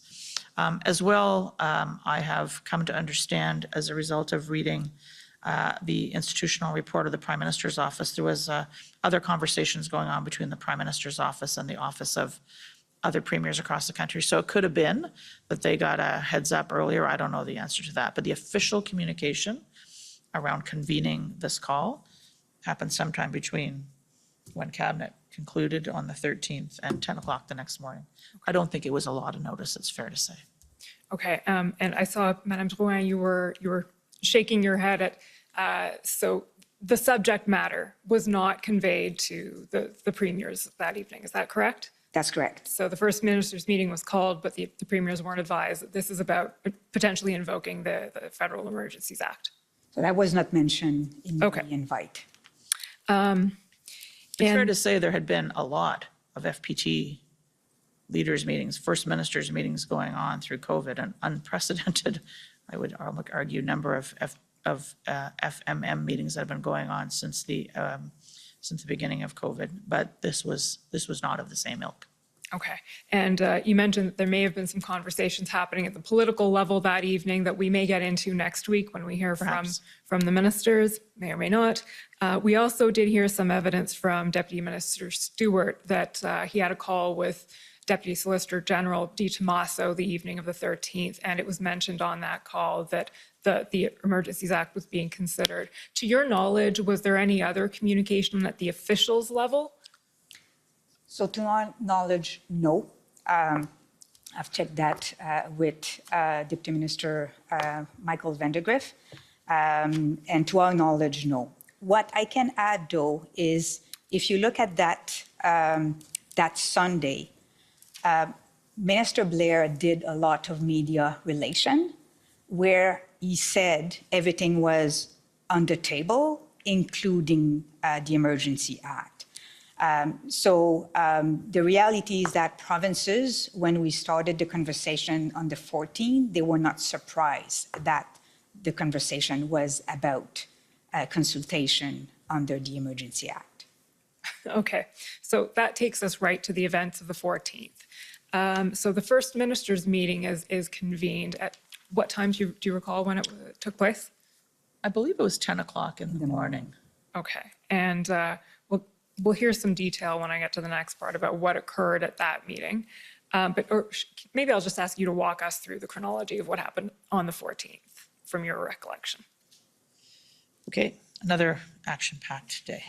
As well, I have come to understand as a result of reading the institutional report of the Prime Minister's office, there was other conversations going on between the Prime Minister's office and the office of other premiers across the country. So it could have been that they got a heads up earlier. I don't know the answer to that. But the official communication around convening this call happened sometime between when Cabinet concluded on the 13th and 10 o'clock the next morning. I don't think it was a lot of notice, it's fair to say. Okay, and I saw, Madame Drouin, you were shaking your head at, so the subject matter was not conveyed to the premiers that evening, is that correct? That's correct. So the First Minister's meeting was called, but the premiers weren't advised that this is about potentially invoking the Federal Emergencies Act. So that was not mentioned in the invite. It's fair to say there had been a lot of FPT leaders meetings, First Minister's meetings going on through COVID, an unprecedented, I would argue, number of FMM meetings that have been going on since the beginning of COVID, but this was not of the same ilk. Okay, and you mentioned that there may have been some conversations happening at the political level that evening that we may get into next week when we hear from the ministers, may or may not. We also did hear some evidence from Deputy Minister Stewart that he had a call with Deputy Solicitor General Di Tommaso the evening of the 13th, and it was mentioned on that call that the Emergencies Act was being considered. To your knowledge, was there any other communication at the officials level? So to our knowledge, no. I've checked that with Deputy Minister Michael Vandergrift, and to our knowledge, no. What I can add, though, is if you look at that Sunday, Minister Blair did a lot of media relation where he said everything was on the table, including the Emergency Act. The reality is that provinces, when we started the conversation on the 14th, they were not surprised that the conversation was about consultation under the Emergency Act. Okay, so that takes us right to the events of the 14th. So the First Minister's meeting is convened at what time do you recall when it took place? I believe it was 10 o'clock in the morning. Okay, and we'll hear some detail when I get to the next part about what occurred at that meeting. Maybe I'll just ask you to walk us through the chronology of what happened on the 14th from your recollection. Okay, another action-packed day.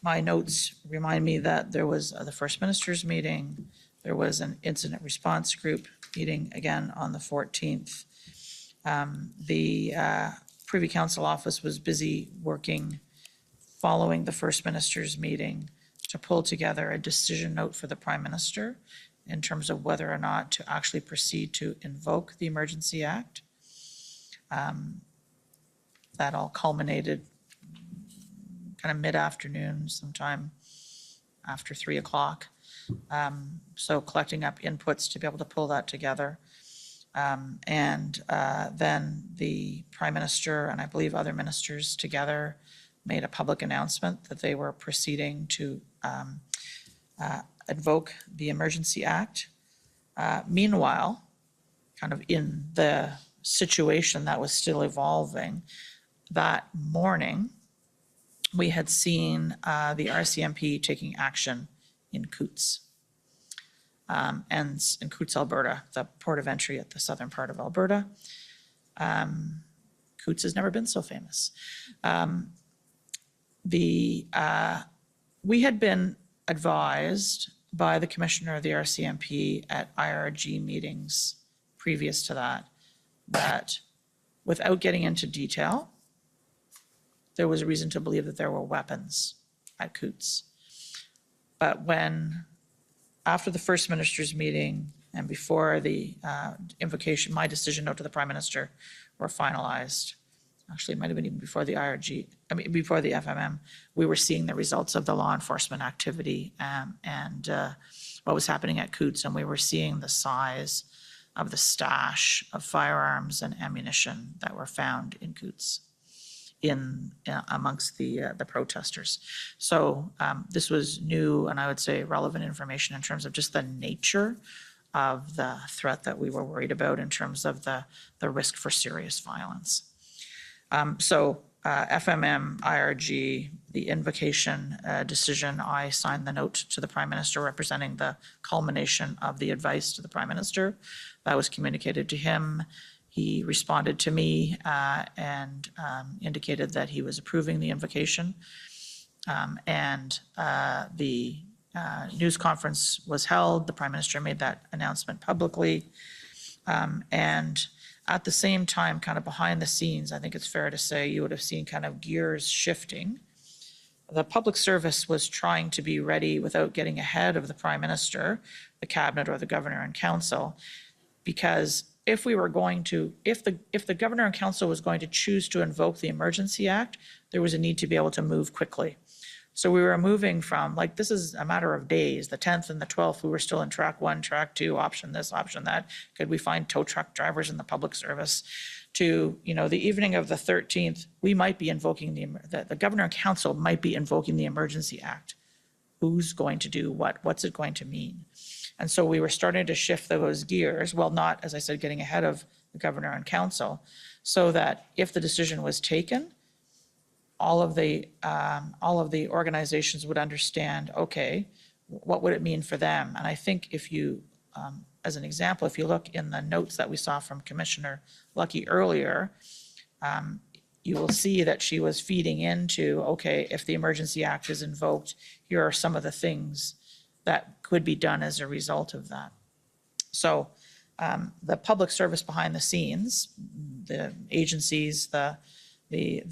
My notes remind me that there was the First Minister's meeting, there was an incident response group meeting again on the 14th. The Privy Council office was busy working following the First Minister's meeting to pull together a decision note for the Prime Minister in terms of whether or not to actually proceed to invoke the Emergency Act. That all culminated kind of mid-afternoon, sometime after 3 o'clock. So collecting up inputs to be able to pull that together. Then the Prime Minister and I believe other ministers together made a public announcement that they were proceeding to invoke the Emergency Act. Meanwhile, kind of in the situation that was still evolving, that morning, we had seen the RCMP taking action in Coutts. And in Coutts, Alberta, the port of entry at the southern part of Alberta. Coutts has never been so famous. We had been advised by the commissioner of the RCMP at IRG meetings previous to that, that without getting into detail, there was a reason to believe that there were weapons at Coutts. But when, after the first minister's meeting and before the invocation, my decision note to the prime minister were finalized, actually it might have been even before the IRG, before the FMM, we were seeing the results of the law enforcement activity and what was happening at Coutts, and we were seeing the size of the stash of firearms and ammunition that were found in Coutts amongst the protesters. So this was new and I would say relevant information in terms of just the nature of the threat that we were worried about in terms of the risk for serious violence. FMM, IRG, the invocation decision, I signed the note to the Prime Minister representing the culmination of the advice to the Prime Minister. That was communicated to him. He responded to me and indicated that he was approving the invocation. The news conference was held. The Prime Minister made that announcement publicly. And at the same time, kind of behind the scenes, I think it's fair to say you would have seen kind of gears shifting. The public service was trying to be ready without getting ahead of the Prime Minister, the Cabinet, or the Governor and Council, because if we were going to, if the Governor and Council was going to choose to invoke the Emergency Act, there was a need to be able to move quickly. So we were moving from, like, this is a matter of days, the 10th and the 12th, we were still in track 1, track 2, option this, option that. Could we find tow truck drivers in the public service? To, the evening of the 13th, we might be invoking the Governor and Council might be invoking the Emergency Act. Who's going to do what? What's it going to mean? And so we were starting to shift those gears, well, not, as I said, getting ahead of the Governor and Council, so that if the decision was taken, all of the organizations would understand, okay, what would it mean for them? And I think if you, as an example, if you look in the notes that we saw from Commissioner Lucky earlier, you will see that she was feeding into, okay, if the Emergency Act is invoked, here are some of the things that could be done as a result of that. So the public service behind the scenes, the agencies, the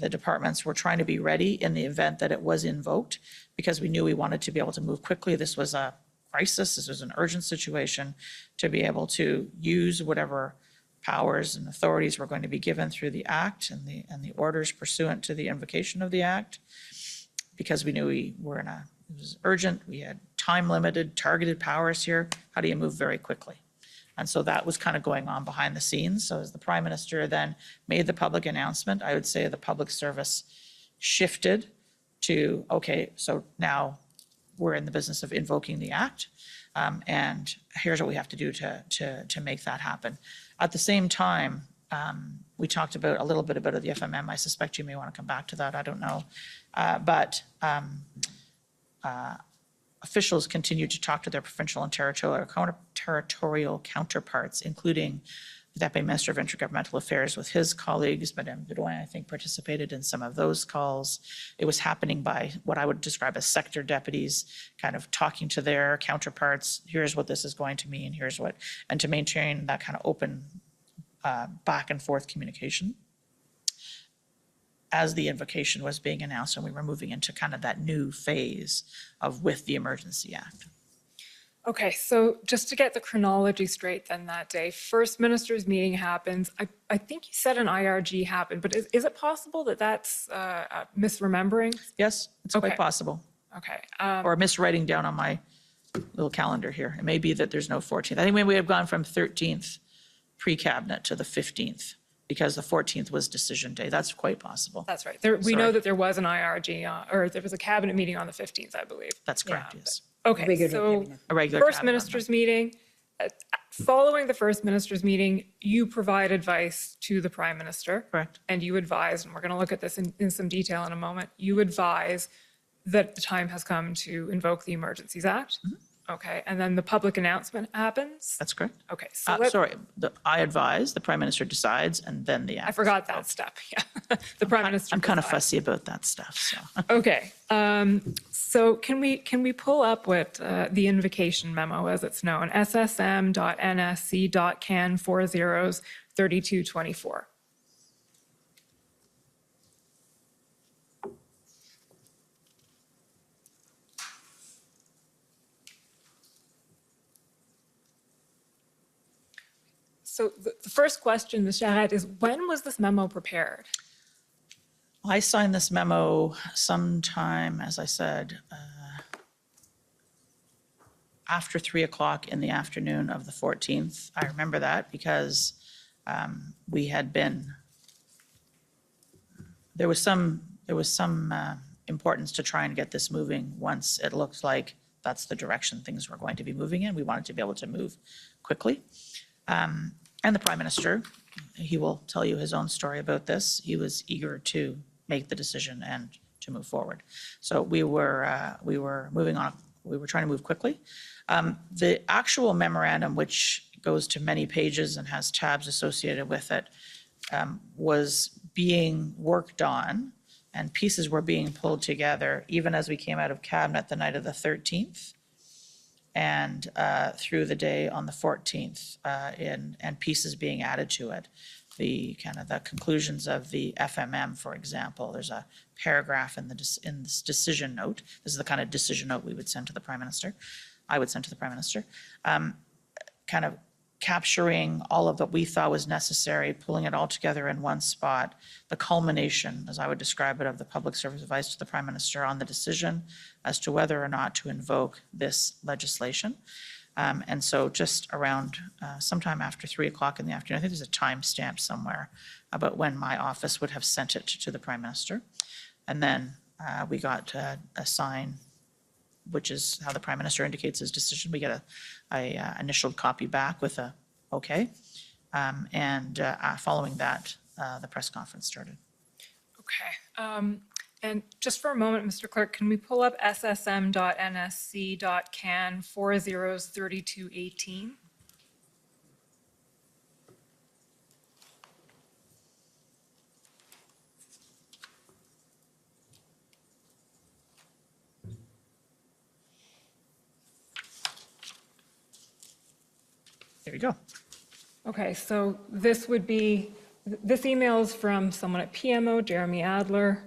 departments were trying to be ready in the event that it was invoked, because we knew we wanted to be able to move quickly. This was a crisis. This was an urgent situation, to be able to use whatever powers and authorities were going to be given through the Act and the orders pursuant to the invocation of the Act, because we knew it was urgent. We had time-limited, targeted powers here. How do you move very quickly? And so that was kind of going on behind the scenes. So as the Prime Minister then made the public announcement, I would say the public service shifted to, okay, so now we're in the business of invoking the Act, and here's what we have to do to make that happen. At the same time, we talked about a little bit about the FMM. I suspect you may want to come back to that. I don't know. Officials continued to talk to their provincial and territorial counterparts, including the Deputy Minister of Intergovernmental Affairs with his colleagues. Madame Bedoin, I think, participated in some of those calls. It was happening by what I would describe as sector deputies, kind of talking to their counterparts. Here's what this is going to mean. Here's what, and to maintain that kind of open back and forth communication. As the invocation was being announced and we were moving into kind of that new phase of with the Emergency Act. Okay, so just to get the chronology straight then that day, first minister's meeting happens. I think you said an IRG happened, but is it possible that that's misremembering? Yes, it's quite possible. Okay. Or miswriting down on my little calendar here. It may be that there's no 14th. I think we have gone from 13th pre-cabinet to the 15th. Because the 14th was decision day. That's quite possible. That's right. We know that there was an IRG, or there was a cabinet meeting on the 15th, I believe. That's correct, yes. Okay, so A regular first cabinet minister's meeting, following the first minister's meeting, you provide advice to the prime minister. Correct. And you advise, and we're going to look at this in some detail in a moment, you advise that the time has come to invoke the Emergencies Act. Okay, and then the public announcement happens? That's correct. Okay, so Sorry, I advise, the prime minister decides, and then the act. I forgot that step, yeah. The prime minister I'm kind of decides. fussy about that stuff, so. Okay, so can we pull up what the invocation memo, as it's known, ssm.nsc.can 403224. So the first question, Ms. Charette, is when was this memo prepared? I signed this memo sometime, as I said, after 3 o'clock in the afternoon of the 14th. I remember that because we had been, there was some importance to try and get this moving once it looks like that's the direction things were going to be moving in. We wanted to be able to move quickly. And the prime minister, he will tell you his own story about this. He was eager to make the decision and to move forward. So we were moving on. We were trying to move quickly. The actual memorandum, which goes to many pages and has tabs associated with it, was being worked on and pieces were being pulled together even as we came out of cabinet the night of the 13th and through the day on the 14th, and pieces being added to it. The conclusions of the FMM, for example, there's a paragraph in this decision note. This is the kind of decision note we would send to the prime minister. I would send to the prime minister, kind of capturing all of what we thought was necessary, pulling it all together in one spot, the culmination, as I would describe it, of the public service advice to the prime minister on the decision as to whether or not to invoke this legislation. And so just around sometime after 3 o'clock in the afternoon, I think there's a timestamp somewhere about when my office would have sent it to the prime minister. And then we got a sign, which is how the prime minister indicates his decision. We get a initialed copy back with a okay. And following that, the press conference started. Okay. And just for a moment, Mr. Clerk, can we pull up ssm.nsc.can 403218? There you go. Okay, so this email is from someone at PMO, Jeremy Adler,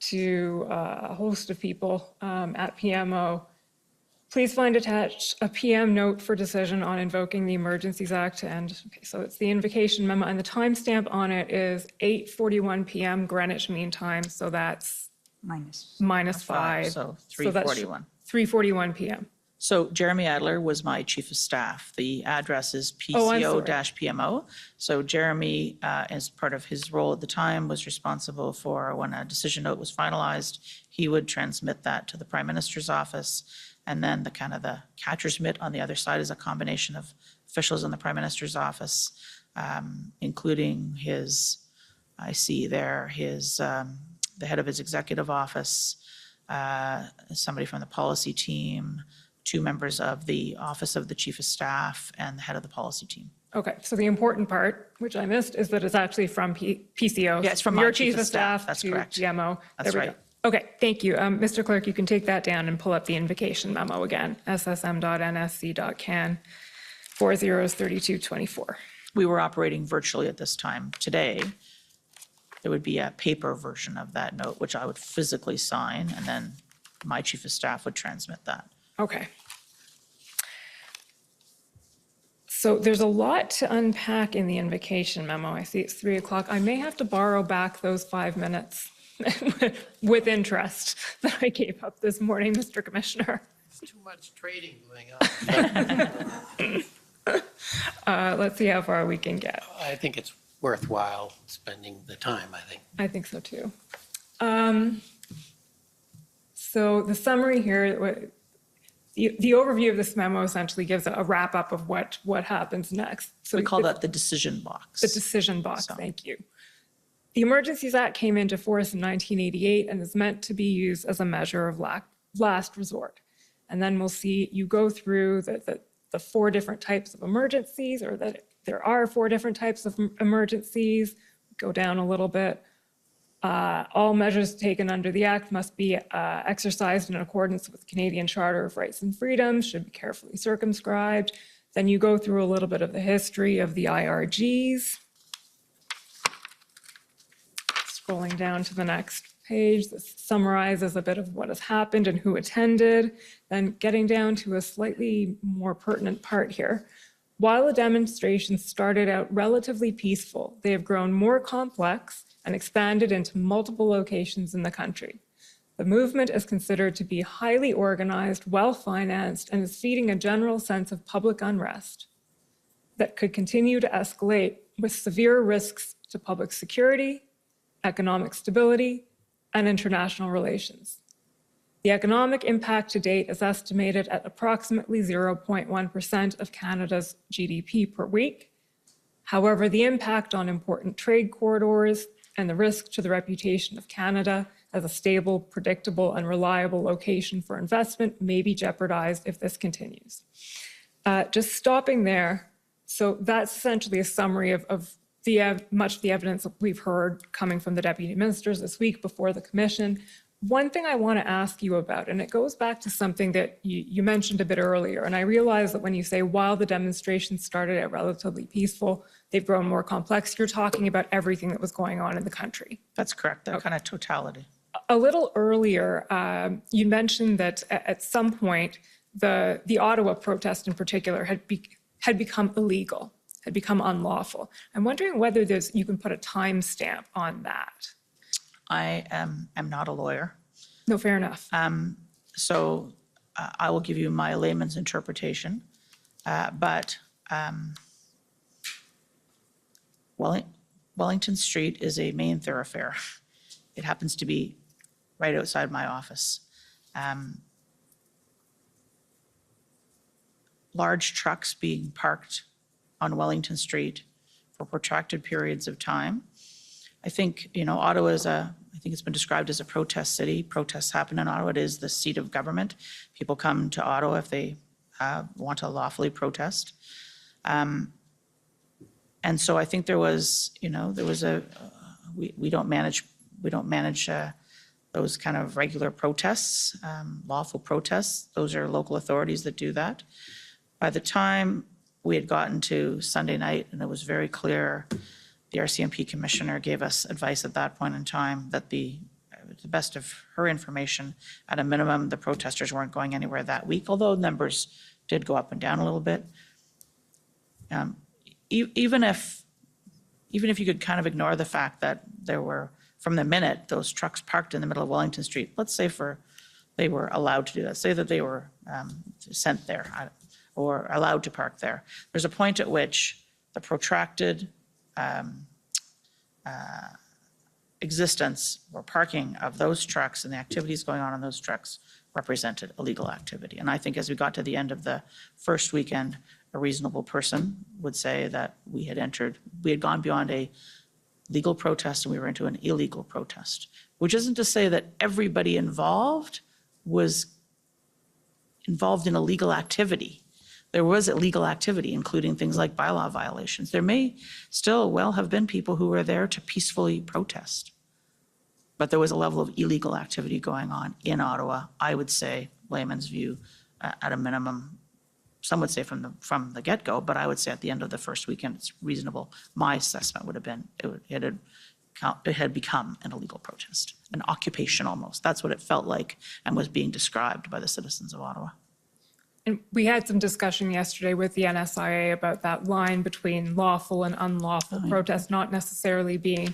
to a host of people at PMO. Please find attached a PM note for decision on invoking the Emergencies Act. And okay, so it's the invocation memo, and the timestamp on it is 8:41 p.m. Greenwich Mean Time. So that's minus 5. So 3:41. 3:41 p.m. So Jeremy Adler was my chief of staff. The address is Oh, I'm sorry. PCO-PMO. So Jeremy, as part of his role at the time, was responsible for when a decision note was finalized, he would transmit that to the prime minister's office. And then the catcher's mitt on the other side is a combination of officials in the prime minister's office, including I see there, the head of his executive office, somebody from the policy team, 2 members of the Office of the Chief of Staff, and the head of the policy team. Okay, so the important part, which I missed, is that it's actually from PCO. Yeah, it's from your my chief of staff That's to correct. GMO. That's There we right. go. Okay, thank you. Mr. Clerk, you can take that down and pull up the invocation memo again, ssm.nsc.can 403224. We were operating virtually at this time. Today, there would be a paper version of that note, which I would physically sign, and then my chief of staff would transmit that. Okay. So there's a lot to unpack in the invocation memo. I see it's 3 o'clock. I may have to borrow back those 5 minutes with interest that I gave up this morning, Mr. Commissioner. Too much trading going on. Let's see how far we can get. I think it's worthwhile spending the time, I think. I think so too. The summary here, the the overview of this memo essentially gives a wrap-up of what happens next. So We call that the decision box. the decision box, thank you. The Emergencies Act came into force in 1988 and is meant to be used as a measure of last resort. And then we'll see you go through the 4 different types of emergencies, or that there are 4 different types of emergencies. Go down a little bit. All measures taken under the Act must be exercised in accordance with the Canadian Charter of Rights and Freedoms, should be carefully circumscribed. Then you go through a little bit of the history of the IRGs. Scrolling down to the next page, this summarizes a bit of what has happened and who attended. Then getting down to a slightly more pertinent part here. While the demonstrations started out relatively peaceful, they have grown more complex and expanded into multiple locations in the country. The movement is considered to be highly organized, well-financed, and is feeding a general sense of public unrest that could continue to escalate with severe risks to public security, economic stability, and international relations. The economic impact to date is estimated at approximately 0.1% of Canada's GDP per week. However, the impact on important trade corridors and the risk to the reputation of Canada as a stable, predictable, and reliable location for investment may be jeopardized if this continues. Just stopping there, so that's essentially a summary of much of the evidence that we've heard coming from the deputy ministers this week before the commission. One thing I want to ask you about, and it goes back to something that you mentioned a bit earlier, and I realize that when you say while the demonstrations started out relatively peaceful, they've grown more complex, you're talking about everything that was going on in the country. That's correct, that kind of totality. A little earlier, you mentioned that at some point, the Ottawa protest in particular had become illegal, had become unlawful. I'm wondering whether you can put a timestamp on that. I am not a lawyer. No, fair enough. So I will give you my layman's interpretation. But Wellington Street is a main thoroughfare. It happens to be right outside my office. Large trucks being parked on Wellington Street for protracted periods of time. I think, Ottawa is I think it's been described as a protest city. Protests happen in Ottawa. It is the seat of government. People come to Ottawa if they want to lawfully protest. And so I think there was we don't manage those kind of regular protests, lawful protests. Those are local authorities that do that. By the time we had gotten to Sunday night, and it was very clear, the RCMP commissioner gave us advice at that point in time that the best of her information, at a minimum, the protesters weren't going anywhere that week, although numbers did go up and down a little bit. Even if you could kind of ignore the fact that there were, from the minute those trucks parked in the middle of Wellington Street, let's say they were allowed to do that, say that they were sent there or allowed to park there. There's a point at which the protracted existence or parking of those trucks and the activities going on those trucks represented illegal activity. And I think as we got to the end of the first weekend, a reasonable person would say that we had gone beyond a legal protest and we were into an illegal protest, which isn't to say that everybody involved was involved in illegal activity. There was illegal activity, including things like bylaw violations. There may still well have been people who were there to peacefully protest. But there was a level of illegal activity going on in Ottawa, I would say, layman's view, at a minimum. Some would say from the get-go, but I would say at the end of the first weekend, it's reasonable. My assessment would have been it had become an illegal protest, an occupation almost. That's what it felt like and was being described by the citizens of Ottawa. And we had some discussion yesterday with the NSIA about that line between lawful and unlawful protest not necessarily being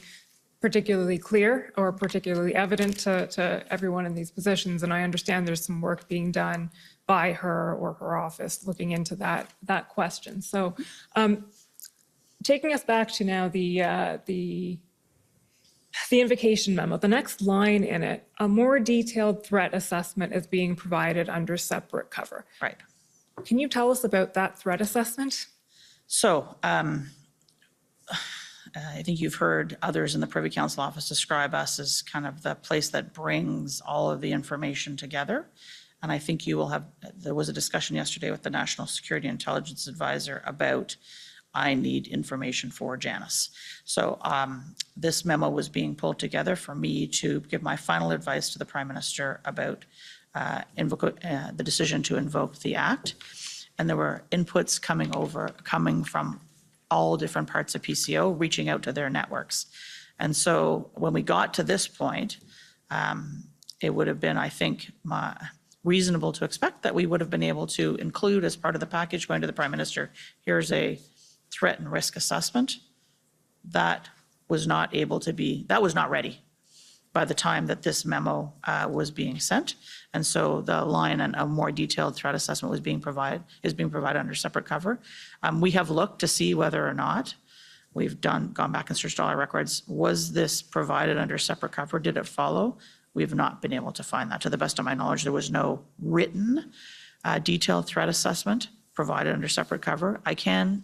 particularly clear or particularly evident to everyone in these positions. And I understand there's some work being done by her or her office looking into that question. So taking us back to now the the invocation memo, the next line in it, a more detailed threat assessment is being provided under separate cover. Right. Can you tell us about that threat assessment? So I think you've heard others in the Privy Council office describe us as kind of the place that brings all of the information together. And I think you will have, there was a discussion yesterday with the National Security Intelligence Advisor about I need information for Janice. So this memo was being pulled together for me to give my final advice to the Prime Minister about the decision to invoke the Act. And there were inputs coming from all different parts of PCO, reaching out to their networks. And so when we got to this point, it would have been, I think, reasonable to expect that we would have been able to include as part of the package going to the Prime Minister, here's a threat and risk assessment. That was not ready by the time that this memo was being sent. And so the line and a more detailed threat assessment is being provided under separate cover. We have looked to see whether or not we've gone back and searched all our records. Was this provided under separate cover? Did it follow? We have not been able to find that. To the best of my knowledge, there was no written detailed threat assessment provided under separate cover. I can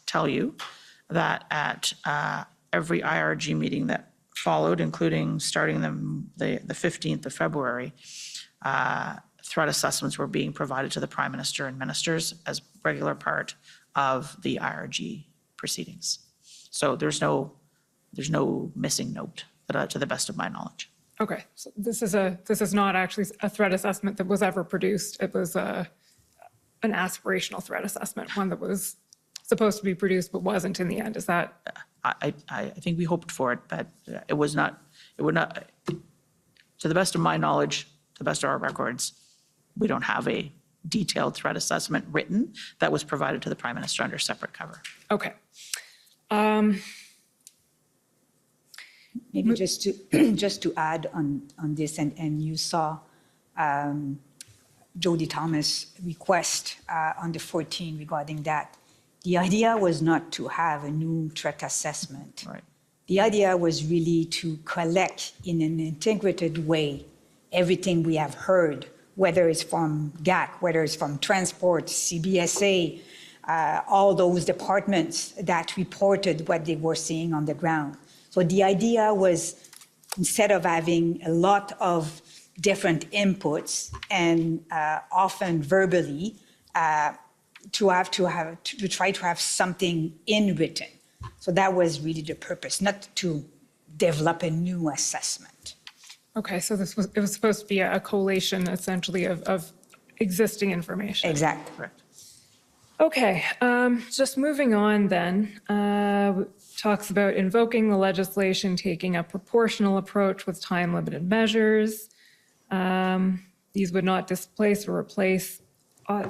tell you that at every IRG meeting that followed, including starting the 15th of February, threat assessments were being provided to the Prime Minister and ministers as regular part of the IRG proceedings. So there's no missing note to the best of my knowledge. Okay, so this is not actually a threat assessment that was ever produced. It was an aspirational threat assessment, one that was supposed to be produced but wasn't in the end. Is that? I think we hoped for it, but it would not, to the best of my knowledge, to the best of our records, we don't have a detailed threat assessment written that was provided to the Prime Minister under separate cover. Okay. Maybe just to add on this, and you saw Jody Thomas' request on the 14 regarding that. The idea was not to have a new threat assessment. Right. The idea was really to collect in an integrated way everything we have heard, whether it's from GAC, whether it's from Transport, CBSA, all those departments that reported what they were seeing on the ground. So the idea was, instead of having a lot of different inputs and often verbally, to try to have something in written. So that was really the purpose, not to develop a new assessment. Okay, so it was supposed to be a collation essentially of existing information. Exactly. Correct. Okay, just moving on then, talks about invoking the legislation, taking a proportional approach with time-limited measures. These would not displace or replace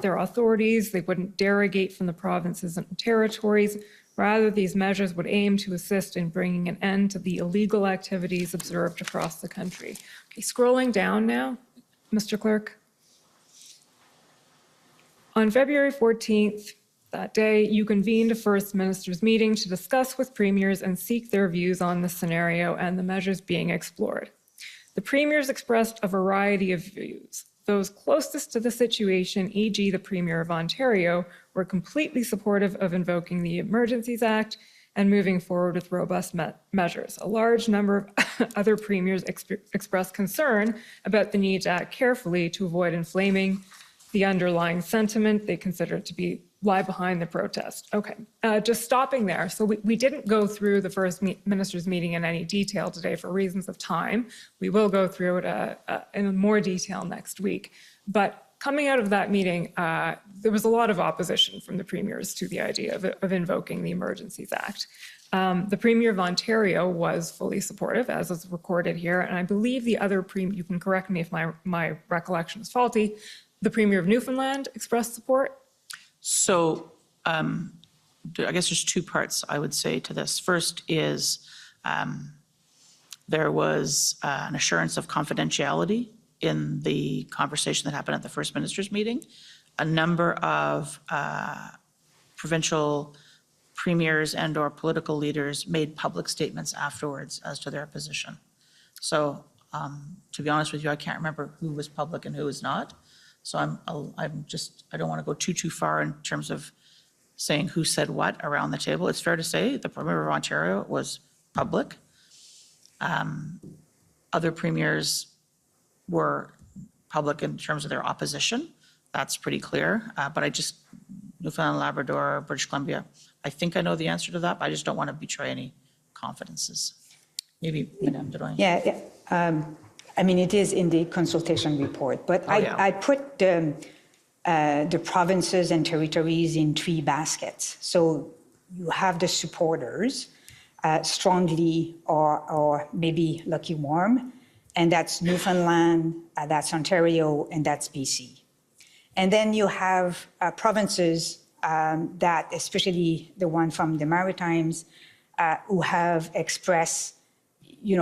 their authorities. They wouldn't derogate from the provinces and territories. Rather, these measures would aim to assist in bringing an end to the illegal activities observed across the country. Okay, scrolling down now, Mr. Clerk. On February 14th, that day, you convened a First Minister's meeting to discuss with premiers and seek their views on the scenario and the measures being explored. The premiers expressed a variety of views. Those closest to the situation, e.g. the Premier of Ontario, were completely supportive of invoking the Emergencies Act and moving forward with robust measures. A large number of other premiers expressed concern about the need to act carefully to avoid inflaming the underlying sentiment they consider to lie behind the protest. Okay, just stopping there. So we didn't go through the First Minister's meeting in any detail today for reasons of time. We will go through it in more detail next week. But coming out of that meeting, there was a lot of opposition from the premiers to the idea of invoking the Emergencies Act. The Premier of Ontario was fully supportive, as is recorded here, and I believe the other premier, you can correct me if my recollection is faulty, the Premier of Newfoundland expressed support. So I guess there's two parts I would say to this. First is there was an assurance of confidentiality in the conversation that happened at the First Minister's meeting. A number of provincial premiers and/or political leaders made public statements afterwards as to their position. So to be honest with you, I can't remember who was public and who was not. So I don't want to go too far in terms of saying who said what around the table. It's fair to say the Premier of Ontario was public. Other premiers were public in terms of their opposition. That's pretty clear. But Newfoundland, Labrador, British Columbia, I think I know the answer to that, but I just don't want to betray any confidences. Maybe, Madame Drouin. Yeah, I mean, it is in the consultation report, but I put the provinces and territories in 3 baskets. So you have the supporters, strongly or maybe lukewarm, and that's Newfoundland, that's Ontario, and that's BC. And then you have provinces that, especially the one from the Maritimes, who have expressed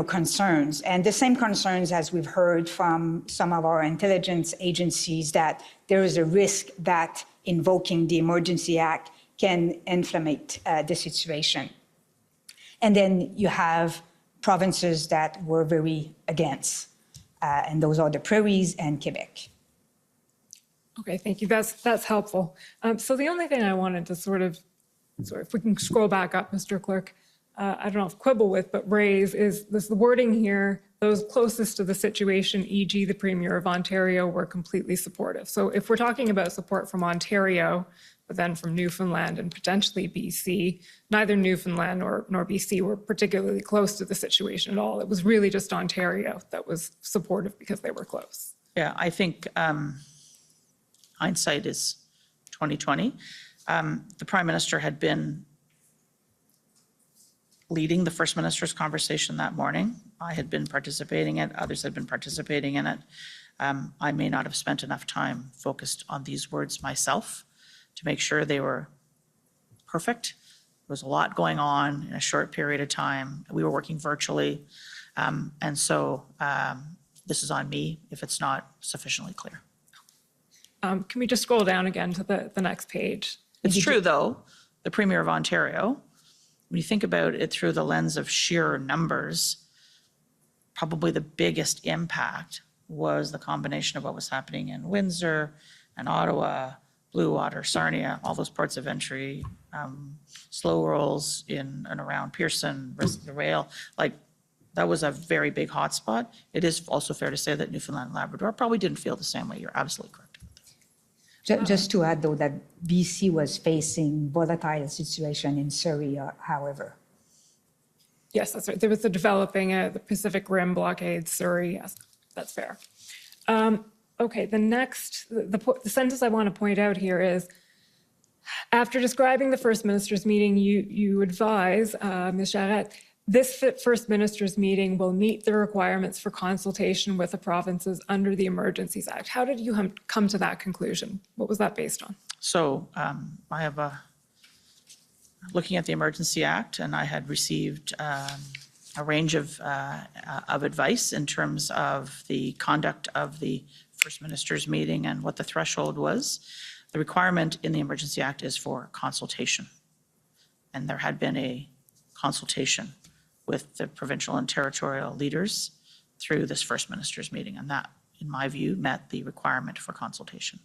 concerns, and the same concerns as we've heard from some of our intelligence agencies, that there is a risk that invoking the Emergency Act can inflammate the situation. And then you have provinces that were very against, and those are the Prairies and Quebec. Okay, thank you. That's helpful. So the only thing I wanted to sort of, if we can scroll back up, Mr. Clerk, I don't know if quibble with, but raise is this, the wording here, those closest to the situation, e.g. the Premier of Ontario, were completely supportive. So if we're talking about support from Ontario, but then from Newfoundland and potentially BC, neither Newfoundland nor BC were particularly close to the situation at all. It was really just Ontario that was supportive because they were close. Yeah, I think hindsight is 2020. The Prime Minister had been leading the First Minister's conversation that morning. I had been participating in it, others had been participating in it. I may not have spent enough time focused on these words myself to make sure they were perfect. There was a lot going on in a short period of time. We were working virtually. And so this is on me if it's not sufficiently clear. Can we just scroll down again to the next page? It's true, though, the Premier of Ontario, when you think about it through the lens of sheer numbers, probably the biggest impact was the combination of what was happening in Windsor and Ottawa, Blue Water, Sarnia, all those ports of entry, slow rolls in and around Pearson, the rail, like that was a very big hotspot. It is also fair to say that Newfoundland and Labrador probably didn't feel the same way. You're absolutely correct. Just to add, though, that BC was facing volatile situation in Surrey, however. Yes, that's right. There was the developing the Pacific Rim blockade, Surrey. Yes, that's fair. Okay, the next, the sentence I want to point out here is, after describing the First Minister's meeting, you advise, Ms. Charette, this First Minister's meeting will meet the requirements for consultation with the provinces under the Emergencies Act. How did you come to that conclusion? What was that based on? So I have looking at the Emergency Act, and I had received a range of advice in terms of the conduct of the First Minister's meeting and what the threshold was. The requirement in the Emergency Act is for consultation. And there had been a consultation with the provincial and territorial leaders through this First Minister's meeting. And that, in my view, met the requirement for consultation.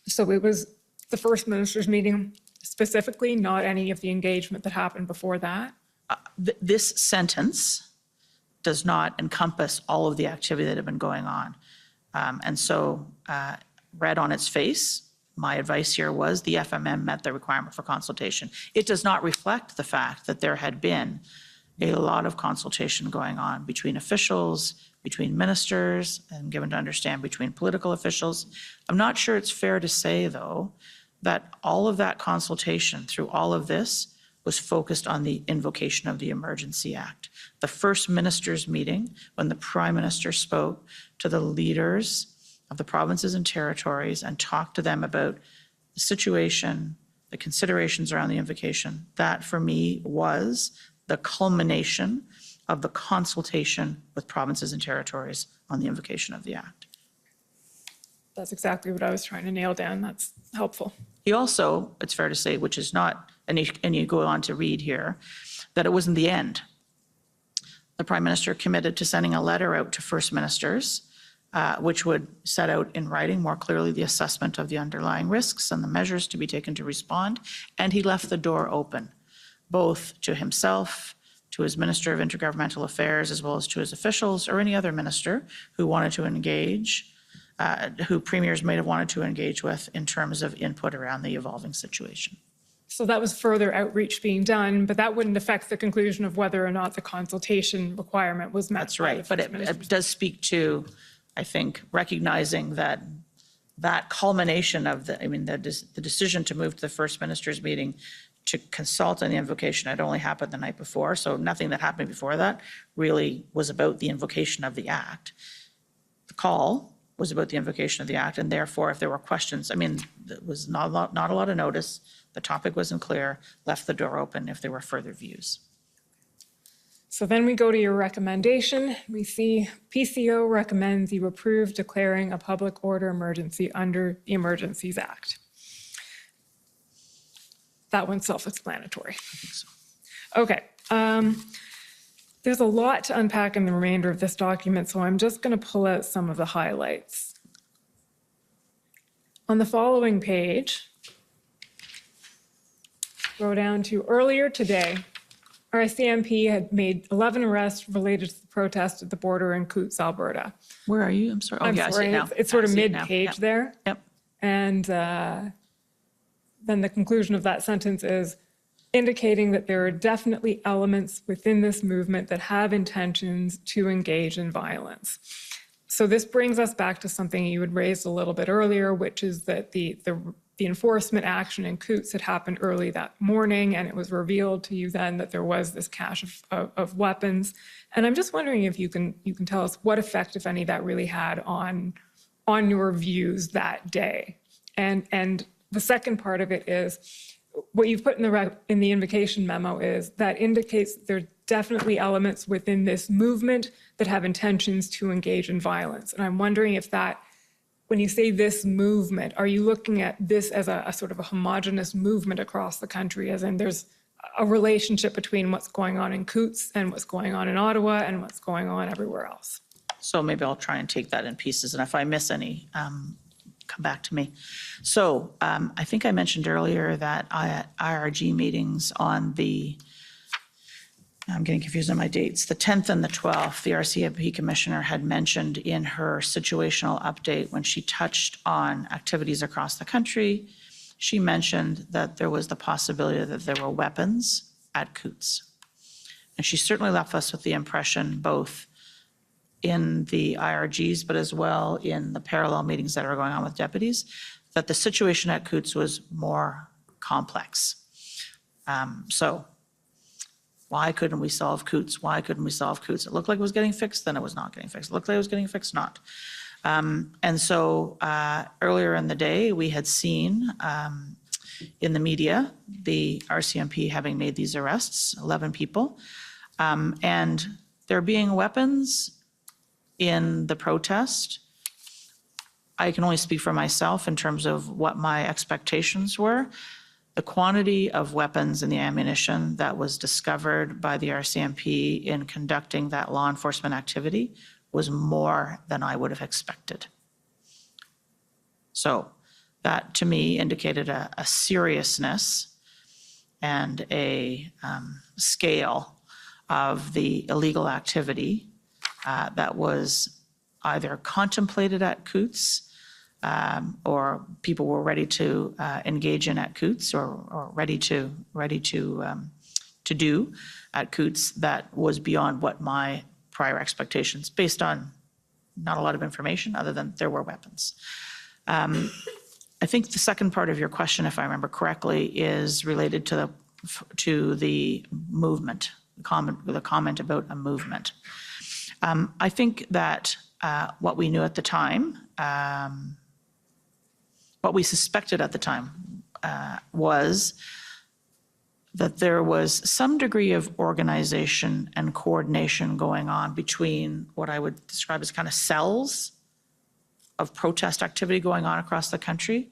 So it was the First Minister's meeting specifically, not any of the engagement that happened before that? This sentence does not encompass all of the activity that had been going on. And so read on its face, my advice here was the FMM met the requirement for consultation. It does not reflect the fact that there had been a lot of consultation going on between officials, between ministers, and given to understand between political officials. I'm not sure it's fair to say, though, that all of that consultation through all of this was focused on the invocation of the Emergency Act. The First Minister's meeting, when the Prime Minister spoke to the leaders of the provinces and territories and talked to them about the situation, the considerations around the invocation, that for me was the culmination of the consultation with provinces and territories on the invocation of the Act. That's exactly what I was trying to nail down. That's helpful. He also, it's fair to say, which is not, and you go on to read here, that it wasn't the end. The Prime Minister committed to sending a letter out to First Ministers, which would set out in writing more clearly the assessment of the underlying risks and the measures to be taken to respond. And he left the door open, both to himself, to his Minister of Intergovernmental Affairs, as well as to his officials or any other minister who wanted to engage, who premiers may have wanted to engage with in terms of input around the evolving situation. So that was further outreach being done, but that wouldn't affect the conclusion of whether or not the consultation requirement was met. That's right, but it does speak to, I think, recognizing that that culmination of the decision to move to the First Minister's meeting to consult on the invocation had only happened the night before, so nothing that happened before that really was about the invocation of the act. The call was about the invocation of the act, and therefore, if there were questions, there was not a lot of notice, the topic wasn't clear, left the door open if there were further views. So then we go to your recommendation. We see PCO recommends you approve declaring a public order emergency under the Emergencies Act. That one's self-explanatory. Okay. There's a lot to unpack in the remainder of this document, so I'm just going to pull out some of the highlights. On the following page, go down to earlier today, our CMP had made 11 arrests related to the protest at the border in Coutts, Alberta. Where are you? I'm sorry. Oh, yeah, I see it now. It's sort of I see it now. mid-page Yep. there. Yep. And then the conclusion of that sentence is indicating that there are definitely elements within this movement that have intentions to engage in violence. So this brings us back to something you had raised a little bit earlier, which is that the enforcement action in Coutts had happened early that morning, and it was revealed to you then that there was this cache of weapons. And I'm just wondering if you can tell us what effect, if any, that really had on your views that day. And the second part of it is what you've put in the invocation memo is that indicates there are definitely elements within this movement that have intentions to engage in violence. And I'm wondering if that, when you say this movement, are you looking at this as a sort of a homogenous movement across the country, as in there's a relationship between what's going on in Coutts and what's going on in Ottawa and what's going on everywhere else? So maybe I'll try and take that in pieces, and if I miss any, come back to me. So I think I mentioned earlier that IRG meetings on the, I'm getting confused on my dates, the 10th and the 12th, the RCMP commissioner had mentioned in her situational update when she touched on activities across the country, she mentioned that there was the possibility that there were weapons at Coutts. And she certainly left us with the impression, both in the IRGs, but as well in the parallel meetings that are going on with deputies, that the situation at Coutts was more complex. So why couldn't we solve Coutts? Why couldn't we solve Coutts? It looked like it was getting fixed, then it was not getting fixed. It looked like it was getting fixed, not. And so earlier in the day, we had seen in the media, the RCMP having made these arrests, 11 people, and there being weapons in the protest. I can only speak for myself in terms of what my expectations were. The quantity of weapons and the ammunition that was discovered by the RCMP in conducting that law enforcement activity was more than I would have expected. So that, to me, indicated a seriousness and a scale of the illegal activity that was either contemplated at Coutts or people were ready to engage in at Coutts or ready to do at Coutts that was beyond what my prior expectations, based on not a lot of information other than there were weapons. I think the second part of your question, if I remember correctly, is related to the movement, the comment about a movement. I think that what we knew at the time, what we suspected at the time was that there was some degree of organization and coordination going on between what I would describe as kind of cells of protest activity going on across the country,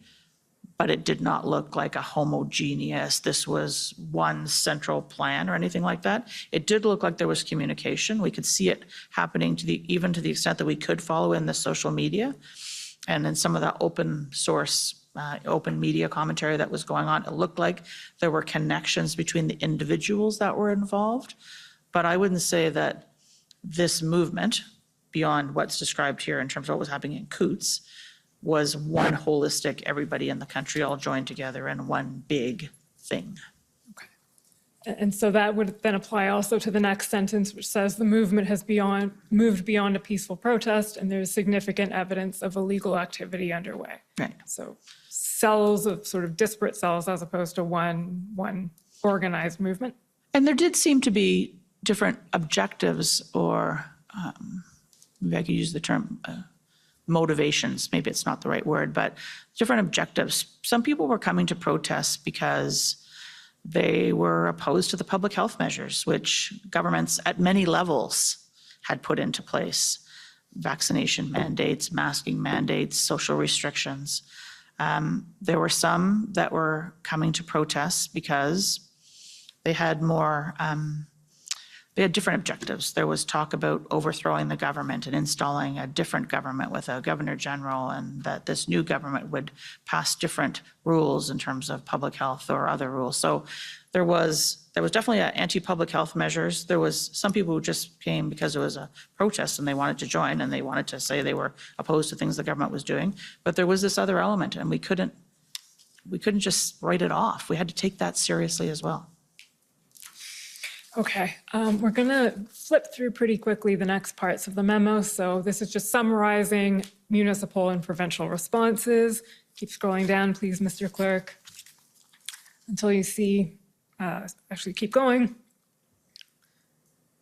but it did not look like a homogeneous, this was one central plan or anything like that. It did look like there was communication. We could see it happening even to the extent that we could follow in the social media. And in some of the open source, open media commentary that was going on, it looked like there were connections between the individuals that were involved. But I wouldn't say that this movement, beyond what's described here in terms of what was happening in Coots, was one holistic, everybody in the country all joined together in one big thing. And so that would then apply also to the next sentence, which says the movement has moved beyond a peaceful protest, and there's significant evidence of illegal activity underway. Right. So cells of sort of disparate cells as opposed to one organized movement. And there did seem to be different objectives, or maybe I could use the term motivations, maybe it's not the right word, but different objectives. Some people were coming to protest because they were opposed to the public health measures, which governments at many levels had put into place. Vaccination mandates, masking mandates, social restrictions. There were some that were coming to protest because they had they had different objectives. There was talk about overthrowing the government and installing a different government with a governor general, and that this new government would pass different rules in terms of public health or other rules. So there was definitely anti-public health measures. There was some people who just came because it was a protest and they wanted to join and they wanted to say they were opposed to things the government was doing. But there was this other element, and we couldn't just write it off. We had to take that seriously as well. Okay, we're going to flip through pretty quickly the next parts of the memo. So this is just summarizing municipal and provincial responses. Keep scrolling down, please, Mr. Clerk, until you see, actually keep going.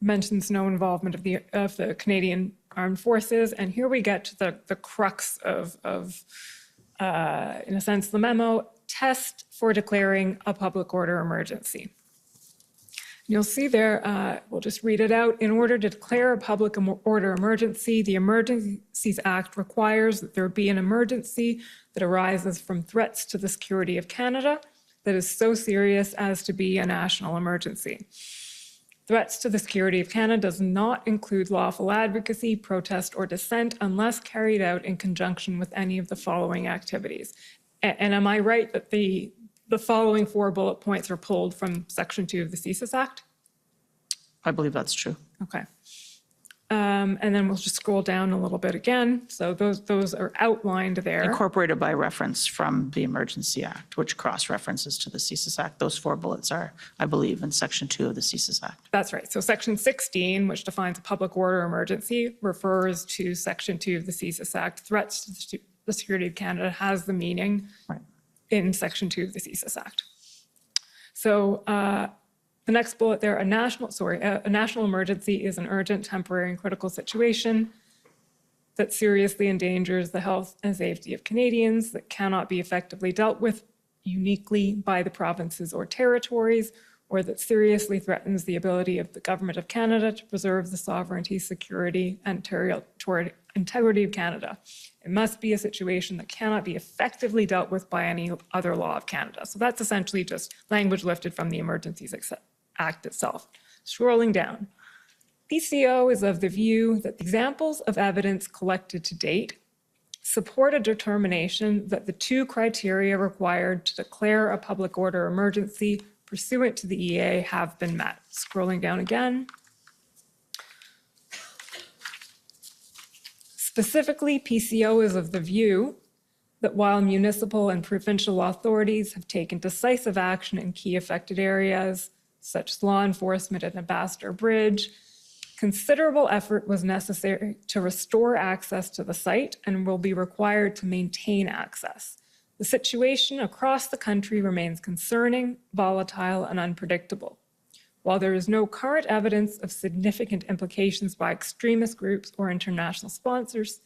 Mentions no involvement of the Canadian Armed Forces. And here we get to the crux of in a sense, the memo, test for declaring a public order emergency. You'll see there, we'll just read it out. In order to declare a public order emergency, the Emergencies Act requires that there be an emergency that arises from threats to the security of Canada that is so serious as to be a national emergency. Threats to the security of Canada does not include lawful advocacy, protest, or dissent unless carried out in conjunction with any of the following activities. And am I right that the following 4 bullet points are pulled from Section 2 of the CSIS Act? I believe that's true. Okay. And then we'll just scroll down a little bit again. So those are outlined there. Incorporated by reference from the Emergency Act, which cross-references to the CSIS Act. Those 4 bullets are, I believe, in Section 2 of the CSIS Act. That's right. So Section 16, which defines a public order emergency, refers to Section 2 of the CSIS Act. Threats to the security of Canada has the meaning in Section 2 of the CSIS Act. So the next bullet there, a national emergency is an urgent, temporary, and critical situation that seriously endangers the health and safety of Canadians, that cannot be effectively dealt with uniquely by the provinces or territories, or that seriously threatens the ability of the Government of Canada to preserve the sovereignty, security, and territorial integrity of Canada. It must be a situation that cannot be effectively dealt with by any other law of Canada. So that's essentially just language lifted from the Emergencies Act itself. Scrolling down, PCO is of the view that the examples of evidence collected to date support a determination that the 2 criteria required to declare a public order emergency pursuant to the EA have been met. Scrolling down again. Specifically, PCO is of the view that while municipal and provincial authorities have taken decisive action in key affected areas, such as law enforcement at Ambassador Bridge, considerable effort was necessary to restore access to the site and will be required to maintain access. The situation across the country remains concerning, volatile, and unpredictable. While there is no current evidence of significant implications by extremist groups or international sponsors,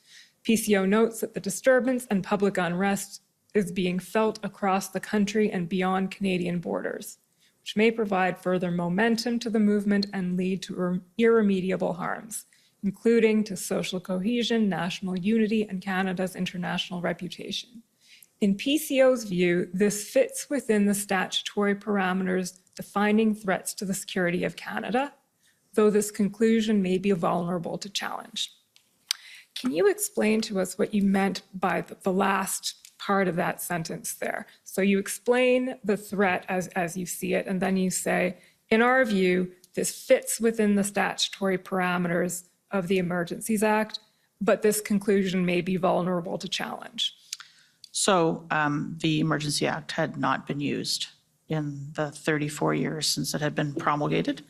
PCO notes that the disturbance and public unrest is being felt across the country and beyond Canadian borders, which may provide further momentum to the movement and lead to irremediable harms. including to social cohesion, national unity, and Canada's international reputation. In PCO's view, this fits within the statutory parameters defining threats to the security of Canada, though this conclusion may be vulnerable to challenge. Can you explain to us what you meant by the last part of that sentence there? So you explain the threat as you see it, and then you say, in our view, this fits within the statutory parameters of the Emergencies Act, but this conclusion may be vulnerable to challenge. So the Emergency Act had not been used in the 34 years since it had been promulgated.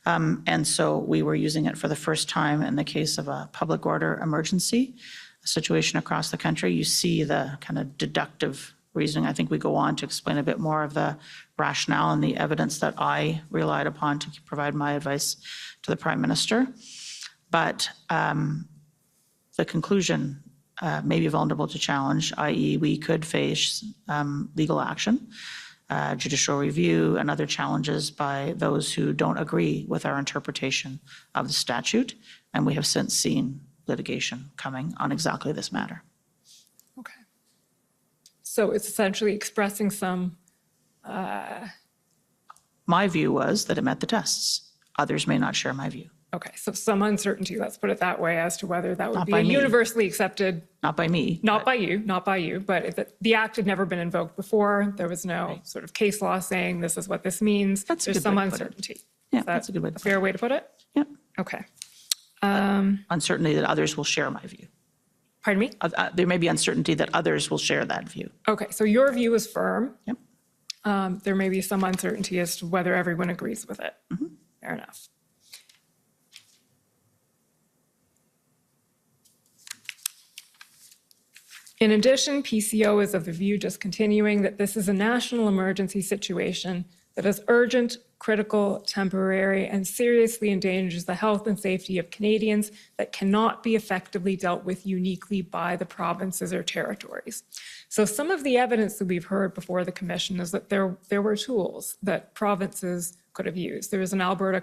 And so we were using it for the first time in the case of a public order emergency, a situation across the country. You see the kind of deductive reasoning. I think we go on to explain a bit more of the rationale and the evidence that I relied upon to provide my advice to the Prime Minister. But the conclusion may be vulnerable to challenge, i.e. we could face legal action, judicial review, and other challenges by those who don't agree with our interpretation of the statute. And we have since seen litigation coming on exactly this matter. Okay. So it's essentially expressing some... My view was that it met the tests. Others may not share my view. Okay, so some uncertainty, let's put it that way, as to whether that would Not be by a me. universally accepted... Not by me. Not by you, but if the act had never been invoked before, there was no sort of case law saying this is what this means. That's a There's good some way to put it. uncertainty. Yeah, Is that that's a good way to a put fair way to put it? Yep. Okay. Uncertainty that others will share my view. Pardon me? There may be uncertainty that others will share that view. Okay, so your view is firm. Yep. There may be some uncertainty as to whether everyone agrees with it. Fair enough. In addition, PCO is of the view, just continuing, that this is a national emergency situation that is urgent, critical, temporary, and seriously endangers the health and safety of Canadians that cannot be effectively dealt with uniquely by the provinces or territories. So some of the evidence that we've heard before the Commission is that there were tools that provinces could have used. There was an Alberta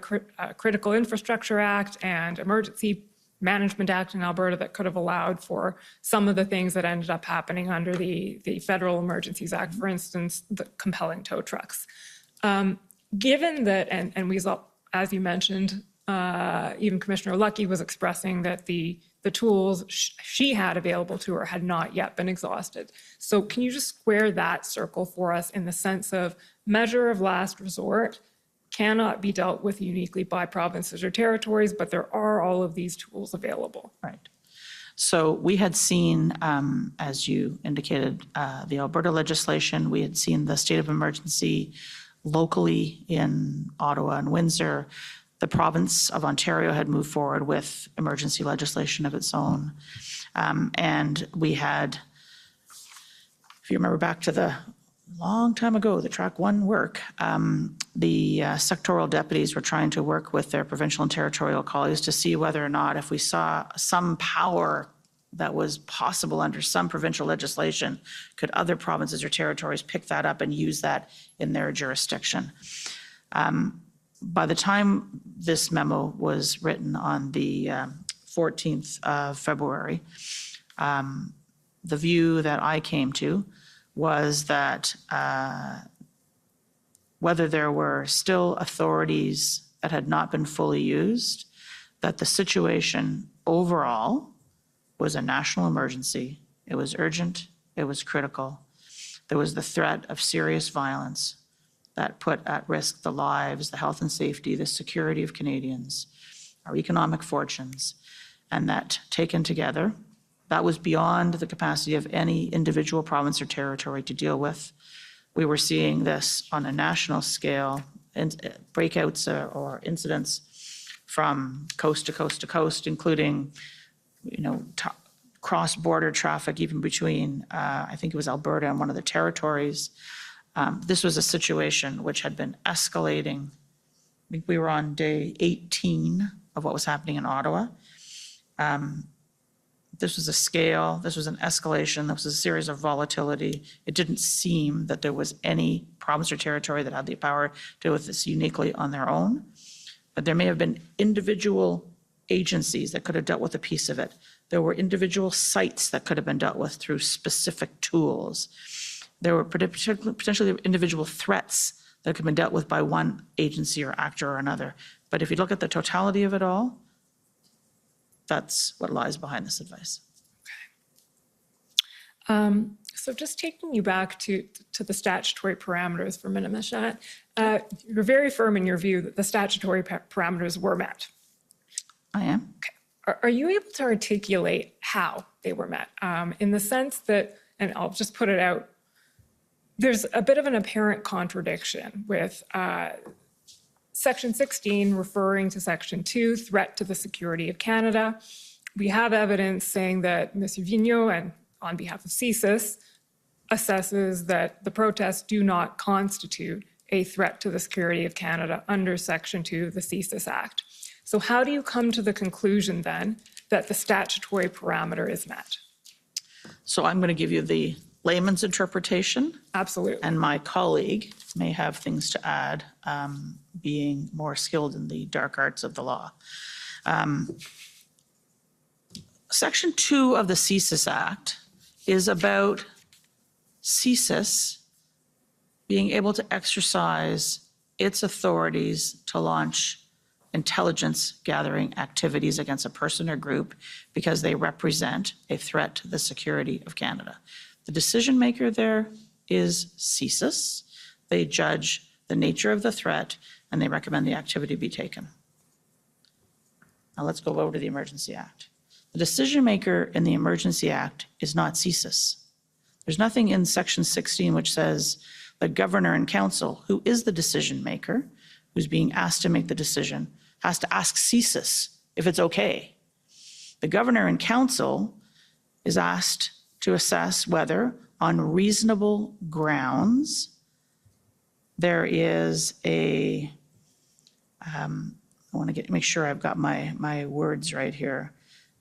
Critical Infrastructure Act and Emergency Management Act in Alberta that could have allowed for some of the things that ended up happening under the Federal Emergencies Act, for instance, the compelling tow trucks. Given that, and we saw, as you mentioned, even Commissioner Lucky was expressing that the tools she had available to her had not yet been exhausted. So can you just square that circle for us in the sense of measure of last resort cannot be dealt with uniquely by provinces or territories, but there are all of these tools available? Right. So we had seen, as you indicated, the Alberta legislation. We had seen the state of emergency locally in Ottawa and Windsor. The province of Ontario had moved forward with emergency legislation of its own. And we had, if you remember back to the long time ago, the Track 1 work, the sectoral deputies were trying to work with their provincial and territorial colleagues to see whether or not, if we saw some power that was possible under some provincial legislation, could other provinces or territories pick that up and use that in their jurisdiction. By the time this memo was written on the 14th of February, the view that I came to was that whether there were still authorities that had not been fully used, that the situation overall was a national emergency. It was urgent, it was critical. There was the threat of serious violence that put at risk the lives, the health and safety, the security of Canadians, our economic fortunes, and that taken together, that was beyond the capacity of any individual province or territory to deal with. We were seeing this on a national scale, breakouts or incidents from coast to coast to coast, including, cross-border traffic, even between, I think it was Alberta and one of the territories. This was a situation which had been escalating. I think we were on day 18 of what was happening in Ottawa. This was a scale, this was an escalation, this was a series of volatility. It didn't seem that there was any province or territory that had the power to deal with this uniquely on their own. But there may have been individual agencies that could have dealt with a piece of it. There were individual sites that could have been dealt with through specific tools. There were potentially individual threats that could have been dealt with by one agency or actor or another. But if you look at the totality of it all, that's what lies behind this advice. So just taking you back to the statutory parameters for a minute, Ms. Shannett, you're very firm in your view that the statutory parameters were met. I am. Okay. Are you able to articulate how they were met? In the sense that, and I'll just put it out, there's a bit of an apparent contradiction with Section 16 referring to Section 2, threat to the security of Canada. We have evidence saying that Mr. Vigneault, and on behalf of CSIS, assesses that the protests do not constitute a threat to the security of Canada under Section 2 of the CSIS Act. So how do you come to the conclusion then that the statutory parameter is met? So I'm going to give you the layman's interpretation. Absolutely. And my colleague may have things to add, being more skilled in the dark arts of the law. Section 2 of the CSIS Act is about CSIS being able to exercise its authorities to launch intelligence gathering activities against a person or group because they represent a threat to the security of Canada. The decision maker there is CSIS. They judge the nature of the threat and they recommend the activity be taken. Now let's go over to the Emergency Act. The decision maker in the Emergency Act is not CSIS. There's nothing in Section 16 which says the governor and council, who is the decision maker, who's being asked to make the decision, has to ask CSIS if it's okay. The governor and council is asked to assess whether, on reasonable grounds, there is a, I want to make sure I've got my words right here,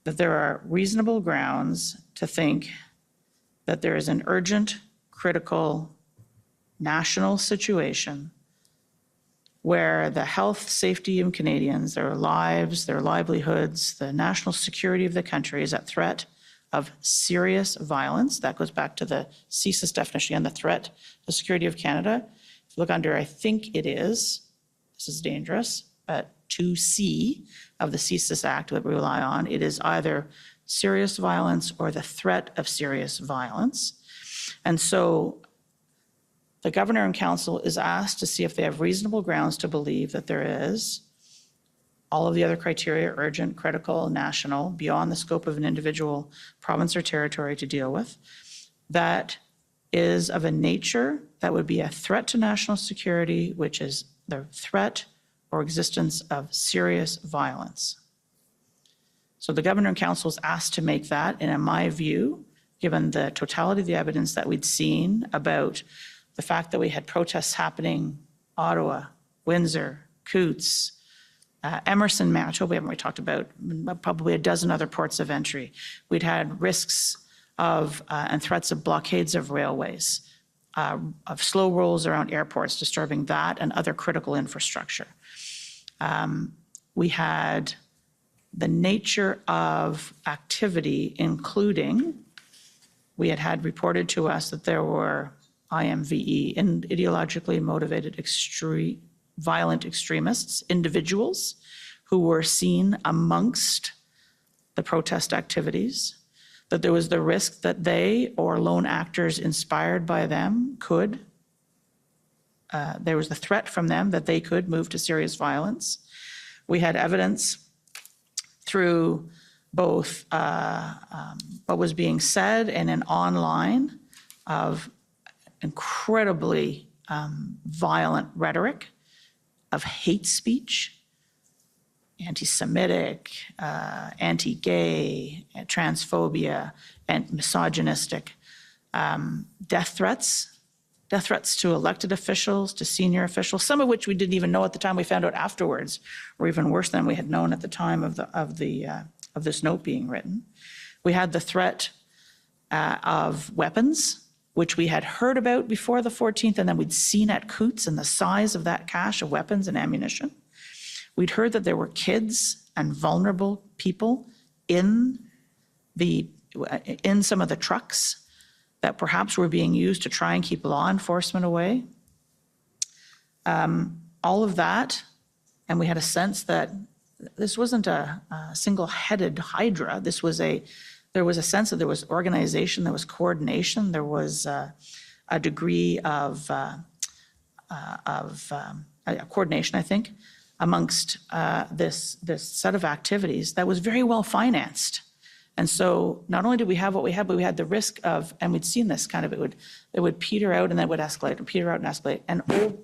that there are reasonable grounds to think that there is an urgent, critical, national situation where the health, safety of Canadians, their lives, their livelihoods, the national security of the country is at threat of serious violence. That goes back to the CSIS definition and the threat to the security of Canada. If you look under, I think it is, this is dangerous, but 2C of the CSIS Act that we rely on, it is either serious violence or the threat of serious violence. And so the governor and council is asked to see if they have reasonable grounds to believe that there is all of the other criteria, urgent, critical, national, beyond the scope of an individual province or territory to deal with, that is of a nature that would be a threat to national security, which is the threat or existence of serious violence. So the governor and council is asked to make that, and in my view, given the totality of the evidence that we'd seen about the fact that we had protests happening, Ottawa, Windsor, Coutts, Emerson, Manitoba, we haven't really talked about, probably a dozen other ports of entry. We'd had risks of and threats of blockades of railways, of slow rolls around airports, disturbing that and other critical infrastructure. We had the nature of activity, including we had reported to us that there were IMVE, and ideologically motivated violent extremists, individuals who were seen amongst the protest activities, that there was the risk that they or lone actors inspired by them could, there was the threat from them that they could move to serious violence. We had evidence through both what was being said and in online of incredibly violent rhetoric of hate speech, anti-Semitic, anti-gay, transphobia, and misogynistic, death threats to elected officials, to senior officials, some of which we didn't even know at the time. We found out afterwards, or even worse than we had known at the time of this note being written. We had the threat of weapons, which we had heard about before the 14th, and then we'd seen at Coutts and the size of that cache of weapons and ammunition. We'd heard that there were kids and vulnerable people in some of the trucks that perhaps were being used to try and keep law enforcement away. All of that, and we had a sense that this wasn't a single-headed hydra. There was a sense that there was organization, there was coordination, there was a degree of coordination, I think, amongst this set of activities that was very well financed. And so not only did we have what we had, but we had the risk of, and we'd seen this kind of, it would peter out and then it would escalate, and peter out and escalate.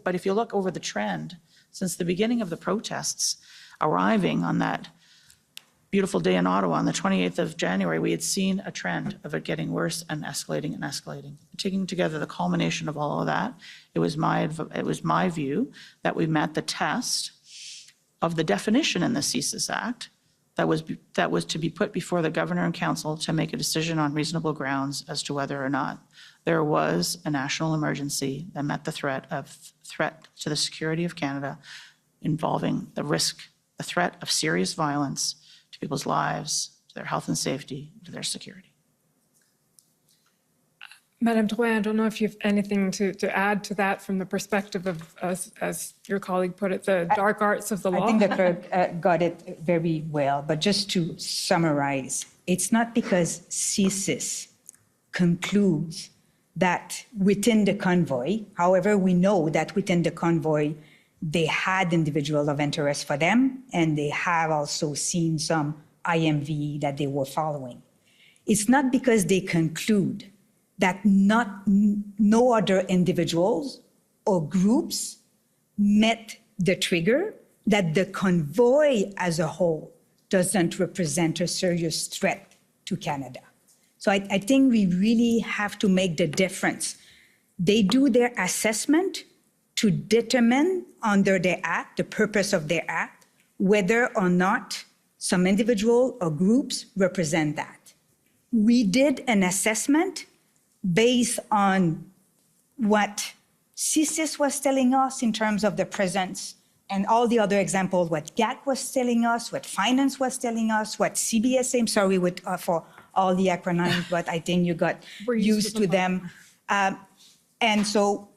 But if you look over the trend, since the beginning of the protests, arriving on that beautiful day in Ottawa on the 28th of January, we had seen a trend of it getting worse and escalating and escalating. Taking together the culmination of all of that, it was my view that we met the test of the definition in the CSIS Act that was to be put before the Governor and Council to make a decision on reasonable grounds as to whether or not there was a national emergency that met the threat to the security of Canada, involving the threat of serious violence to people's lives, to their health and safety, to their security. Madame Drouin, I don't know if you have anything to add to that from the perspective of, as your colleague put it, the dark arts of the law. I think the clerk got it very well, but just to summarize, it's not because CSIS concludes that within the convoy, however, we know that within the convoy, they had individuals of interest for them, and they have also seen some IMV that they were following. It's not because they conclude that no other individuals or groups met the trigger, that the convoy as a whole doesn't represent a serious threat to Canada. So I think we really have to make the difference. They do their assessment to determine under their act, the purpose of their act, whether or not some individual or groups represent that. We did an assessment based on what CSIS was telling us in terms of the presence and all the other examples, what GAT was telling us, what finance was telling us, what CBSA, I'm sorry for all the acronyms, but I think you got used to them. And so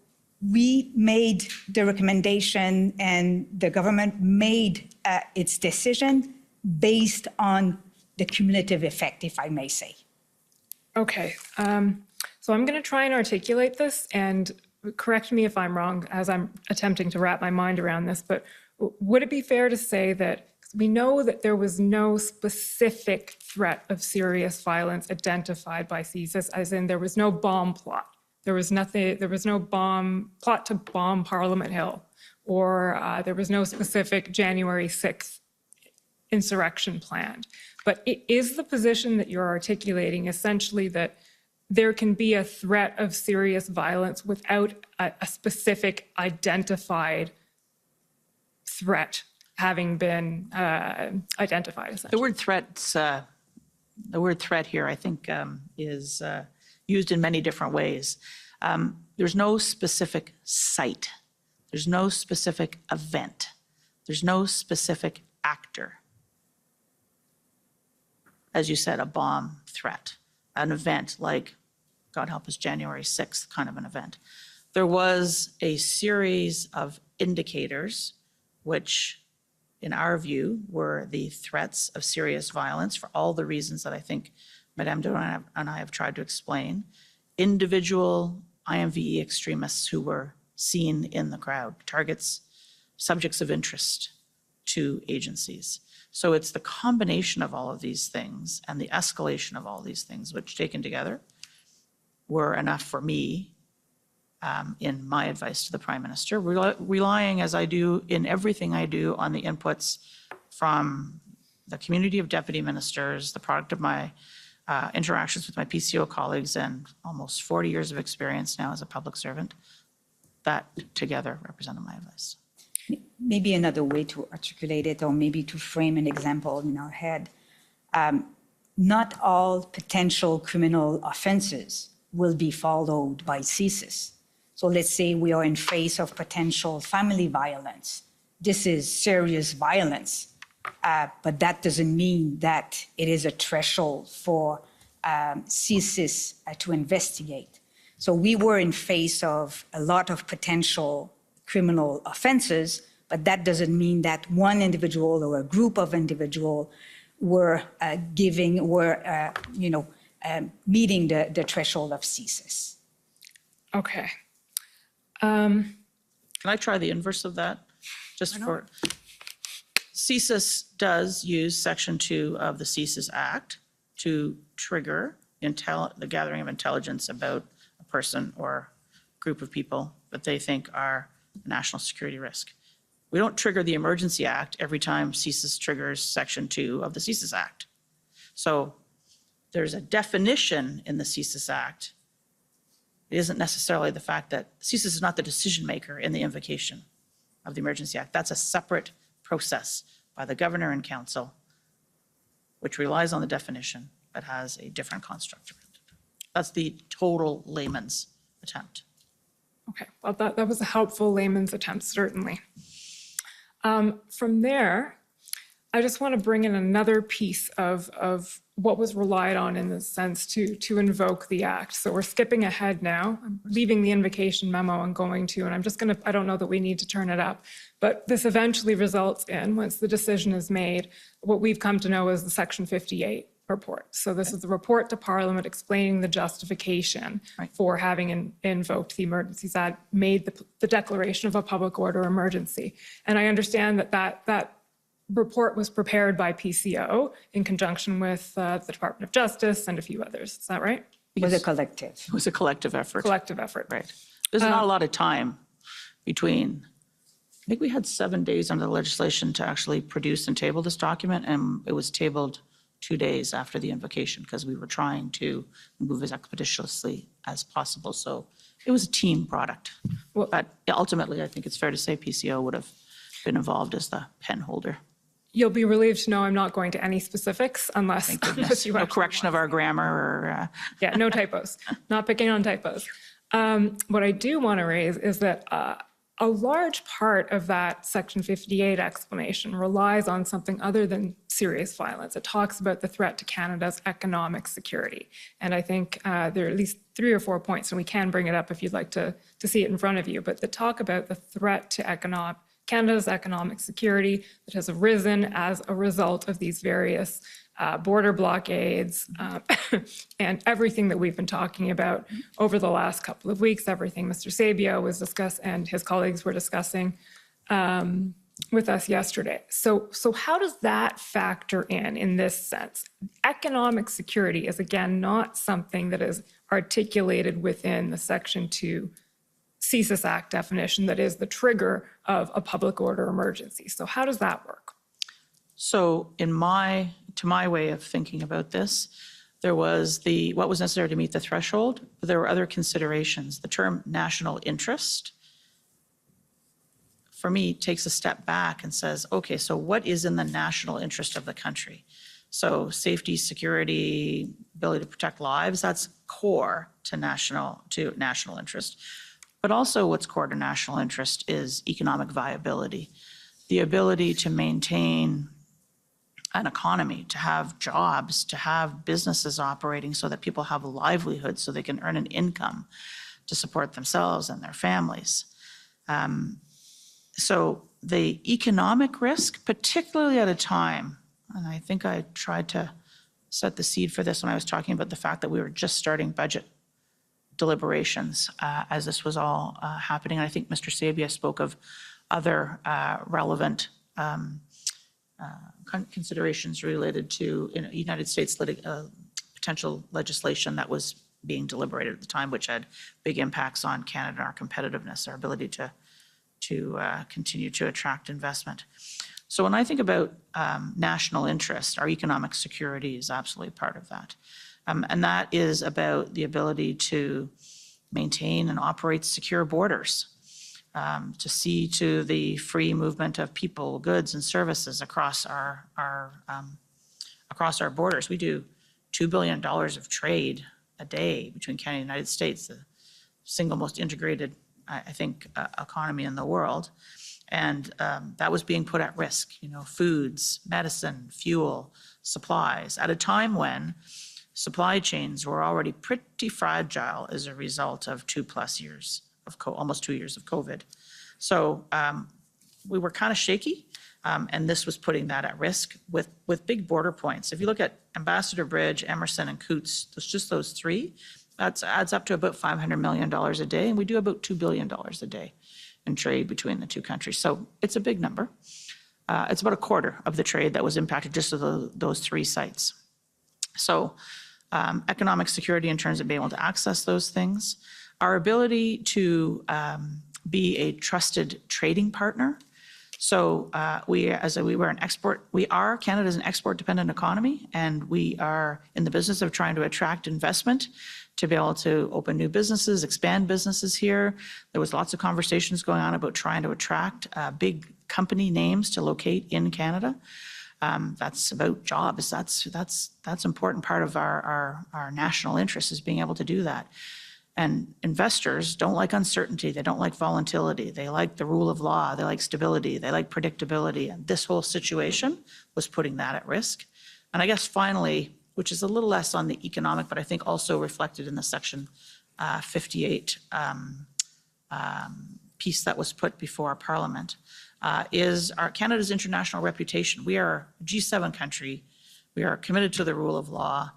we made the recommendation and the government made its decision based on the cumulative effect, if I may say. Okay. So I'm going to try and articulate this, and correct me if I'm wrong as I'm attempting to wrap my mind around this, but would it be fair to say that we know that there was no specific threat of serious violence identified by CSIS, as in there was no bomb plot. There was no bomb plot to bomb Parliament Hill, or there was no specific January 6th insurrection planned. But it is the position that you're articulating essentially that there can be a threat of serious violence without a specific identified threat having been identified. The word threat here, I think, is used in many different ways. There's no specific site. There's no specific event. There's no specific actor. As you said, a bomb threat, an event like, God help us, January 6th kind of an event. There was a series of indicators which, in our view, were the threats of serious violence for all the reasons that I think Madame Drouin and I have tried to explain. Individual IMVE extremists who were seen in the crowd, targets, subjects of interest to agencies. So it's the combination of all of these things and the escalation of all these things, which taken together were enough for me, in my advice to the Prime Minister, relying as I do in everything I do on the inputs from the community of deputy ministers, the product of my interactions with my PCO colleagues and almost 40 years of experience now as a public servant. That together represented my advice. Maybe another way to articulate it, or maybe to frame an example in our head. Not all potential criminal offenses will be followed by CSIS. So let's say we are in face of potential family violence. This is serious violence. But that doesn't mean that it is a threshold for CSIS to investigate. So we were in face of a lot of potential criminal offenses, but that doesn't mean that one individual or a group of individuals were meeting the threshold of CSIS. Okay. Can I try the inverse of that? Just for, CSIS does use Section 2 of the CSIS Act to trigger the gathering of intelligence about a person or group of people that they think are a national security risk. We don't trigger the Emergency Act every time CSIS triggers Section 2 of the CSIS Act. So there's a definition in the CSIS Act. It isn't necessarily the fact that CSIS is not the decision maker in the invocation of the Emergency Act. That's a separate process by the governor and council, which relies on the definition but has a different construct. That's the total layman's attempt. Okay, well, that was a helpful layman's attempt, certainly. From there, I just want to bring in another piece of what was relied on in the sense to invoke the act. So we're skipping ahead now. I'm leaving the invocation memo and going to, and I'm just going to, I don't know that we need to turn it up, but this eventually results in, once the decision is made, what we've come to know as the Section 58 report. So this is the report to Parliament explaining the justification for having invoked the Emergencies Act, made the declaration of a public order emergency. And I understand that report was prepared by PCO in conjunction with the Department of Justice and a few others. Is that right? It was a collective. It was a collective effort. Collective effort. Right. There's not a lot of time between, I think we had 7 days under the legislation to actually produce and table this document, and it was tabled 2 days after the invocation because we were trying to move as expeditiously as possible. So it was a team product. But ultimately, I think it's fair to say PCO would have been involved as the pen holder. You'll be relieved to know I'm not going to any specifics unless you no correction of our grammar or. Yeah, no typos. Not picking on typos. What I do want to raise is that a large part of that Section 58 explanation relies on something other than serious violence. It talks about the threat to Canada's economic security. And I think there are at least 3 or 4 points, and we can bring it up if you'd like to see it in front of you, but the talk about the threat to Canada's economic security that has arisen as a result of these various border blockades and everything that we've been talking about over the last couple of weeks, everything Mr. Sabia was discussing and his colleagues were discussing with us yesterday. So how does that factor in this sense? Economic security is, again, not something that is articulated within the Section 2 CSIS Act definition that is the trigger of a public order emergency. So how does that work? So to my way of thinking about this, there was what was necessary to meet the threshold, but there were other considerations. The term national interest, for me, takes a step back and says, okay, so what is in the national interest of the country? So safety, security, ability to protect lives, that's core to national interest. But also what's core to national interest is economic viability, the ability to maintain an economy, to have jobs, to have businesses operating so that people have a livelihood so they can earn an income to support themselves and their families. So the economic risk, particularly at a time, and I think I tried to set the seed for this when I was talking about the fact that we were just starting budget deliberations as this was all happening. And I think Mr. Sabia spoke of other relevant considerations related to United States potential legislation that was being deliberated at the time, which had big impacts on Canada and our competitiveness, our ability to continue to attract investment. So when I think about national interest, our economic security is absolutely part of that. And that is about the ability to maintain and operate secure borders, to see to the free movement of people, goods, and services across our borders. We do $2 billion of trade a day between Canada and the United States, the single most integrated, I think, economy in the world. And that was being put at risk, foods, medicine, fuel, supplies, at a time when supply chains were already pretty fragile as a result of 2+ years of almost 2 years of COVID. So we were kind of shaky, and this was putting that at risk with big border points. If you look at Ambassador Bridge, Emerson, and Coutts, just those three, that adds up to about $500 million a day, and we do about $2 billion a day in trade between the two countries. So it's a big number. It's about a quarter of the trade that was impacted just of those three sites. So economic security in terms of being able to access those things, our ability to be a trusted trading partner. So we are Canada's an export-dependent economy, and we are in the business of trying to attract investment to be able to open new businesses, expand businesses here. There was lots of conversations going on about trying to attract big company names to locate in Canada. That's about jobs. That's an important part of our national interest, is being able to do that. And investors don't like uncertainty. They don't like volatility. They like the rule of law. They like stability. They like predictability. And this whole situation was putting that at risk. And I guess finally, which is a little less on the economic, but I think also reflected in the Section 58 piece that was put before Parliament, is Canada's international reputation. We are a G7 country. We are committed to the rule of law.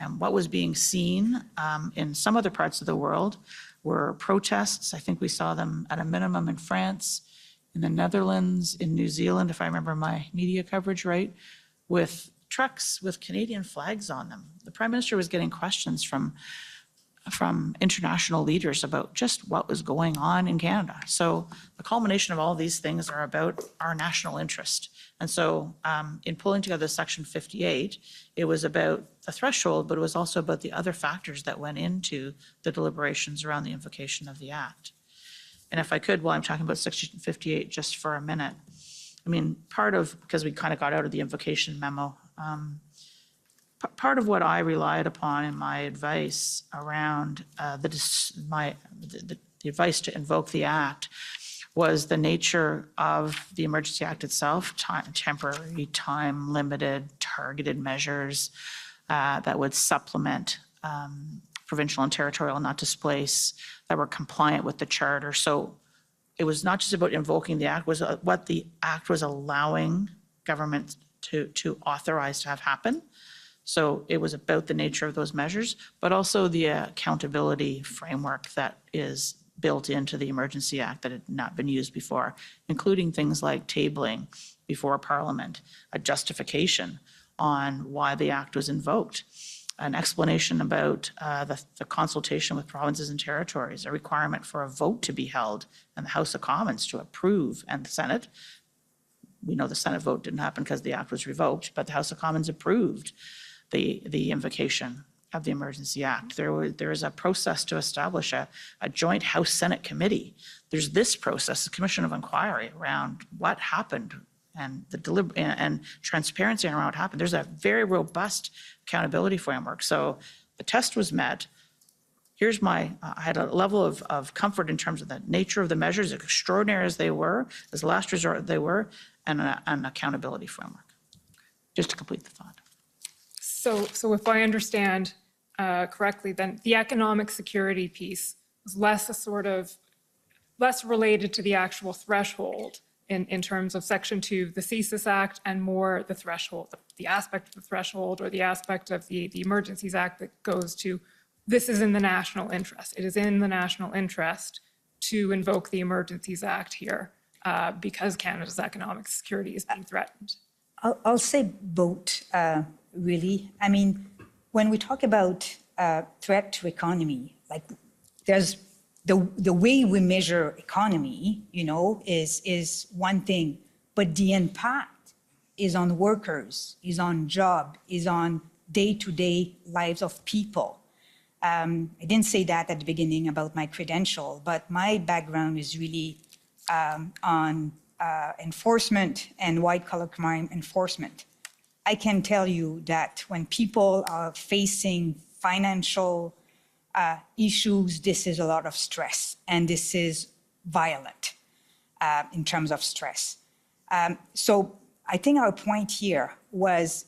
And what was being seen in some other parts of the world were protests. I think we saw them at a minimum in France, in the Netherlands, in New Zealand, if I remember my media coverage right, with trucks with Canadian flags on them. The Prime Minister was getting questions from international leaders about just what was going on in Canada. So the culmination of all these things are about our national interest. And so in pulling together Section 58, it was about the threshold, but it was also about the other factors that went into the deliberations around the invocation of the Act. And if I could, while I'm talking about Section 58 just for a minute, I mean, because we kind of got out of the invocation memo, part of what I relied upon in my advice around the advice to invoke the Act was the nature of the Emergency Act itself, temporary, time-limited, targeted measures that would supplement provincial and territorial, not displace, that were compliant with the Charter. So it was not just about invoking the Act, was what the Act was allowing government to authorize to have happen. So it was about the nature of those measures, but also the accountability framework that is built into the Emergency Act that had not been used before, including things like tabling before Parliament, a justification on why the Act was invoked, an explanation about the consultation with provinces and territories, a requirement for a vote to be held in the House of Commons to approve, and the Senate. We know the Senate vote didn't happen because the Act was revoked, but the House of Commons approved the invocation of the Emergency Act. There is a process to establish a joint House-Senate committee. There's this process, a commission of inquiry around what happened and and transparency around what happened. There's a very robust accountability framework. So the test was met. I had a level of comfort in terms of the nature of the measures, extraordinary as they were, as last resort they were, and an accountability framework. Just to complete the thought. So if I understand correctly, then the economic security piece was less related to the actual threshold in terms of Section 2 of the CSIS Act, and more the threshold, the aspect of the threshold or the aspect of the Emergencies Act that goes to, this is in the national interest. It is in the national interest to invoke the Emergencies Act here because Canada's economic security is being threatened. I'll say both, really. I mean, when we talk about threat to economy, like there's the way we measure economy, is one thing, but the impact is on workers, is on job, is on day-to-day lives of people. I didn't say that at the beginning about my credential, but my background is really on enforcement and white-collar crime enforcement. I can tell you that when people are facing financial issues, this is a lot of stress and this is violent. in terms of stress. So I think our point here was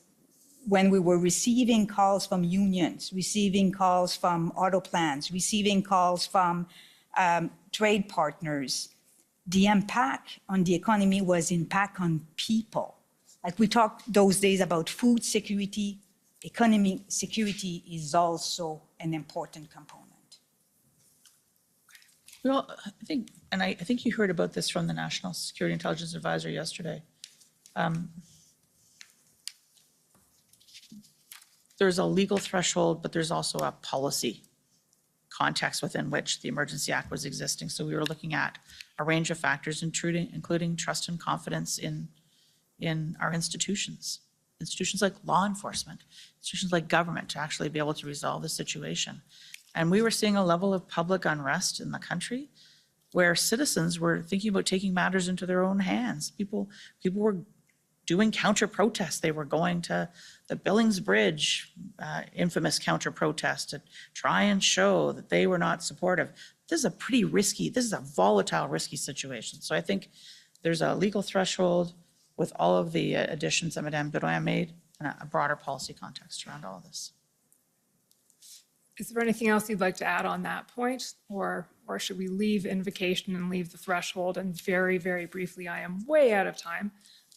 when we were receiving calls from unions, receiving calls from auto plants, receiving calls from trade partners, the impact on the economy was impact on people. Like we talked those days about food security, economic security is also an important component. Well, I think, and I think you heard about this from the National Security Intelligence Advisor yesterday. There's a legal threshold, but there's also a policy context within which the Emergency Act was existing. So we were looking at a range of factors, including trust and confidence in our institutions like law enforcement, institutions like government, to actually be able to resolve the situation. And we were seeing a level of public unrest in the country where citizens were thinking about taking matters into their own hands. People were doing counter protests. They were going to the Billings Bridge, infamous counter protest, to try and show that they were not supportive. This is a volatile, risky situation. So I think there's a legal threshold with all of the additions that Madame Birouin made and a broader policy context around all of this. Is there anything else you'd like to add on that point? Or should we leave invocation and leave the threshold? And very, very briefly, I am way out of time.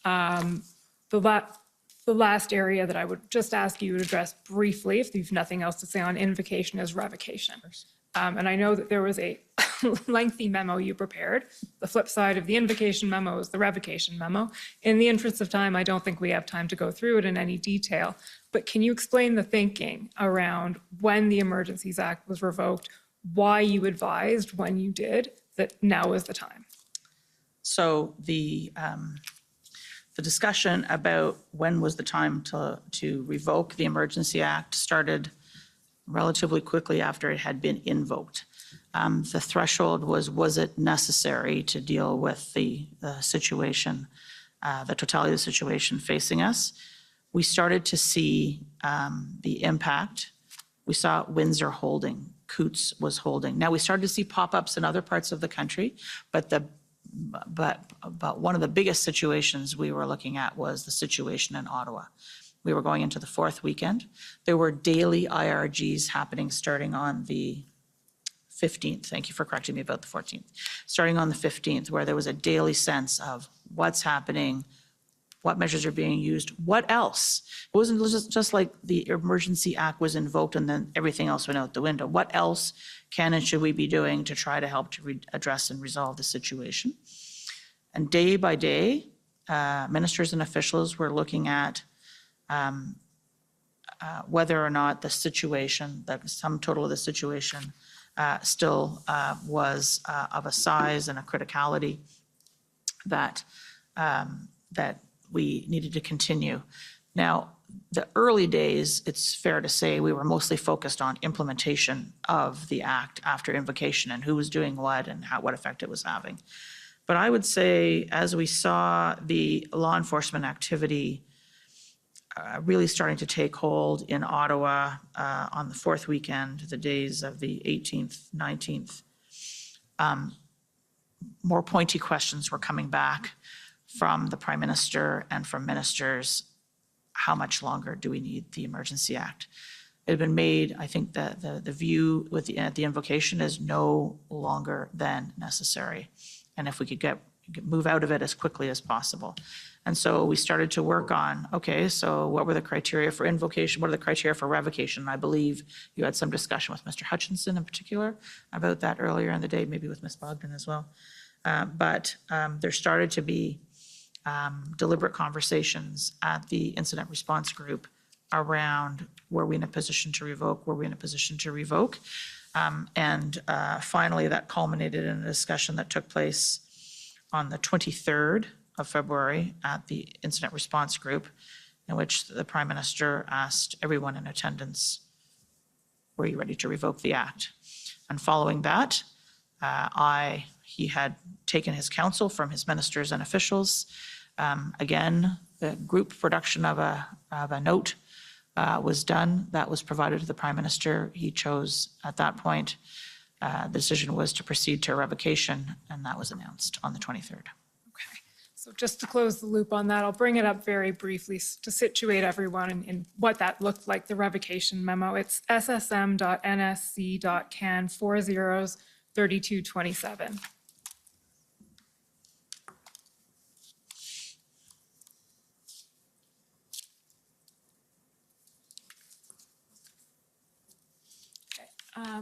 The last area that I would just ask you to address briefly, if you've nothing else to say on invocation, is revocation. And I know that there was a lengthy memo you prepared. The flip side of the invocation memo is the revocation memo. In the interest of time, I don't think we have time to go through it in any detail. But can you explain the thinking around when the Emergencies Act was revoked, why you advised when you did that now is the time? So the discussion about when was the time to revoke the Emergency Act started relatively quickly after it had been invoked. The threshold was it necessary to deal with the situation, the totality of the situation facing us? We started to see the impact. We saw Windsor holding, Coutts was holding. Now we started to see pop-ups in other parts of the country, but one of the biggest situations we were looking at was the situation in Ottawa. We were going into the fourth weekend. There were daily IRGs happening starting on the 15th. Thank you for correcting me about the 14th. Starting on the 15th, where there was a daily sense of what's happening, what measures are being used, what else? It wasn't just like the Emergency Act was invoked and then everything else went out the window. What else can and should we be doing to try to help to address and resolve the situation? And day by day, ministers and officials were looking at whether or not the situation, the sum total of the situation, still was of a size and a criticality that we needed to continue. Now, the early days, it's fair to say, we were mostly focused on implementation of the act after invocation and who was doing what and what effect it was having. But I would say, as we saw the law enforcement activity really starting to take hold in Ottawa on the fourth weekend, the days of the 18th, 19th, more pointy questions were coming back from the Prime Minister and from ministers. How much longer do we need the Emergency Act? It had been made, I think the view with the invocation is no longer than necessary. And if we could move out of it as quickly as possible. And so we started to work on, okay, so what were the criteria for invocation? What are the criteria for revocation? And I believe you had some discussion with Mr. Hutchinson in particular about that earlier in the day, maybe with Ms. Bogdan as well. But there started to be deliberate conversations at the incident response group around, were we in a position to revoke? Were we in a position to revoke? And finally, that culminated in a discussion that took place on the 23rd of February at the incident response group, in which the Prime Minister asked everyone in attendance, were you ready to revoke the act? And following that, he had taken his counsel from his ministers and officials. Again, the group production of a note was done. That was provided to the Prime Minister. He chose at that point the decision was to proceed to revocation, and that was announced on the 23rd. So just to close the loop on that, I'll bring it up very briefly to situate everyone in what that looked like, the revocation memo. It's ssm.nsc.can 403227.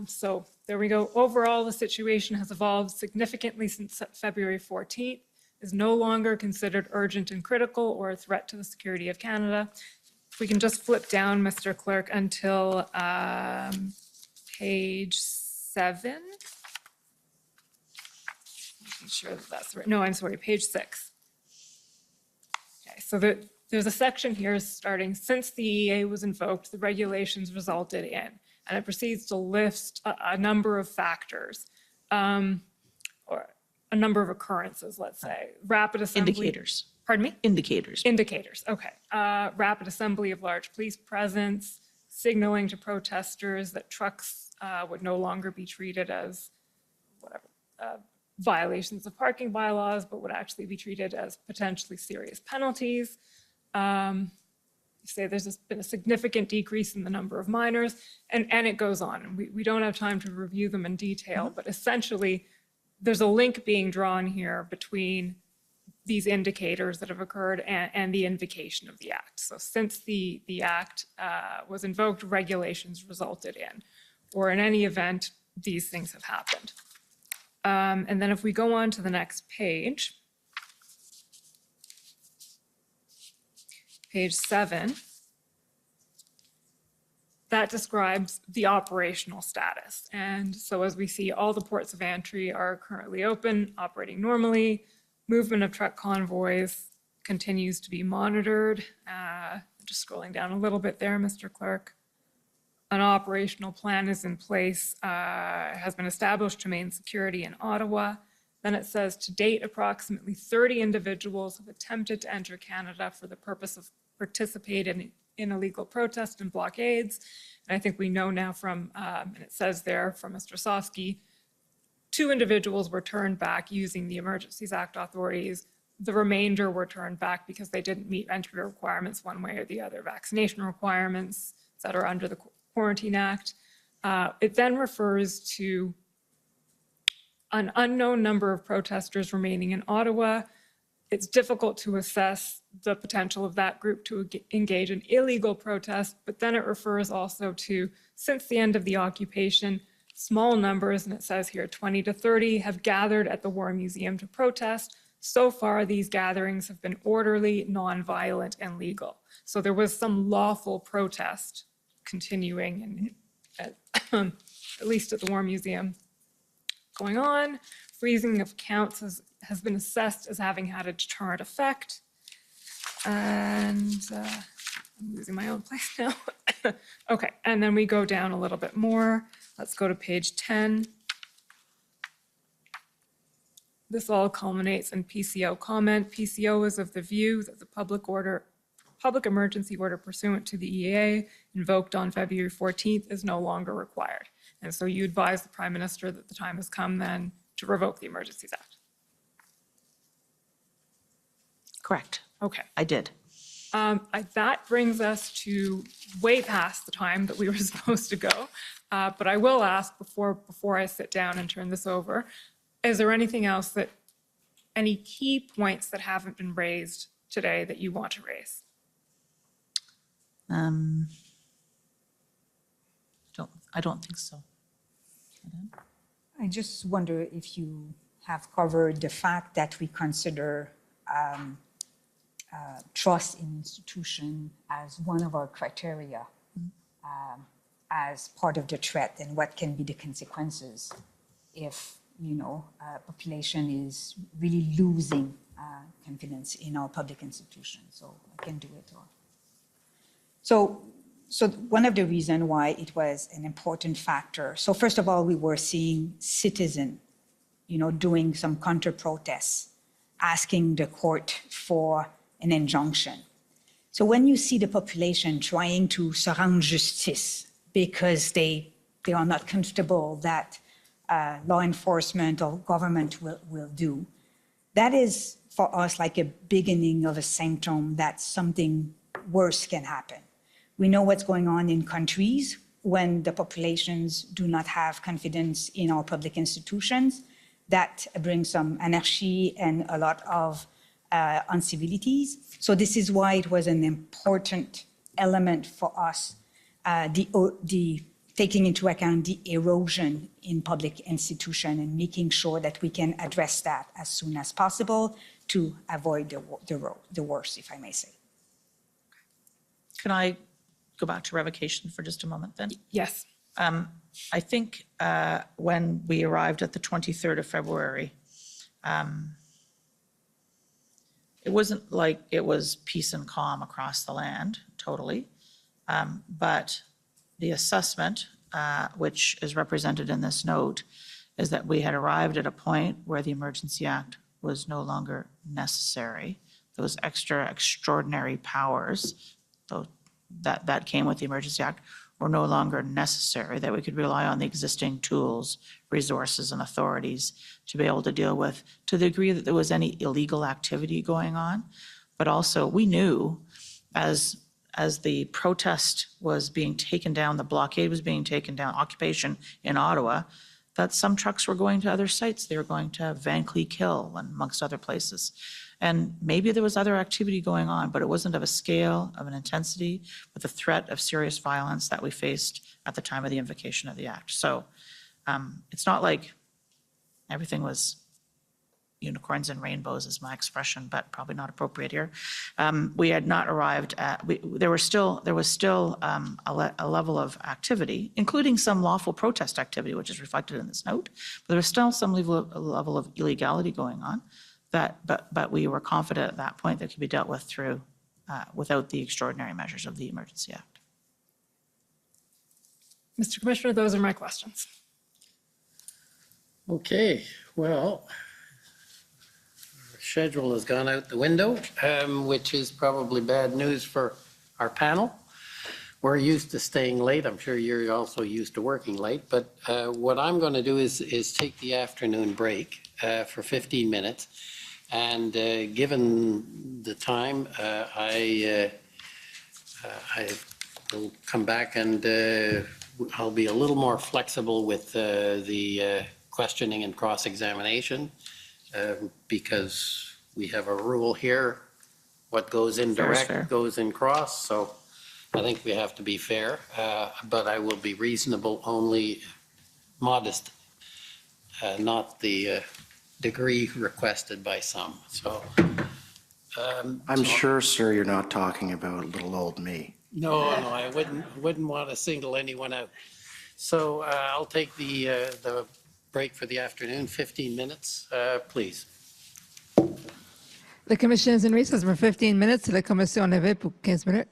So there we go. Overall, the situation has evolved significantly since February 14th, is no longer considered urgent and critical or a threat to the security of Canada. If we can just flip down, Mr. Clerk, until page 7. Making sure that that's right. No, I'm sorry, page 6. Okay, so there's a section here starting, since the EA was invoked, the regulations resulted in, and it proceeds to list a number of factors, or a number of occurrences, let's say. Rapid assembly. Indicators. Pardon me? Indicators. Indicators, okay. Rapid assembly of large police presence, signaling to protesters that trucks would no longer be treated as violations of parking bylaws, but would actually be treated as potentially serious penalties. You say there's been a significant decrease in the number of minors, and it goes on. We don't have time to review them in detail, but essentially, there's a link being drawn here between these indicators that have occurred and the invocation of the act. So since the act was invoked, regulations resulted in, or in any event, these things have happened. And then if we go on to the next page, page 7, that describes the operational status. And so as we see, all the ports of entry are currently open, operating normally. Movement of truck convoys continues to be monitored. Just scrolling down a little bit there, Mr. Clerk. An operational plan is in place, has been established to maintain security in Ottawa. Then it says, to date, approximately 30 individuals have attempted to enter Canada for the purpose of participating in illegal protests and blockades. And I think we know now from, and it says there from Mr. Sofsky, 2 individuals were turned back using the Emergencies Act authorities. The remainder were turned back because they didn't meet entry requirements one way or the other, vaccination requirements that are under the Quarantine Act. It then refers to an unknown number of protesters remaining in Ottawa. It's difficult to assess the potential of that group to engage in illegal protest, but then it refers also to, since the end of the occupation, small numbers, and it says here 20 to 30, have gathered at the War Museum to protest. So far, these gatherings have been orderly, nonviolent, and legal. So there was some lawful protest continuing, at least at the War Museum, going on. Freezing of counts has been assessed as having had a deterrent effect. And I'm losing my own place now. Okay, and then we go down a little bit more. Let's go to page 10. This all culminates in PCO comment. PCO is of the view that the public emergency order pursuant to the EA invoked on February 14th is no longer required. And so you advise the Prime Minister that the time has come then to revoke the Emergencies Act. Correct. Okay. I did. That brings us to way past the time that we were supposed to go. But I will ask before I sit down and turn this over, is there anything else any key points that haven't been raised today that you want to raise? I don't think so. I just wonder if you have covered the fact that we consider trust in institution as one of our criteria as part of the threat, and what can be the consequences if, population is really losing confidence in our public institutions. So I can do it all. So one of the reasons why it was an important factor. So first of all, we were seeing citizens, doing some counter-protests, asking the court for an injunction. So when you see the population trying to se rendre justice because they are not comfortable that law enforcement or government will do. That is for us like a beginning of a symptom that something worse can happen. We know what's going on in countries when the populations do not have confidence in our public institutions. That brings some anarchy and a lot of uncivilities. So this is why it was an important element for us, the taking into account the erosion in public institution and making sure that we can address that as soon as possible to avoid the worst, if I may say. Can I go back to revocation for just a moment then? Yes. I think when we arrived at the 23rd of February, it wasn't like it was peace and calm across the land, totally. But the assessment, which is represented in this note, is that we had arrived at a point where the Emergency Act was no longer necessary. Those extraordinary powers that came with the Emergency Act were no longer necessary, that we could rely on the existing tools, resources, and authorities to be able to deal with, to the degree that there was any illegal activity going on. But also, we knew as the protest was being taken down, the blockade was being taken down, occupation in Ottawa, that some trucks were going to other sites. They were going to Van Cleek Hill and amongst other places. And maybe there was other activity going on, but it wasn't of a scale, of an intensity, with the threat of serious violence that we faced at the time of the invocation of the Act. So it's not like everything was unicorns and rainbows is my expression, but probably not appropriate here. We had not arrived at, there was still a level of activity, including some lawful protest activity, which is reflected in this note, but there was still some level of illegality going on. But we were confident at that point that could be dealt with through, without the extraordinary measures of the Emergency Act. Mr. Commissioner, those are my questions. Okay, well, our schedule has gone out the window, which is probably bad news for our panel. We're used to staying late. I'm sure you're also used to working late, but what I'm going to do is take the afternoon break for 15 minutes. And given the time, I will come back and I'll be a little more flexible with the questioning and cross-examination because we have a rule here. What goes in direct goes in cross. So I think we have to be fair, but I will be reasonable, only modest, not the degree requested by some. So I'm sure, sir, you're not talking about little old me. no, I wouldn't want to single anyone out. So I'll take the break for the afternoon, 15 minutes, please. The commission is in recess for 15 minutes. La commission levée pour 15 minutes.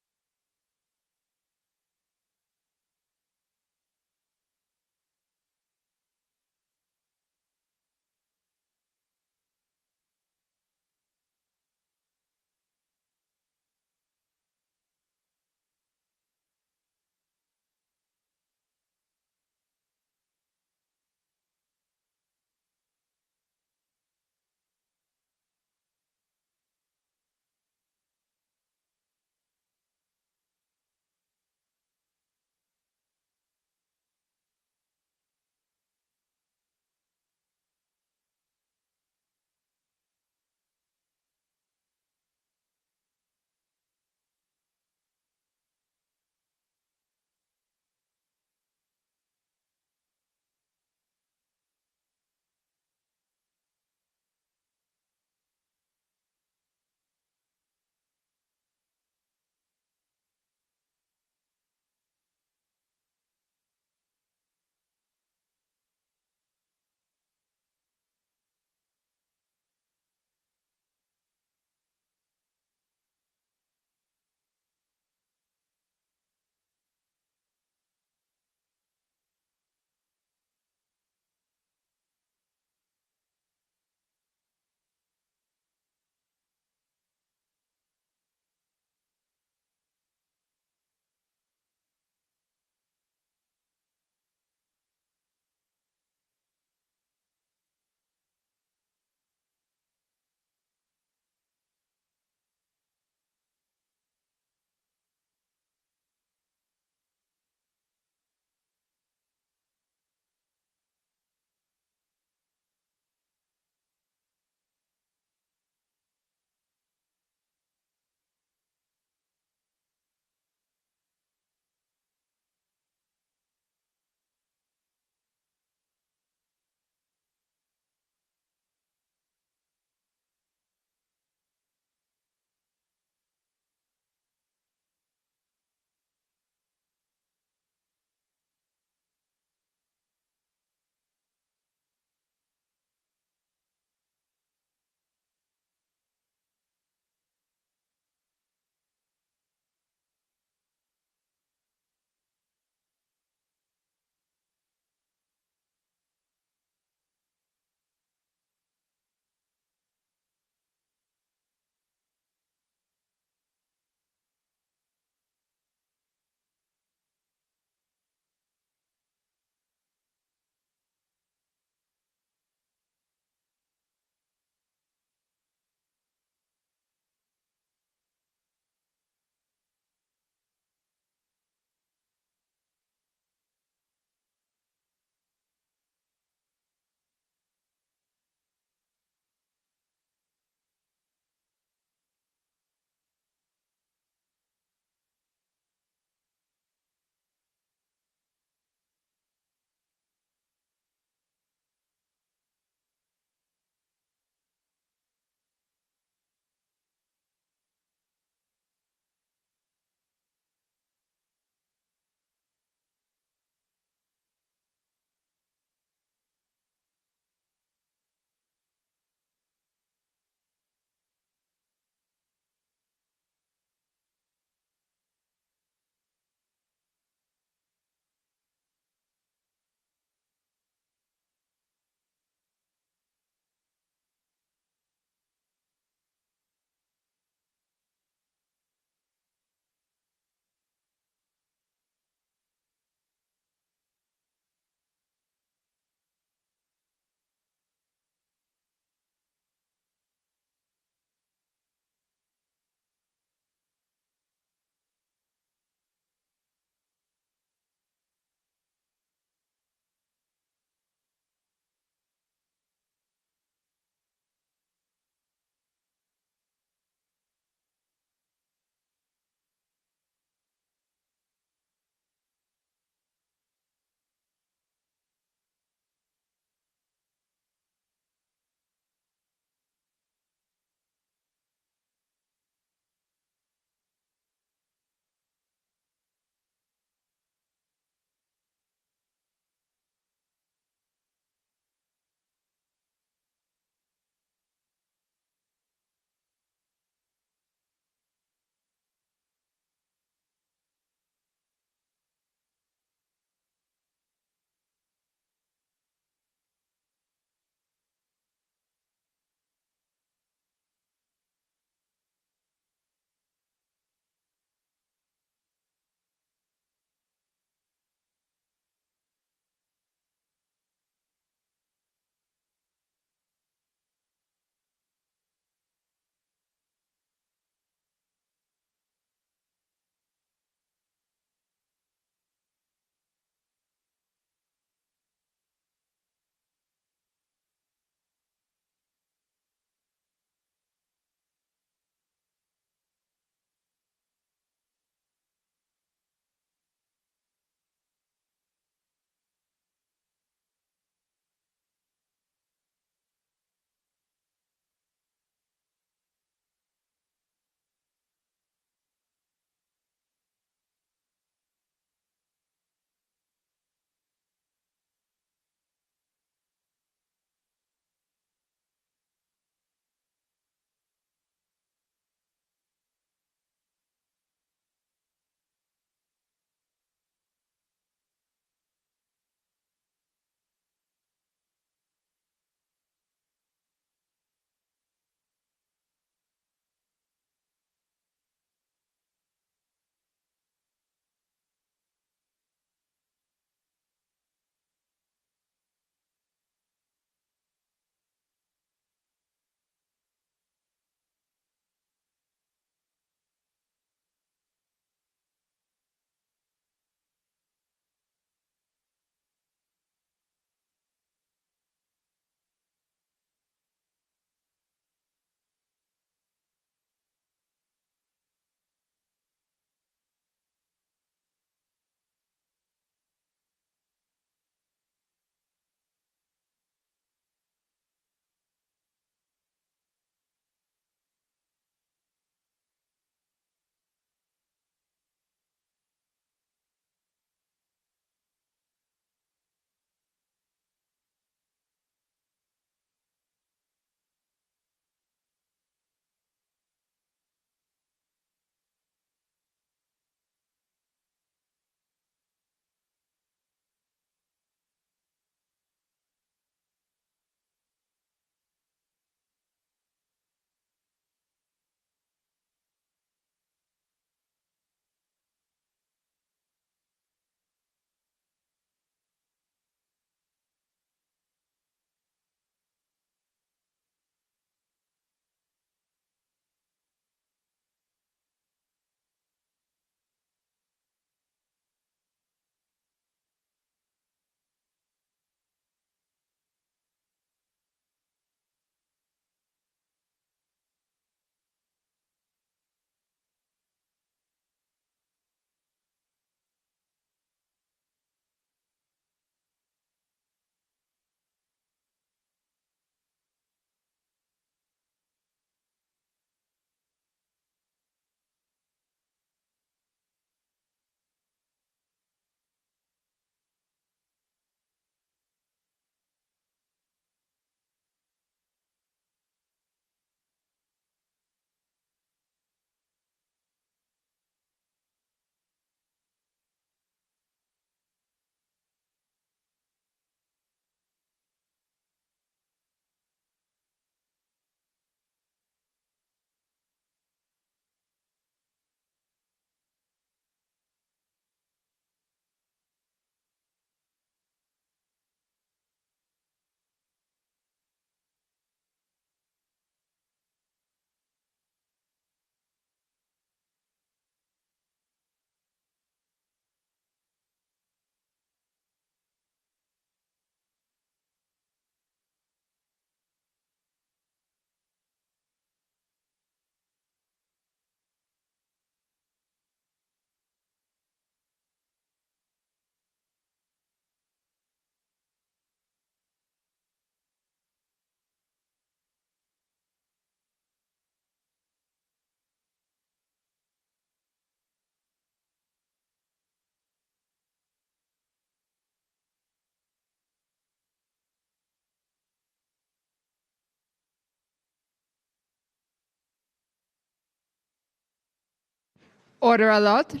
Order à l'ordre.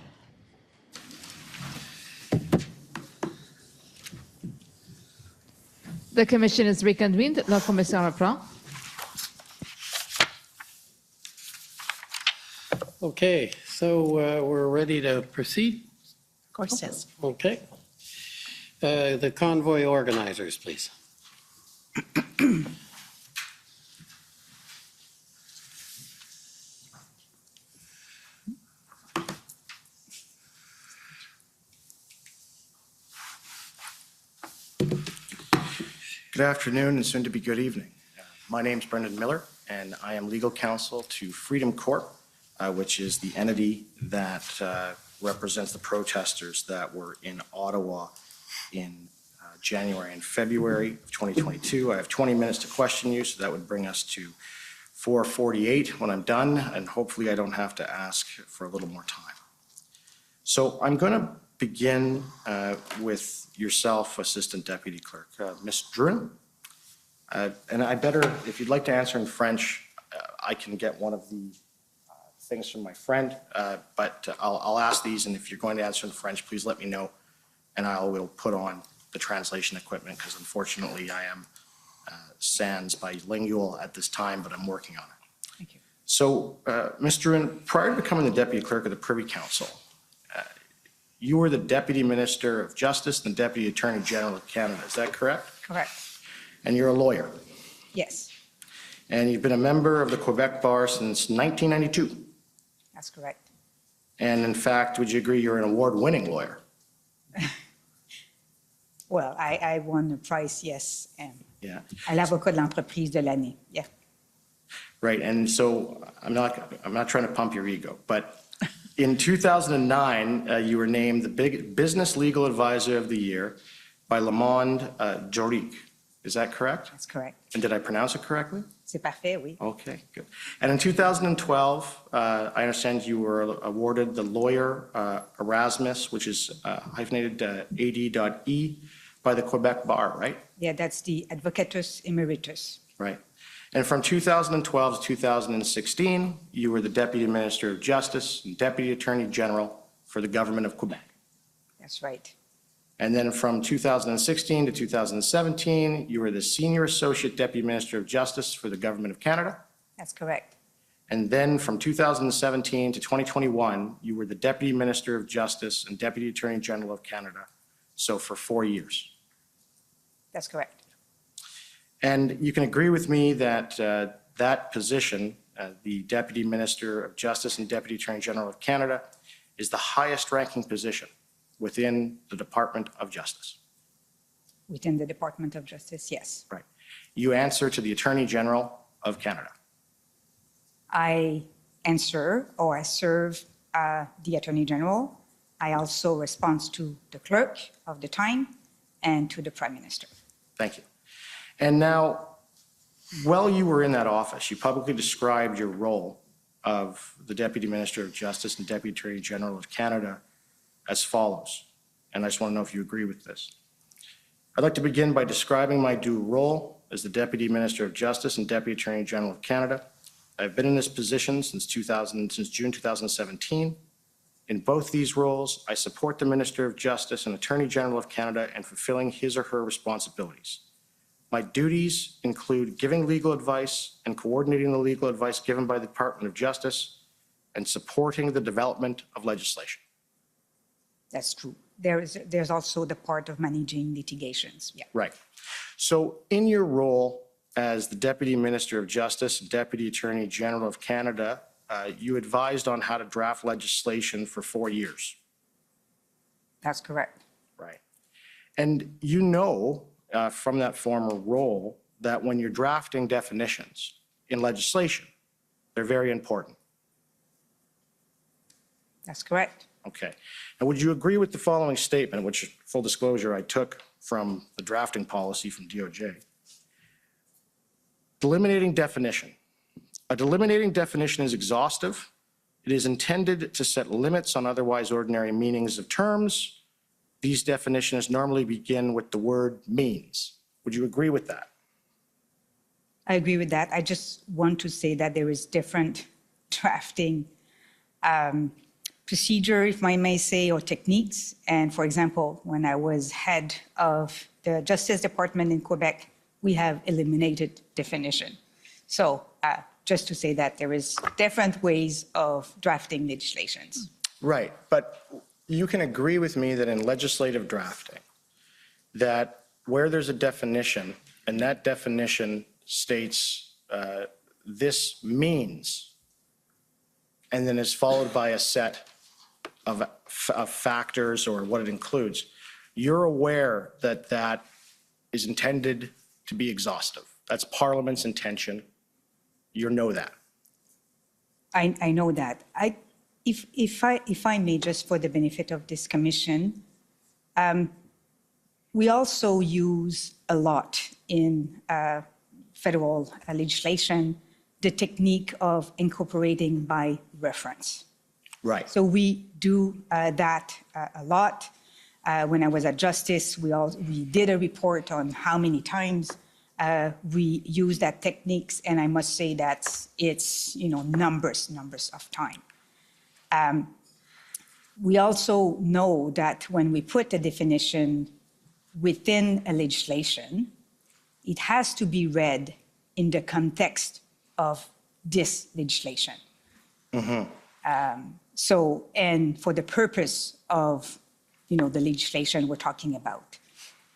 The commission is reconvened. La commission reprend. Okay, so we're ready to proceed? Of course, yes. Okay. The convoy organizers, please. Good afternoon and soon to be good evening. My name's Brendan Miller and I am legal counsel to Freedom Corp, which is the entity that represents the protesters that were in Ottawa in January and February of 2022. I have 20 minutes to question you, so that would bring us to 4:48 when I'm done, and hopefully I don't have to ask for a little more time. So I'm going to begin with yourself, Assistant Deputy Clerk. Ms. Drouin, and I better, if you'd like to answer in French, I can get one of the things from my friend, but I'll ask these, and if you're going to answer in French, please let me know, and I will put on the translation equipment, because unfortunately I am sans bilingual at this time, but I'm working on it. Thank you. So, Ms. Drouin, prior to becoming the Deputy Clerk of the Privy Council, you were the Deputy Minister of Justice and Deputy Attorney General of Canada, is that correct? Correct. And you're a lawyer, Yes, and you've been a member of the Quebec Bar since 1992. that's correct. And in fact, would you agree you're an award-winning lawyer? Well, I won the prize, yes, Yeah. à l'avocat de l'entreprise de l'année. Yeah. Right, and so I'm not trying to pump your ego, but in 2009, you were named the Business Legal Advisor of the Year by Le Monde Juridique. Is that correct? That's correct. And did I pronounce it correctly? C'est parfait, oui. Okay, good. And in 2012, I understand you were awarded the Lawyer Erasmus, which is hyphenated AD.E by the Quebec Bar, right? Yeah, that's the Advocatus Emeritus. Right. And from 2012 to 2016, you were the Deputy Minister of Justice and Deputy Attorney General for the Government of Quebec. That's right. And then from 2016 to 2017, you were the Senior Associate Deputy Minister of Justice for the Government of Canada. That's correct. And then from 2017 to 2021, you were the Deputy Minister of Justice and Deputy Attorney General of Canada. So for 4 years. That's correct. And you can agree with me that that position, the Deputy Minister of Justice and Deputy Attorney General of Canada, is the highest ranking position within the Department of Justice. Within the Department of Justice, yes. Right. You answer to the Attorney General of Canada. I answer or I serve the Attorney General. I also respond to the clerk of the time and to the Prime Minister. Thank you. And now, while you were in that office, you publicly described your role of the Deputy Minister of Justice and Deputy Attorney General of Canada as follows. And I just want to know if you agree with this. I'd like to begin by describing my dual role as the Deputy Minister of Justice and Deputy Attorney General of Canada. I've been in this position since June 2017. In both these roles, I support the Minister of Justice and Attorney General of Canada in fulfilling his or her responsibilities. My duties include giving legal advice and coordinating the legal advice given by the Department of Justice and supporting the development of legislation. That's true. There's also the part of managing litigations. Yeah. Right. So in your role as the Deputy Minister of Justice and Deputy Attorney General of Canada, you advised on how to draft legislation for 4 years. That's correct. Right. And you know from that former role that when you're drafting definitions in legislation, they're very important. That's correct. Okay. And would you agree with the following statement, which, full disclosure, I took from the drafting policy from DOJ? Delimiting definition. A delimiting definition is exhaustive. It is intended to set limits on otherwise ordinary meanings of terms. These definitions normally begin with the word means. Would you agree with that? I agree with that. I just want to say that there is different drafting procedure, if I may say, or techniques. And for example, when I was head of the Justice Department in Quebec, we have eliminated definition. So just to say that there is different ways of drafting legislations. Right, but you can agree with me that in legislative drafting, that where there's a definition, and that definition states this means, and then is followed by a set of factors or what it includes, you're aware that that is intended to be exhaustive. That's Parliament's intention. You know that. I know that. If I may, just for the benefit of this commission, we also use a lot in federal legislation the technique of incorporating by reference. Right. So we do that a lot. When I was at Justice, we did a report on how many times we use that techniques, and I must say that it's numbers of time. We also know that when we put a definition within a legislation, it has to be read in the context of this legislation. So, and for the purpose of, the legislation we're talking about.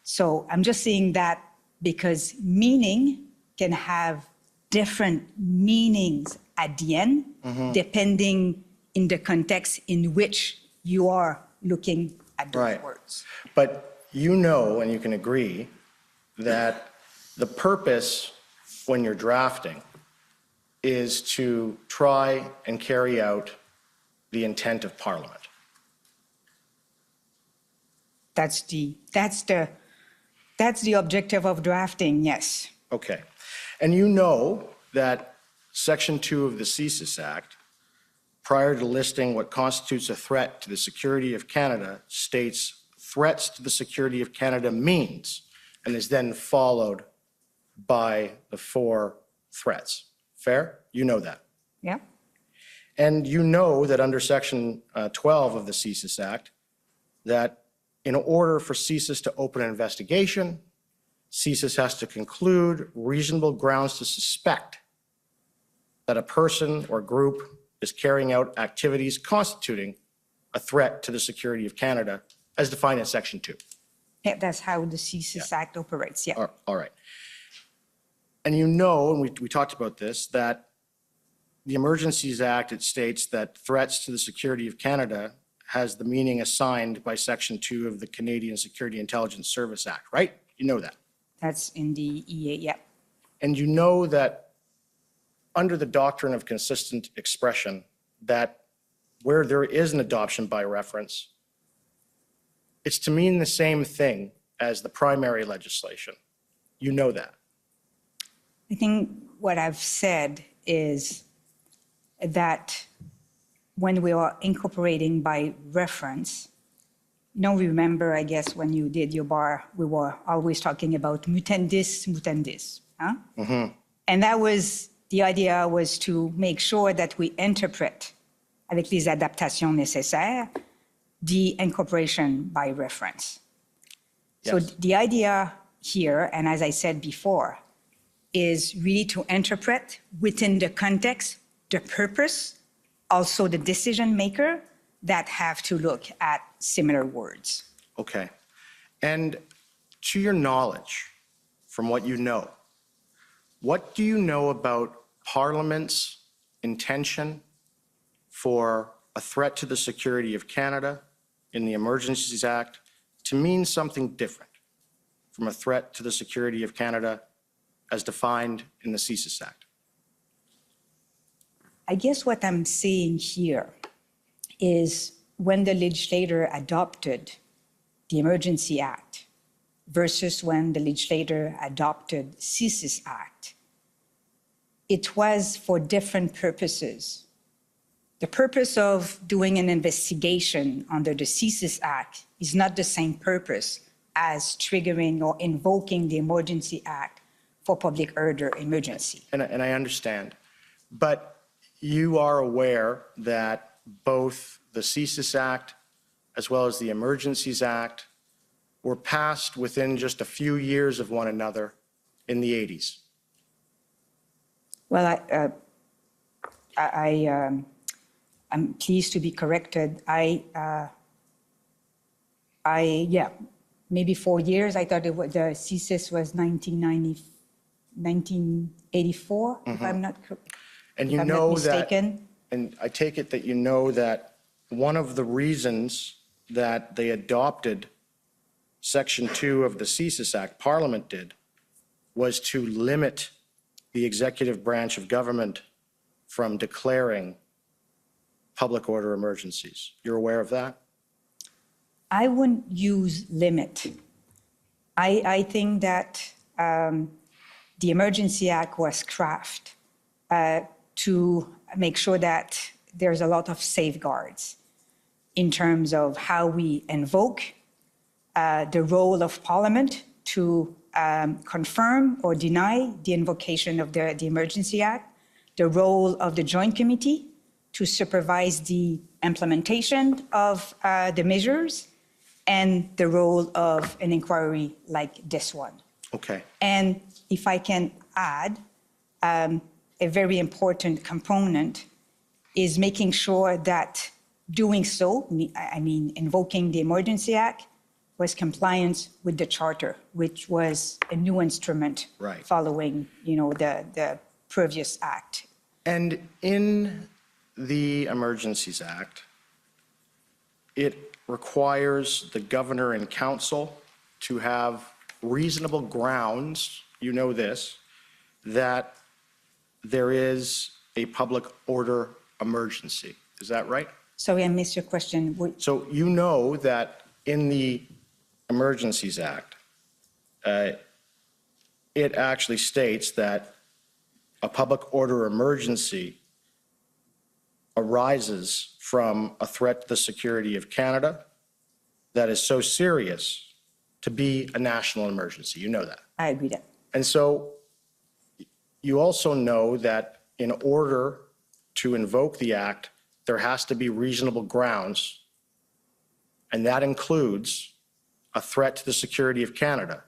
So I'm just saying that because meaning can have different meanings at the end, depending in the context in which you are looking at those words. But you know, and you can agree, that the purpose when you're drafting is to try and carry out the intent of Parliament. That's the objective of drafting, yes. Okay. And you know that Section 2 of the CSIS Act, prior to listing what constitutes a threat to the security of Canada, states threats to the security of Canada means, and is then followed by the 4 threats. Fair? You know that. Yeah. And you know that under Section 12 of the CSIS Act, that in order for CSIS to open an investigation, CSIS has to conclude reasonable grounds to suspect that a person or group is carrying out activities constituting a threat to the security of Canada as defined in Section 2. Yeah, that's how the CSIS Act operates, yeah. All right. And you know, and we talked about this, that the Emergencies Act, it states that threats to the security of Canada has the meaning assigned by Section 2 of the Canadian Security Intelligence Service Act, right? You know that. That's in the EA, yeah. And you know that under the doctrine of consistent expression, that where there is an adoption by reference, it's to mean the same thing as the primary legislation. You know that. I think what I've said is that when we are incorporating by reference, remember, I guess, when you did your bar, we were always talking about mutandis, mutandis. Huh? And that was, the idea was to make sure that we interpret, avec les adaptations nécessaires, the incorporation by reference. So the idea here, and as I said before, is really to interpret within the context, the purpose, also the decision maker that have to look at similar words. Okay. And to your knowledge, from what you know, what do you know about Parliament's intention for a threat to the security of Canada in the Emergencies Act to mean something different from a threat to the security of Canada as defined in the CSIS Act? I guess what I'm saying here is when the legislator adopted the Emergency Act versus when the legislator adopted CSIS Act, it was for different purposes. The purpose of doing an investigation under the CSIS Act is not the same purpose as triggering or invoking the Emergency Act for public order emergency. And I understand, but you are aware that both the CSIS Act, as well as the Emergencies Act, were passed within just a few years of one another in the 80s. Well, I'm pleased to be corrected. Yeah, maybe 4 years. I thought the CSIS was 1984, if I'm not And if you I'm not know that, mistaken. and I take it that you know that one of the reasons that they adopted Section 2 of the CSIS Act, Parliament did, was to limit the executive branch of government from declaring public order emergencies. You're aware of that? I wouldn't use limit. I think that the Emergency Act was crafted to make sure that there's a lot of safeguards in terms of how we invoke the role of Parliament to confirm or deny the invocation of the Emergency Act, the role of the Joint Committee to supervise the implementation of the measures, and the role of an inquiry like this one. Okay. And if I can add, a very important component is making sure that doing so, I mean, invoking the Emergency Act, was compliance with the Charter, which was a new instrument Right. following, the previous act. And in the Emergencies Act, it requires the governor and council to have reasonable grounds, you know this, that there is a public order emergency. Is that right? Sorry, I missed your question. So you know that in the Emergencies Act, it actually states that a public order emergency arises from a threat to the security of Canada that is so serious to be a national emergency. You know that. I agree that. And so you also know that in order to invoke the act, there has to be reasonable grounds, and that includes a threat to the security of Canada,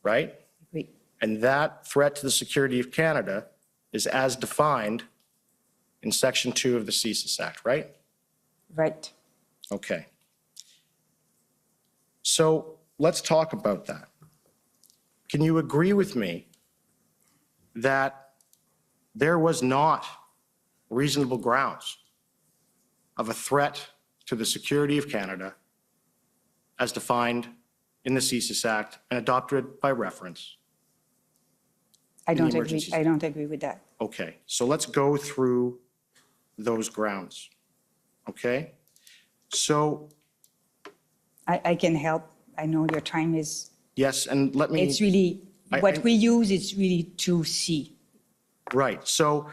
right? Agree. And that threat to the security of Canada is as defined in Section 2 of the CSIS Act, right? Right. Okay. So let's talk about that. Can you agree with me that there was not reasonable grounds of a threat to the security of Canada as defined in the CSIS Act and adopted by reference? I in the don't agree. Emergencies I don't agree with that. Okay, so let's go through those grounds. Okay? So, I can help. I know your time is, yes, and let me. it's really, what we use is really 2C. Right, so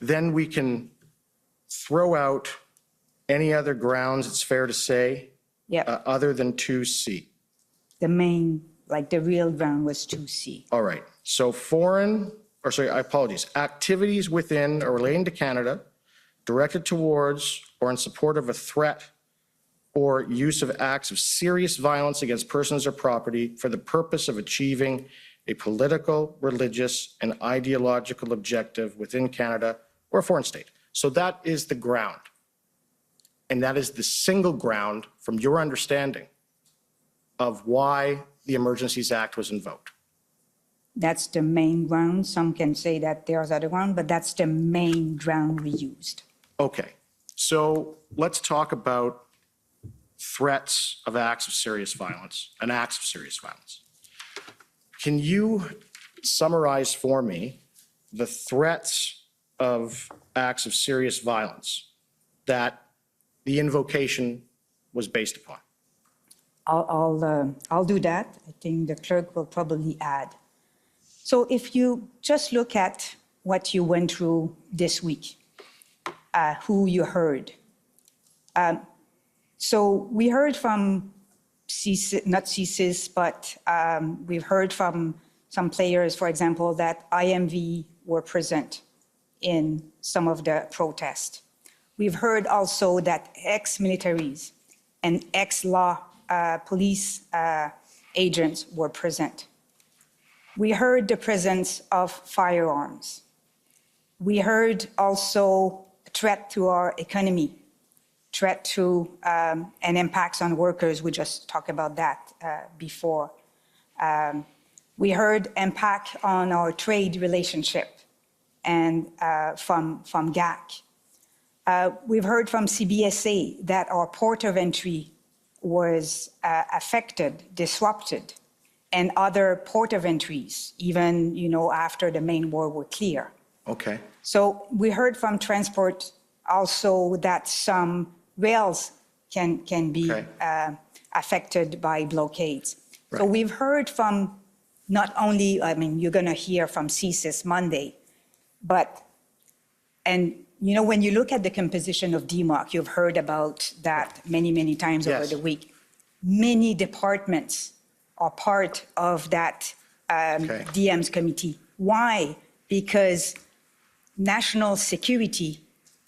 then we can throw out any other grounds, it's fair to say, Yeah, other than 2C. the main, like the real ground was 2C. All right, so activities within or relating to Canada directed towards or in support of a threat or use of acts of serious violence against persons or property for the purpose of achieving a political, religious, and ideological objective within Canada or a foreign state. So that is the ground. And that is the single ground, from your understanding, of why the Emergencies Act was invoked. That's the main ground. Some can say that there's other ground, but that's the main ground we used. Okay, so let's talk about threats of acts of serious violence and acts of serious violence. Can you summarize for me the threats of acts of serious violence that the invocation was based upon? I'll do that. I think the clerk will probably add. So if you just look at what you went through this week, who you heard. So we heard from CSIS, not CSIS, but we've heard from some players, for example, that IMV were present in some of the protests. We've heard also that ex-militaries and ex-law police agents were present. We heard the presence of firearms. We heard also a threat to our economy, threat to and impacts on workers. We just talked about that before. We heard impact on our trade relationship and from GAC. We've heard from CBSA that our port of entry was affected, disrupted, and other port of entries, even, after the main war were clear. Okay. So we heard from transport also that some rails can be affected by blockades. So we've heard from not only, you're going to hear from CSIS Monday, but, when you look at the composition of DMOC, you've heard about that many, many times over the week. Many departments are part of that DM's committee. Why? Because national security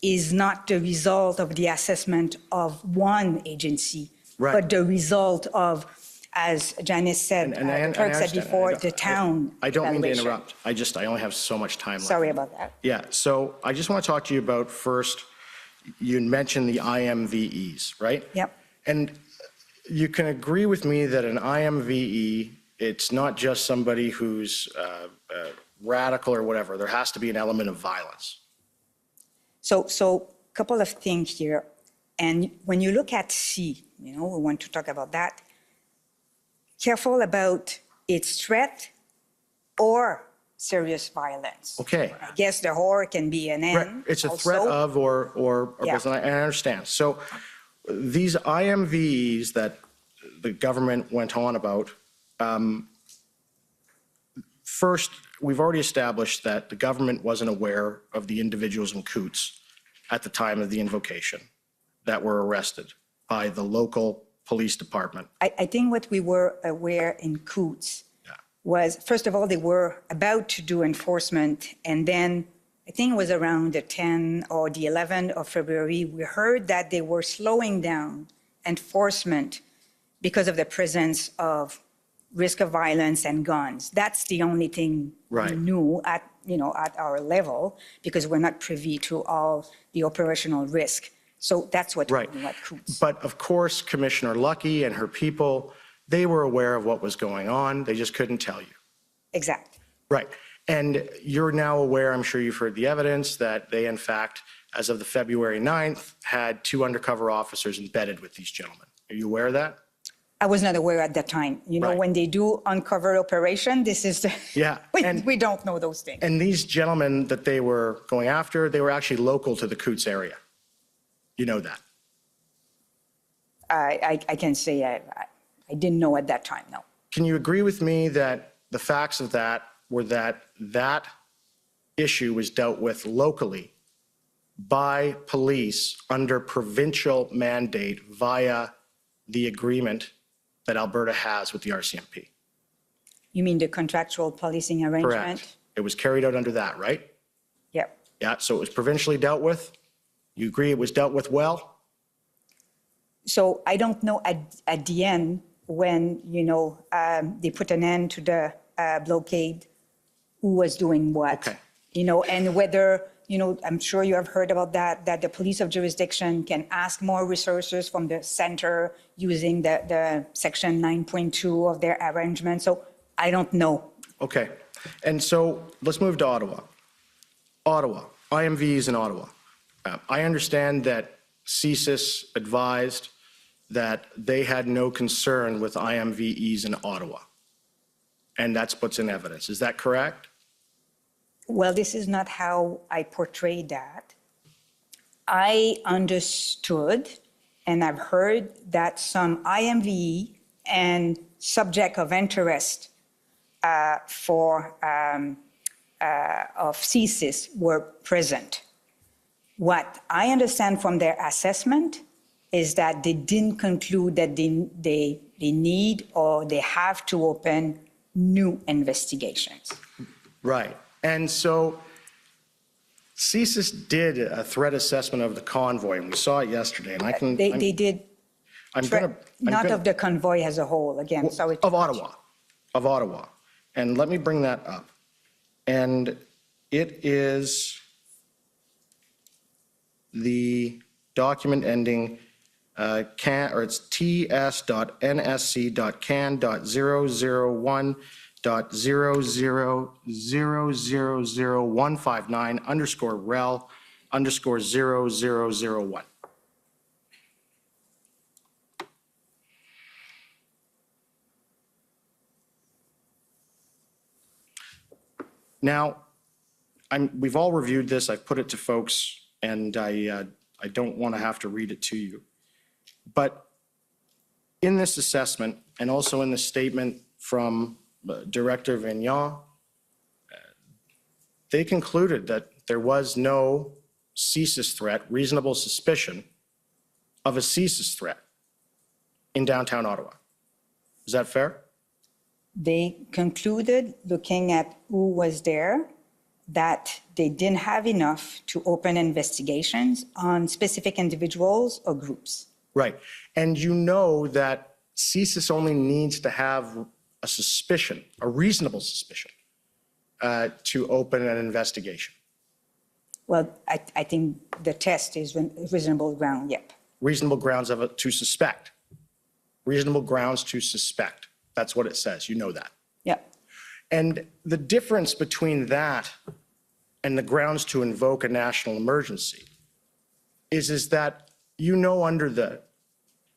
is not the result of the assessment of one agency, but the result of, as Janice said, the clerk said before, the town I don't mean to evaluation. interrupt. I only have so much time left. Sorry about that. Yeah, so I just want to talk to you about first, you mentioned the IMVEs, right? Yep. And you can agree with me that an IMVE, it's not just somebody who's radical or whatever. There has to be an element of violence. So a couple of things here. And when you look at C, we want to talk about that. Careful about its threat or serious violence. Okay. I guess the or can be an N. It's a also. threat of or Yeah. and I understand. So these IMVs that the government went on about, first, we've already established that the government wasn't aware of the individuals in Coots at the time of the invocation that were arrested by the local police department. I think what we were aware in Coots was, first of all, they were about to do enforcement, and then I think it was around the 10th or the 11th of February, we heard that they were slowing down enforcement because of the presence of risk of violence and guns. That's the only thing we knew at our level, because we're not privy to all the operational risk. So that's what we knew at Coots. But of course, Commissioner Lucky and her people, they were aware of what was going on. They just couldn't tell you. Exactly. Right. And you're now aware, I'm sure you've heard the evidence, that they, in fact, as of the February 9th, had 2 undercover officers embedded with these gentlemen. Are you aware of that? I was not aware at that time. When they do uncover operation, this is the, we don't know those things. And these gentlemen that they were going after, they were actually local to the Coots area. You know that? I can say I didn't know at that time, no. Can you agree with me that the facts of that were that that issue was dealt with locally by police under provincial mandate via the agreement that Alberta has with the RCMP? You mean the contractual policing arrangement? Correct. It was carried out under that, right? Yep. Yeah, so it was provincially dealt with. You agree it was dealt with well? So I don't know at the end when, they put an end to the blockade, who was doing what. Okay. And whether, I'm sure you have heard about that the police of jurisdiction can ask more resources from the center using the section 9.2 of their arrangement. So I don't know. Okay. And so let's move to Ottawa. Ottawa, IMVs in Ottawa. I understand that CSIS advised that they had no concern with IMVEs in Ottawa. And that's what's in evidence. Is that correct? Well, this is not how I portrayed that. I understood and I've heard that some IMVE and subject of interest of CSIS were present. What I understand from their assessment is that they didn't conclude that they need or they have to open new investigations. Right. And so CSIS did a threat assessment of the convoy, and we saw it yesterday, and I can. They did, I'm gonna. not of the convoy as a whole, again, sorry. Of Ottawa. And let me bring that up. And it is the document ending it's ts.nsc.can.001.0000159_rel_0001. Now, we've all reviewed this. I've put it to folks, and I don't want to have to read it to you. But in this assessment, and also in the statement from Director Vignon, they concluded that there was no CSIS threat, reasonable suspicion of a CSIS threat in downtown Ottawa. Is that fair? They concluded, looking at who was there, that they didn't have enough to open investigations on specific individuals or groups. Right. And you know that CSIS only needs to have a suspicion, a reasonable suspicion, to open an investigation. Well, I think the test is reasonable ground, yep. Reasonable grounds to suspect. Reasonable grounds to suspect. That's what it says. You know that. Yep. And the difference between that and the grounds to invoke a national emergency is that, you know, under the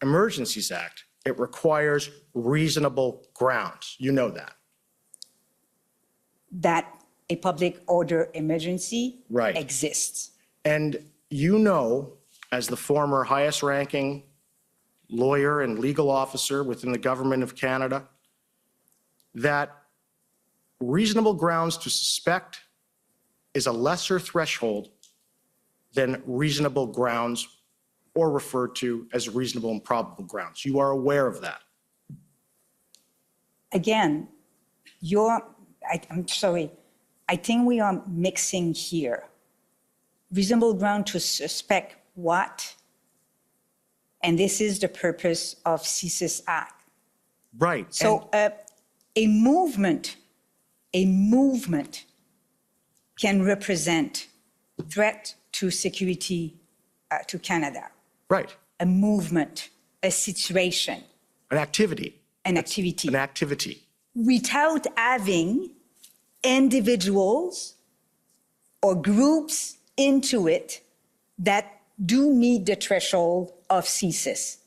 Emergencies Act, it requires reasonable grounds. You know that. That a public order emergency exists. And you know, as the former highest ranking lawyer and legal officer within the government of Canada, that reasonable grounds to suspect is a lesser threshold than reasonable grounds, or referred to as reasonable and probable grounds. You are aware of that. Again, I'm sorry, I think we are mixing here. Reasonable ground to suspect what? And this is the purpose of CSIS Act. Right. So a movement can represent threat to security to Canada. Right. A movement, a situation. An activity. An activity. An activity. Without having individuals or groups into it that do meet the threshold of CSIS.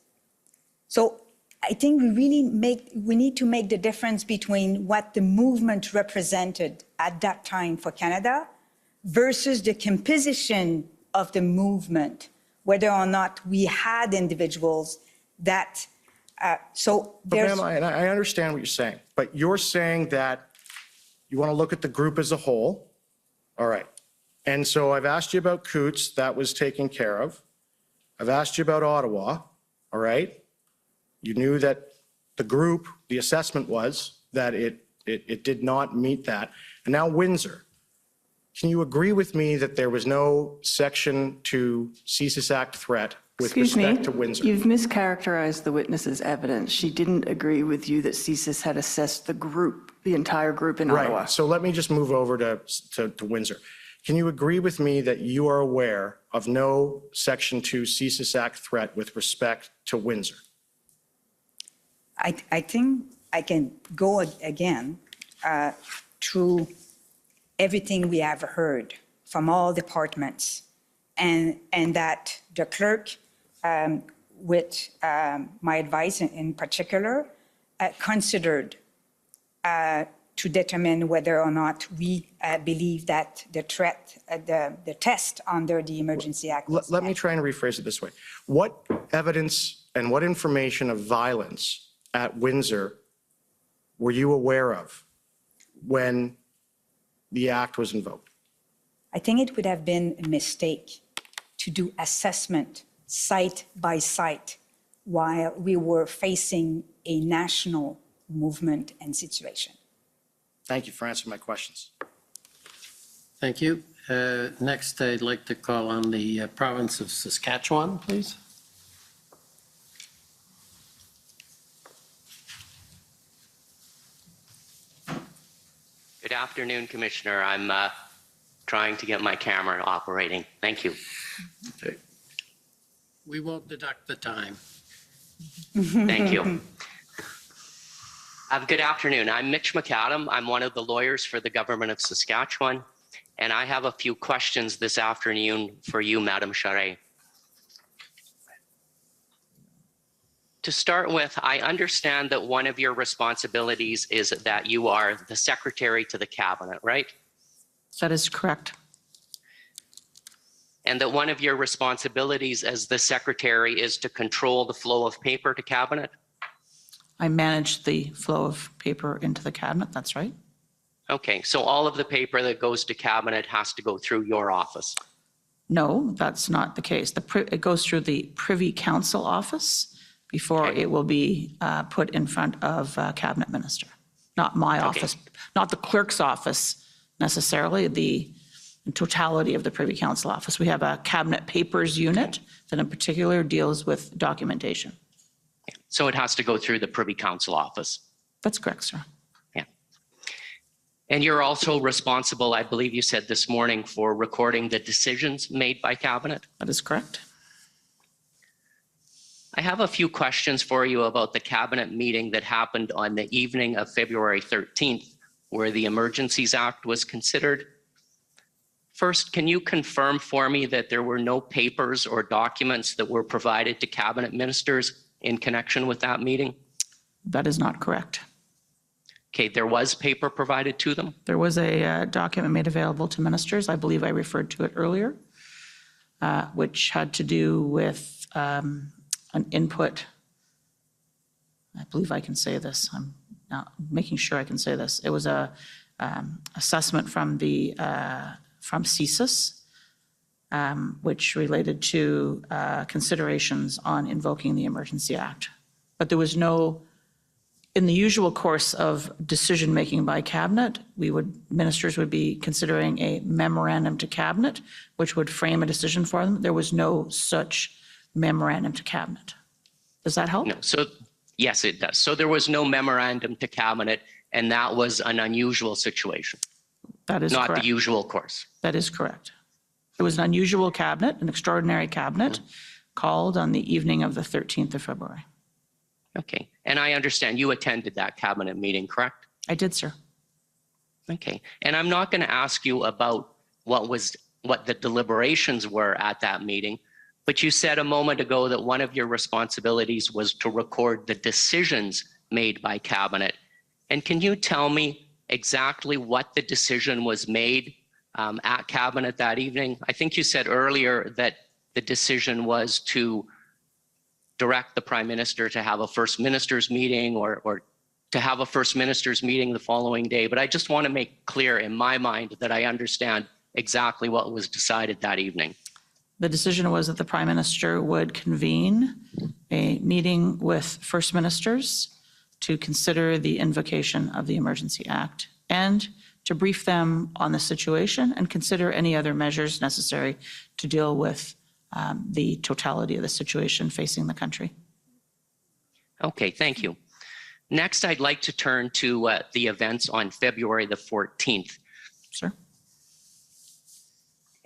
So I think we need to make the difference between what the movement represented at that time for Canada versus the composition of the movement, whether or not we had individuals that, so there's... But ma'am, I understand what you're saying, but you're saying that you want to look at the group as a whole. All right. And so I've asked you about Coots, that was taken care of. I've asked you about Ottawa, all right? You knew that the group, the assessment was that it did not meet that. And now Windsor. Can you agree with me that there was no Section 2 CSIS Act threat with respect to Windsor? You've mischaracterized the witness's evidence. She didn't agree with you that CSIS had assessed the group, the entire group in Ottawa. Right. So let me just move over to Windsor. Can you agree with me that you are aware of no Section 2 CSIS Act threat with respect to Windsor? I think I can go again through everything we have heard from all departments, and that the clerk, with my advice in particular, considered to determine whether or not we believe that the threat, the test under the Emergency Act. Let me try and rephrase it this way. What evidence and what information of violence at Windsor were you aware of when the act was invoked? I think it would have been a mistake to do assessment site by site while we were facing a national movement and situation. Thank you for answering my questions. Thank you. Next, I'd like to call on the province of Saskatchewan, please. Good afternoon, Commissioner. I'm trying to get my camera operating. Thank you. We won't deduct the time. Thank you. Good afternoon. I'm Mitch McAdam. I'm one of the lawyers for the government of Saskatchewan, and I have a few questions this afternoon for you, Madam Charest. To start with, I understand that one of your responsibilities is that you are the secretary to the cabinet, right? That is correct. And that one of your responsibilities as the secretary is to control the flow of paper to cabinet? I manage the flow of paper into the cabinet, that's right. Okay, so all of the paper that goes to cabinet has to go through your office? No, that's not the case. It goes through the Privy Council office before it will be put in front of cabinet minister. Not my office, not the clerk's office necessarily, the totality of the Privy Council office. We have a cabinet papers unit that in particular deals with documentation. So it has to go through the Privy Council office? That's correct, sir. Yeah. And you're also responsible, I believe you said this morning, for recording the decisions made by cabinet? That is correct. I have a few questions for you about the cabinet meeting that happened on the evening of February 13th, where the Emergencies Act was considered. First, can you confirm for me that there were no papers or documents that were provided to cabinet ministers in connection with that meeting? That is not correct. Okay, there was paper provided to them? There was a document made available to ministers. I believe I referred to it earlier, which had to do with an input. I believe I can say this. I'm not making sure I can say this. It was a assessment from the from CSIS, which related to considerations on invoking the Emergency Act. But there was no, in the usual course of decision-making by cabinet, ministers would be considering a memorandum to cabinet, which would frame a decision for them. There was no such memorandum to cabinet. Does that help? No, so yes, it does. So there was no memorandum to cabinet, and that was an unusual situation. That is not correct. the usual course. That is correct. It was an unusual cabinet, an extraordinary cabinet, called on the evening of the 13th of February. Okay, and I understand you attended that cabinet meeting, correct? I did, sir. Okay, and I'm not going to ask you about what the deliberations were at that meeting, but you said a moment ago that one of your responsibilities was to record the decisions made by cabinet. And can you tell me exactly what the decision was made at cabinet that evening? I think you said earlier that the decision was to direct the prime minister to have a first minister's meeting or to have a first minister's meeting the following day. But I just want to make clear in my mind that I understand exactly what was decided that evening. The decision was that the prime minister would convene a meeting with first ministers to consider the invocation of the Emergency Act and to brief them on the situation and consider any other measures necessary to deal with the totality of the situation facing the country. Okay, thank you. Next, I'd like to turn to the events on February the 14th. Sir.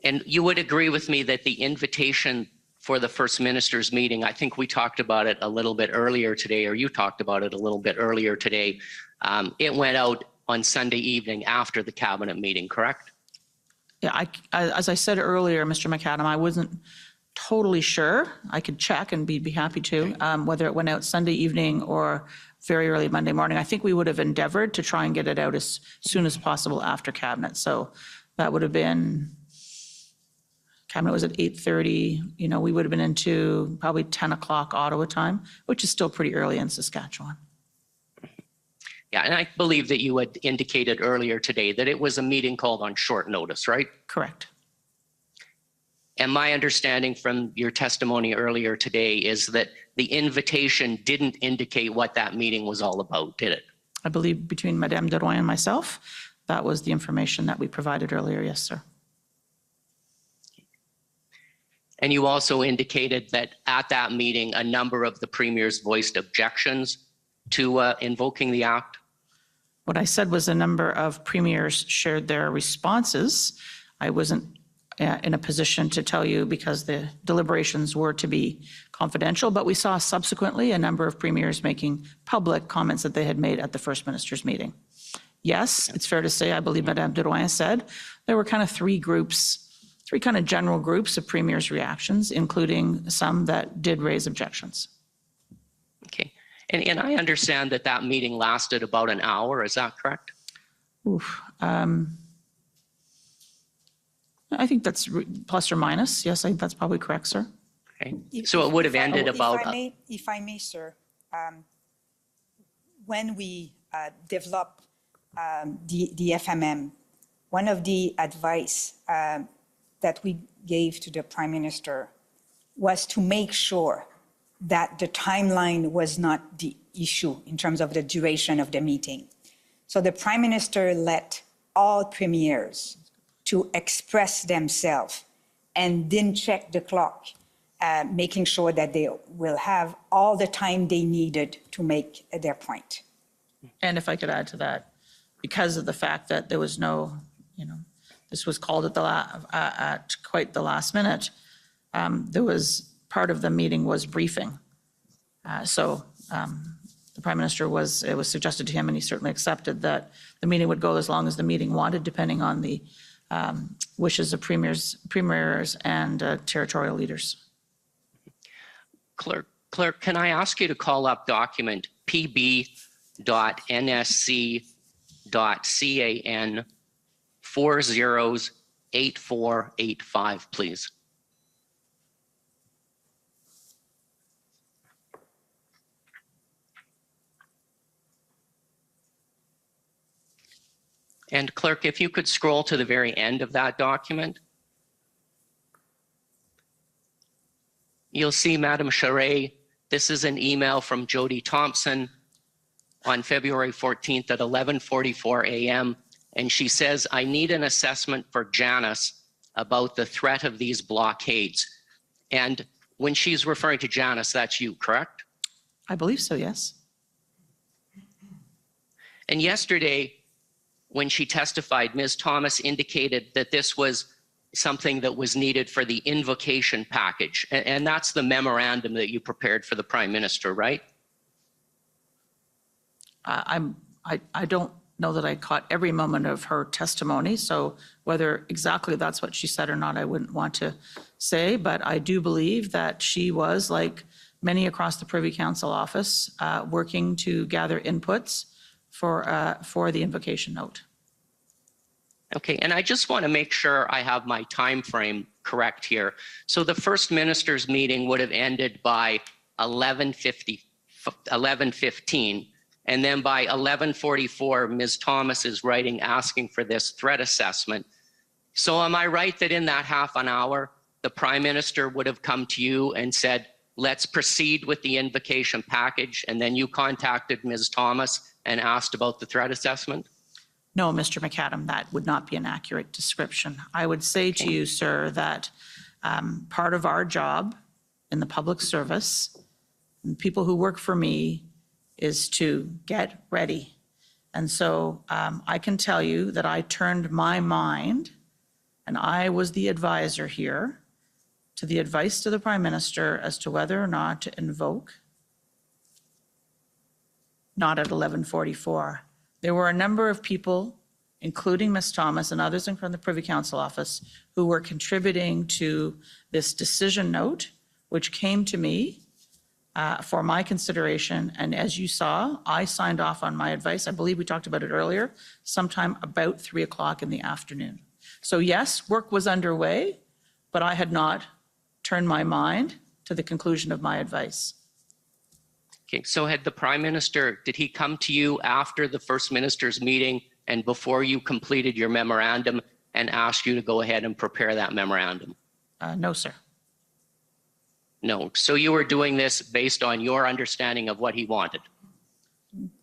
And you would agree with me that the invitation for the First Minister's meeting, I think we talked about it a little bit earlier today, or you talked about it a little bit earlier today. It went out on Sunday evening after the cabinet meeting, correct? Yeah, as I said earlier, Mr. McAdam, I wasn't totally sure. I could check and be happy to, whether it went out Sunday evening or very early Monday morning. I think we would have endeavored to try and get it out as soon as possible after cabinet. So that would have been, cabinet was at 8:30. You know, we would have been into probably 10 o'clock Ottawa time, which is still pretty early in Saskatchewan. Yeah, and I believe that you had indicated earlier today that it was a meeting called on short notice, right? Correct. And my understanding from your testimony earlier today is that the invitation didn't indicate what that meeting was all about, did it? I believe between Madame Deroy and myself, that was the information that we provided earlier. Yes, sir. And you also indicated that at that meeting, a number of the premiers voiced objections to invoking the act. What I said was a number of premiers shared their responses. I wasn't in a position to tell you because the deliberations were to be confidential, but we saw subsequently a number of premiers making public comments that they had made at the First Minister's meeting. Yes, it's fair to say, I believe Madame Drouin said, there were kind of three kind of general groups of premiers' reactions, including some that did raise objections. Okay. And I understand that that meeting lasted about an hour. Is that correct? Oof. I think that's plus or minus. Yes, I think that's probably correct, sir. Okay. So it would have ended about. If I may, sir, when we developed the FMM, one of the advice that we gave to the Prime Minister was to make sure that the timeline was not the issue in terms of the duration of the meeting. So the Prime Minister let all premiers to express themselves and didn't check the clock, making sure that they will have all the time they needed to make their point. And if I could add to that, because of the fact that there was no, this was called at quite the last minute, there was part of the meeting was briefing. So the Prime Minister it was suggested to him, and he certainly accepted that the meeting would go as long as the meeting wanted, depending on the wishes of premiers and territorial leaders. Clerk, can I ask you to call up document pb.nsc.can 408485, please? And clerk, if you could scroll to the very end of that document, you'll see, Madam Charest, this is an email from Jody Thompson on February 14th at 11:44 a.m. And she says, I need an assessment for Janice about the threat of these blockades. And when she's referring to Janice, that's you, correct? I believe so, yes. And yesterday, when she testified, Ms. Thomas indicated that this was something that was needed for the invocation package. And that's the memorandum that you prepared for the Prime Minister, right? I don't know that I caught every moment of her testimony, so whether exactly that's what she said or not, I wouldn't want to say, but I do believe that she was, like many across the Privy Council office, working to gather inputs for the invocation note. Okay, and I just want to make sure I have my time frame correct here. So the First Minister's meeting would have ended by 11:15, and then by 11:44, Ms. Thomas is writing asking for this threat assessment. So am I right that in that half an hour, the Prime Minister would have come to you and said, let's proceed with the invocation package, and then you contacted Ms. Thomas and asked about the threat assessment? No, Mr. McAdam, that would not be an accurate description. I would say to you, sir, that part of our job in the public service, and people who work for me, is to get ready. And so I can tell you that I turned my mind, and I was the advisor here, to the advice to the Prime Minister as to whether or not to invoke, not at 11:44. There were a number of people, including Ms. Thomas and others from the Privy Council office, who were contributing to this decision note, which came to me for my consideration. And as you saw, I signed off on my advice. I believe we talked about it earlier, sometime about 3 o'clock in the afternoon. So yes, work was underway, but I had not turned my mind to the conclusion of my advice. Okay, so had the Prime Minister, did he come to you after the First Minister's meeting and before you completed your memorandum and ask you to go ahead and prepare that memorandum? No, sir. No, so you were doing this based on your understanding of what he wanted?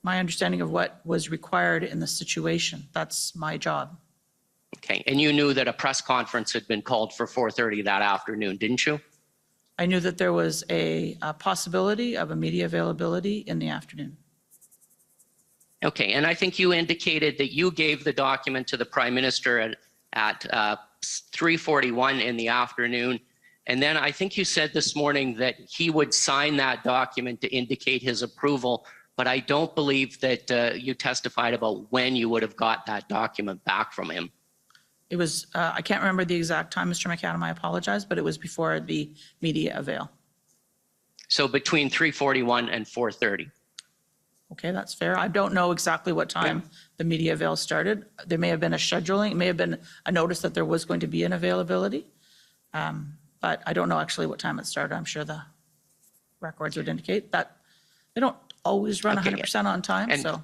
My understanding of what was required in the situation. That's my job. Okay, and you knew that a press conference had been called for 4:30 that afternoon, didn't you? I knew that there was a possibility of immediate availability in the afternoon. Okay, and I think you indicated that you gave the document to the Prime Minister at 3:41 in the afternoon. And then I think you said this morning that he would sign that document to indicate his approval, but I don't believe that you testified about when you would have got that document back from him. It was, I can't remember the exact time, Mr. McAdam, I apologize, but it was before the media avail. So between 3:41 and 4:30. Okay, that's fair. I don't know exactly what time the media avail started. There may have been a scheduling, it may have been a notice that there was going to be an availability. But I don't know actually what time it started. I'm sure the records would indicate that they don't always run 100% on time, so.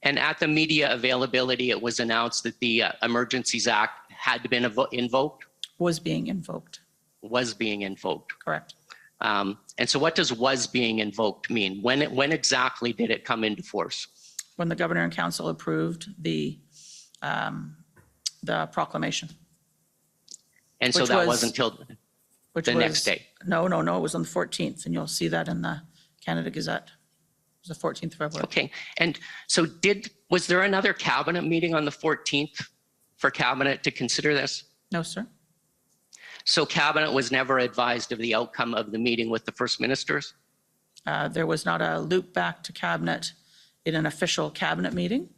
And at the media availability, it was announced that the Emergencies Act had been invoked? Was being invoked. Was being invoked. Correct. And so what does was being invoked mean? When exactly did it come into force? When the Governor and Council approved the proclamation. And so that wasn't until the next day? No, it was on the 14th, and you'll see that in the Canada Gazette. It was the 14th of February. Okay, and so was there another cabinet meeting on the 14th for cabinet to consider this? No, sir. So cabinet was never advised of the outcome of the meeting with the First Ministers? There was not a loop back to cabinet in an official cabinet meeting,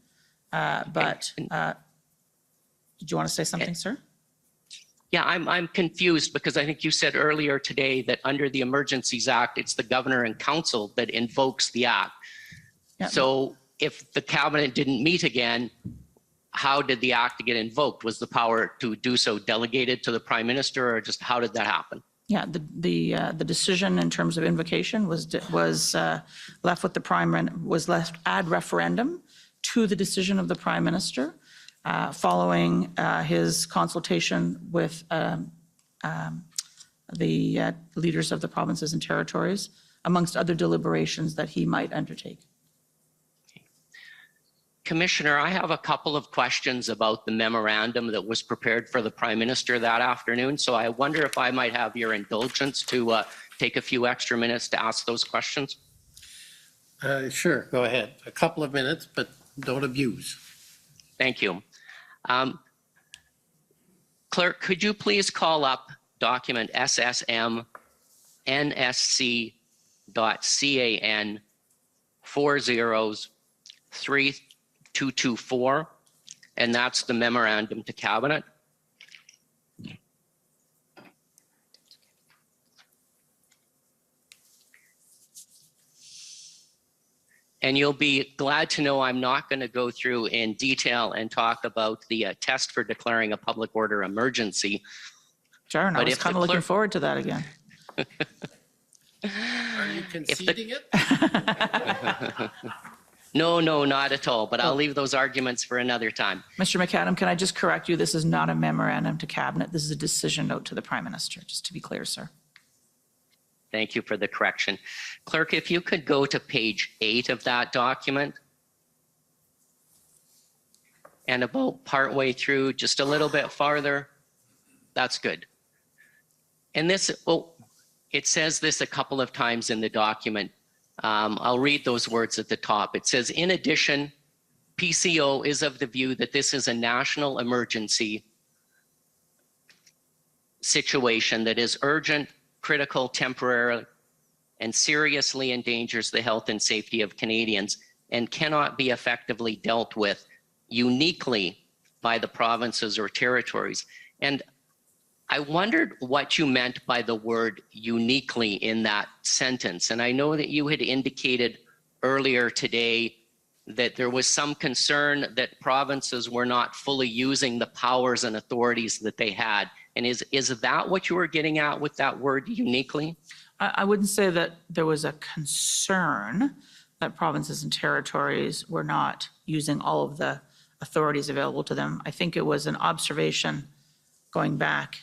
but did you want to say something, sir? Yeah, I'm confused because I think you said earlier today that under the Emergencies Act, it's the Governor and Council that invokes the act. Yeah. So if the cabinet didn't meet again, how did the act get invoked? Was the power to do so delegated to the Prime Minister, or just how did that happen? Yeah, the decision in terms of invocation was left with the was left ad referendum to the decision of the Prime Minister following his consultation with the leaders of the provinces and territories, amongst other deliberations that he might undertake. Commissioner, I have a couple of questions about the memorandum that was prepared for the Prime Minister that afternoon. So I wonder if I might have your indulgence to take a few extra minutes to ask those questions. Sure, go ahead. A couple of minutes, but don't abuse. Thank you. Clerk, could you please call up document SSM NSC.CAN 403224, and that's the memorandum to cabinet. And you'll be glad to know I'm not going to go through in detail and talk about the test for declaring a public order emergency. Sharon, I was kind of looking forward to that again. Are you conceding it? No, not at all, but I'll leave those arguments for another time. Mr. McAdam, can I just correct you? This is not a memorandum to cabinet. This is a decision note to the Prime Minister, just to be clear, sir. Thank you for the correction. Clerk, if you could go to page 8 of that document. And about partway through, just a little bit farther. That's good. And this, well, it says this a couple of times in the document. I'll read those words at the top. It says, in addition, PCO is of the view that this is a national emergency situation that is urgent, critical, temporary, and seriously endangers the health and safety of Canadians and cannot be effectively dealt with uniquely by the provinces or territories. And I wondered what you meant by the word uniquely in that sentence. And I know that you had indicated earlier today that there was some concern that provinces were not fully using the powers and authorities that they had. And is that what you were getting at with that word uniquely? I wouldn't say that there was a concern that provinces and territories were not using all of the authorities available to them. I think it was an observation going back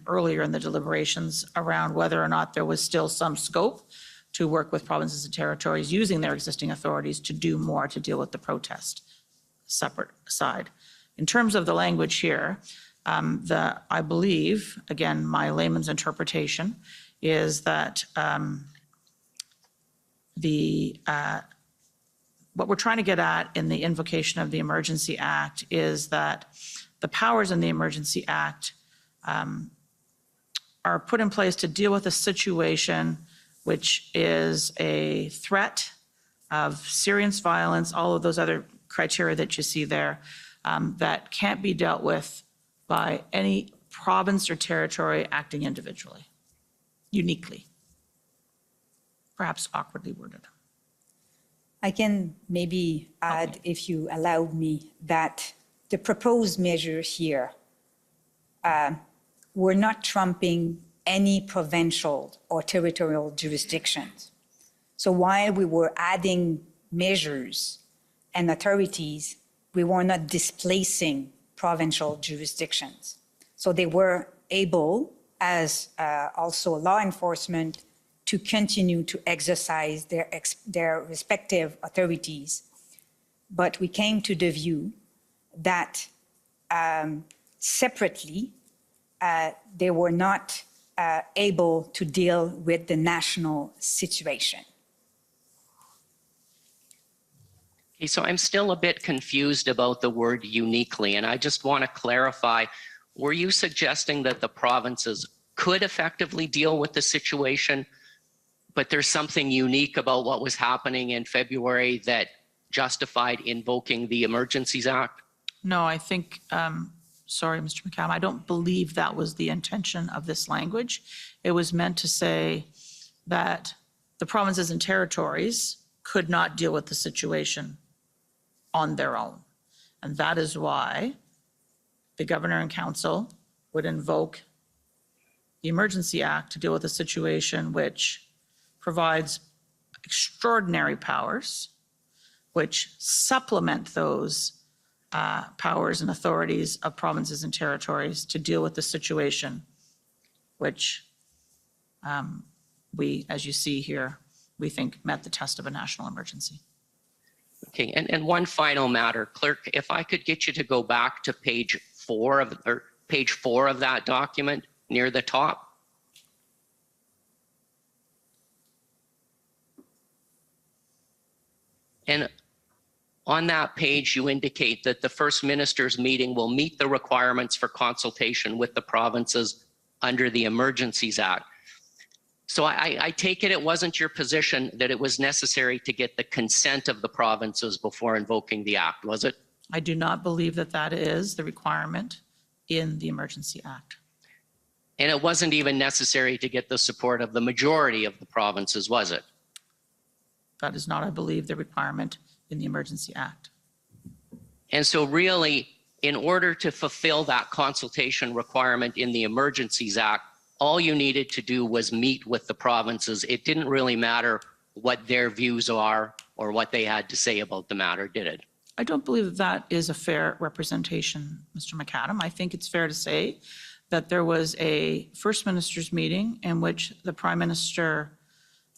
earlier in the deliberations around whether or not there was still some scope to work with provinces and territories using their existing authorities to do more to deal with the protest separate side. In terms of the language here, I believe, again, my layman's interpretation is that what we're trying to get at in the invocation of the Emergency Act is that the powers in the Emergency Act are put in place to deal with a situation which is a threat of serious violence, all of those other criteria that you see there, that can't be dealt with by any province or territory acting individually, uniquely. Perhaps awkwardly worded. I can maybe add, if you allow me, that the proposed measure here, we're not trumping any provincial or territorial jurisdictions. So while we were adding measures and authorities, we were not displacing provincial jurisdictions. So they were able, as also law enforcement, to continue to exercise their respective authorities. But we came to the view that separately, they were not able to deal with the national situation. Okay, so I'm still a bit confused about the word uniquely, and I just want to clarify, were you suggesting that the provinces could effectively deal with the situation, but there's something unique about what was happening in February that justified invoking the Emergencies Act? No, I think, sorry, Mr. McCallum, I don't believe that was the intention of this language. It was meant to say that the provinces and territories could not deal with the situation on their own. And that is why the Governor and Council would invoke the Emergency Act to deal with a situation which provides extraordinary powers, which supplement those powers and authorities of provinces and territories to deal with the situation, which we, as you see here, we think met the test of a national emergency. Okay, and one final matter, Clerk, if I could get you to go back to page 4 of that document near the top. And on that page, you indicate that the First Minister's meeting will meet the requirements for consultation with the provinces under the Emergencies Act. So I take it wasn't your position that it was necessary to get the consent of the provinces before invoking the act, was it? I do not believe that that is the requirement in the Emergency Act. And it wasn't even necessary to get the support of the majority of the provinces, was it? That is not, I believe, the requirement in the Emergency Act. And so really, in order to fulfill that consultation requirement in the Emergencies Act, all you needed to do was meet with the provinces. It didn't really matter what their views are or what they had to say about the matter, did it? I don't believe that that is a fair representation, Mr. McAdam. I think it's fair to say that there was a First Minister's meeting in which the Prime Minister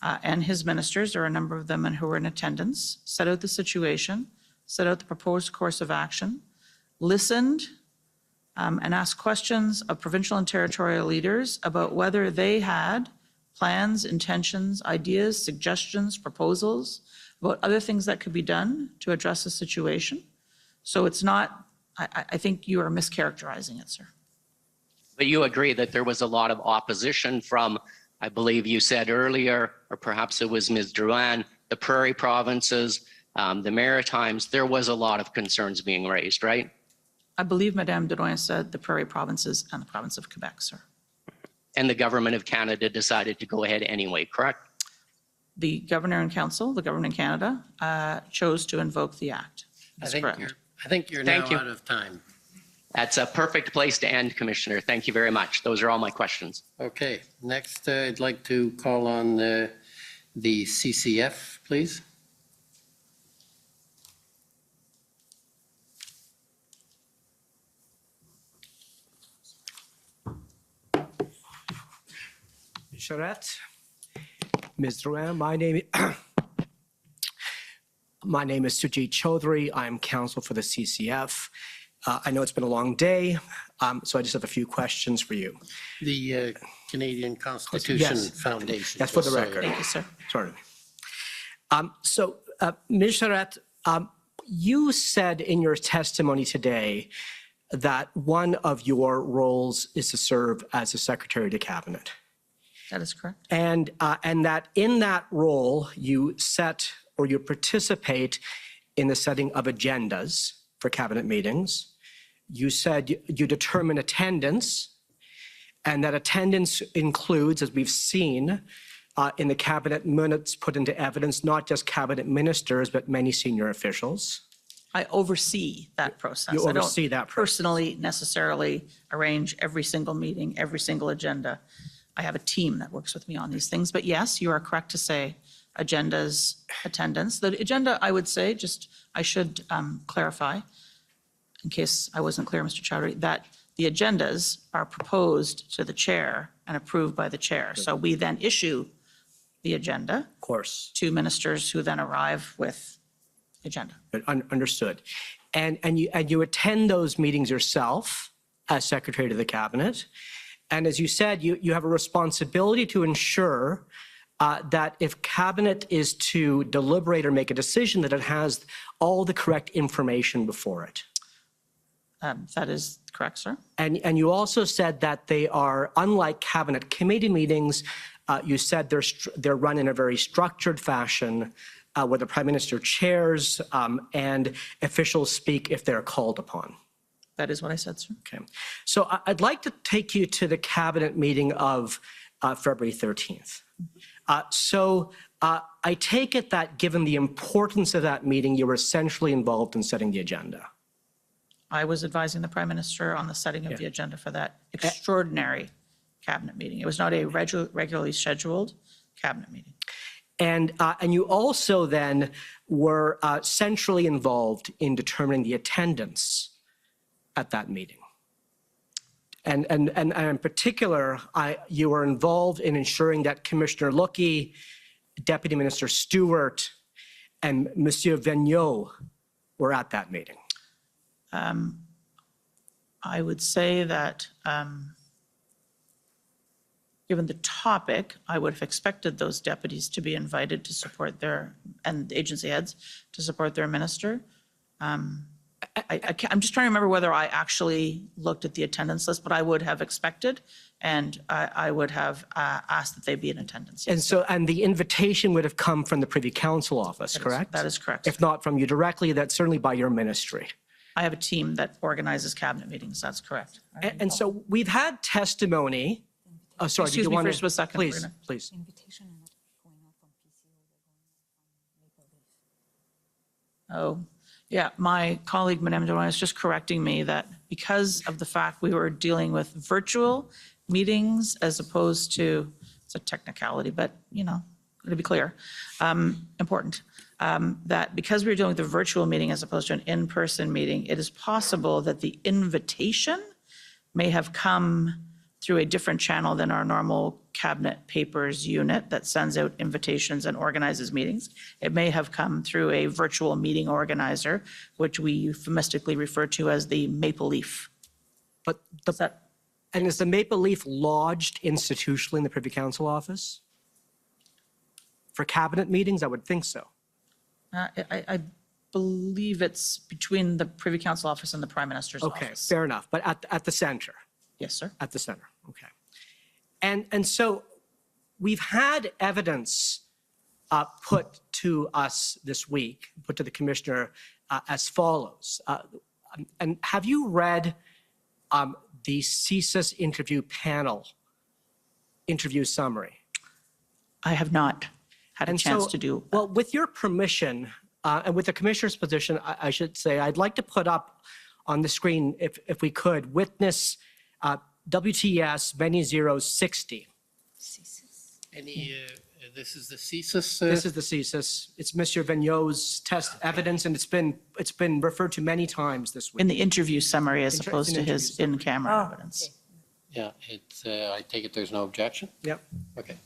and his ministers, or a number of them who were in attendance, set out the situation, set out the proposed course of action, listened and asked questions of provincial and territorial leaders about whether they had plans, intentions, ideas, suggestions, proposals about other things that could be done to address the situation. So it's not, I think you are mischaracterizing it, sir. But you agree that there was a lot of opposition from, I believe you said earlier, or perhaps it was Ms. Drouin, the Prairie provinces, the Maritimes, there was a lot of concerns being raised, right? I believe Madame Drouin said the Prairie provinces and the province of Quebec, sir. And the government of Canada decided to go ahead anyway, correct? The Governor and Council, the government in Canada, chose to invoke the act. That's correct. I think you're now out of time. That's a perfect place to end, Commissioner. Thank you very much. Those are all my questions. Okay, next I'd like to call on the CCF, please. Charette, Ms. Drouin, my name is Sujit Chaudhary. I'm counsel for the CCF. I know it's been a long day, so I just have a few questions for you. Can Canadian Constitution Yes. Foundation. That's for the just so record. you know. Thank you, sir. Sorry. Ms. Charette, you said in your testimony today that one of your roles is to serve as a Secretary to Cabinet. That is correct. And that in that role, you set or you participate in the setting of agendas for Cabinet meetings. You said you determine attendance, and that attendance includes, as we've seen, in the Cabinet minutes put into evidence, not just Cabinet ministers, but many senior officials. I oversee that process. You I don't oversee that process. personally necessarily arrange every single meeting, every single agenda. I have a team that works with me on these things. But yes, you are correct to say agendas, attendance. The agenda, I would say, I should clarify, in case I wasn't clear, Mr. Chowdhury, that the agendas are proposed to the chair and approved by the chair. So we then issue the agenda. Of course. To ministers who then arrive with agenda. Understood. And you attend those meetings yourself as Secretary to the Cabinet. And as you said, you have a responsibility to ensure that if Cabinet is to deliberate or make a decision, that it has all the correct information before it. That is correct, sir. And you also said that they are, unlike Cabinet committee meetings, you said they're run in a very structured fashion where the Prime Minister chairs and officials speak if they're called upon. That is what I said, sir. Okay. So I'd like to take you to the Cabinet meeting of February 13th. I take it that given the importance of that meeting, you were essentially involved in setting the agenda. I was advising the Prime Minister on the setting of the agenda for that extraordinary Cabinet meeting. It was not a regularly scheduled Cabinet meeting. And you also then were centrally involved in determining the attendance at that meeting. And in particular, you were involved in ensuring that Commissioner Lookey, Deputy Minister Stewart, and Monsieur Vigneault were at that meeting. I would say that given the topic, I would have expected those deputies to be invited to support and agency heads to support their minister. I'm just trying to remember whether I actually looked at the attendance list, but I would have expected, and I would have asked that they be in attendance. And the invitation would have come from the Privy Council office, correct? That is correct. If not from you directly, that's certainly by your ministry. I have a team that organizes Cabinet meetings. That's correct. And so we've had testimony. Oh, sorry. Excuse me first for a second. Please, please. Oh, yeah. My colleague, Madame Drouin, is just correcting me that because of the fact we were dealing with virtual meetings as opposed to, it's a technicality, but, to be clear, important, that because we were dealing with a virtual meeting as opposed to an in-person meeting, it is possible that the invitation may have come through a different channel than our normal Cabinet papers unit that sends out invitations and organizes meetings. It may have come through a virtual meeting organizer, which we euphemistically refer to as the Maple Leaf. And is the Maple Leaf lodged institutionally in the Privy Council office? For Cabinet meetings, I would think so. I believe it's between the Privy Council office and the Prime Minister's office. Okay, fair enough. But at the center? Yes, sir. At the center, okay. And so we've had evidence put to us this week, put to the Commissioner as follows. And have you read the CSIS interview panel interview summary? I have not had a chance to do. Well, with your permission, and with the Commissioner's position, I should say, I'd like to put up on the screen, if we could, witness WTS many zeros 60. This is the CSIS? This is the CSIS. It's Monsieur Vigneault's test evidence, and it's been referred to many times this week. In the interview summary as opposed to his in-camera evidence. Yeah, I take it there's no objection? Yep. Okay.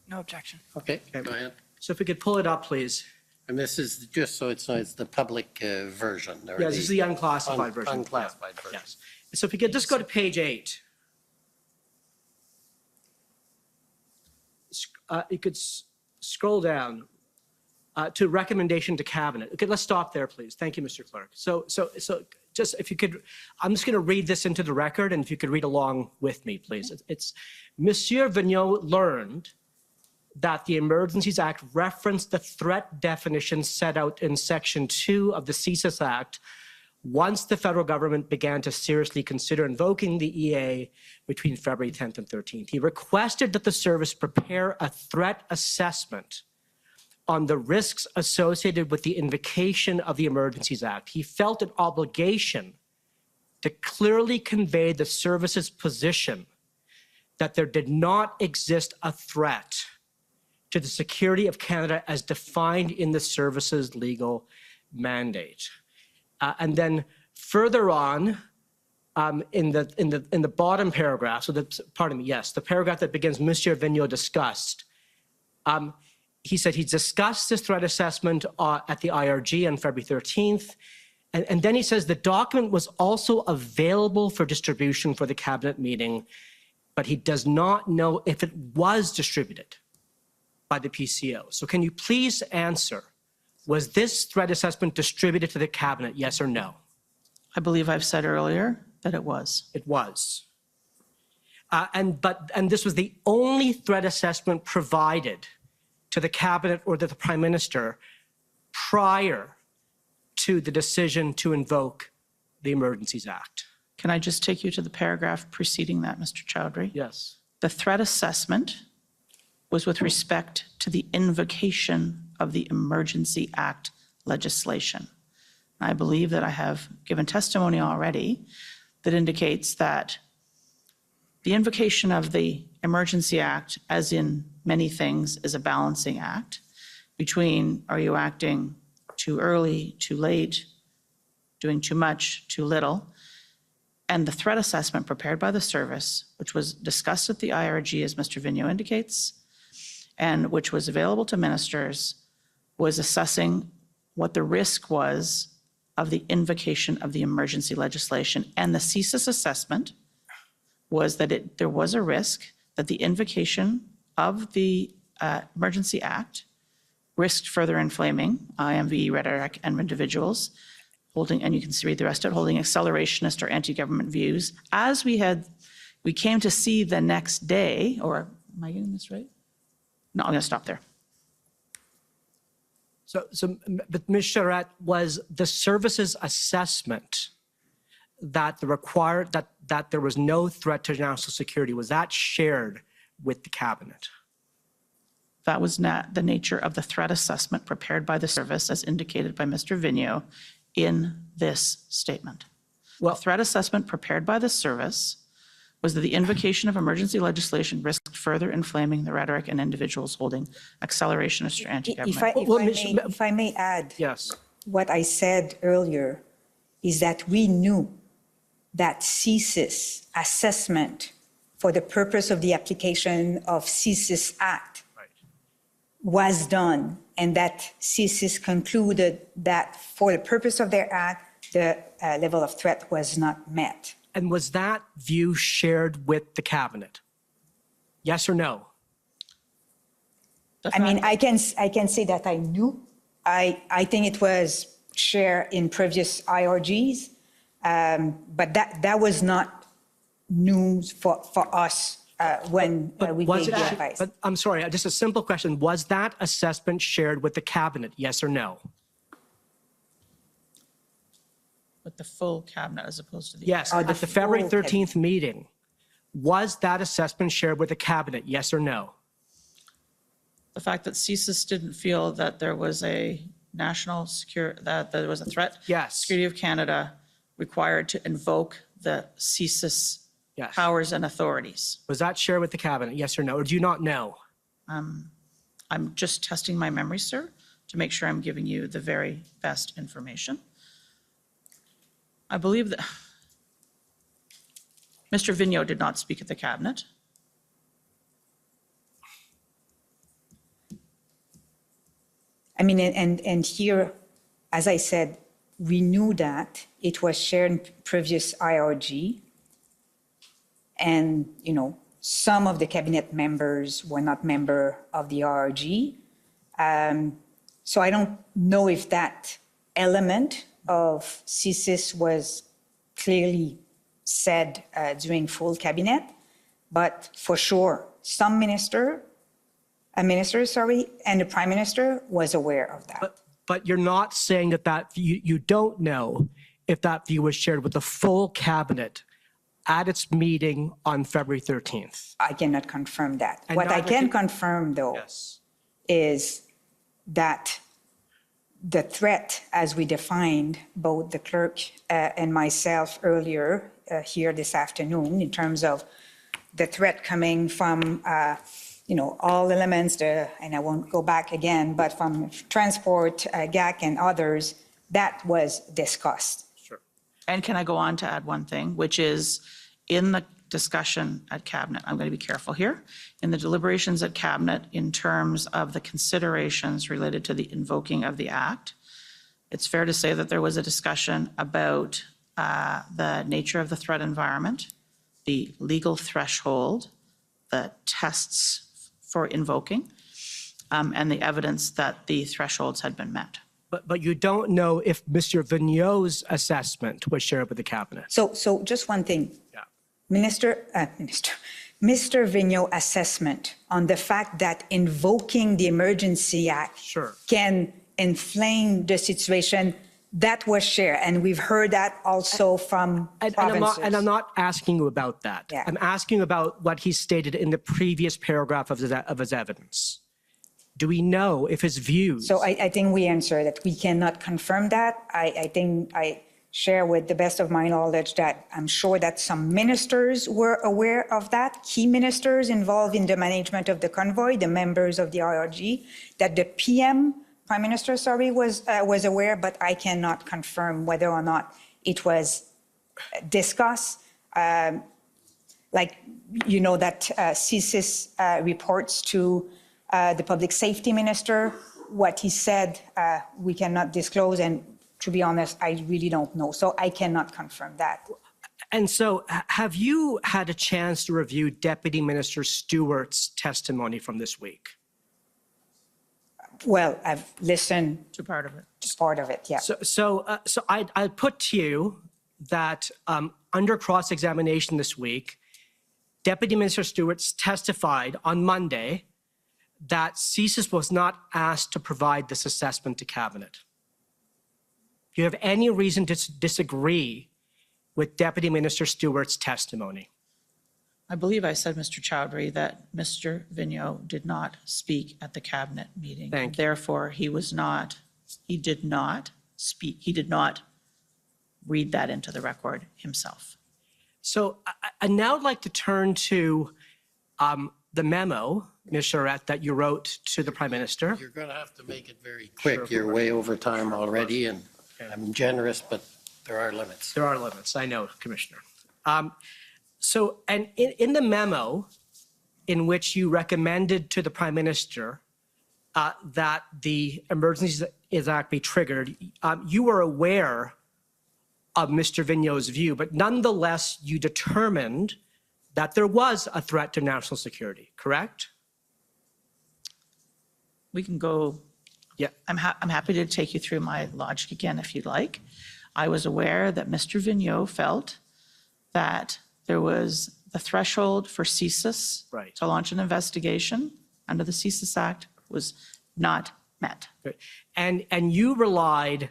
No objection. Okay, go ahead. So if we could pull it up, please. And this is just so it's the public version. Yeah, this is the unclassified version. Unclassified version. Yes. So if we could just go to page 8. scroll down to recommendation to cabinet. Okay, let's stop there, please. Thank you, Mr. Clerk. So just if you could, I'm just going to read this into the record, and if you could read along with me, please. It's Monsieur Vigneault learned that the Emergencies Act referenced the threat definition set out in Section 2 of the CSIS Act once the federal government began to seriously consider invoking the EA between February 10th and 13th. He requested that the service prepare a threat assessment on the risks associated with the invocation of the Emergencies Act. He felt an obligation to clearly convey the service's position that there did not exist a threat to the security of Canada as defined in the service's legal mandate. And then further on, in the bottom paragraph, so the paragraph that begins, Monsieur Vigneault discussed, he said he discussed this threat assessment at the IRG on February 13th. And then he says the document was also available for distribution for the cabinet meeting, but he does not know if it was distributed by the PCO. So can you please answer, was this threat assessment distributed to the cabinet, yes or no? I believe I've said earlier that it was. It was. And this was the only threat assessment provided to the cabinet or to the prime minister prior to the decision to invoke the Emergencies Act. Can I just take you to the paragraph preceding that, Mr. Chowdhury? Yes. The threat assessment was with respect to the invocation of the Emergency Act legislation. I believe that I have given testimony already that indicates that the invocation of the Emergency Act, as in many things, is a balancing act between are you acting too early, too late, doing too much, too little, and the threat assessment prepared by the service, which was discussed at the IRG, as Mr. Vigneault indicates, and which was available to ministers, was assessing what the risk was of the invocation of the emergency legislation. And the CSIS assessment was that there was a risk that the invocation of the Emergency Act risked further inflaming IMVE rhetoric and individuals holding, and you can read the rest of it, holding accelerationist or anti-government views. As we came to see the next day, or am I getting this right? No, I'm going to stop there. But Ms. Charette, was the service's assessment that that there was no threat to national security, was that shared with the cabinet? That was not the nature of the threat assessment prepared by the service, as indicated by Mr. Vigneault in this statement. Well, the threat assessment prepared by the service was that the invocation of emergency legislation risked further inflaming the rhetoric and individuals holding accelerationist or anti-government. If I may add, yes, what I said earlier is that we knew that CSIS assessment for the purpose of the application of CSIS Act was done, and that CSIS concluded that for the purpose of their act, the level of threat was not met. And was that view shared with the cabinet? Yes or no? I mean, I can say that I knew. I think it was shared in previous IRGs, but that was not news for us when we gave the advice. But I'm sorry, just a simple question. Was that assessment shared with the cabinet? Yes or no? With the full cabinet as opposed to the... Yes, at the February 13th meeting, was that assessment shared with the cabinet? Yes or no? The fact that CSIS didn't feel that there was a national security, that there was a threat to the security of Canada required to invoke the CSIS powers and authorities. Was that shared with the cabinet? Yes or no? Or do you not know? I'm just testing my memory, sir, to make sure I'm giving you the very best information. I believe that Mr. Vigneault did not speak at the cabinet. I mean, and here, as I said, we knew that it was shared in previous IRG. And, some of the cabinet members were not member of the RRG. So I don't know if that element of CSIS was clearly said during full cabinet, but for sure, some minister, and the prime minister was aware of that. But you're not saying that you don't know if that view was shared with the full cabinet at its meeting on February 13th. I cannot confirm that. And What I neither can confirm, though, is that the threat, as we defined, both the clerk and myself earlier here this afternoon, in terms of the threat coming from, all elements, and I won't go back again, but from transport, GAC and others, that was discussed. And can I go on to add one thing, which is in the discussion at Cabinet, I'm going to be careful here, in the deliberations at Cabinet in terms of the considerations related to the invoking of the Act, it's fair to say that there was a discussion about the nature of the threat environment, the legal threshold, the tests for invoking, and the evidence that the thresholds had been met. But you don't know if Mr. Vigneault's assessment was shared with the cabinet. So just one thing. Mr. Vigneault's assessment on the fact that invoking the Emergency Act can inflame the situation, that was shared. And we've heard that also from provinces. And I'm not asking you about that. Yeah. I'm asking about what he stated in the previous paragraph of his evidence. Do we know if his views? So I think we answered that we cannot confirm that. I think I share with the best of my knowledge that I'm sure that some ministers were aware of that, key ministers involved in the management of the convoy, the members of the RRG, that the Prime Minister, was aware, but I cannot confirm whether or not it was discussed. That CSIS reports to the Public Safety Minister. What he said, we cannot disclose, and to be honest, I really don't know. So I cannot confirm that. And so have you had a chance to review Deputy Minister Stewart's testimony from this week? Well, I've listened to part of it. Just part of it, yeah. So I put to you that under cross-examination this week, Deputy Minister Stewart testified on Monday that CSIS was not asked to provide this assessment to Cabinet. Do you have any reason to disagree with Deputy Minister Stewart's testimony? I believe I said, Mr. Chowdhury, that Mr. Vigneault did not speak at the Cabinet meeting. Thank you. Therefore, he did not speak, he did not read that into the record himself. So I now would like to turn to the memo, Ms. Charette, that you wrote to the Prime Minister. You're going to have to make it very quick. You're way over time already, and I'm generous, but there are limits. There are limits, I know, Commissioner. And in the memo in which you recommended to the Prime Minister that the Emergencies Act be triggered, you were aware of Mr. Vigneault's view, but nonetheless, you determined that there was a threat to national security, correct? We can go, yeah, I'm happy to take you through my logic again if you'd like. I was aware that Mr. Vigneault felt that there was the threshold for CSIS to launch an investigation under the CSIS Act was not met. And you relied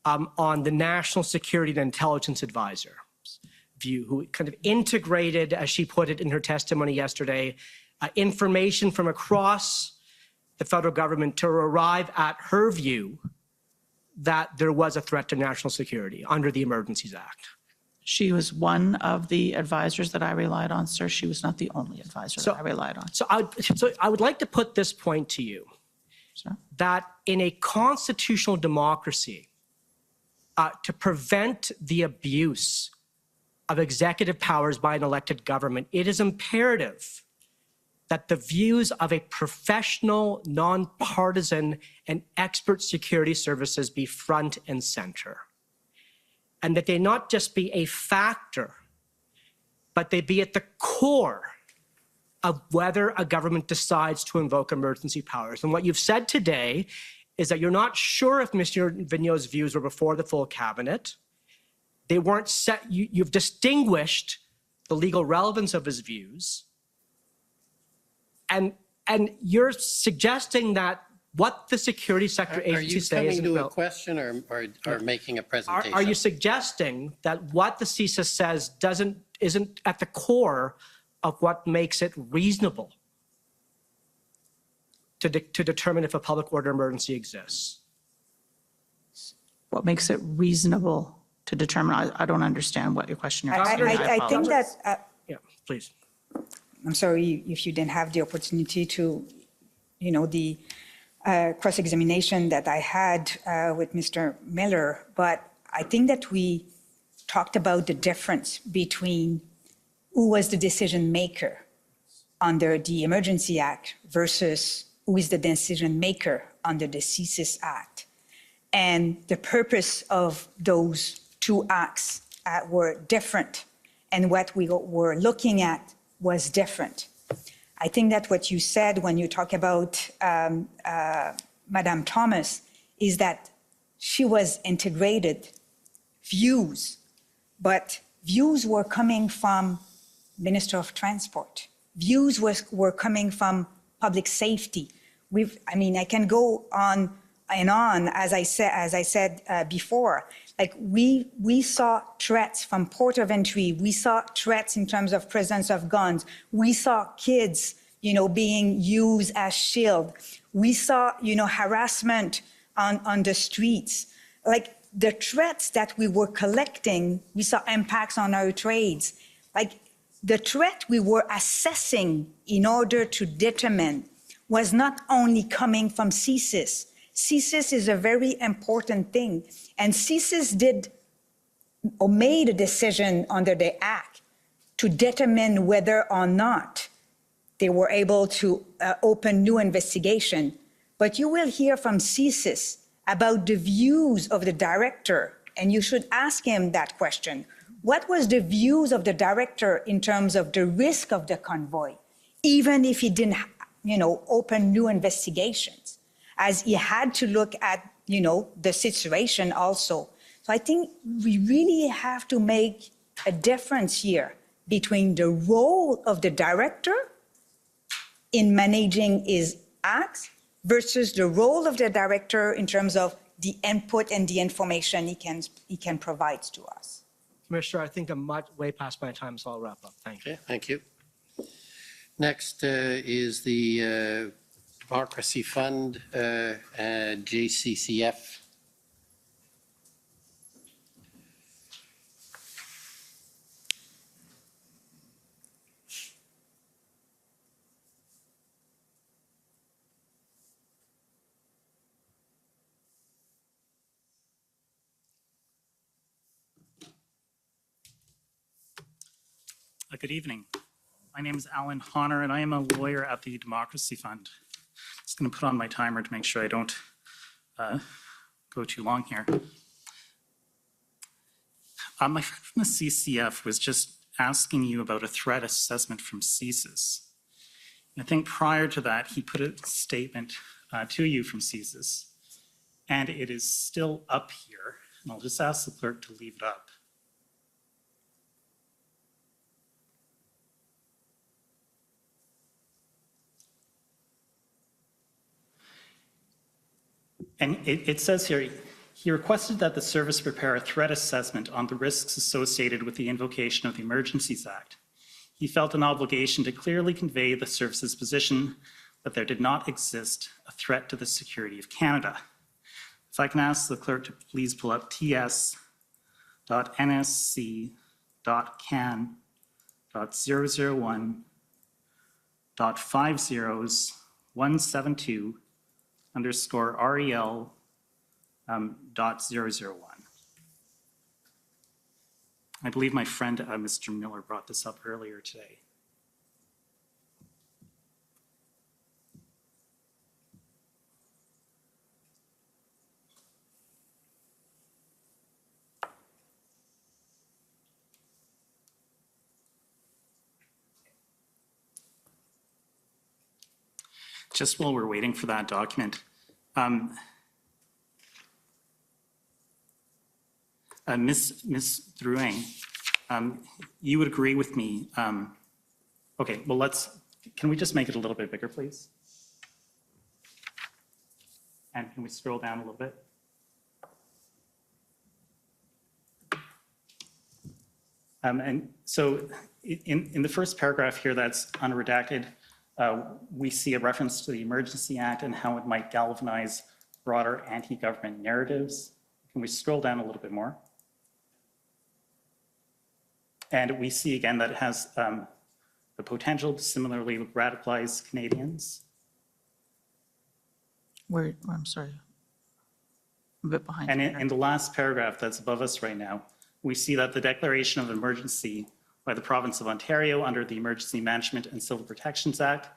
on the National Security and Intelligence Advisor's view, who kind of integrated, as she put it in her testimony yesterday, information from across the federal government to arrive at her view that there was a threat to national security under the Emergencies Act. She was one of the advisors that I relied on, sir. She was not the only advisor that I relied on. So I would like to put this point to you, that in a constitutional democracy, to prevent the abuse of executive powers by an elected government, it is imperative that the views of a professional, nonpartisan, and expert security services be front and center. And that they not just be a factor, but they be at the core of whether a government decides to invoke emergency powers. And what you've said today is that you're not sure if Mr. Vigneault's views were before the full cabinet. They weren't set. You've distinguished the legal relevance of his views. And you're suggesting that what the security sector agency says. Are you coming to a question or making a presentation? Are you suggesting that what the CSIS says isn't at the core of what makes it reasonable to determine if a public order emergency exists? What makes it reasonable to determine? I don't understand what your question is. I think that. Yeah, please. I'm sorry if you didn't have the opportunity to, the cross-examination that I had with Mr. Miller, but I think that we talked about the difference between who was the decision maker under the Emergency Act versus who is the decision maker under the CSIS Act. And the purpose of those two acts were different, and what we were looking at was different. I think that what you said when you talk about Madame Thomas is that she was integrated views, but views were coming from Minister of Transport. Views were coming from public safety. I can go on and on, as I said before. Like we saw threats from port of entry. We saw threats in terms of presence of guns. We saw kids, being used as shield. We saw, harassment on the streets. Like the threats that we were collecting, we saw impacts on our trades. Like the threat we were assessing in order to determine was not only coming from CSIS. CSIS is a very important thing. And CSIS made a decision under the Act to determine whether or not they were able to open new investigation. But you will hear from CSIS about the views of the director, and you should ask him that question. What was the views of the director in terms of the risk of the convoy, even if he didn't, open new investigations, as he had to look at, the situation also. So I think we really have to make a difference here between the role of the director in managing his acts versus the role of the director in terms of the input and the information he can provide to us. Commissioner, I think I'm way past my time, so I'll wrap up. Thank you. Okay, thank you. Next is the Democracy Fund, JCCF. Good evening. My name is Alan Honor, and I am a lawyer at the Democracy Fund. Just going to put on my timer to make sure I don't go too long here. My friend from the CCF was just asking you about a threat assessment from CSIS. I think prior to that, he put a statement to you from CSIS, and it is still up here. And I'll just ask the clerk to leave it up. And it says here, he requested that the service prepare a threat assessment on the risks associated with the invocation of the Emergencies Act. He felt an obligation to clearly convey the service's position that there did not exist a threat to the security of Canada. If I can ask the clerk to please pull up ts.ns.can.001.50.172_REL.001. I believe my friend, Mr. Miller, brought this up earlier today. just while we're waiting for that document, Ms. Drouin, you would agree with me. Okay, well, can we just make it a little bit bigger, please? And can we scroll down a little bit? And so in the first paragraph here that's unredacted, we see a reference to the Emergency Act and how it might galvanize broader anti-government narratives. Can we scroll down a little bit more? And we see again that it has the potential to similarly radicalize Canadians. I'm sorry. I'm a bit behind. And in the last paragraph that's above us right now, we see that the declaration of emergency by the province of Ontario under the Emergency Management and Civil Protections Act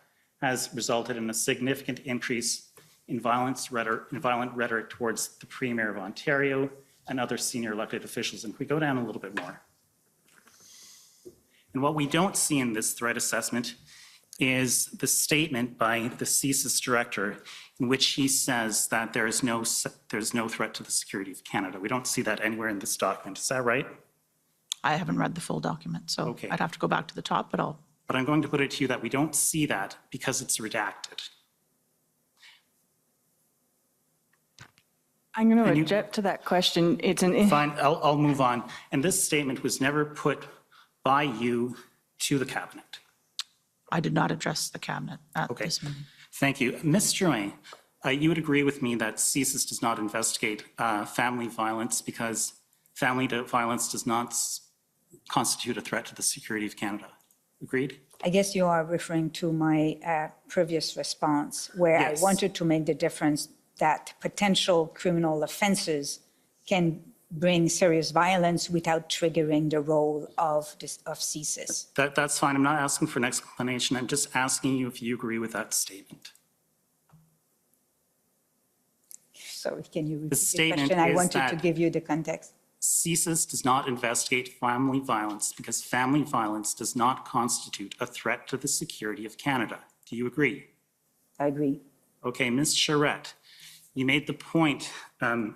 has resulted in a significant increase in violent rhetoric towards the Premier of Ontario and other senior elected officials. And if we go down a little bit more. And what we don't see in this threat assessment is the statement by the CSIS director in which he says that there's no threat to the security of Canada. We don't see that anywhere in this document. Is that right? I haven't read the full document, so Okay. I'd have to go back to the top, but But I'm going to put it to you that we don't see that because it's redacted. I'm going to object to that question. It's an. Fine, I'll move on. And this statement was never put by you to the cabinet. I did not address the cabinet at this meeting. Thank you. Ms. Drouin, you would agree with me that CSIS does not investigate family violence because family violence does not constitute a threat to the security of Canada. Agreed? I guess you are referring to my previous response, where Yes. I wanted to make the difference that potential criminal offenses can bring serious violence without triggering the role of CSIS. That's fine. I'm not asking for an explanation. I'm just asking you if you agree with that statement. So can you repeat the statement question? I is wanted to that- give you the context. CSIS does not investigate family violence because family violence does not constitute a threat to the security of Canada. Do you agree? I agree. Okay, Ms. Charette, you made the point, and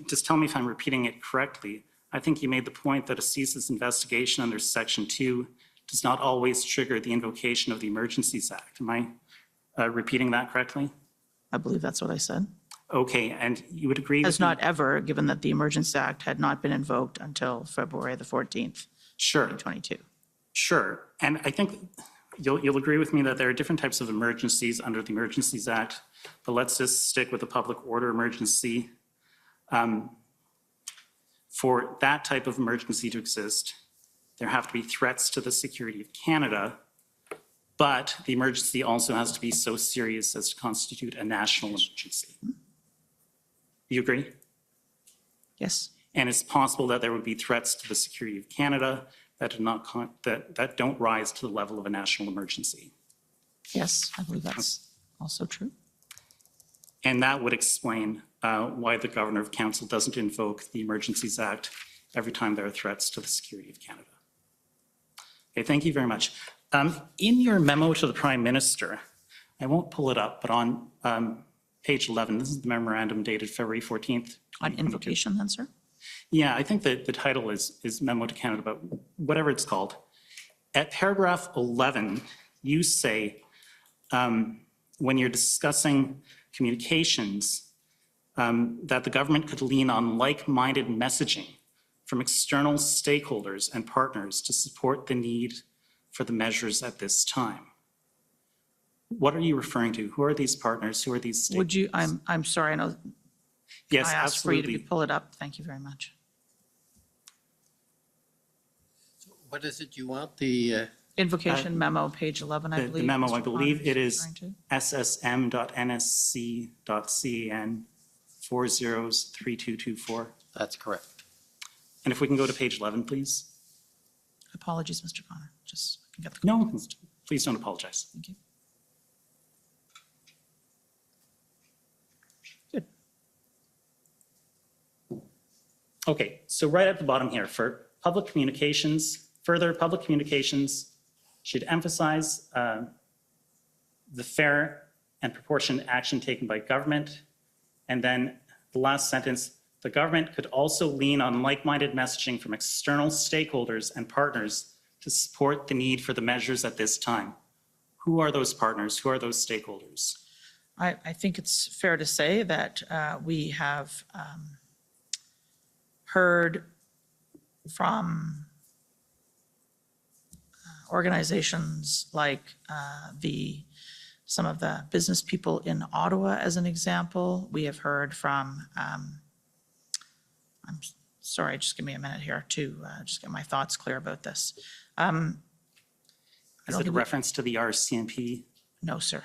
just tell me if I'm repeating it correctly. I think you made the point that a CSIS investigation under Section 2 does not always trigger the invocation of the Emergencies Act. Am I repeating that correctly? I believe that's what I said. Okay, and you would agree Has with me? not ever, given that the Emergency Act had not been invoked until February the 14th, Sure. 2022. Sure, and I think you'll agree with me that there are different types of emergencies under the Emergencies Act, but let's just stick with the public order emergency. For that type of emergency to exist, there have to be threats to the security of Canada, but the emergency also has to be so serious as to constitute a national emergency. Do you agree? Yes. And it's possible that there would be threats to the security of Canada that that don't rise to the level of a national emergency. Yes, I believe that's also true. And that would explain why the Governor of Council doesn't invoke the Emergencies Act every time there are threats to the security of Canada. Okay, thank you very much. In your memo to the Prime Minister, I won't pull it up, but on page 11, this is the memorandum dated February 14th. On invocation then, sir? Yeah, I think that the title is Memo to Canada, but whatever it's called. At paragraph 11, you say, when you're discussing communications, that the government could lean on like-minded messaging from external stakeholders and partners to support the need for the measures at this time. What are you referring to? Who are these partners? Who are these stakeholders? Would you, I'm sorry, I know. Yes, I asked for you absolutely. to pull it up. Thank you very much. What is it you want? The Invocation memo, page 11, I believe. The memo, I Mr. believe Connor it is is referring to. ssm.nsc.can 403224. That's correct. And if we can go to page 11, please. Apologies, Mr. Connor, just I can get the. No, please don't apologize. Thank you. Good. Okay, so right at the bottom here, for public communications, further public communications should emphasize the fair and proportionate action taken by government. And then the last sentence, the government could also lean on like-minded messaging from external stakeholders and partners to support the need for the measures at this time. Who are those partners? Who are those stakeholders? I think it's fair to say that we have heard from organizations like some of the business people in Ottawa, as an example. We have heard from, I'm sorry, just give me a minute here to just get my thoughts clear about this. Is it a reference to the RCMP? No, sir.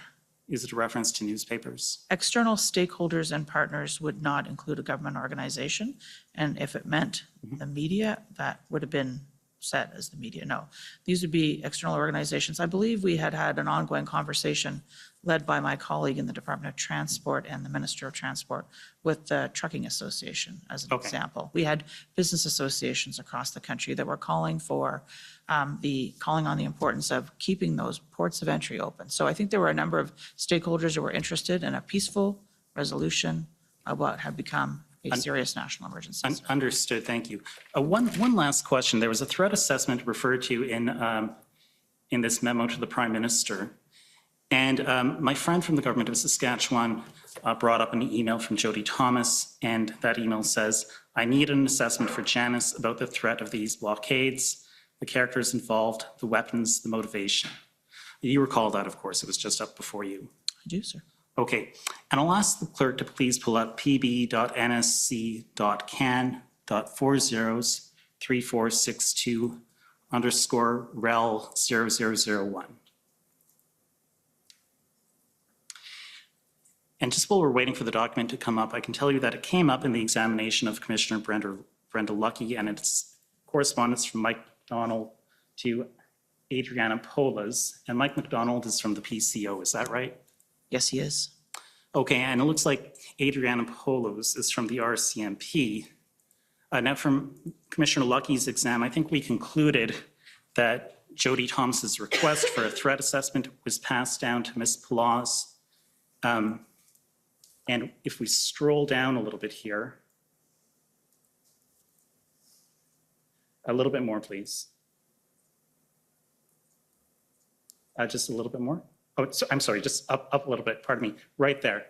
Is it a reference to newspapers? External stakeholders and partners would not include a government organization. And if it meant the media, that would have been set as the media. No, these would be external organizations. I believe we had an ongoing conversation led by my colleague in the Department of Transport and the Minister of Transport with the Trucking Association, as an example. We had business associations across the country that were calling for calling on the importance of keeping those ports of entry open. So I think there were a number of stakeholders who were interested in a peaceful resolution of what had become a serious national emergency. Understood, thank you. One last question. There was a threat assessment referred to in this memo to the Prime Minister. And my friend from the government of Saskatchewan brought up an email from Jody Thomas, and that email says, I need an assessment for Janice about the threat of these blockades, the characters involved, the weapons, the motivation. You recall that, of course, it was just up before you. I do, sir. Okay, and I'll ask the clerk to please pull up pb.nsc.can.403462_rel0001. And just while we're waiting for the document to come up, I can tell you that it came up in the examination of Commissioner Brenda Lucki, and it's correspondence from Mike McDonald to Adriana Polas. And Mike McDonald is from the PCO, is that right? Yes, he is. Okay, and it looks like Adriana Polos is from the RCMP. Now, from Commissioner Lucky's exam, I think we concluded that Jody Thomas's request for a threat assessment was passed down to Ms. Polas. And if we scroll down a little bit here, a little bit more, please. Just a little bit more. Oh, so, I'm sorry, just up a little bit, pardon me, right there.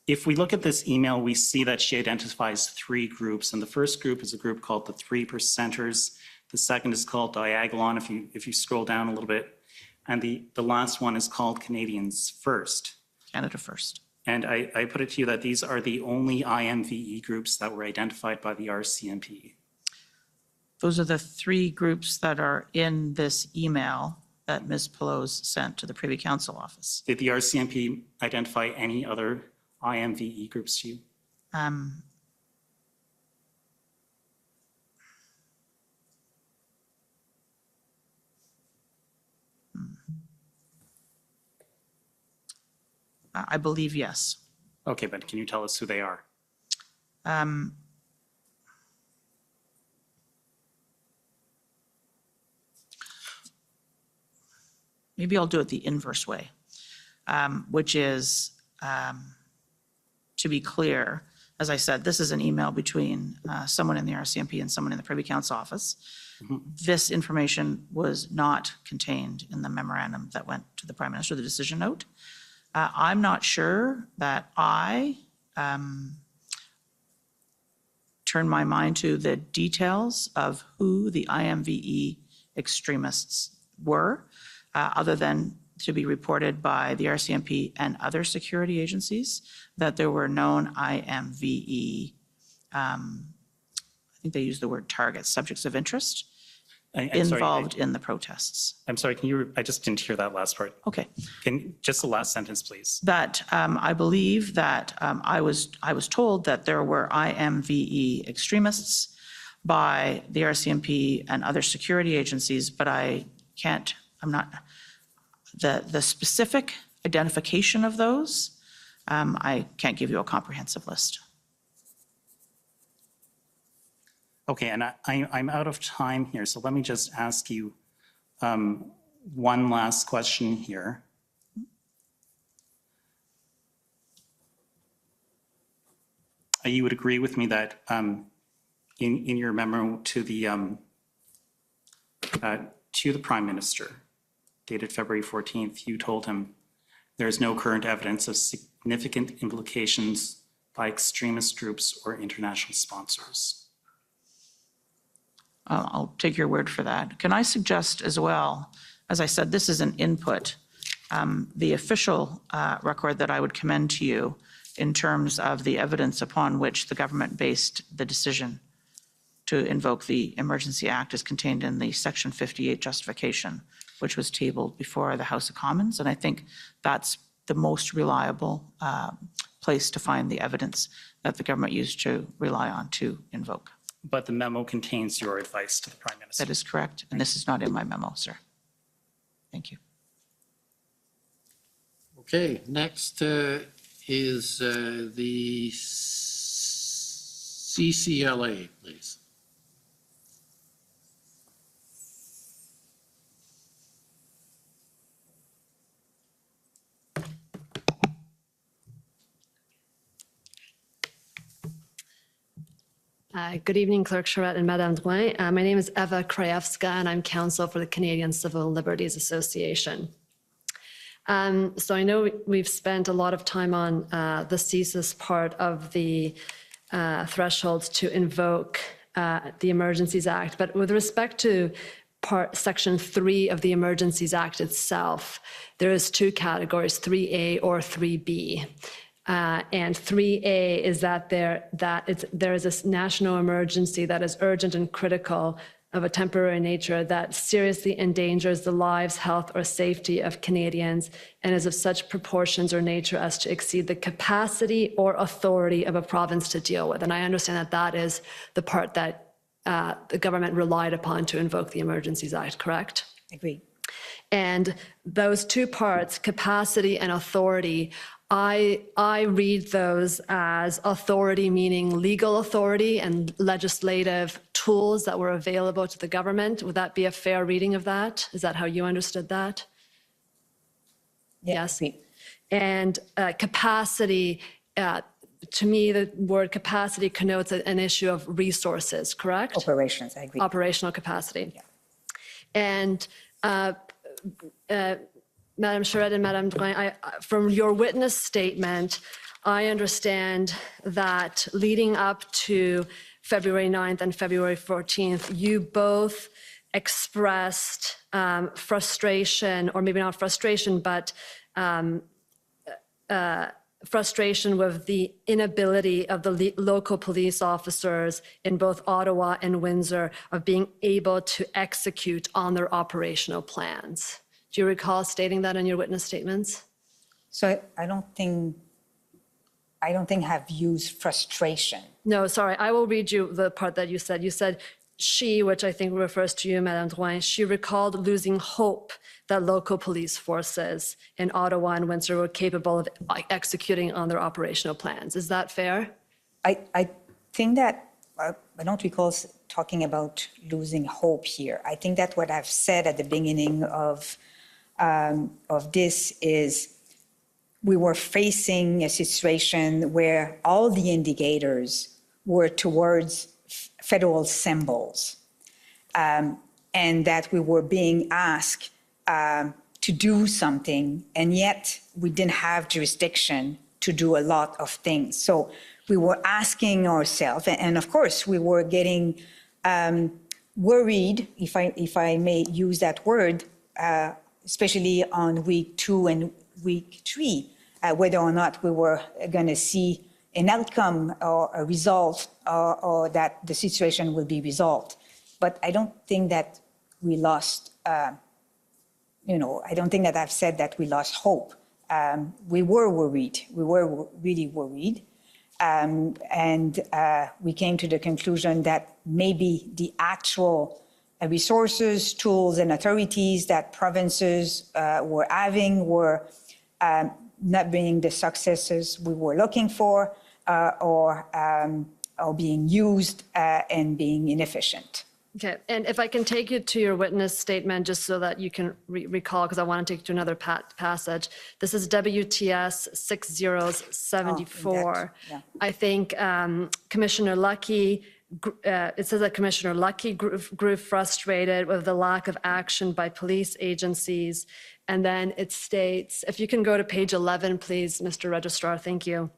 If we look at this email, we see that she identifies 3 groups, and the first group is a group called the 3 Percenters. The second is called Diagolon, if you scroll down a little bit. And the last one is called Canadians First. Canada First. And I put it to you that these are the only IMVE groups that were identified by the RCMP. Those are the 3 groups that are in this email that Ms. Pelosi sent to the Privy Council office. Did the RCMP identify any other IMVE groups to you? I believe yes. Okay, but can you tell us who they are? Maybe I'll do it the inverse way, which is, to be clear, as I said, this is an email between someone in the RCMP and someone in the Privy Council office. This information was not contained in the memorandum that went to the Prime Minister, the decision note. I'm not sure that I turned my mind to the details of who the IMVE extremists were, other than to be reported by the RCMP and other security agencies that there were known IMVE, I think they used the word targets, subjects of interest, involved in the protests. I'm sorry, I just didn't hear that last part. Okay. Just the last sentence, please. That I believe that I was told that there were IMVE extremists by the RCMP and other security agencies, but I'm not, the specific identification of those, I can't give you a comprehensive list. Okay, and I'm out of time here, so let me just ask you one last question here. you would agree with me that in your memo to the Prime Minister dated February 14th, you told him there is no current evidence of significant implications by extremist groups or international sponsors. I'll take your word for that. Can I suggest as well, as I said, this is an input, the official record that I would commend to you in terms of the evidence upon which the government based the decision to invoke the Emergency Act is contained in the Section 58 justification, which was tabled before the House of Commons. And I think that's the most reliable place to find the evidence that the government used to rely on to invoke. But the memo contains your advice to the Prime Minister. That is correct. And this is not in my memo, sir. Thank you. Okay, next is the CCLA, please. Good evening, Clerk Charette and Madame Drouin. My name is Eva Krajewska, and I'm counsel for the Canadian Civil Liberties Association. So I know we've spent a lot of time on the CSIS part of the thresholds to invoke the Emergencies Act, but with respect to Section 3 of the Emergencies Act itself, there is two categories, 3A or 3B. And 3A is that there is a national emergency that is urgent and critical of a temporary nature that seriously endangers the lives, health, or safety of Canadians and is of such proportions or nature as to exceed the capacity or authority of a province to deal with. And I understand that that is the part that the government relied upon to invoke the Emergencies Act, correct? Agreed. And those two parts, capacity and authority, I read those as authority meaning legal authority and legislative tools that were available to the government. Would that be a fair reading of that? Is that how you understood that? Yes. And capacity, to me, the word capacity connotes an issue of resources, correct? Operations, I agree. Operational capacity. Yeah. And Madam Charette and Madame Drouin, from your witness statement, I understand that leading up to February 9th and February 14th, you both expressed frustration, or maybe not frustration, but frustration with the inability of the local police officers in both Ottawa and Windsor of being able to execute on their operational plans. Do you recall stating that in your witness statements? So I don't think I've used frustration. No, sorry. I will read you the part that you said. You said she, which I think refers to you, Madame Drouin, she recalled losing hope that local police forces in Ottawa and Windsor were capable of executing on their operational plans. Is that fair? I think that I don't recall talking about losing hope here. I think that what I've said at the beginning of this is we were facing a situation where all the indicators were towards federal symbols, and that we were being asked to do something, and yet we didn't have jurisdiction to do a lot of things. So we were asking ourselves, and of course we were getting worried, if I may use that word, especially on week 2 and week 3, whether or not we were going to see an outcome or a result, or that the situation will be resolved. But I don't think that we lost, I don't think that I've said that we lost hope. We were worried. We were really worried. And we came to the conclusion that maybe the actual resources, tools, and authorities that provinces were having were not bringing the successes we were looking for, or being used and being inefficient. Okay, and if I can take you to your witness statement, just so that you can recall, because I want to take you to another passage. This is WTS 6074. yeah. I think Commissioner Lucky, it says that Commissioner Lucky grew frustrated with the lack of action by police agencies. And then it states, if you can go to page 11, please, Mr. Registrar, thank you.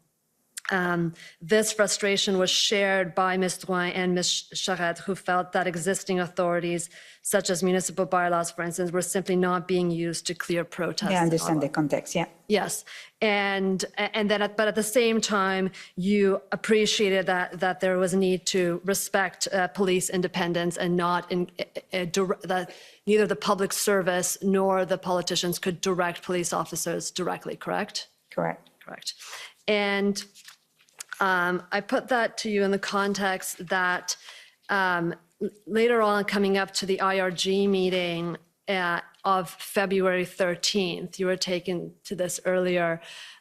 This frustration was shared by Ms. Drouin and Ms. Charette, who felt that existing authorities, such as municipal bylaws, for instance, were simply not being used to clear protests. Yeah, I understand the context, yeah. Yes, but at the same time, you appreciated that there was a need to respect police independence and not that neither the public service nor the politicians could direct police officers directly, correct? Correct. Correct. And I put that to you in the context that later on, coming up to the IRG meeting of February 13th, you were taken to this earlier.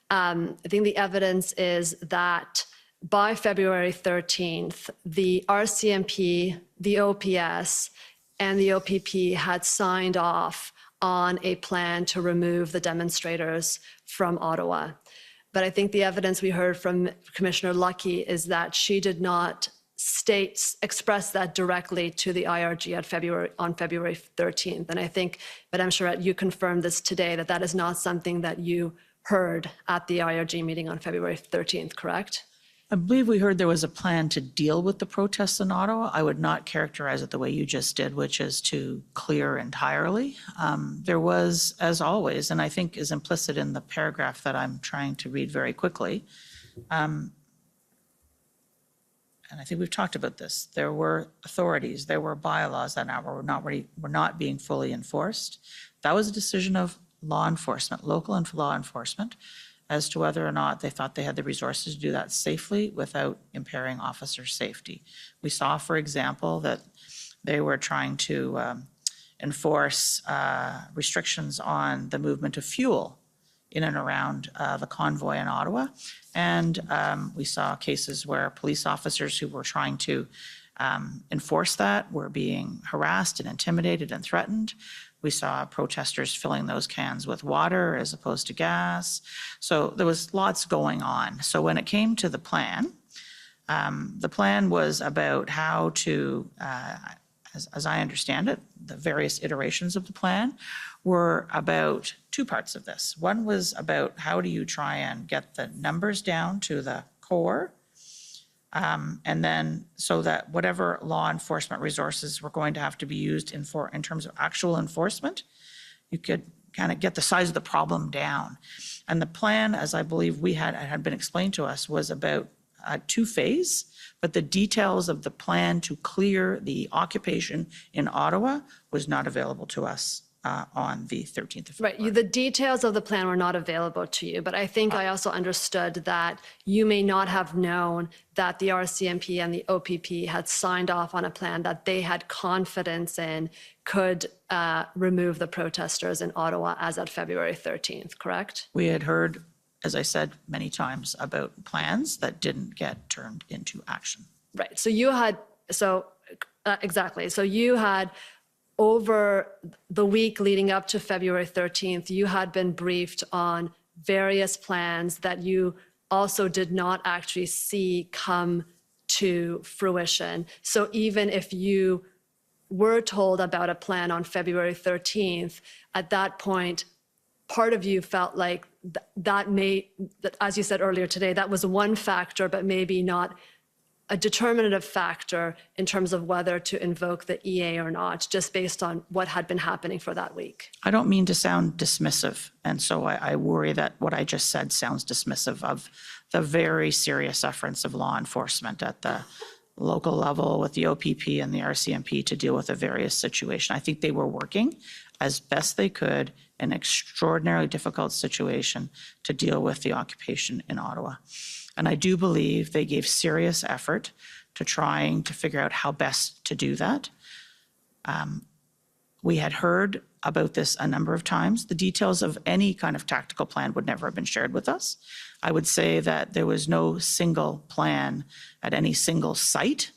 I think the evidence is that by February 13th, the RCMP, the OPS, and the OPP had signed off on a plan to remove the demonstrators from Ottawa. But I think the evidence we heard from Commissioner Lucky is that she did not express that directly to the IRG on February 13th. And I think, Madame Charette, you confirmed this today, that that is not something that you heard at the IRG meeting on February 13th, correct? I believe we heard there was a plan to deal with the protests in Ottawa. I would not characterize it the way you just did, which is to clear entirely. There was, as always, and I think is implicit in the paragraph that I'm trying to read very quickly, and I think we've talked about this, there were authorities, there were bylaws that were not being fully enforced. That was a decision of law enforcement, local and law enforcement, as to whether or not they thought they had the resources to do that safely without impairing officer safety. We saw, for example, that they were trying to enforce restrictions on the movement of fuel in and around the convoy in Ottawa. And we saw cases where police officers who were trying to enforce that were being harassed and intimidated and threatened. We saw protesters filling those cans with water as opposed to gas. So there was lots going on. So when it came to the plan was about how to, as I understand it, the various iterations of the plan were about two parts of this. One was about how do you try and get the numbers down to the core, and then so that whatever law enforcement resources were going to have to be used in terms of actual enforcement, you could kind of get the size of the problem down. And the plan, as I believe had been explained to us, was about two-phase, but the details of the plan to clear the occupation in Ottawa was not available to us on the 13th of February. Right, the details of the plan were not available to you, but I think I also understood that you may not have known that the RCMP and the OPP had signed off on a plan that they had confidence in could remove the protesters in Ottawa as of February 13th, correct? We had heard, as I said many times, about plans that didn't get turned into action. Right, so you had, exactly, so you had, over the week leading up to February 13th, you had been briefed on various plans that you also did not actually see come to fruition. So even if you were told about a plan on February 13th, at that point, part of you felt like that as you said earlier today, that was one factor, but maybe not a determinative factor in terms of whether to invoke the EA or not, just based on what had been happening for that week. I don't mean to sound dismissive, and so I worry that what I just said sounds dismissive of the very serious efforts of law enforcement at the local level with the OPP and the RCMP to deal with a various situation. I think they were working as best they could in an extraordinarily difficult situation to deal with the occupation in Ottawa. And I do believe they gave serious effort to trying to figure out how best to do that. We had heard about this a number of times. The details of any kind of tactical plan would never have been shared with us. I would say that there was no single plan at any single site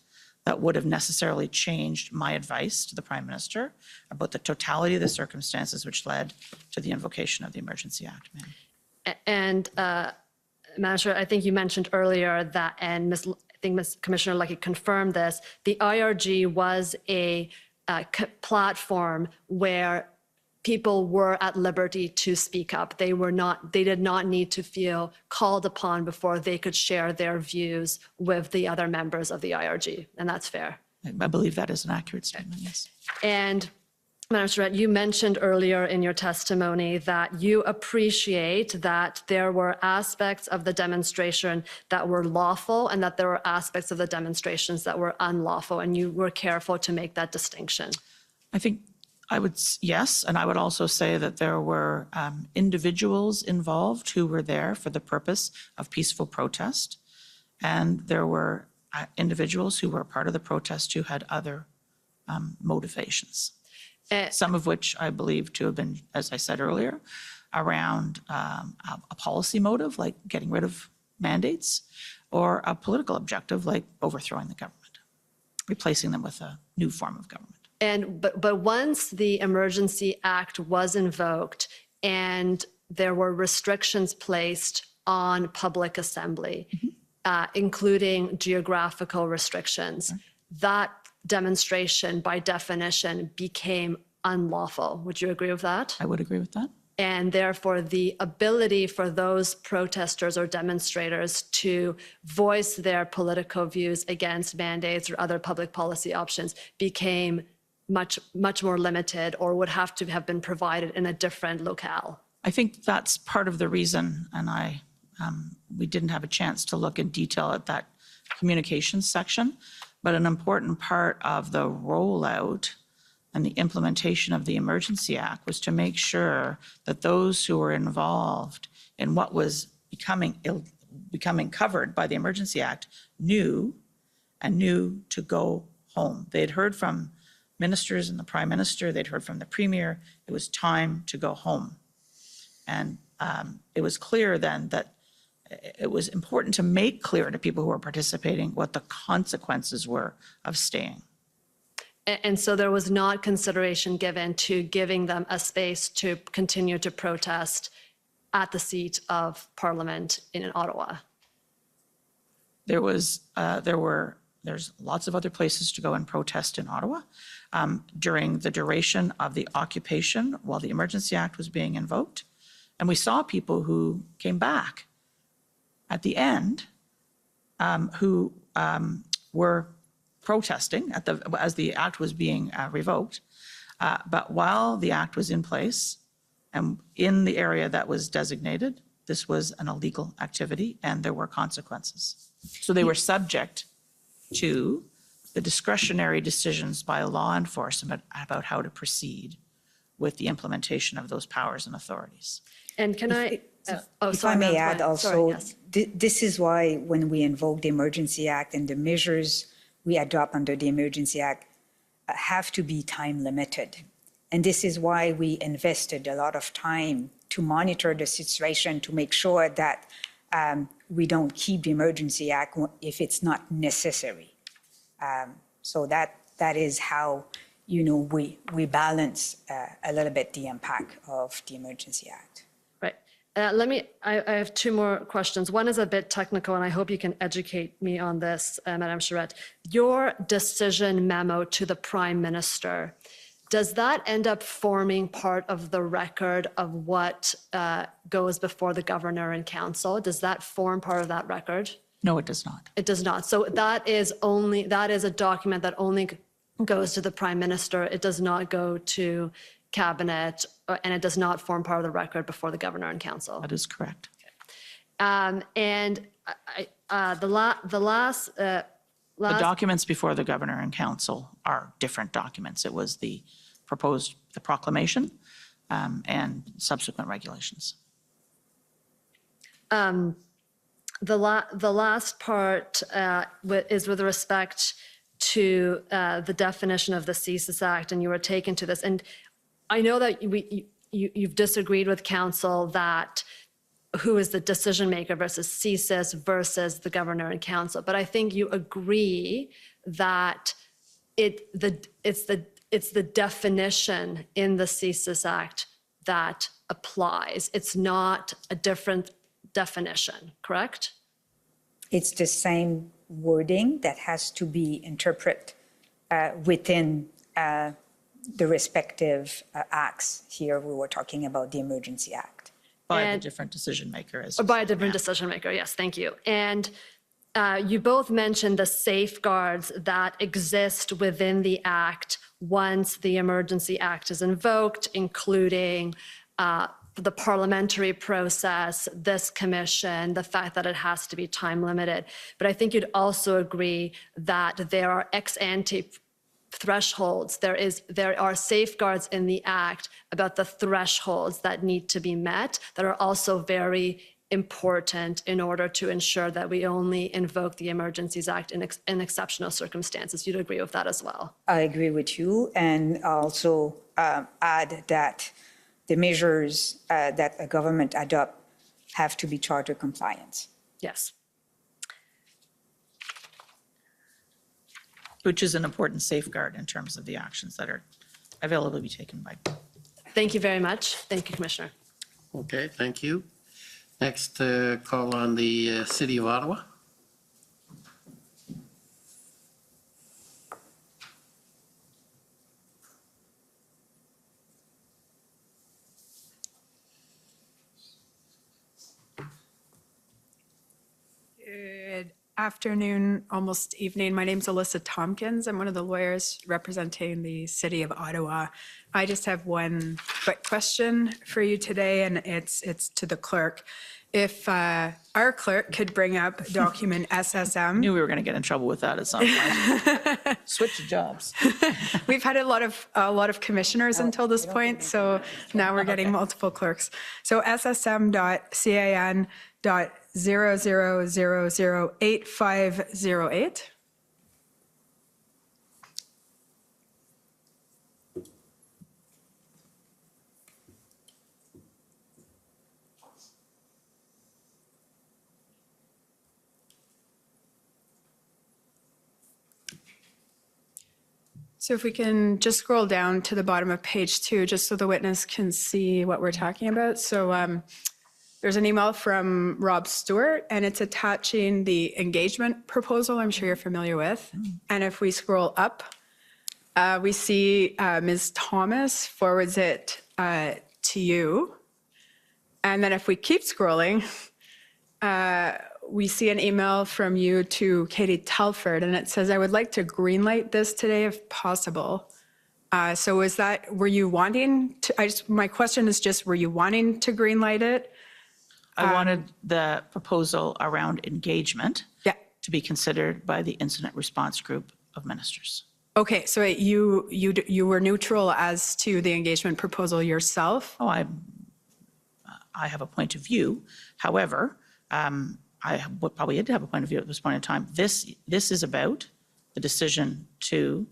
that would have necessarily changed my advice to the Prime Minister about the totality of the circumstances which led to the invocation of the Emergency Act. Ma'am. And Madam Chair, I think you mentioned earlier that, and I think Ms. Commissioner Lucky confirmed this, the IRG was a platform where people were at liberty to speak up. They did not need to feel called upon before they could share their views with the other members of the IRG, and that's fair. I believe that is an accurate statement, yes. And Madam Chair, you mentioned earlier in your testimony that you appreciate that there were aspects of the demonstration that were lawful and that there were aspects of the demonstrations that were unlawful, and you were careful to make that distinction. I think yes, and I would also say that there were individuals involved who were there for the purpose of peaceful protest, and there were individuals who were part of the protest who had other motivations. Some of which I believe to have been, as I said earlier, around a policy motive, like getting rid of mandates, or a political objective, like overthrowing the government, replacing them with a new form of government. But once the Emergency Act was invoked and there were restrictions placed on public assembly, including geographical restrictions, that demonstration by definition became unlawful. Would you agree with that? I would agree with that. And therefore, the ability for those protesters or demonstrators to voice their political views against mandates or other public policy options became much more limited, or would have to have been provided in a different locale. I think that's part of the reason, and we didn't have a chance to look in detail at that communications section, but an important part of the rollout and the implementation of the Emergency Act was to make sure that those who were involved in what was becoming covered by the Emergency Act knew to go home. They had heard from ministers and the Prime Minister, they'd heard from the Premier, it was time to go home. And it was clear then that it was important to make clear to people who were participating what the consequences were of staying. And so there was not consideration given to giving them a space to continue to protest at the seat of Parliament in Ottawa. There's lots of other places to go and protest in Ottawa. During the duration of the occupation, while the Emergency Act was being invoked, and we saw people who came back at the end who were protesting as the act was being revoked. But while the act was in place and in the area that was designated, this was an illegal activity and there were consequences. So they were subject to the discretionary decisions by law enforcement about how to proceed with the implementation of those powers and authorities. And can I? If I may add also, Sorry, yes. this is why when we invoke the Emergency Act and the measures we adopt under the Emergency Act have to be time limited. And this is why we invested a lot of time to monitor the situation to make sure that we don't keep the Emergency Act if it's not necessary. So that is how, we balance a little bit the impact of the Emergency Act. Right. I have two more questions. One is a bit technical, and I hope you can educate me on this, Madame Charette. Your decision memo to the Prime Minister, does that end up forming part of the record of what goes before the Governor and Council? Does that form part of that record? No, it does not. It does not. So that is a document that only goes to the Prime Minister. It does not go to Cabinet, and it does not form part of the record before the Governor and Council. That is correct. And The documents before the Governor and Council are different documents. It was the proclamation and subsequent regulations. The last part is with respect to the definition of the CSIS Act, and you were taken to this. And I know that you've disagreed with Council that who is the decision maker versus CSIS versus the governor and council. But I think you agree that it's the definition in the CSIS Act that applies. It's not a different definition, correct? It's the same wording that has to be interpreted within the respective acts. Here, we were talking about the Emergency Act. By the different decision maker. By a different decision maker, yes, thank you. And you both mentioned the safeguards that exist within the Act once the Emergency Act is invoked, including the parliamentary process, this commission, the fact that it has to be time limited. But I think you'd also agree that there are ex ante thresholds. There are safeguards in the Act about the thresholds that need to be met that are also very important in order to ensure that we only invoke the Emergencies Act in exceptional circumstances. You'd agree with that as well? I agree with you, and also add that the measures that a government adopt have to be charter compliant. Yes. Which is an important safeguard in terms of the actions that are available to be taken by. Thank you very much. Thank you, Commissioner. Okay, thank you. Next call on the City of Ottawa. Good afternoon, almost evening. My name's Alyssa Tompkins. I'm one of the lawyers representing the City of Ottawa. I just have one quick question for you today, and it's to the clerk. If our clerk could bring up document SSM. Knew we were going to get in trouble with that at some point. Switch jobs. We've had a lot of commissioners until this point, so now we're getting multiple clerks. So SSM.can.00008508. So if we can just scroll down to the bottom of page 2, just so the witness can see what we're talking about. So there's an email from Rob Stewart, and it's attaching the engagement proposal I'm sure you're familiar with. And if we scroll up, we see Ms. Thomas forwards it to you. And then if we keep scrolling, we see an email from you to Katie Telford, and it says, I would like to greenlight this today if possible. So were you wanting to, my question is just, were you wanting to greenlight it? I wanted the proposal around engagement to be considered by the incident response group of ministers. Okay, so you were neutral as to the engagement proposal yourself? Oh, I have a point of view. However, I probably did have a point of view at this point in time. This is about the decision to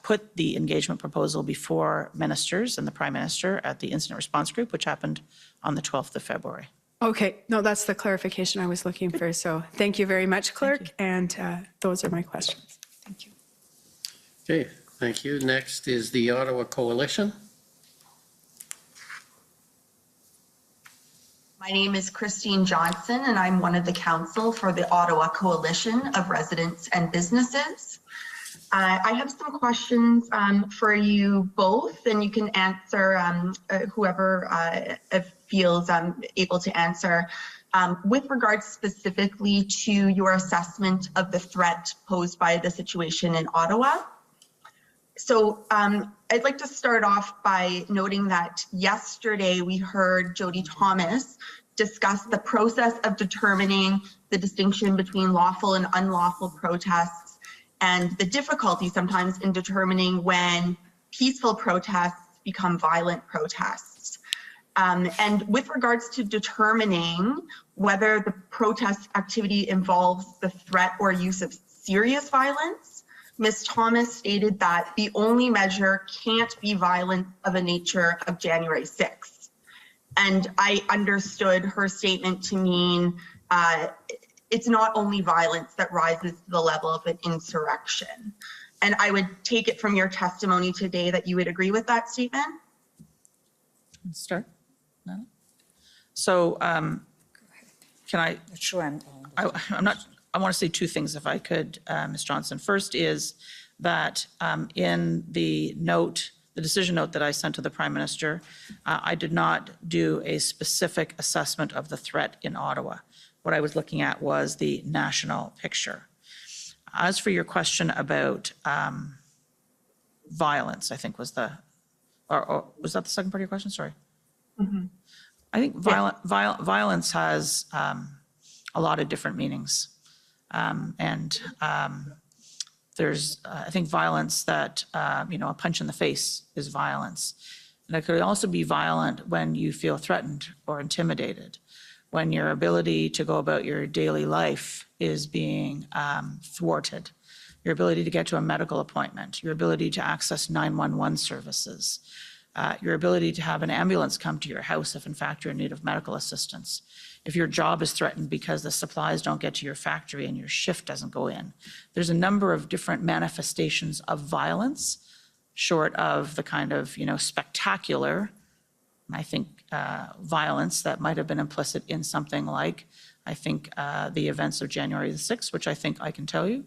put the engagement proposal before ministers and the Prime Minister at the incident response group, which happened on the 12th of February. Okay, no, that's the clarification I was looking for. So thank you very much, Clerk, and those are my questions. Thank you. Okay, thank you. Next is the Ottawa Coalition. My name is Christine Johnson, and I'm one of the council for the Ottawa Coalition of Residents and Businesses. I have some questions for you both, and you can answer whoever feels able to answer. With regards specifically to your assessment of the threat posed by the situation in Ottawa. So I'd like to start off by noting that yesterday we heard Jody Thomas discuss the process of determining the distinction between lawful and unlawful protests and the difficulty sometimes in determining when peaceful protests become violent protests. And with regards to determining whether the protest activity involves the threat or use of serious violence, Ms. Thomas stated that the only measure can't be violence of a nature of January 6th. And I understood her statement to mean it's not only violence that rises to the level of an insurrection. And I would take it from your testimony today that you would agree with that statement? Start? No? So can I? Sure. I'm not, I want to say two things if I could, Ms. Johnson. First is that in the note, the decision note that I sent to the Prime Minister, I did not do a specific assessment of the threat in Ottawa. What I was looking at was the national picture. As for your question about violence, I think was the, or was that the second part of your question? Sorry. Mm-hmm. I think violence has a lot of different meanings. There's, I think, violence that, a punch in the face is violence. And it could also be violent when you feel threatened or intimidated, when your ability to go about your daily life is being thwarted, your ability to get to a medical appointment, your ability to access 911 services, your ability to have an ambulance come to your house if in fact you're in need of medical assistance, if your job is threatened because the supplies don't get to your factory and your shift doesn't go in. There's a number of different manifestations of violence, short of the kind of, spectacular, I think, violence that might have been implicit in something like, I think, the events of January the 6th, which I think I can tell you,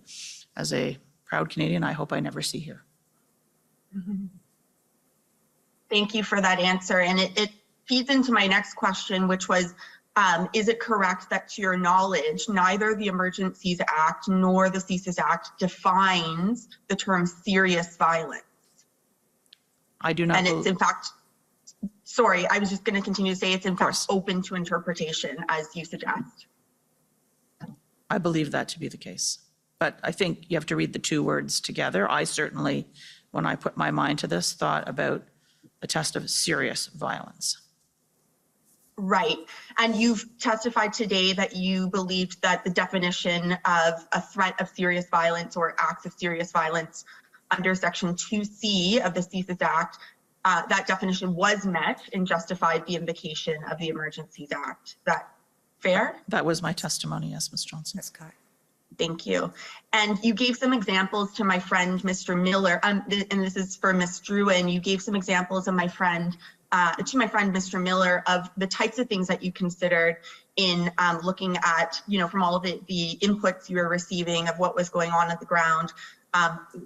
as a proud Canadian, I hope I never see here. Mm-hmm. Thank you for that answer. And it feeds into my next question, which was, is it correct that to your knowledge, neither the Emergencies Act nor the CSIS Act defines the term serious violence? I do not. And it's in fact, sorry, I was just going to continue to say it's in fact open to interpretation as you suggest. I believe that to be the case. But I think you have to read the two words together. I certainly, when I put my mind to this, thought about the test of serious violence. Right. And you've testified today that you believed that the definition of a threat of serious violence or acts of serious violence under Section 2C of the CSIS Act, that definition was met and justified the invocation of the Emergencies Act. Is that fair? That was my testimony, yes, Ms. Johnson. That's correct. Thank you. And you gave some examples to my friend, Mr. Miller, and this is for Ms. Drouin. You gave some examples of my friend, Mr. Miller, of the types of things that you considered in looking at, from all of the inputs you were receiving of what was going on at the ground,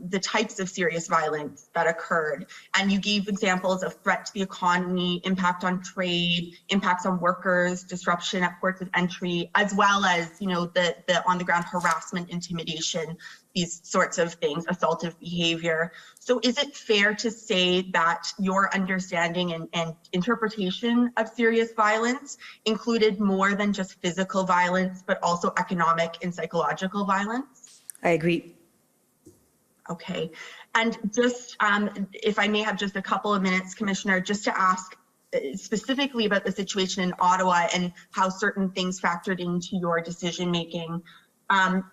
the types of serious violence that occurred. And you gave examples of threat to the economy, impact on trade, impacts on workers, disruption at ports of entry, as well as, the on the ground harassment, intimidation, these sorts of things, assaultive behavior. So is it fair to say that your understanding and interpretation of serious violence included more than just physical violence, but also economic and psychological violence? I agree. Okay. And just, if I may have just a couple of minutes, Commissioner, just to ask specifically about the situation in Ottawa and how certain things factored into your decision-making.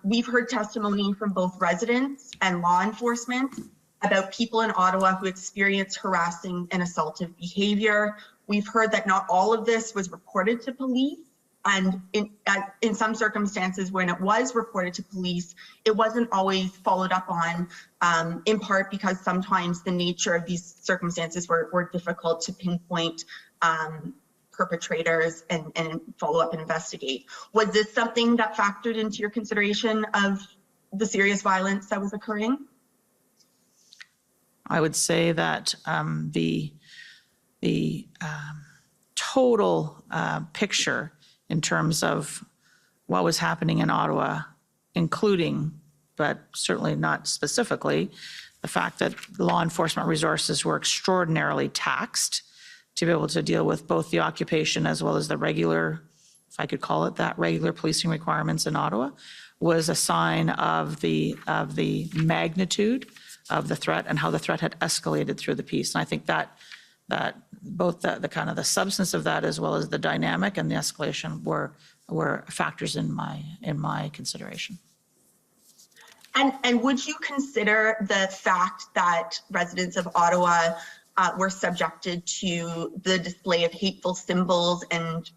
We've heard testimony from both residents and law enforcement about people in Ottawa who experienced harassing and assaultive behavior. We've heard that not all of this was reported to police. And in some circumstances, when it was reported to police, it wasn't always followed up on, in part because sometimes the nature of these circumstances were difficult to pinpoint perpetrators and follow up and investigate. Was this something that factored into your consideration of the serious violence that was occurring? I would say that the total picture in terms of what was happening in Ottawa, including, but certainly not specifically, the fact that law enforcement resources were extraordinarily taxed to be able to deal with both the occupation as well as the regular, if I could call it that, regular policing requirements in Ottawa, was a sign of the magnitude of the threat and how the threat had escalated through the piece. And I think that both the kind of the substance of that as well as the dynamic and the escalation were factors in my consideration. And would you consider the fact that residents of Ottawa were subjected to the display of hateful symbols and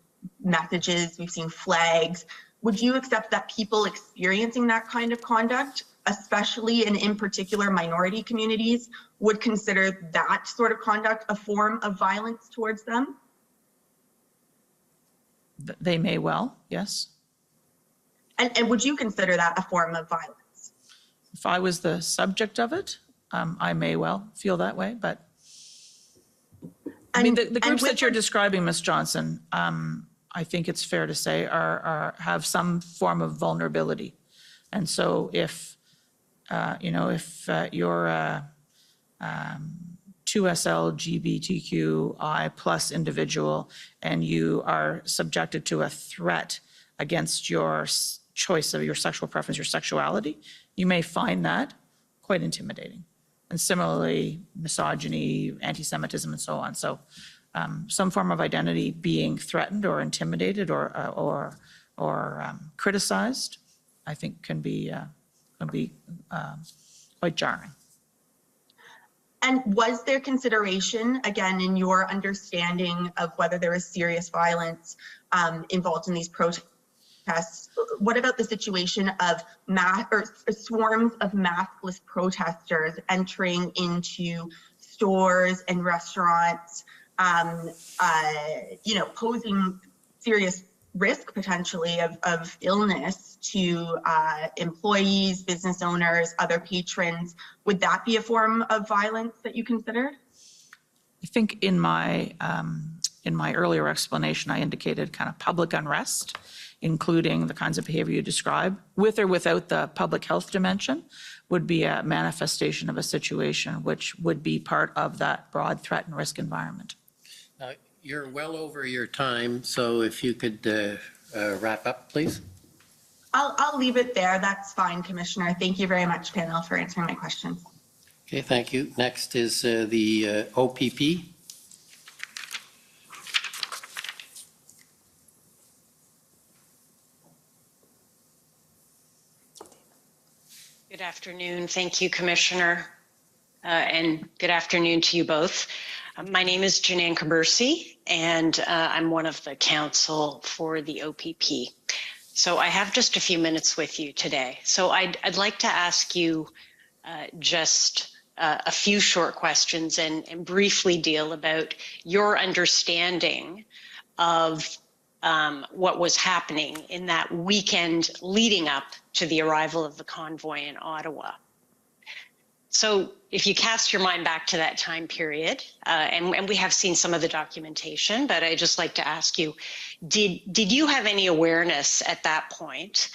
messages. We've seen flags. Would you accept that people experiencing that kind of conduct, especially and in particular minority communities, would consider that sort of conduct a form of violence towards them? They may well, yes. And would you consider that a form of violence? If I was the subject of it, I may well feel that way, but I mean, the groups that you're describing, Ms. Johnson, I think it's fair to say have some form of vulnerability. And so if, if you're a 2SL LGBTQI plus individual and you are subjected to a threat against your choice of your sexual preference, your sexuality, you may find that quite intimidating. And similarly, misogyny, anti-Semitism, and so on. So some form of identity being threatened or intimidated or criticized, I think can be quite jarring. And was there consideration, again, in your understanding of whether there was serious violence involved in these protests? What about the situation of swarms of maskless protesters entering into stores and restaurants, posing serious risk potentially of illness to employees, business owners, other patrons? Would that be a form of violence that you considered? I think in my earlier explanation, I indicated kind of public unrest, including the kinds of behavior you describe, with or without the public health dimension, would be a manifestation of a situation which would be part of that broad threat and risk environment. You're well over your time, so if you could wrap up, please. I'll leave it there. That's fine, Commissioner. Thank you very much, panel, for answering my questions. Okay, thank you. Next is the OPP. Good afternoon. Thank you, Commissioner, and good afternoon to you both. My name is Janine Cabersi, and I'm one of the counsel for the OPP. So I have just a few minutes with you today. So I'd like to ask you just a few short questions and briefly deal about your understanding of what was happening in that weekend leading up to the arrival of the convoy in Ottawa. So if you cast your mind back to that time period, and we have seen some of the documentation, but I'd just like to ask you, did you have any awareness at that point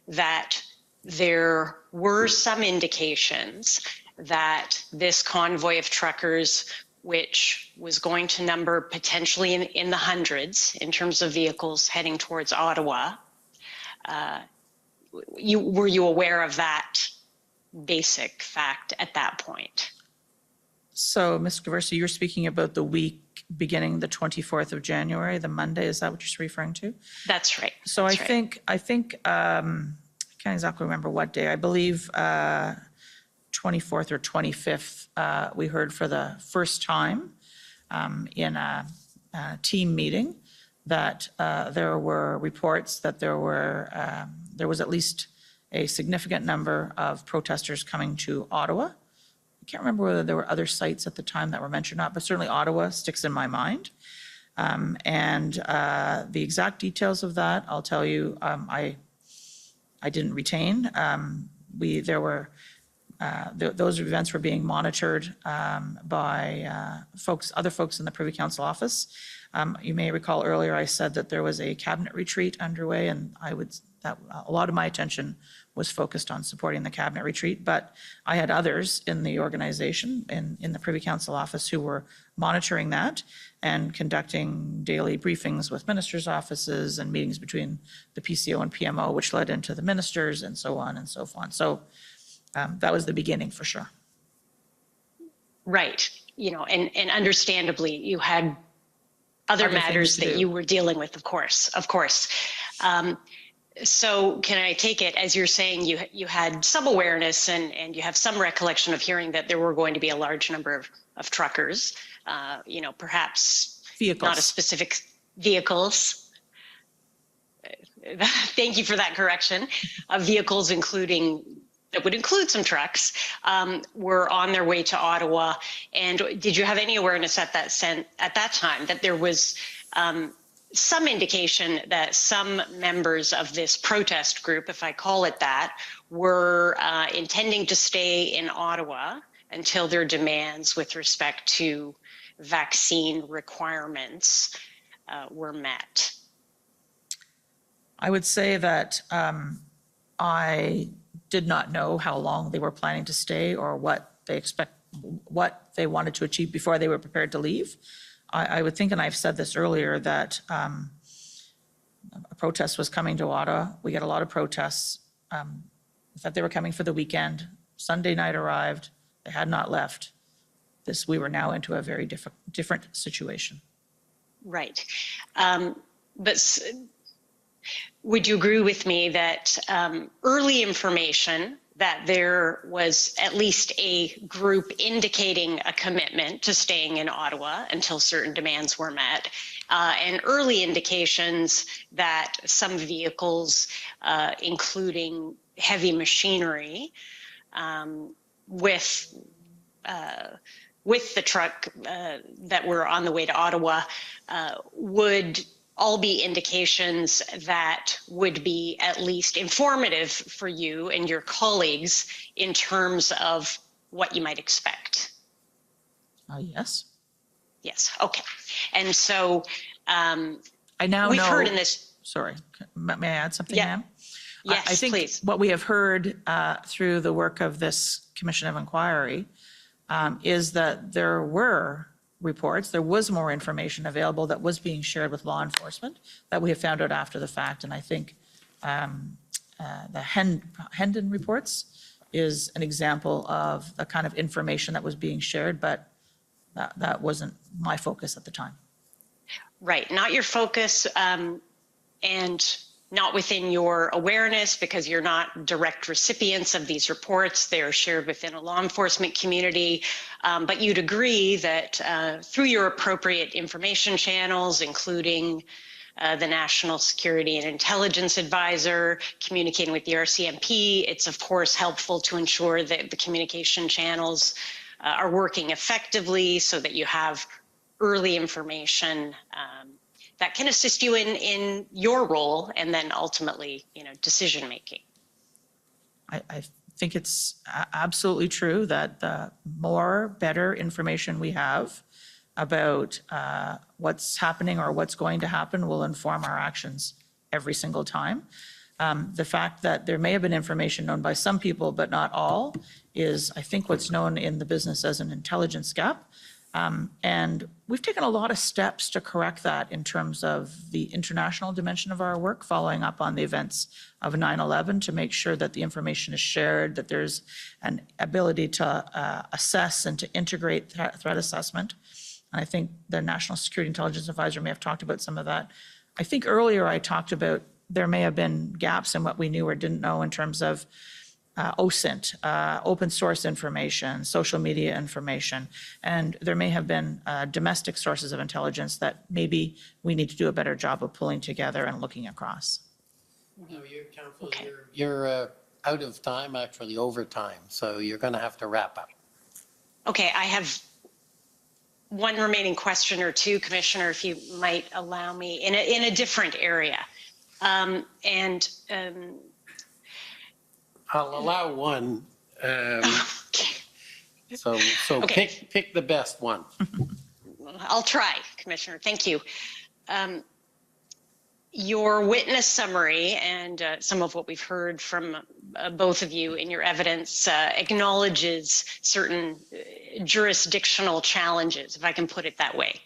that there were some indications that this convoy of truckers, which was going to number potentially in the hundreds in terms of vehicles heading towards Ottawa, were you aware of that basic fact at that point? So, Ms. Caversi, you're speaking about the week beginning the 24th of January, the Monday, is that what you're referring to? That's right. So That's I think I can't exactly remember what day. I believe 24th or 25th, we heard for the first time in a team meeting that there were reports that there was at least a significant number of protesters coming to Ottawa. I can't remember whether there were other sites at the time that were mentioned or not, but certainly Ottawa sticks in my mind. And the exact details of that, I'll tell you, I didn't retain. Those events were being monitored by other folks in the Privy Council office. You may recall earlier I said that there was a cabinet retreat underway, and a lot of my attention was focused on supporting the cabinet retreat, but I had others in the organization, in the Privy Council office, who were monitoring that and conducting daily briefings with ministers' offices and meetings between the PCO and PMO, which led into the ministers and so on and so on. So that was the beginning for sure. Right. And understandably, you had other matters that you were dealing with, of course. So can I take it as you're saying you had some awareness and you have some recollection of hearing that there were going to be a large number of truckers, perhaps Vehicles. not a specific vehicles. Thank you for that correction. Vehicles that would include some trucks, were on their way to Ottawa. And did you have any awareness at that time that there was some indication that some members of this protest group, if I call it that, were intending to stay in Ottawa until their demands with respect to vaccine requirements were met? I would say that I did not know how long they were planning to stay or what they wanted to achieve before they were prepared to leave. I would think, and I've said this earlier, that a protest was coming to Ottawa. We get a lot of protests. That they were coming for the weekend. Sunday night arrived. They had not left. We were now into a very different situation. Right. But would you agree with me that early information that there was at least a group indicating a commitment to staying in Ottawa until certain demands were met, and early indications that some vehicles, including heavy machinery, with the truck that were on the way to Ottawa, would all be indications that would be at least informative for you and your colleagues in terms of what you might expect? Yes. Yes, okay. And so I now we've know, heard in this. Sorry, may I add something, Yeah. ma'am? Yes, I think please. what we have heard through the work of this Commission of Inquiry is that there were reports, there was more information available that was being shared with law enforcement that we have found out after the fact. And I think the Hendon reports is an example of the kind of information that was being shared, but that wasn't my focus at the time. Right, not your focus, and not within your awareness, because you're not direct recipients of these reports. They're shared within a law enforcement community. But you'd agree that through your appropriate information channels, including the National Security and Intelligence Advisor, communicating with the RCMP, it's of course helpful to ensure that the communication channels are working effectively so that you have early information that can assist you in your role and then ultimately, decision making. I think it's absolutely true that the better information we have about what's happening or what's going to happen will inform our actions every single time. The fact that there may have been information known by some people, but not all, is, I think, what's known in the business as an intelligence gap. And we've taken a lot of steps to correct that in terms of the international dimension of our work, following up on the events of 9/11 to make sure that the information is shared, that there's an ability to assess and to integrate threat assessment. And I think the National Security Intelligence Advisor may have talked about some of that. I think earlier I talked about there may have been gaps in what we knew or didn't know in terms of OSINT, open source information, social media information, and there may have been domestic sources of intelligence that maybe we need to do a better job of pulling together and looking across. No, you're out of time, actually over time, so you're going to have to wrap up. Okay, I have one remaining question or two, Commissioner, if you might allow me, in a different area. I'll allow one. So Okay. pick the best one. I'll try, Commissioner. Thank you. Your witness summary and some of what we've heard from both of you in your evidence acknowledges certain jurisdictional challenges, if I can put it that way,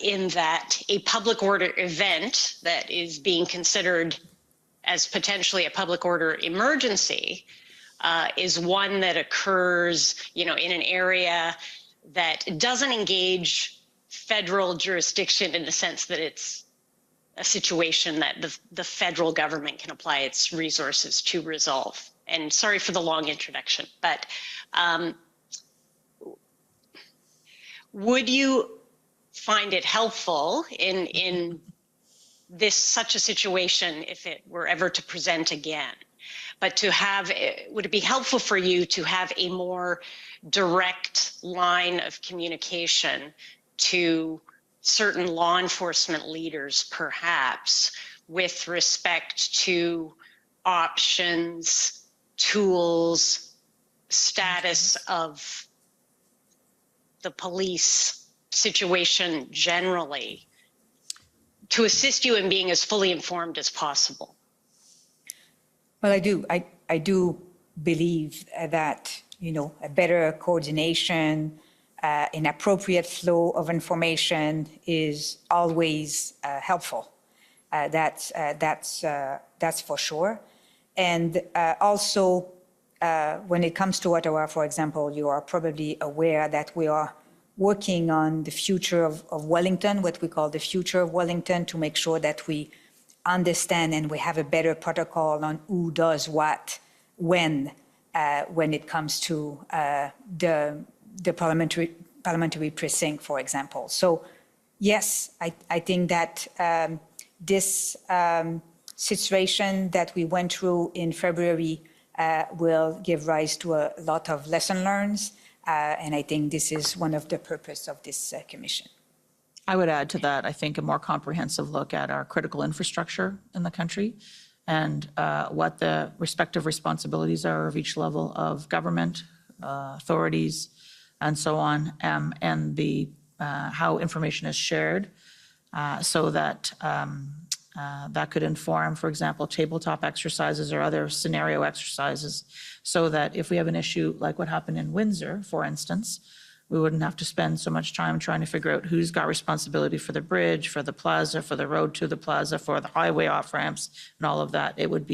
in that a public order event that is being considered as potentially a public order emergency is one that occurs, in an area that doesn't engage federal jurisdiction in the sense that it's a situation that the federal government can apply its resources to resolve. And sorry for the long introduction, but would you find it helpful in this such a situation if it were ever to present again? But to have, would it be helpful for you to have a more direct line of communication to certain law enforcement leaders, perhaps, with respect to options, tools, status of the police situation generally, to assist you in being as fully informed as possible? Well, I do. I do believe that, a better coordination, an appropriate flow of information is always helpful. That's for sure. And also, when it comes to Ottawa, for example, you are probably aware that we are working on the future of Wellington, what we call the future of Wellington, to make sure that we understand and we have a better protocol on who does what, when it comes to the parliamentary precinct, for example. So yes, I think that this situation that we went through in February will give rise to a lot of lesson learned, and I think this is one of the purpose of this commission. I would add to that, I think, a more comprehensive look at our critical infrastructure in the country and what the respective responsibilities are of each level of government, authorities, and so on, and the how information is shared so that that could inform, for example, tabletop exercises or other scenario exercises, so that if we have an issue like what happened in Windsor, for instance, we wouldn't have to spend so much time trying to figure out who's got responsibility for the bridge, for the plaza, for the road to the plaza, for the highway off ramps, and all of that. We would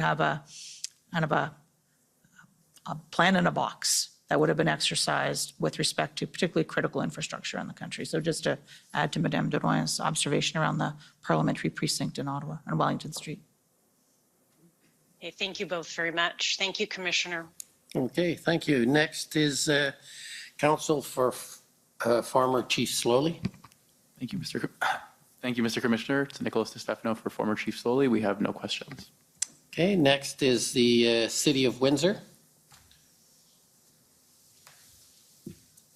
have a kind of a plan in a box that would have been exercised with respect to particularly critical infrastructure in the country. So just to add to Madame Drouin's observation around the parliamentary precinct in Ottawa and Wellington Street. Okay, thank you both very much. Thank you, Commissioner. Okay, thank you. Next is counsel for former Chief Slowly. Thank you, Mr. Commissioner. It's Nicholas DeStefano for former Chief Slowly. We have no questions. Okay, next is the City of Windsor.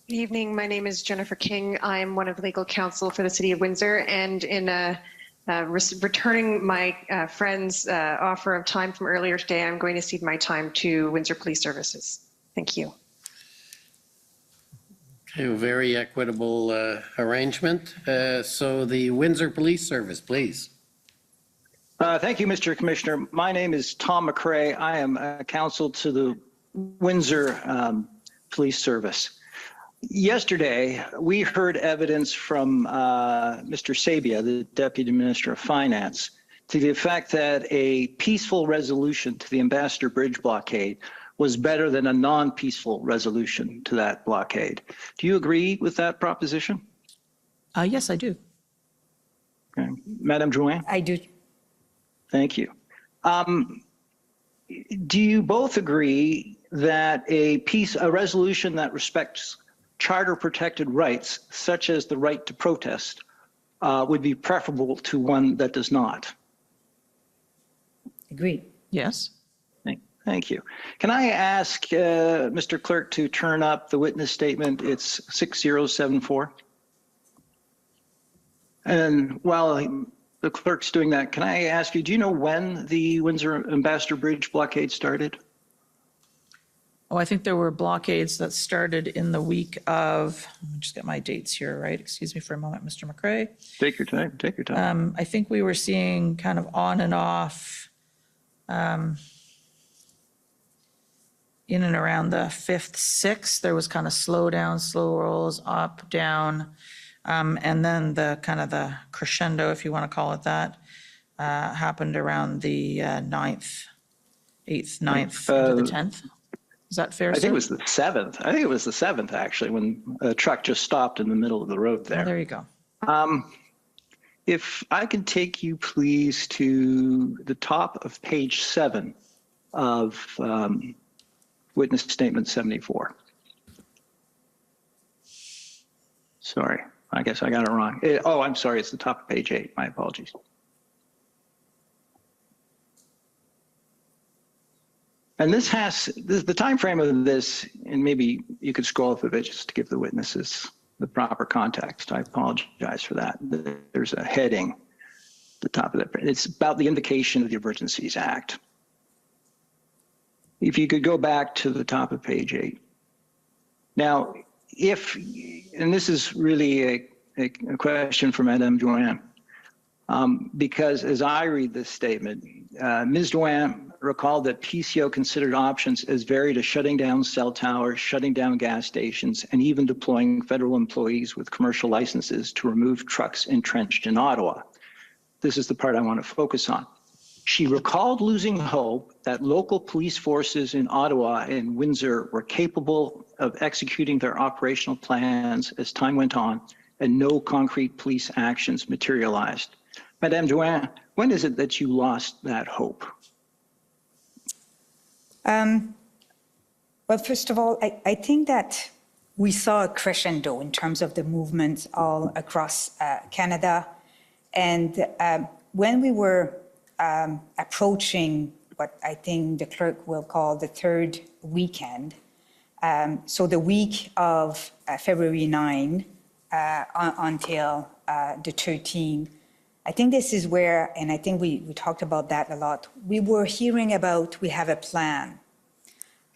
Good evening. My name is Jennifer King. I'm one of the legal counsel for the City of Windsor, and in returning my friend's offer of time from earlier today, I'm going to cede my time to Windsor Police Services. Thank you. Okay, a very equitable arrangement. So the Windsor Police Service, please. Thank you, Mr. Commissioner. My name is Tom McRae. I am counsel to the Windsor Police Service. Yesterday, we heard evidence from Mr. Sabia, the Deputy Minister of Finance, to the effect that a peaceful resolution to the Ambassador Bridge blockade was better than a non-peaceful resolution to that blockade. Do you agree with that proposition? Yes, I do. Okay. Madame Drouin? I do. Thank you. Do you both agree that a resolution that respects charter-protected rights, such as the right to protest, would be preferable to one that does not? Agreed. Yes. Thank you. Can I ask Mr. Clerk to turn up the witness statement? It's 6074. And while the clerk's doing that, can I ask you, do you know when the Windsor Ambassador Bridge blockade started? Oh, I think there were blockades that started in the week of, let me just get my dates here, right? Excuse me for a moment, Mr. McRae. Take your time, take your time. I think we were seeing kind of on and off in and around the 5th, 6th. There was kind of slow down, slow rolls, up, down. And then the kind of the crescendo, if you want to call it that, happened around the 9th, 8th, 9th, into the 10th. Is that fair, I sir? think it was the 7th. Actually, when a truck just stopped in the middle of the road there. There you go. If I can take you, please, to the top of page 7 of witness statement 74. Sorry, I guess I got it wrong. Oh, I'm sorry, it's the top of page 8. My apologies. And this has the time frame of this, and maybe you could scroll up a bit just to give the witnesses the proper context. I apologize for that. There's a heading at the top of that. It's about the invocation of the Emergencies Act. If you could go back to the top of page 8. Now, and this is really a question for Madame Drouin, because as I read this statement, Ms. Drouin recalled that PCO considered options as varied as shutting down cell towers, shutting down gas stations, and even deploying federal employees with commercial licenses to remove trucks entrenched in Ottawa. This is the part I want to focus on. She recalled losing hope that local police forces in Ottawa and Windsor were capable of executing their operational plans as time went on and no concrete police actions materialized. Madame Drouin, when is it that you lost that hope? Well, first of all, I think that we saw a crescendo in terms of the movement all across Canada. And when we were approaching what I think the clerk will call the third weekend, so the week of February 9 until the 13th, I think this is where, and I think we talked about that a lot, we were hearing about we have a plan.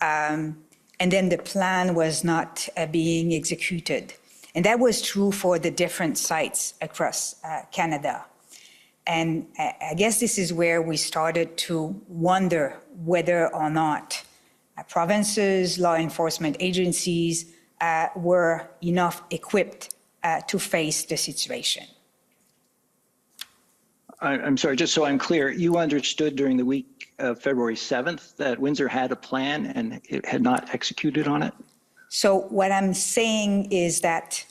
And then the plan was not being executed. And that was true for the different sites across Canada. And I guess this is where we started to wonder whether or not provinces, law enforcement agencies were enough equipped to face the situation. I'm sorry, just so I'm clear, you understood during the week of February 7th that Windsor had a plan and it had not executed on it? So what I'm saying is that,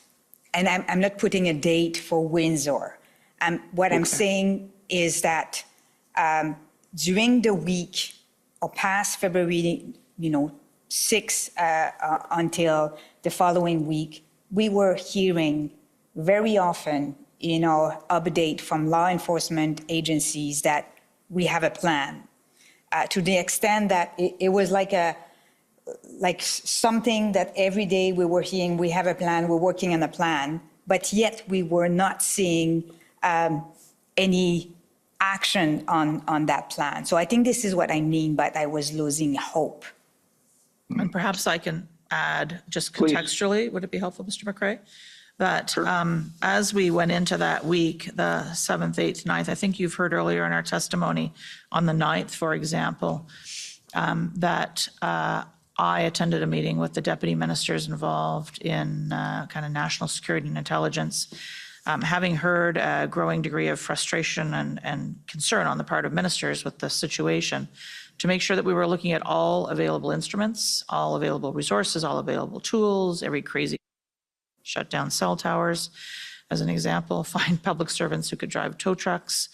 and I'm not putting a date for Windsor. What I'm saying is that during the week or past February, 6 until the following week, we were hearing very often in our update from law enforcement agencies that we have a plan, to the extent that it was like something that every day we were hearing, we have a plan, we're working on a plan, but yet we were not seeing any action on that plan. So I think this is what I mean by I was losing hope. And perhaps I can add, just contextually, would it be helpful, Mr. McRae? That as we went into that week, the 7th, 8th, 9th, I think you've heard earlier in our testimony on the 9th, for example, that I attended a meeting with the deputy ministers involved in kind of national security and intelligence, having heard a growing degree of frustration and concern on the part of ministers with the situation, to make sure that we were looking at all available instruments, all available resources, all available tools, every crazy shut down cell towers, as an example, find public servants who could drive tow trucks,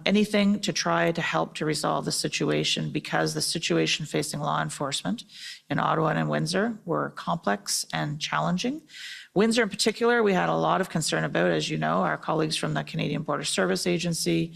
anything to try to help to resolve the situation, because the situation facing law enforcement in Ottawa and in Windsor were complex and challenging. Windsor in particular, we had a lot of concern about, as you know, our colleagues from the Canadian Border Service Agency,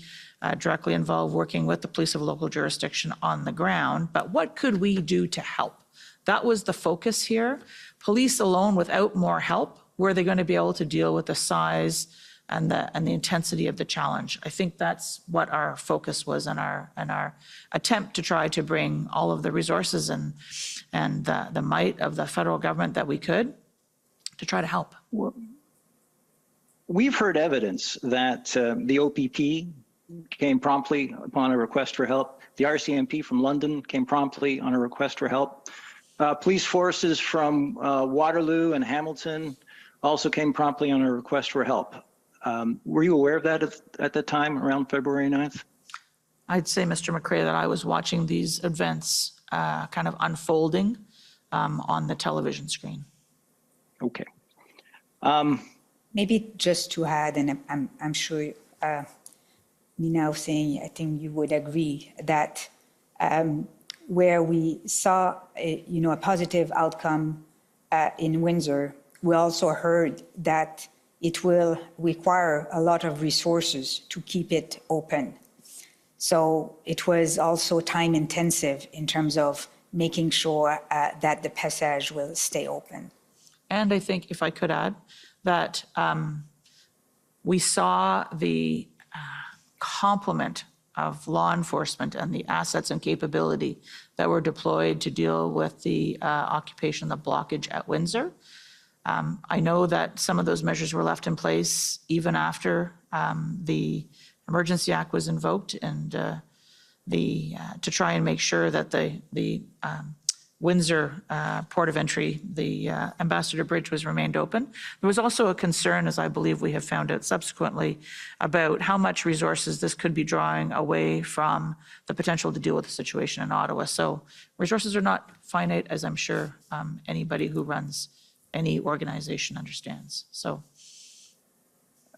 directly involved working with the police of local jurisdiction on the ground. But what could we do to help? That was the focus here. Police alone, without more help, were they going to be able to deal with the size and the intensity of the challenge? I think that's what our focus was in our attempt to try to bring all of the resources and the might of the federal government that we could to try to help. We've heard evidence that the OPP came promptly upon a request for help. The RCMP from London came promptly on a request for help. Police forces from Waterloo and Hamilton also came promptly on a request for help. Were you aware of that at the time, around February 9th? I'd say, Mr. McRae, that I was watching these events kind of unfolding on the television screen. Okay. Maybe just to add, and I'm sure me now saying, I think you would agree that where we saw a positive outcome in Windsor, we also heard that it will require a lot of resources to keep it open. So it was also time intensive in terms of making sure that the passage will stay open. And I think, if I could add, that we saw the complement of law enforcement and the assets and capability that were deployed to deal with the occupation, the blockage at Windsor. I know that some of those measures were left in place even after the Emergency Act was invoked, and to try and make sure that the Windsor port of entry, the Ambassador Bridge, was remained open. There was also a concern, as I believe we have found out subsequently, about how much resources this could be drawing away from the potential to deal with the situation in Ottawa. So resources are not finite, as I'm sure anybody who runs any organization understands. So.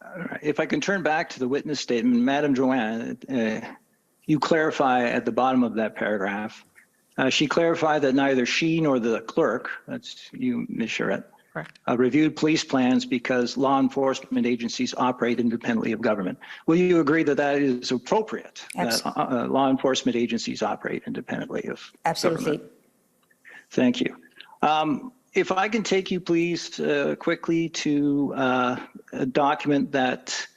All right. If I can turn back to the witness statement, Madame Drouin, you clarify at the bottom of that paragraph. She clarified that neither she nor the clerk, that's you, Ms. Charette, correct, reviewed police plans because law enforcement agencies operate independently of government. Will you agree that that is appropriate? Absolutely. That law enforcement agencies operate independently of Absolutely. government? Thank you. If I can take you, please, quickly to a document that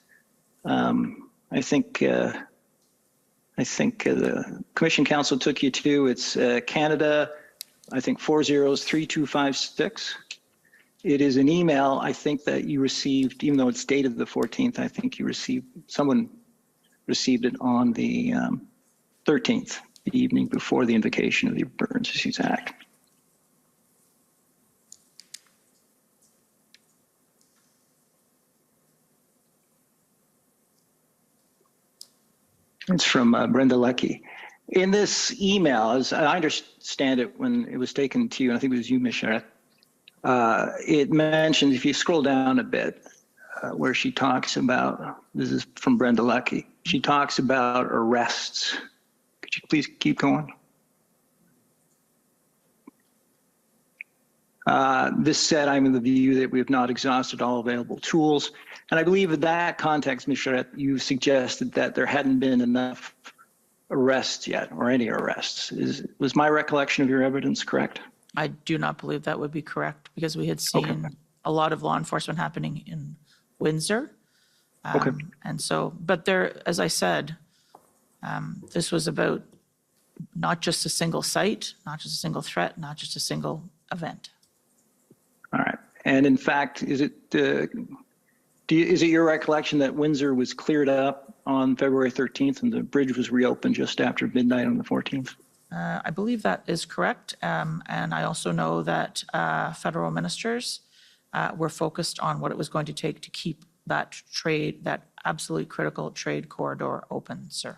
I think the Commission Council took you to. It's Canada, I think 403256. It is an email, I think, that you received, even though it's dated the 14th, I think someone received it on the 13th, the evening before the invocation of the Emergencies Act. It's from Brenda Leckie. In this email, as I understand it, when it was taken to you, and I think it was you, Ms. Charette, it mentions, if you scroll down a bit, where she talks about, this is from Brenda Leckie, she talks about arrests. Could you please keep going? This said, I'm in the view that we have not exhausted all available tools. And I believe in that context, Ms. Charette, you suggested that there hadn't been enough arrests yet, or any arrests. Was my recollection of your evidence correct? I do not believe that would be correct, because we had seen a lot of law enforcement happening in Windsor. And so, but there, as I said, this was about not just a single site, not just a single threat, not just a single event. All right. And in fact, is it your recollection that Windsor was cleared up on February 13th and the bridge was reopened just after midnight on the 14th? I believe that is correct. And I also know that federal ministers were focused on what it was going to take to keep that absolutely critical trade corridor open, sir.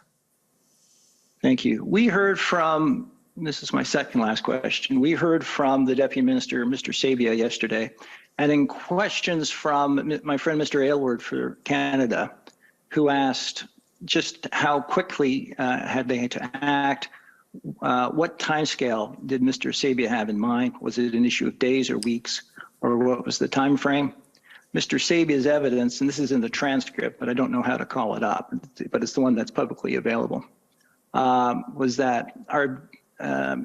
Thank you. We heard from, this is my second last question, we heard from the Deputy Minister, Mr. Sabia, yesterday, and in questions from my friend, Mr. Aylward for Canada, who asked just how quickly had they to act, what timescale did Mr. Sabia have in mind? Was it an issue of days or weeks, or what was the time frame? Mr. Sabia's evidence, and this is in the transcript, but I don't know how to call it up, but it's the one that's publicly available, was that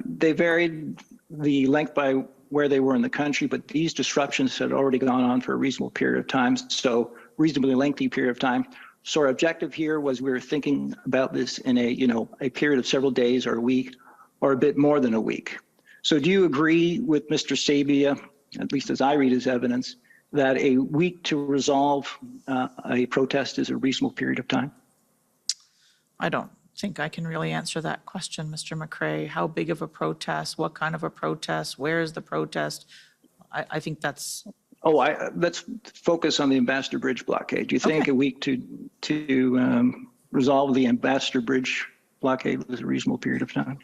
they varied the length by where they were in the country, but these disruptions had already gone on for a reasonable period of time, so reasonably lengthy period of time. So our objective here was we were thinking about this in a period of several days or a week or a bit more than a week. So do you agree with Mr. Sabia, at least as I read his evidence, that a week to resolve a protest is a reasonable period of time? I don't think I can really answer that question, Mr. McCrae. How big of a protest? What kind of a protest? Where is the protest? I think that's... Oh, let's focus on the Ambassador Bridge blockade. Do you think a week to resolve the Ambassador Bridge blockade was a reasonable period of time?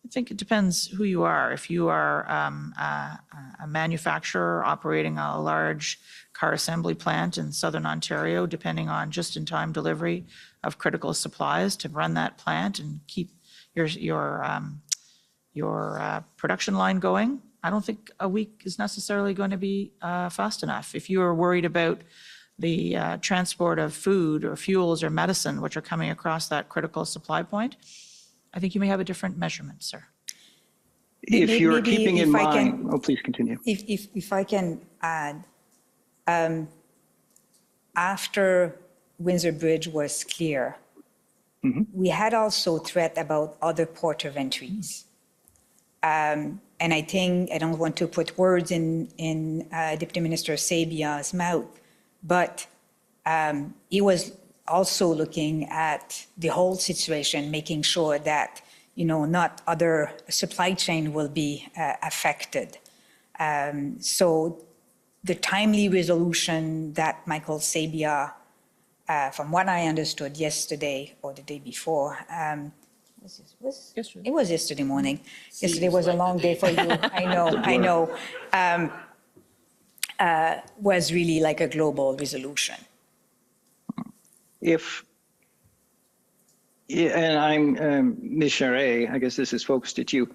I think it depends who you are. If you are a manufacturer operating a large car assembly plant in Southern Ontario, depending on just-in-time delivery of critical supplies to run that plant and keep your production line going, I don't think a week is necessarily going to be fast enough. If you are worried about the transport of food or fuels or medicine, which are coming across that critical supply point, I think you may have a different measurement, sir. If you're Maybe keeping in if I mind, can- oh, please continue. If I can add, after Windsor Bridge was clear, we had also threat about other port of entries. And I think, I don't want to put words in Deputy Minister Sabia's mouth, but he was also looking at the whole situation, making sure that, not other supply chain will be affected. So the timely resolution that Michael Sabia, from what I understood yesterday or the day before, it was yesterday morning. Yesterday was a long day for you. I know. Was really like a global resolution. And I'm, Ms. Charest, I guess this is focused at you.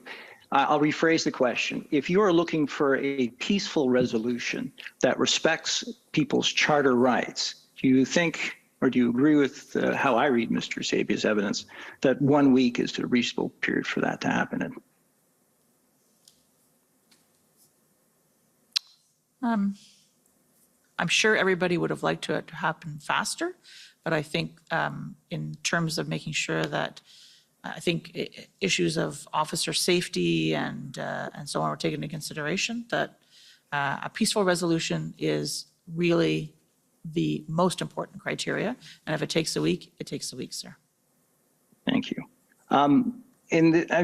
I'll rephrase the question. If you are looking for a peaceful resolution that respects people's charter rights, do you think, or do you agree with how I read Mr. Sabia's evidence, that 1 week is a reasonable period for that to happen in? I'm sure everybody would have liked it to happen faster, but I think in terms of making sure that I think issues of officer safety and so on were taken into consideration, that a peaceful resolution is really the most important criteria. And if it takes a week, it takes a week, sir. Thank you. I'm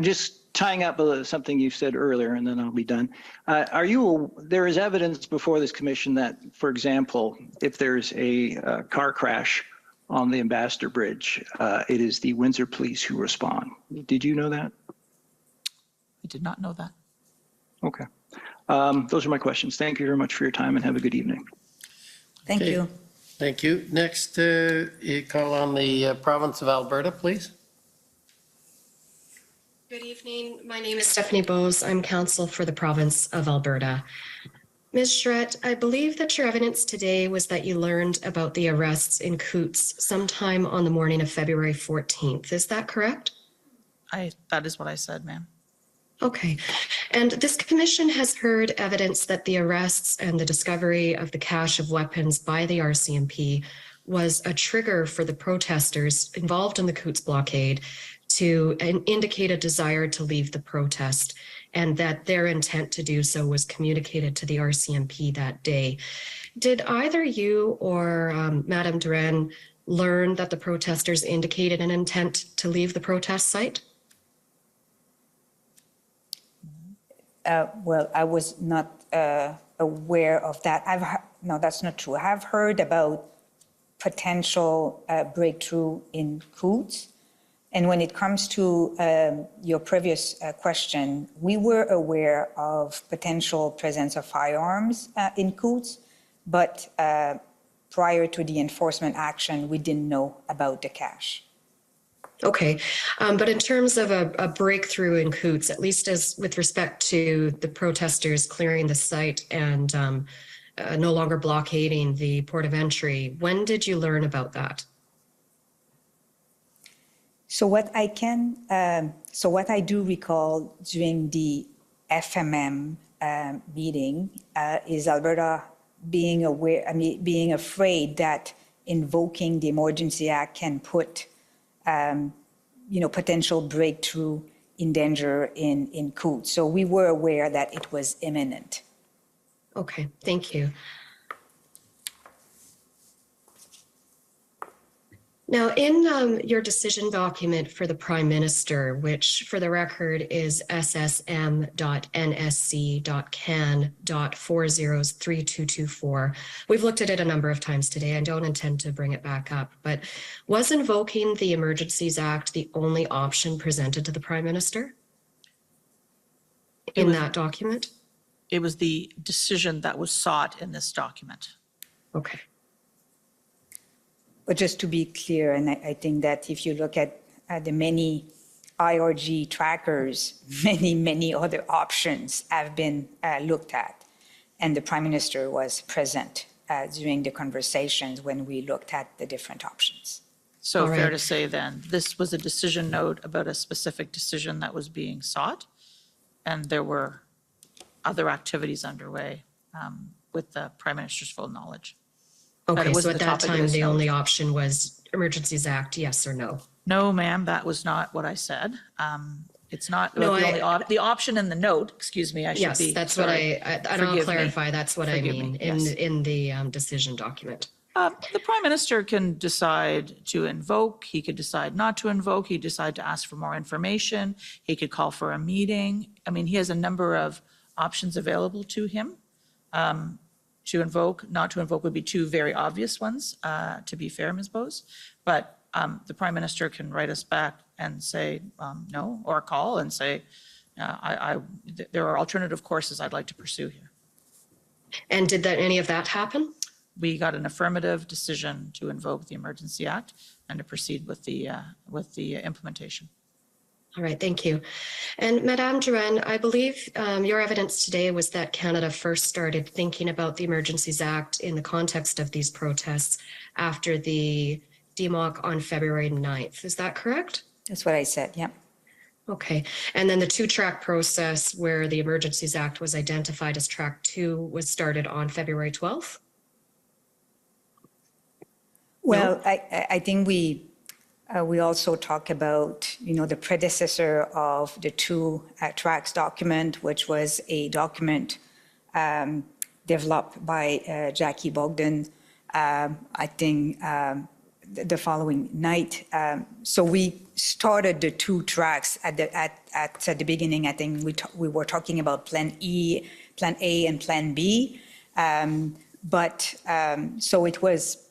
just tying up something you said earlier, and then I'll be done. There is evidence before this commission that, for example, if there's a car crash on the Ambassador Bridge, it is the Windsor Police who respond. Did you know that? I did not know that. Okay. Those are my questions. Thank you very much for your time and have a good evening. Thank you. Thank you. Next, you call on the province of Alberta, please. Good evening. My name is Stephanie Bose. I'm counsel for the province of Alberta. Ms. Charette, I believe that your evidence today was that you learned about the arrests in Coutts sometime on the morning of February 14th. Is that correct? That is what I said, ma'am. Okay. And this commission has heard evidence that the arrests and the discovery of the cache of weapons by the RCMP was a trigger for the protesters involved in the Coutts blockade to indicate a desire to leave the protest, and that their intent to do so was communicated to the RCMP that day. Did either you or Madame Duran learn that the protesters indicated an intent to leave the protest site? Well, I was not aware of that. No, that's not true. I've heard about potential breakthrough in Coutts. And when it comes to your previous question, we were aware of potential presence of firearms in Coutts, but prior to the enforcement action, we didn't know about the cache. Okay, but in terms of a breakthrough in Coutts, at least as with respect to the protesters clearing the site and no longer blockading the port of entry, when did you learn about that? So what I do recall during the FMM meeting is Alberta being aware, being afraid that invoking the Emergency Act can put potential breakthrough in danger in Coutts. So we were aware that it was imminent. Okay, thank you. Now, in your decision document for the Prime Minister, which for the record is ssm.nsc.can.403224, we've looked at it a number of times today. I don't intend to bring it back up, but was invoking the Emergencies Act the only option presented to the Prime Minister? in that document? It was the decision that was sought in this document. Okay. But just to be clear, and I think that if you look at the many IRG trackers, many other options have been looked at. And the Prime Minister was present during the conversations when we looked at the different options. So All fair right. to say then, this was a decision note about a specific decision that was being sought, and there were other activities underway with the Prime Minister's full knowledge. But Okay, it was so the at that topic of time, this the note. only option was Emergencies Act, yes or no? No, ma'am, that was not what I said. It's not No, the only, the option in the note, excuse me, I should Yes, be. that's what sorry. and I'll Forgive me. clarify, that's what I Forgive mean me, yes. in the decision document. The Prime Minister can decide to invoke, he could decide not to invoke, he could decide to ask for more information, he could call for a meeting. I mean, he has a number of options available to him. To invoke, not to invoke would be two very obvious ones, to be fair, Ms. Bose. But the Prime Minister can write us back and say no, or call and say, there are alternative courses I'd like to pursue here. And did any of that happen? We got an affirmative decision to invoke the Emergency Act and to proceed with the implementation. All right, thank you. And Madame Duran, I believe your evidence today was that Canada first started thinking about the Emergencies Act in the context of these protests after the demock on February 9th. Is that correct? That's what I said, yeah. Okay. And then the two-track process where the Emergencies Act was identified as track 2 was started on February 12th? Well, I think we also talk about, the predecessor of the two tracks document, which was a document developed by Jackie Bogdan, I think the following night. So we started the two tracks at the beginning. I think we were talking about Plan A and Plan B. So it was,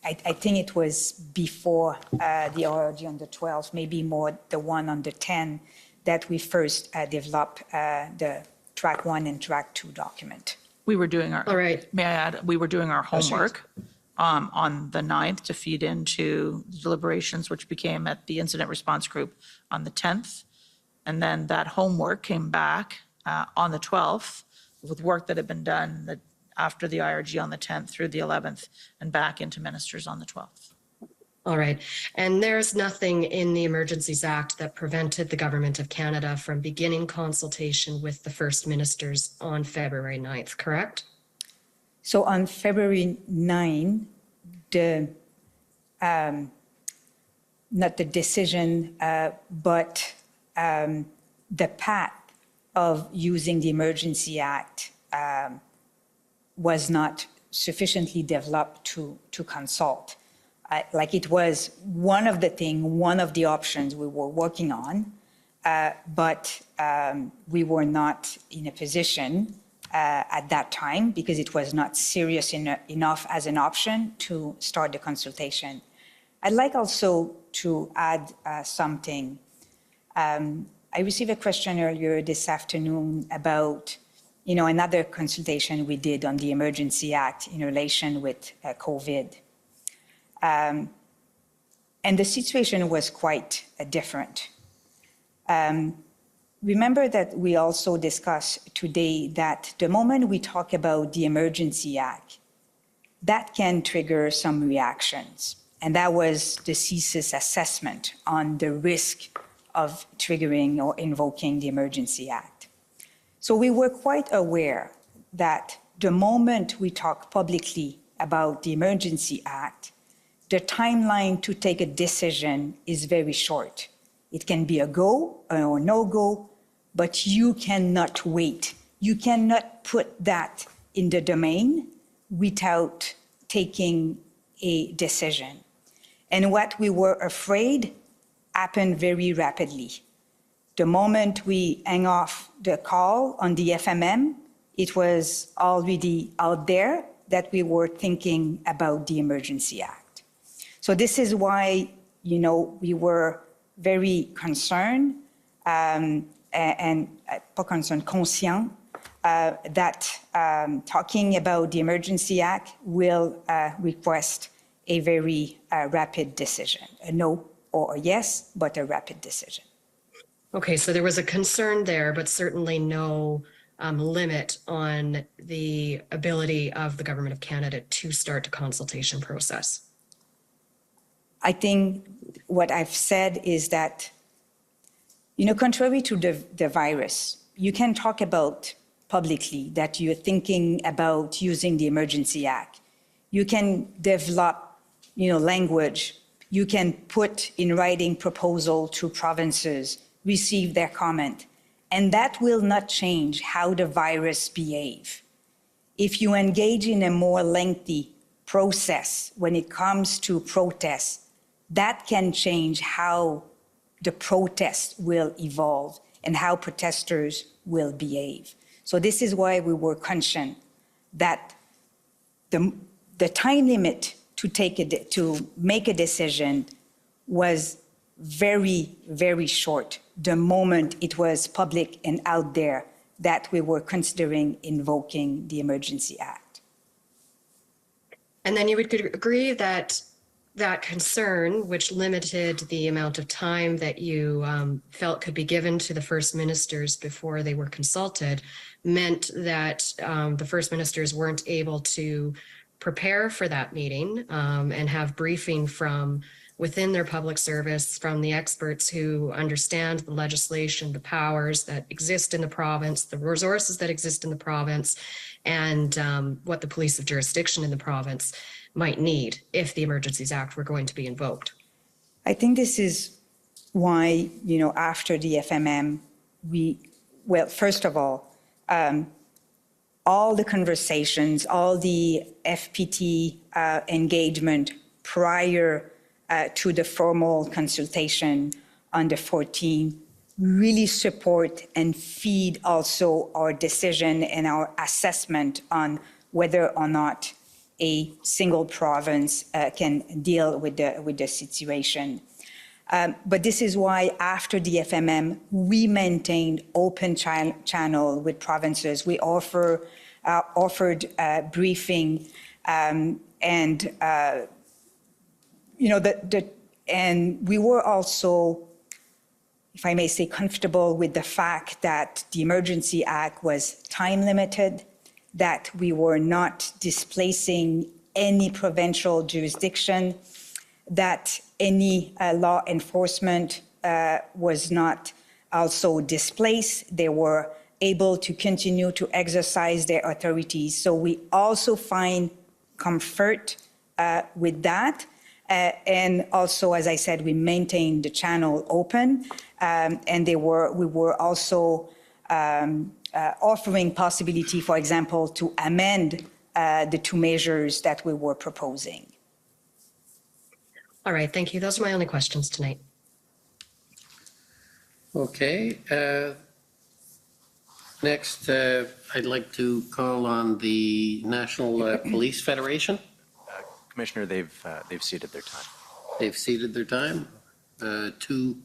I think it was before the IRG on the 12th, maybe more the one on the 10th, that we first developed the track 1 and track 2 document. We were doing our, all right. May I add, we were doing our homework on the 9th to feed into the deliberations, which became at the incident response group on the 10th. And then that homework came back on the 12th with work that had been done after the IRG on the 10th through the 11th and back into ministers on the 12th. All right. And there's nothing in the Emergencies Act that prevented the Government of Canada from beginning consultation with the First Ministers on February 9th, correct? So on February 9, not the decision, but the path of using the Emergency Act was not sufficiently developed to consult. Like it was one of the options we were working on, but we were not in a position at that time because it was not serious enough as an option to start the consultation. I'd like also to add something. I received a question earlier this afternoon about another consultation we did on the Emergency Act in relation with COVID. And the situation was quite different. Remember that we also discussed today that the moment we talk about the Emergency Act, that can trigger some reactions. And that was the CSIS assessment on the risk of triggering or invoking the Emergency Act. So we were quite aware that the moment we talk publicly about the Emergency Act, the timeline to take a decision is very short. It can be a go or no go, but you cannot wait. You cannot put that in the domain without taking a decision. And what we were afraid happened very rapidly. The moment we hang off the call on the FMM, it was already out there that we were thinking about the Emergency Act. So this is why, we were very concerned pas concerned, conscient that talking about the Emergency Act will request a very rapid decision, a no or a yes, but a rapid decision. Okay, so there was a concern there, but certainly no limit on the ability of the Government of Canada to start a consultation process. I think what I've said is that, contrary to the virus, you can talk about publicly that you're thinking about using the Emergency Act. You can develop, language. You can put in writing proposal to provinces, receive their comment, and that will not change how the virus behave. If you engage in a more lengthy process when it comes to protests, that can change how the protest will evolve and how protesters will behave. So this is why we were conscious that the time limit to make a decision was very, very short the moment it was public and out there that we were considering invoking the Emergency Act. And then you would agree that that concern, which limited the amount of time that you felt could be given to the First Ministers before they were consulted, meant that the First Ministers weren't able to prepare for that meeting and have briefing from within their public service, from the experts who understand the legislation, the powers that exist in the province, the resources that exist in the province, and what the police of jurisdiction in the province might need if the Emergencies Act were going to be invoked. I think this is why, after the FMM, first of all the conversations, all the FPT engagement prior to the formal consultation on the 14th really support and feed also our decision and our assessment on whether or not a single province can deal with the situation. But this is why after the FMM, we maintained open channel with provinces. We offered briefing and we were also, if I may say, comfortable with the fact that the Emergency Act was time limited, that we were not displacing any provincial jurisdiction, that any law enforcement was not also displaced. They were able to continue to exercise their authorities. So we also find comfort with that. And also, as I said, we maintained the channel open, and we were also offering possibility, for example, to amend the two measures that we were proposing. All right, thank you. Those are my only questions tonight. Okay. Next, I'd like to call on the National Police Federation. Commissioner, they've ceded their time. They've ceded their time. Do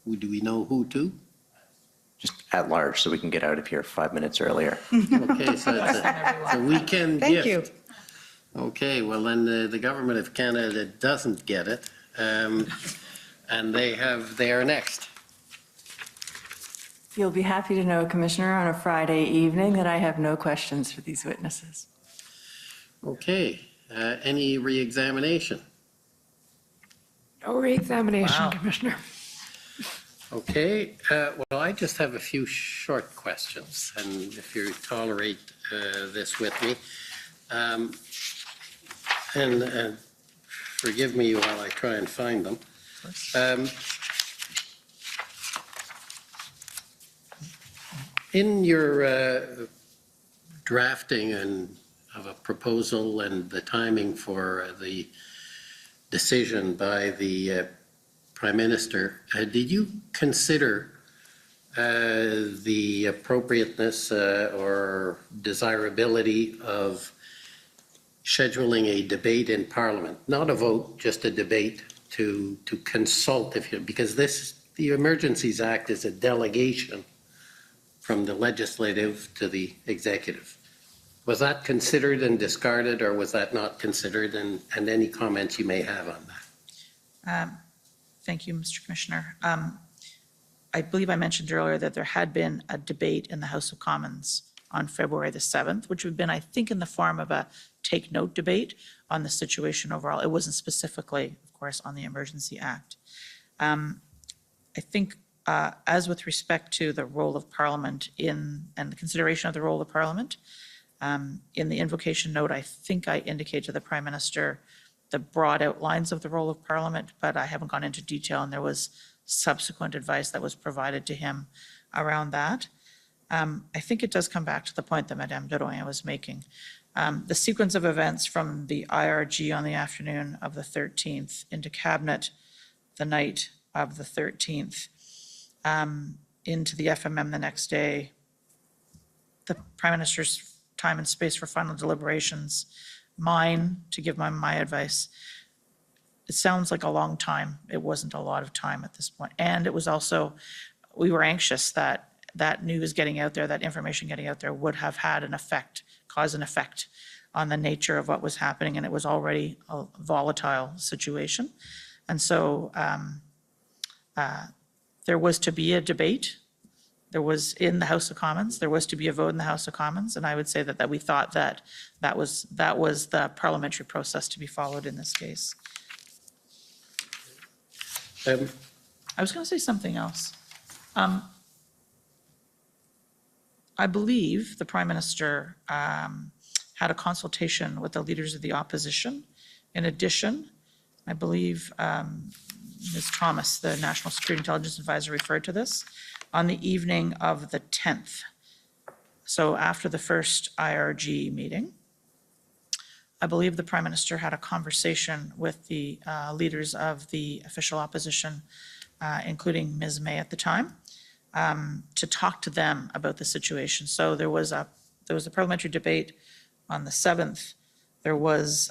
we know who to? Just at large, so we can get out of here 5 minutes earlier. Okay, so it's a weekend gift. Thank you. Okay, well then the Government of Canada doesn't get it, and they are next. You'll be happy to know, Commissioner, on a Friday evening that I have no questions for these witnesses. Okay, any re-examination? No re-examination, Commissioner. Okay, well, I just have a few short questions, and if you tolerate this with me. And forgive me while I try and find them. In your drafting of a proposal and the timing for the decision by the Prime Minister, did you consider the appropriateness or desirability of scheduling a debate in Parliament? Not a vote, just a debate to consult, because the Emergencies Act is a delegation from the legislative to the executive. Was that considered and discarded, or was that not considered? And any comments you may have on that? Thank you, Mr. Commissioner. I believe I mentioned earlier that there had been a debate in the House of Commons on February the 7th, which would have been, I think, in the form of a take note debate on the situation overall. It wasn't specifically, of course, on the Emergency Act. I think as with respect to the role of Parliament and the consideration of the role of Parliament, in the invocation note, I think I indicated to the Prime Minister the broad outlines of the role of Parliament, but I haven't gone into detail, and there was subsequent advice that was provided to him around that. I think it does come back to the point that Madame Deroyan was making. The sequence of events from the IRG on the afternoon of the 13th into Cabinet the night of the 13th, into the FMM the next day, the Prime Minister's time and space for final deliberations, mine to give my advice. It sounds like a long time. It wasn't a lot of time at this point. And it was also, we were anxious that that news getting out there, that information getting out there would have had an effect, cause an effect on the nature of what was happening. And it was already a volatile situation. And so there was to be a debate. There was in the House of Commons, there was to be a vote in the House of Commons, and I would say that we thought that that was the parliamentary process to be followed in this case. I was going to say something else. I believe the Prime Minister had a consultation with the leaders of the opposition. In addition, I believe Ms. Thomas, the National Security Intelligence Advisor, referred to this on the evening of the 10th. So after the first IRG meeting, I believe the Prime Minister had a conversation with the leaders of the official opposition, including Ms. May at the time, to talk to them about the situation. So there was a parliamentary debate on the 7th. There was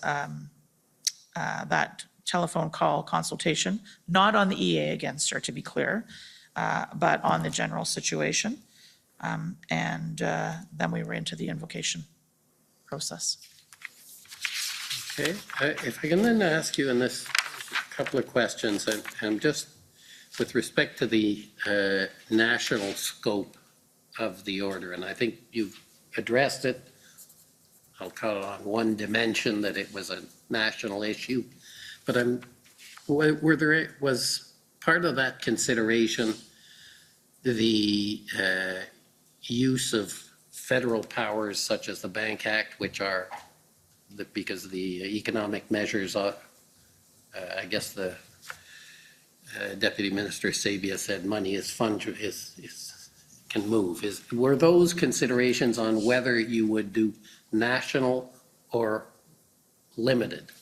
that telephone call consultation, not on the EA against her, to be clear, but on the general situation. And then we were into the invocation process. Okay, if I can then ask you in this couple of questions, and just with respect to the national scope of the order, and I think you've addressed it, I'll call it on one dimension, that it was a national issue, but was part of that consideration the use of federal powers such as the Bank Act, which are, because of the economic measures, I guess the Deputy Minister Sabia said money is can move. Were those considerations on whether you would do national or limited?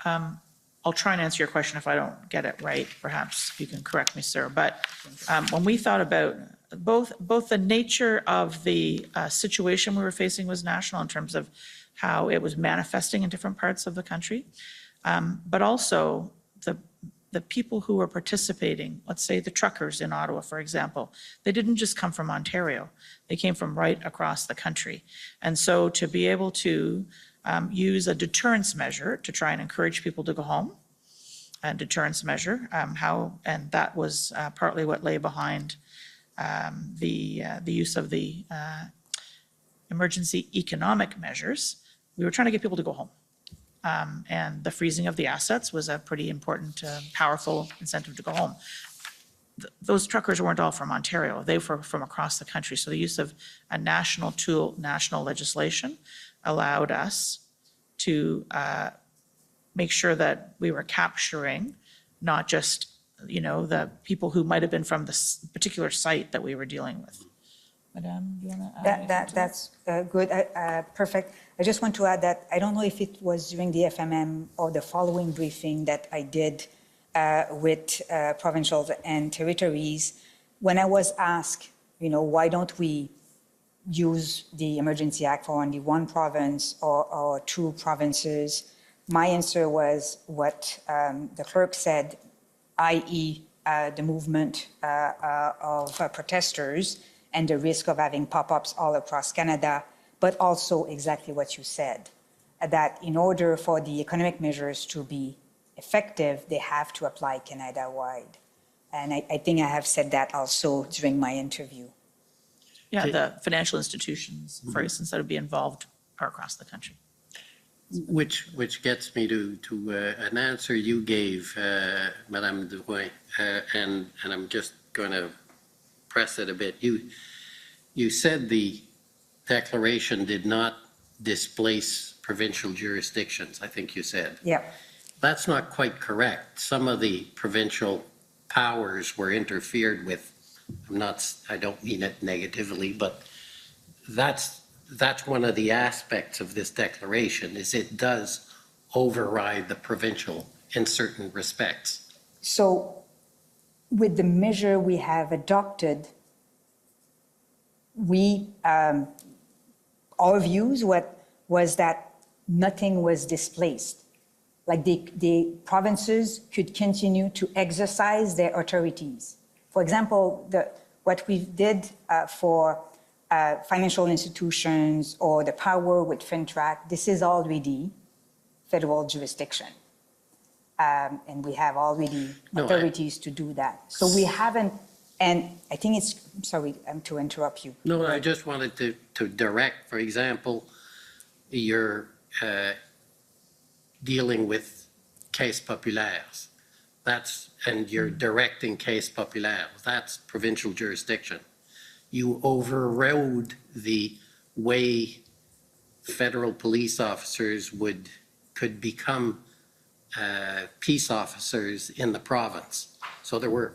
I'll try and answer your question. If I don't get it right, perhaps you can correct me, sir. But when we thought about both the nature of the situation we were facing was national in terms of how it was manifesting in different parts of the country, but also the people who were participating, let's say the truckers in Ottawa, for example, they didn't just come from Ontario. They came from right across the country. And so to be able to use a deterrence measure to try and encourage people to go home, a deterrence measure, and that was partly what lay behind the use of the emergency economic measures. We were trying to get people to go home. And the freezing of the assets was a pretty important, powerful incentive to go home. Those truckers weren't all from Ontario. They were from across the country. So the use of a national tool, national legislation, allowed us to make sure that we were capturing not just, the people who might have been from the particular site that we were dealing with. Madame, do you want to add? That's good, perfect. I just want to add that I don't know if it was during the FMM or the following briefing that I did with provincials and territories, when I was asked, why don't we use the Emergency Act for only one province or two provinces, my answer was what the clerk said, i.e. The movement of protesters and the risk of having pop-ups all across Canada, but also exactly what you said, that in order for the economic measures to be effective, they have to apply Canada-wide. And I think I have said that also during my interview. Yeah, the financial institutions, for instance, that would be involved are across the country. Which gets me to an answer you gave, Madame Drouin, and I'm just going to press it a bit. You said the declaration did not displace provincial jurisdictions, I think you said. Yeah. That's not quite correct. Some of the provincial powers were interfered with. I don't mean it negatively, but that's one of the aspects of this declaration, is it does override the provincial in certain respects. So with the measure we have adopted, our views was that nothing was displaced. Like the provinces could continue to exercise their authorities. For example, what we did for financial institutions or the power with FinTrack, this is already federal jurisdiction. And we have already authorities to do that. So we haven't, and I think it's, sorry to interrupt you. No, I just wanted to direct, for example, you're dealing with case populaires. And you're directing case populaires. That's provincial jurisdiction. You overrode the way federal police officers could become peace officers in the province. So there were,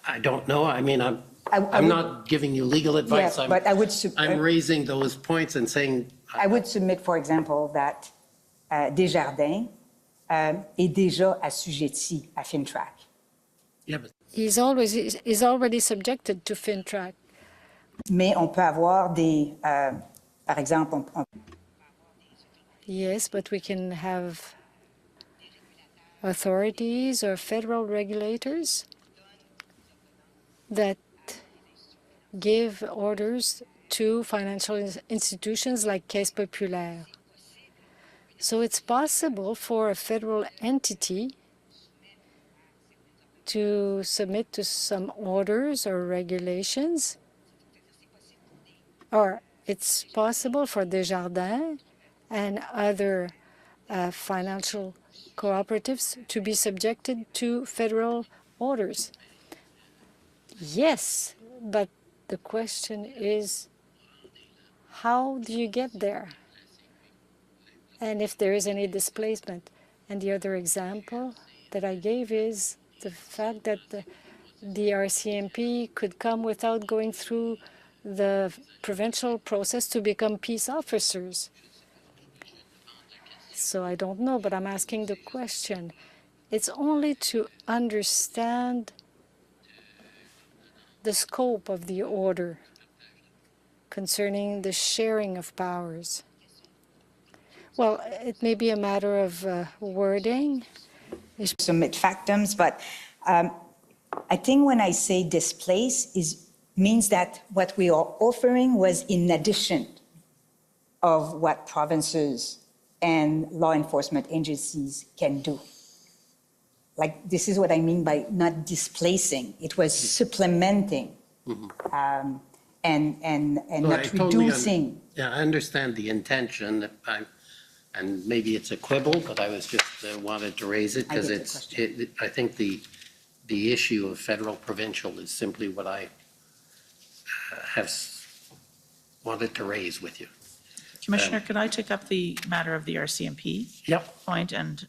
I don't know, I mean, I'm not giving you legal advice. Yeah, but I'm raising those points and saying. I would submit, for example, that Desjardins est déjà assujetti à FinTrack. Yeah, but He's already subjected to FinTrack. Mais on peut avoir des, par exemple, Yes, but we can have authorities or federal regulators that give orders to financial institutions like Caisse Populaire. So it's possible for a federal entity to submit to some orders or regulations, or it's possible for Desjardins and other financial cooperatives to be subjected to federal orders. Yes, but the question is, how do you get there? And if there is any displacement. And the other example that I gave is the fact that the RCMP could come without going through the provincial process to become peace officers. So I don't know, but I'm asking the question. It's only to understand the scope of the order concerning the sharing of powers. Well, it may be a matter of wording. Submit factums, but I think when I say displace means that what we are offering was in addition of what provinces and law enforcement agencies can do. Like, this is what I mean by not displacing. It was supplementing and not reducing. Yeah, I understand the intention, and maybe it's a quibble, but I was just wanted to raise it because I think the issue of federal provincial is simply what I have wanted to raise with you. Commissioner, could I take up the matter of the RCMP point? And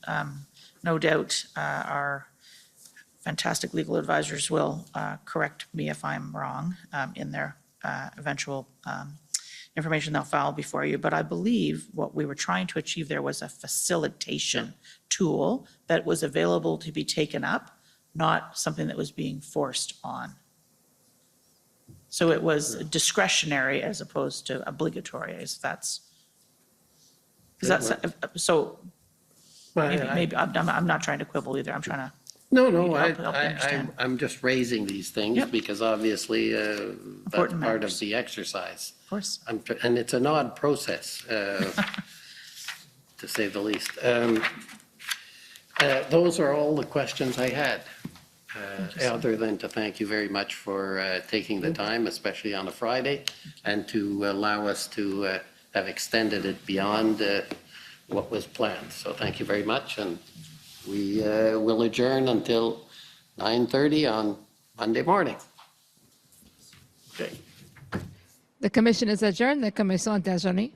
no doubt our fantastic legal advisors will correct me if I'm wrong in their eventual information they'll file before you. But I believe what we were trying to achieve there was a facilitation tool that was available to be taken up, not something that was being forced on. So it was discretionary as opposed to obligatory, as that's, so maybe I'm not trying to quibble either. I'm trying to. No, You no, help me understand. I'm just raising these things because obviously that's Important part of matters. the exercise. Of course. And it's an odd process, to say the least. Those are all the questions I had, other than to thank you very much for taking the time, especially on a Friday, and to allow us to have extended it beyond what was planned. So thank you very much, and we will adjourn until 9:30 on Monday morning. Okay. The commission is adjourned. The commission est adjournée.